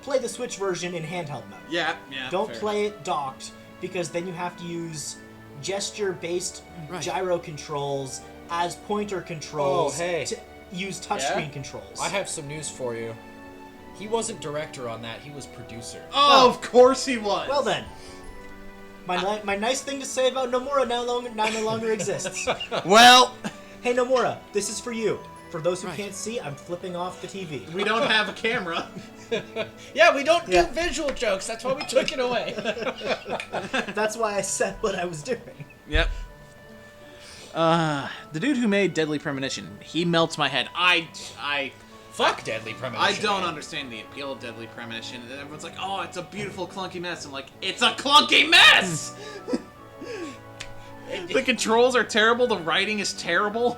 play the Switch version in handheld mode. Yeah. Don't fair play it docked, because then you have to use gesture-based gyro controls as pointer controls to use touchscreen controls. I have some news for you. He wasn't director on that, he was producer. Oh, of course he was! Well then. My nice thing to say about Nomura no longer exists. Well... Hey Nomura, this is for you. For those who can't see, I'm flipping off the TV. We don't have a camera. Yeah, we don't do visual jokes. That's why we took it away. That's why I said what I was doing. Yep. The dude who made Deadly Premonition, he melts my head. Fuck Deadly Premonition. I don't understand the appeal of Deadly Premonition. And everyone's like, oh, it's a beautiful clunky mess. I'm like, it's a clunky mess! The controls are terrible, the writing is terrible.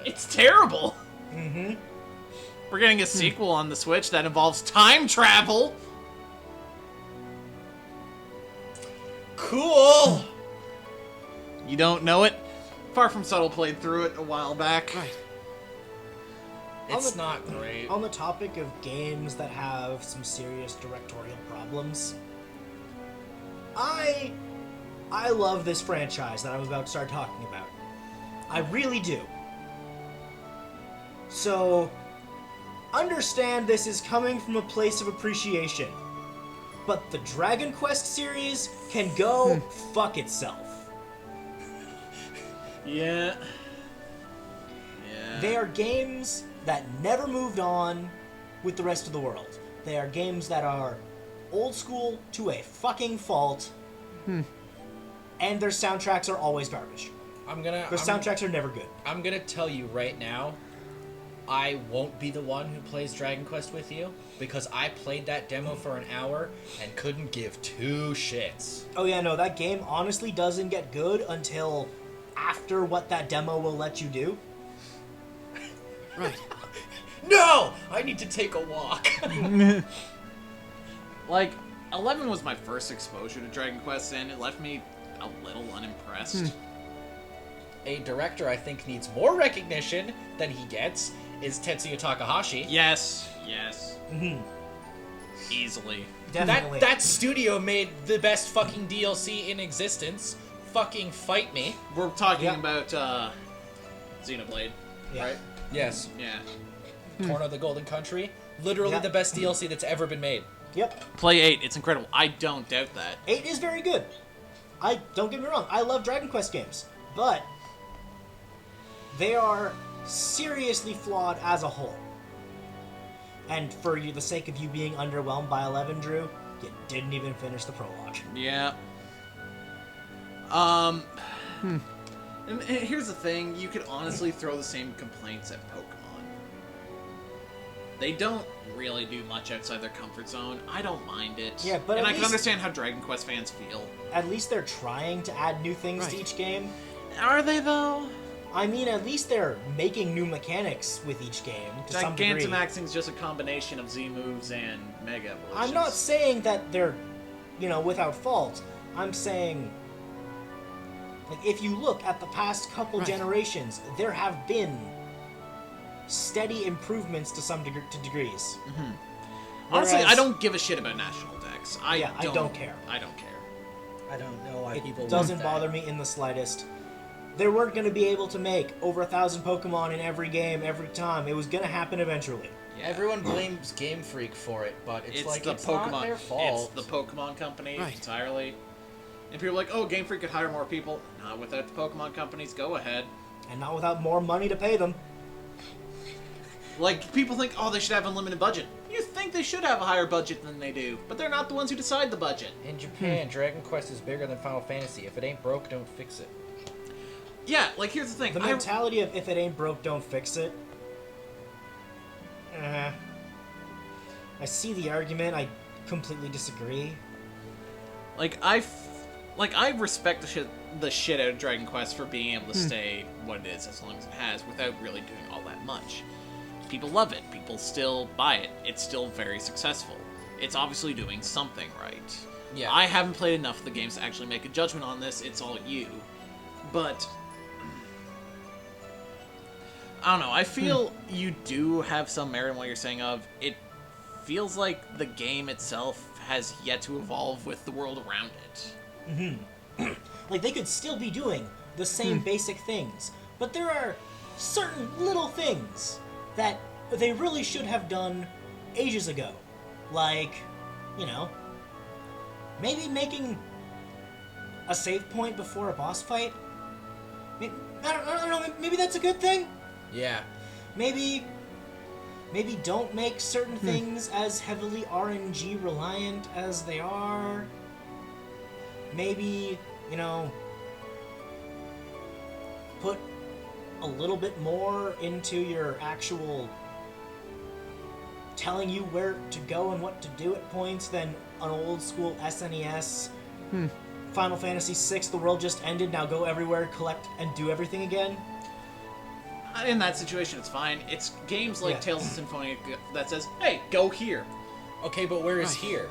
It's terrible. Mm-hmm. We're getting a sequel on the Switch that involves time travel. Cool. You don't know it? Far From Subtle played through it a while back. It's not great. On the topic of games that have some serious directorial problems, I love this franchise that I'm about to start talking about. I really do. So, understand this is coming from a place of appreciation. But the Dragon Quest series can go fuck itself. Yeah. They are games that never moved on with the rest of the world. They are games that are old school to a fucking fault. And their soundtracks are always garbage. Their soundtracks are never good. I'm gonna tell you right now, I won't be the one who plays Dragon Quest with you, because I played that demo for an hour and couldn't give two shits. Oh yeah, no, that game honestly doesn't get good until after what that demo will let you do. No! I need to take a walk. Like, 11 was my first exposure to Dragon Quest, and it left me a little unimpressed. A director I think needs more recognition than he gets is Tetsuya Takahashi. Yes. Easily. Definitely. That studio made the best fucking DLC in existence. Fucking fight me. We're talking about Xenoblade, right? Yes. Yeah. Torn of the Golden Country. Literally the best DLC that's ever been made. Yep. Play 8. It's incredible. I don't doubt that. 8 is very good. Don't get me wrong, I love Dragon Quest games, but they are seriously flawed as a whole. And for you, the sake of you being underwhelmed by 11, Drew, you didn't even finish the prologue. Yeah. And here's the thing, you could honestly throw the same complaints at Pokemon. They don't really do much outside their comfort zone. I don't mind it. Yeah, but and at I can least- understand how Dragon Quest fans feel. At least they're trying to add new things to each game. Are they, though? I mean, at least they're making new mechanics with each game, to some degree. Gigantamaxing's just a combination of Z moves and Mega Evolutions. I'm not saying that they're, without fault. I'm saying, like, if you look at the past couple generations, there have been steady improvements to some degrees. Mm-hmm. Honestly, I don't give a shit about National Dex. I don't care. I don't care. I don't know why people It doesn't want bother me in the slightest. They weren't going to be able to make over 1,000 Pokemon in every game every time. It was going to happen eventually. Yeah. Everyone blames Game Freak for it, but it's like the it's Pokemon. not their fault. It's the Pokemon Company entirely. And people are like, oh, Game Freak could hire more people. Not without the Pokemon companies. Go ahead. And not without more money to pay them. Like, people think, oh, they should have unlimited budget. You think they should have a higher budget than they do, but they're not the ones who decide the budget. In Japan, Dragon Quest is bigger than Final Fantasy. If it ain't broke, don't fix it. Yeah, like, here's the thing. The mentality of if it ain't broke, don't fix it. I see the argument. I completely disagree. I respect the shit out of Dragon Quest for being able to stay what it is as long as it has without really doing all that much. People love it. People still buy it. It's still very successful. It's obviously doing something right. Yeah. I haven't played enough of the games to actually make a judgment on this. It's all you. But I don't know. I feel you do have some merit in what you're saying of it feels like the game itself has yet to evolve with the world around it. Mm-hmm. Like, they could still be doing the same basic things, but there are certain little things that they really should have done ages ago. Like, maybe making a save point before a boss fight. I don't know, maybe that's a good thing? Yeah. Maybe don't make certain things as heavily RNG reliant as they are. Maybe, put a little bit more into your actual telling you where to go and what to do at points than an old school SNES. Final Fantasy VI, the world just ended, now go everywhere, collect, and do everything again. In that situation, it's fine. It's games like Tales of Symphonia that says, hey, go here. Okay, but where is here?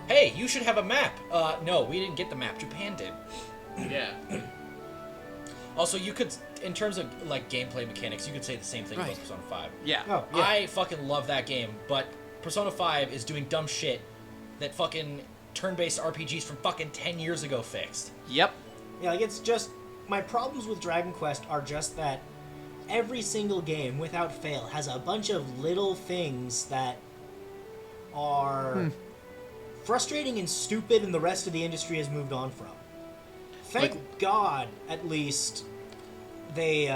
Hey, you should have a map. No, we didn't get the map. Japan did. Yeah. Also, you could, in terms of, like, gameplay mechanics, you could say the same thing about Persona 5. Yeah. Oh, yeah. I fucking love that game, but Persona 5 is doing dumb shit that fucking turn-based RPGs from fucking 10 years ago fixed. Yep. Yeah, like, it's just... My problems with Dragon Quest are just that every single game, without fail, has a bunch of little things that are frustrating and stupid and the rest of the industry has moved on from. Thank God, at least, they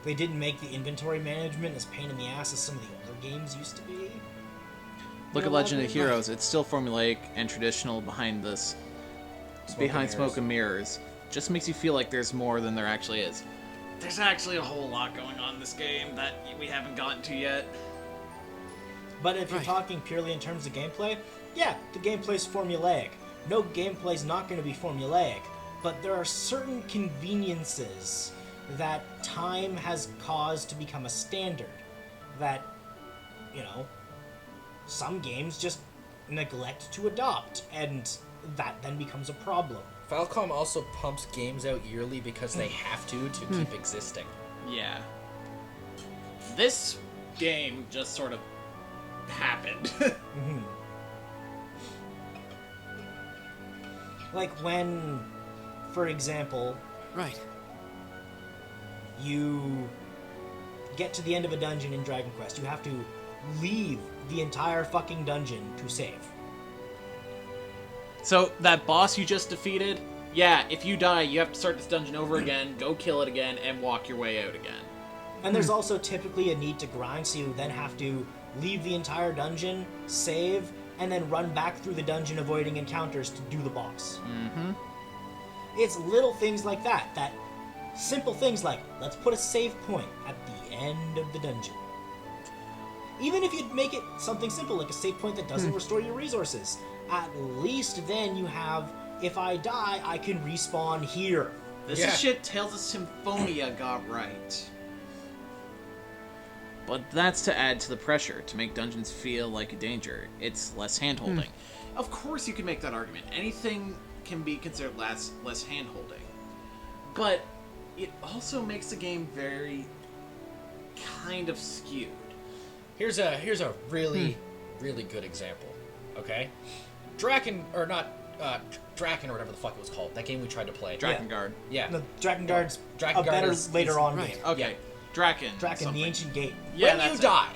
didn't make the inventory management as pain in the ass as some of the older games used to be. Look at Legend of Heroes. It's still formulaic and traditional behind Smoke and Mirrors. Just makes you feel like there's more than there actually is. There's actually a whole lot going on in this game that we haven't gotten to yet. But if you're talking purely in terms of gameplay, yeah, the gameplay's formulaic. No gameplay's not going to be formulaic, but there are certain conveniences that time has caused to become a standard that, some games just neglect to adopt, and that then becomes a problem. Falcom also pumps games out yearly because they have to keep existing. Yeah. This game just sort of happened. Like when, for example... you get to the end of a dungeon in Dragon Quest, you have to leave the entire fucking dungeon to save. So, that boss you just defeated, yeah, if you die, you have to start this dungeon over again, go kill it again, and walk your way out again. And there's also typically a need to grind, so you then have to leave the entire dungeon, save, and then run back through the dungeon avoiding encounters to do the boss. Mm-hmm. It's little things like that simple things like, let's put a save point at the end of the dungeon. Even if you make it something simple, like a save point that doesn't restore your resources, at least then you have, if I die, I can respawn here. This is shit Tales of Symphonia got right. But that's to add to the pressure, to make dungeons feel like a danger. It's less hand-holding. Of course you can make that argument. Anything can be considered less hand-holding. But it also makes the game very kind of skewed. Here's a really, really good example, okay? Draken, or whatever the fuck it was called. That game we tried to play. Drakengard. Yeah. No, Drakengard's Drakengard a better is later on right. game. Okay. Yeah. Draken, the Ancient Gate. Yeah, when you die,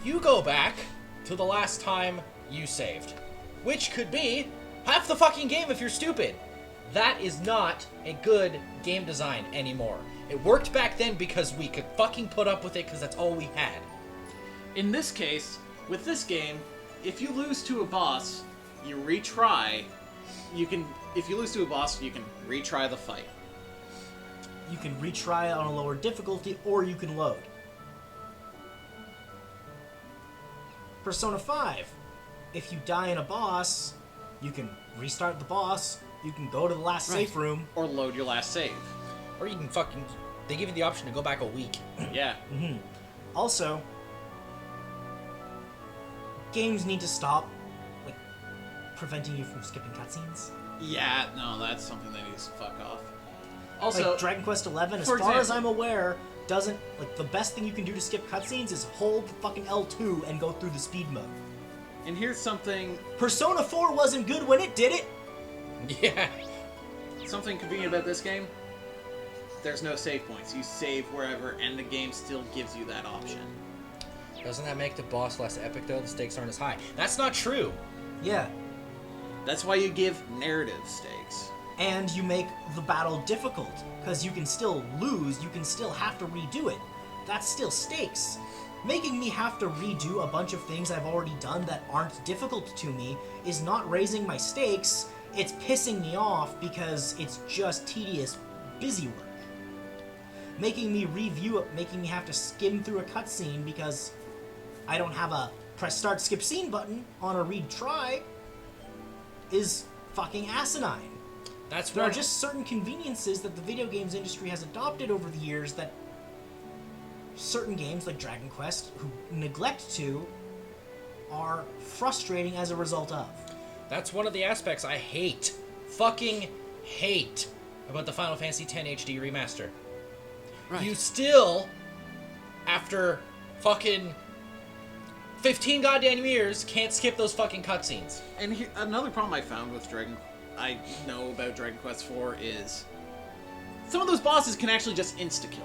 you go back to the last time you saved, which could be half the fucking game if you're stupid. That is not a good game design anymore. It worked back then because we could fucking put up with it because that's all we had. In this case, with this game, if you lose to a boss, you retry. If you lose to a boss, you can retry the fight. You can retry on a lower difficulty, or you can load. Persona 5. If you die in a boss, you can restart the boss, you can go to the last safe room. Or load your last save. Or you can fucking... They give you the option to go back a week. Yeah. Mm-hmm. Also, games need to stop, like, preventing you from skipping cutscenes. Yeah, no, that's something that needs to fuck off. Also, like Dragon Quest XI, as far as I'm aware, doesn't, like, the best thing you can do to skip cutscenes is hold fucking L2 and go through the speed mode. And here's something... Persona 4 wasn't good when it did it! Yeah. Something convenient about this game, there's no save points. You save wherever, and the game still gives you that option. Doesn't that make the boss less epic, though? The stakes aren't as high. That's not true! Yeah. That's why you give narrative stakes. And you make the battle difficult, because you can still lose, you can still have to redo it. That's still stakes. Making me have to redo a bunch of things I've already done that aren't difficult to me is not raising my stakes, it's pissing me off because it's just tedious, busy work. Making me review it, making me have to skim through a cutscene because I don't have a press start skip scene button on a retry is fucking asinine. There are just certain conveniences that the video games industry has adopted over the years that certain games like Dragon Quest, who neglect to, are frustrating as a result of. That's one of the aspects I hate, fucking hate, about the Final Fantasy X HD remaster. Right. You still, after fucking 15 goddamn years, can't skip those fucking cutscenes. And another problem I found with I know about Dragon Quest IV is some of those bosses can actually just insta-kill you.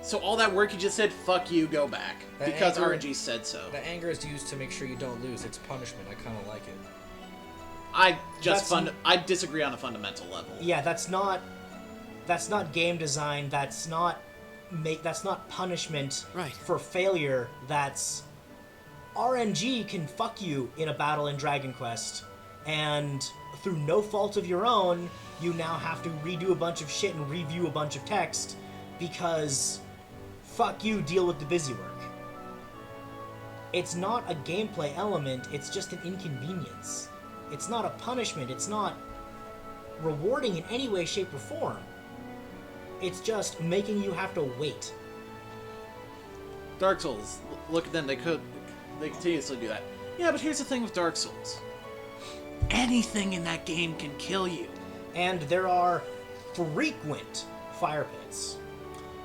So all that work you just said, fuck you, go back. Because RNG said so. The anger is used to make sure you don't lose. It's punishment. I kind of like it. I disagree on a fundamental level. Yeah, that's not game design. That's not punishment for failure. That's RNG can fuck you in a battle in Dragon Quest, and through no fault of your own, you now have to redo a bunch of shit and review a bunch of text because fuck you, deal with the busy work. It's not a gameplay element, it's just an inconvenience. It's not a punishment, it's not rewarding in any way, shape, or form. It's just making you have to wait. Dark Souls, look at them, they continuously do that. Yeah, but here's the thing with Dark Souls. Anything in that game can kill you. And there are frequent fire pits.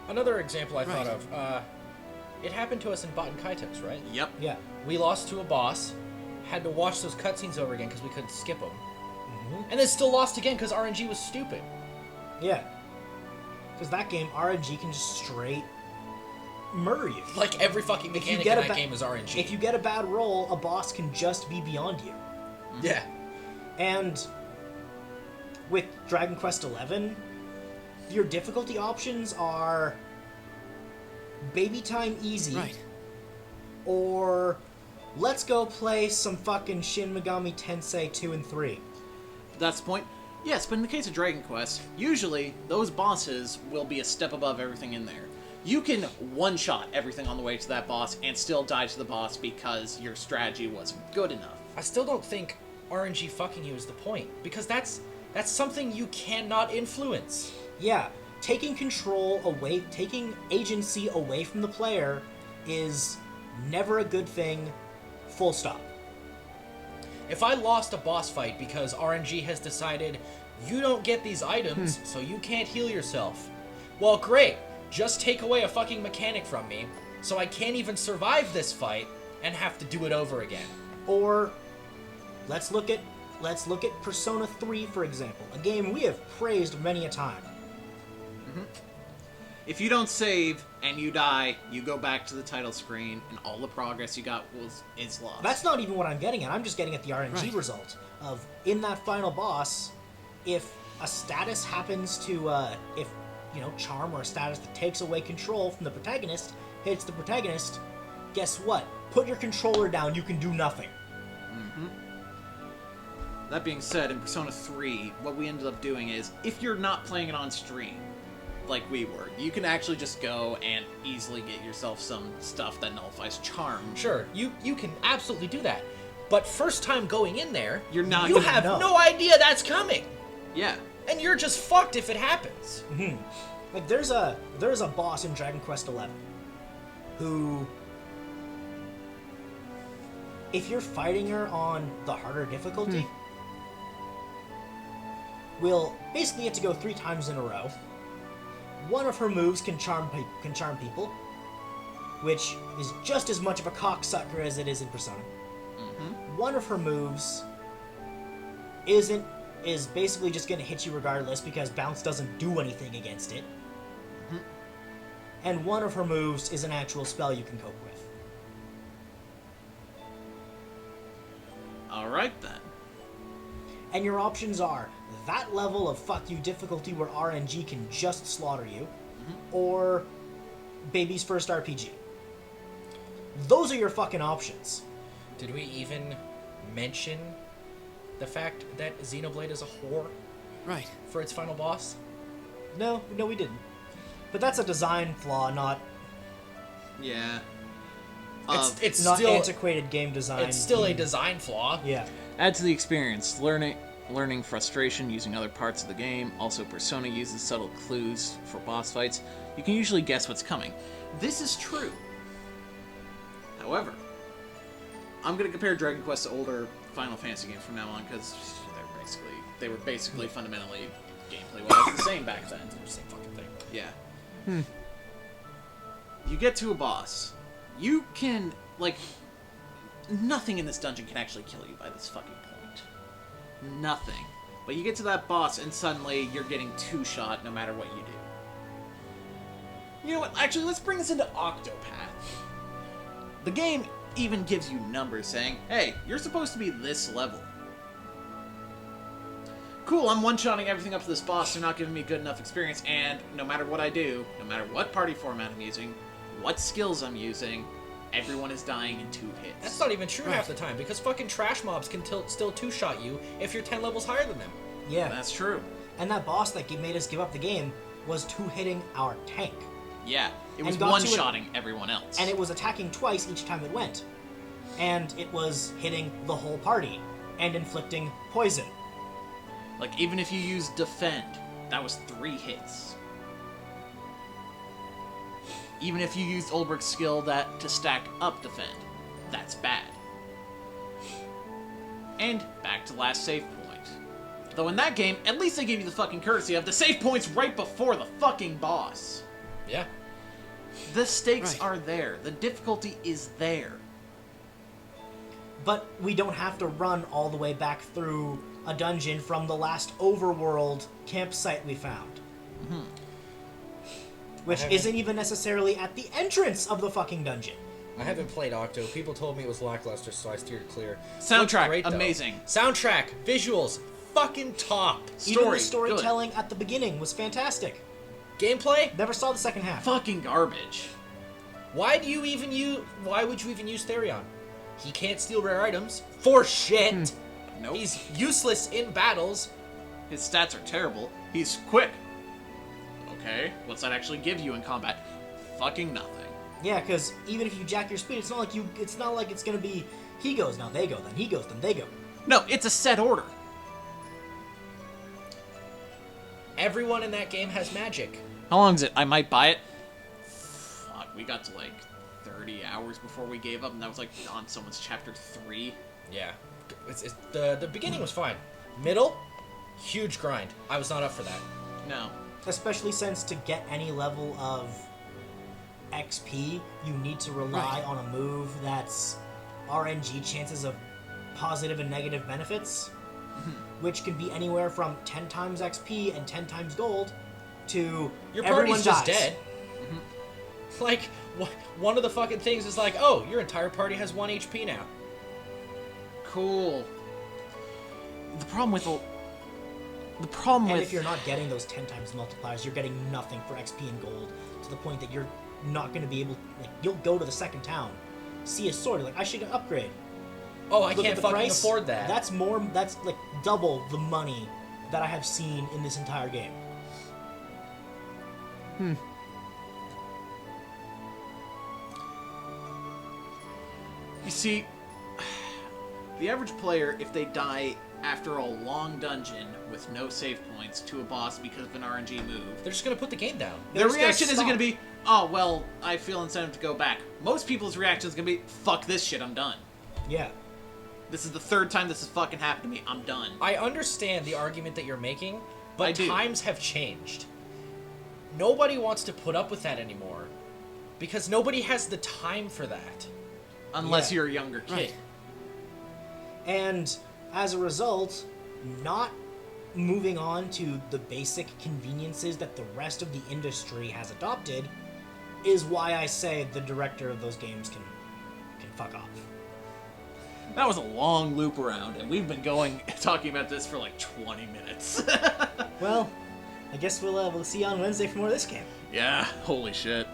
Another example I thought of, it happened to us in Baten Kaitos, right? Yep. Yeah. We lost to a boss, had to watch those cutscenes over again because we couldn't skip them, and then still lost again because RNG was stupid. Yeah. Because that game, RNG can just straight murder you. Like every fucking mechanic in that game is RNG. If you get a bad roll, a boss can just be beyond you. Yeah. And with Dragon Quest XI, your difficulty options are baby time easy, Right. or let's go play some fucking Shin Megami Tensei 2 and 3. That's the point. Yes, but in the case of Dragon Quest, usually those bosses will be a step above everything in there. You can one-shot everything on the way to that boss and still die to the boss because your strategy wasn't good enough. I still don't think RNG fucking you is the point, because that's something you cannot influence. Yeah, taking control away, taking agency away from the player is never a good thing, full stop. If I lost a boss fight because RNG has decided you don't get these items, so you can't heal yourself, well, great. Just take away a fucking mechanic from me, so I can't even survive this fight and have to do it over again. Or let's look at Persona 3, for example, a game we have praised many a time. If you don't save and you die, you go back to the title screen, and all the progress you got is lost. That's not even what I'm getting at. I'm just getting at the RNG Right. result of, in that final boss, if a status happens to, charm or a status that takes away control from the protagonist hits the protagonist, guess what? Put your controller down, you can do nothing. That being said, in Persona 3, what we ended up doing is, if you're not playing it on stream, like we were, you can actually just go and easily get yourself some stuff that nullifies charm. Sure, you can absolutely do that. But first time going in there, You're not you gonna have know. no idea that's coming. Yeah. And you're just fucked if it happens. Like there's a boss in Dragon Quest XI who, if you're fighting her on the harder difficulty, will basically get to go 3 times in a row. One of her moves can charm people, which is just as much of a cocksucker as it is in Persona. One of her moves is basically just going to hit you regardless because bounce doesn't do anything against it. And one of her moves is an actual spell you can cope with. Alright then. And your options are that level of fuck you difficulty where RNG can just slaughter you, or baby's first RPG. Those are your fucking options. Did we even mention the fact that Xenoblade is a whore Right. for its final boss? No, we didn't. But that's a design flaw, not Yeah. It's not still antiquated game design. It's still a design flaw. Yeah. Add to the experience, learning frustration using other parts of the game. Also, Persona uses subtle clues for boss fights. You can usually guess what's coming. This is true. However, I'm going to compare Dragon Quest to older Final Fantasy games from now on because they were basically fundamentally gameplay-wise the same back then. They're the same fucking thing. Yeah. You get to a boss. You can, nothing in this dungeon can actually kill you by this fucking point. Nothing. But you get to that boss and suddenly you're getting two-shot no matter what you do. You know what? Actually, let's bring this into Octopath. The game even gives you numbers saying, hey, you're supposed to be this level. Cool, I'm one-shotting everything up to this boss. They're not giving me good enough experience, and no matter what I do, no matter what party format I'm using, what skills I'm using, everyone is dying in 2 hits. That's not even true half the time, because fucking trash mobs can still two-shot you if you're 10 levels higher than them. Yeah. That's true. And that boss that made us give up the game was two-hitting our tank. Yeah, it was And got to one-shotting everyone else. And it was attacking twice each time it went. And it was hitting the whole party and inflicting poison. Like, even if you use Defend, that was 3 hits. Even if you used Ulbricht's skill to stack up Defend, that's bad. And back to last save point. Though in that game, at least they gave you the fucking courtesy of the save points right before the fucking boss. Yeah. The stakes are there. The difficulty is there. But we don't have to run all the way back through a dungeon from the last overworld campsite we found. Which isn't even necessarily at the entrance of the fucking dungeon. I haven't played Octo. People told me it was lackluster, so I steered clear. Soundtrack, Great, though. amazing. Soundtrack, visuals, fucking top. Even the storytelling at the beginning was fantastic. Gameplay? Never saw the second half. Fucking garbage. Why would you even use Therion? He can't steal rare items. For shit. Nope. He's useless in battles. His stats are terrible. He's quick. Okay, what's that actually give you in combat? Fucking nothing. Yeah, because even if you jack your speed, it's not like it's gonna be he goes, now they go, then he goes, then they go. No, it's a set order. Everyone in that game has magic. How long is it? I might buy it. Fuck, we got to like 30 hours before we gave up, and that was like on someone's chapter 3. Yeah. The beginning was fine. Middle, huge grind. I was not up for that. No. Especially since to get any level of XP, you need to rely on a move that's RNG chances of positive and negative benefits, which can be anywhere from 10 times XP and 10 times gold to your everyone party's just dies. dead. Like, one of the fucking things is like, oh, your entire party has 1 HP now. Cool. The problem with if you're not getting those 10 times multipliers, you're getting nothing for XP and gold, to the point that you're not going to be able, like, you'll go to the second town, see a sword, like, I should upgrade. Oh, I Look can't at the fucking price. afford that. That's like double the money that I have seen in this entire game. You see, the average player, if they die after a long dungeon with no save points to a boss because of an RNG move, they're just gonna put the game down. Their reaction isn't gonna be, oh, well, I feel incentive to go back. Most people's reaction is gonna be, fuck this shit, I'm done. Yeah. This is the third time this has fucking happened to me, I'm done. I understand the argument that you're making, but I do. Times have changed. Nobody wants to put up with that anymore, because nobody has the time for that. Unless you're a younger kid. Right. And as a result, not moving on to the basic conveniences that the rest of the industry has adopted is why I say the director of those games can fuck off. That was a long loop around, and we've been talking about this for like 20 minutes. Well, I guess we'll see you on Wednesday for more of this game. Yeah, holy shit.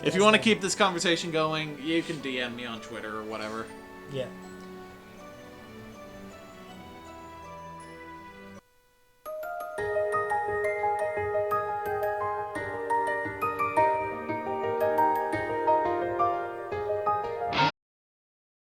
If you want to keep this conversation going, you can DM me on Twitter or whatever. Yeah.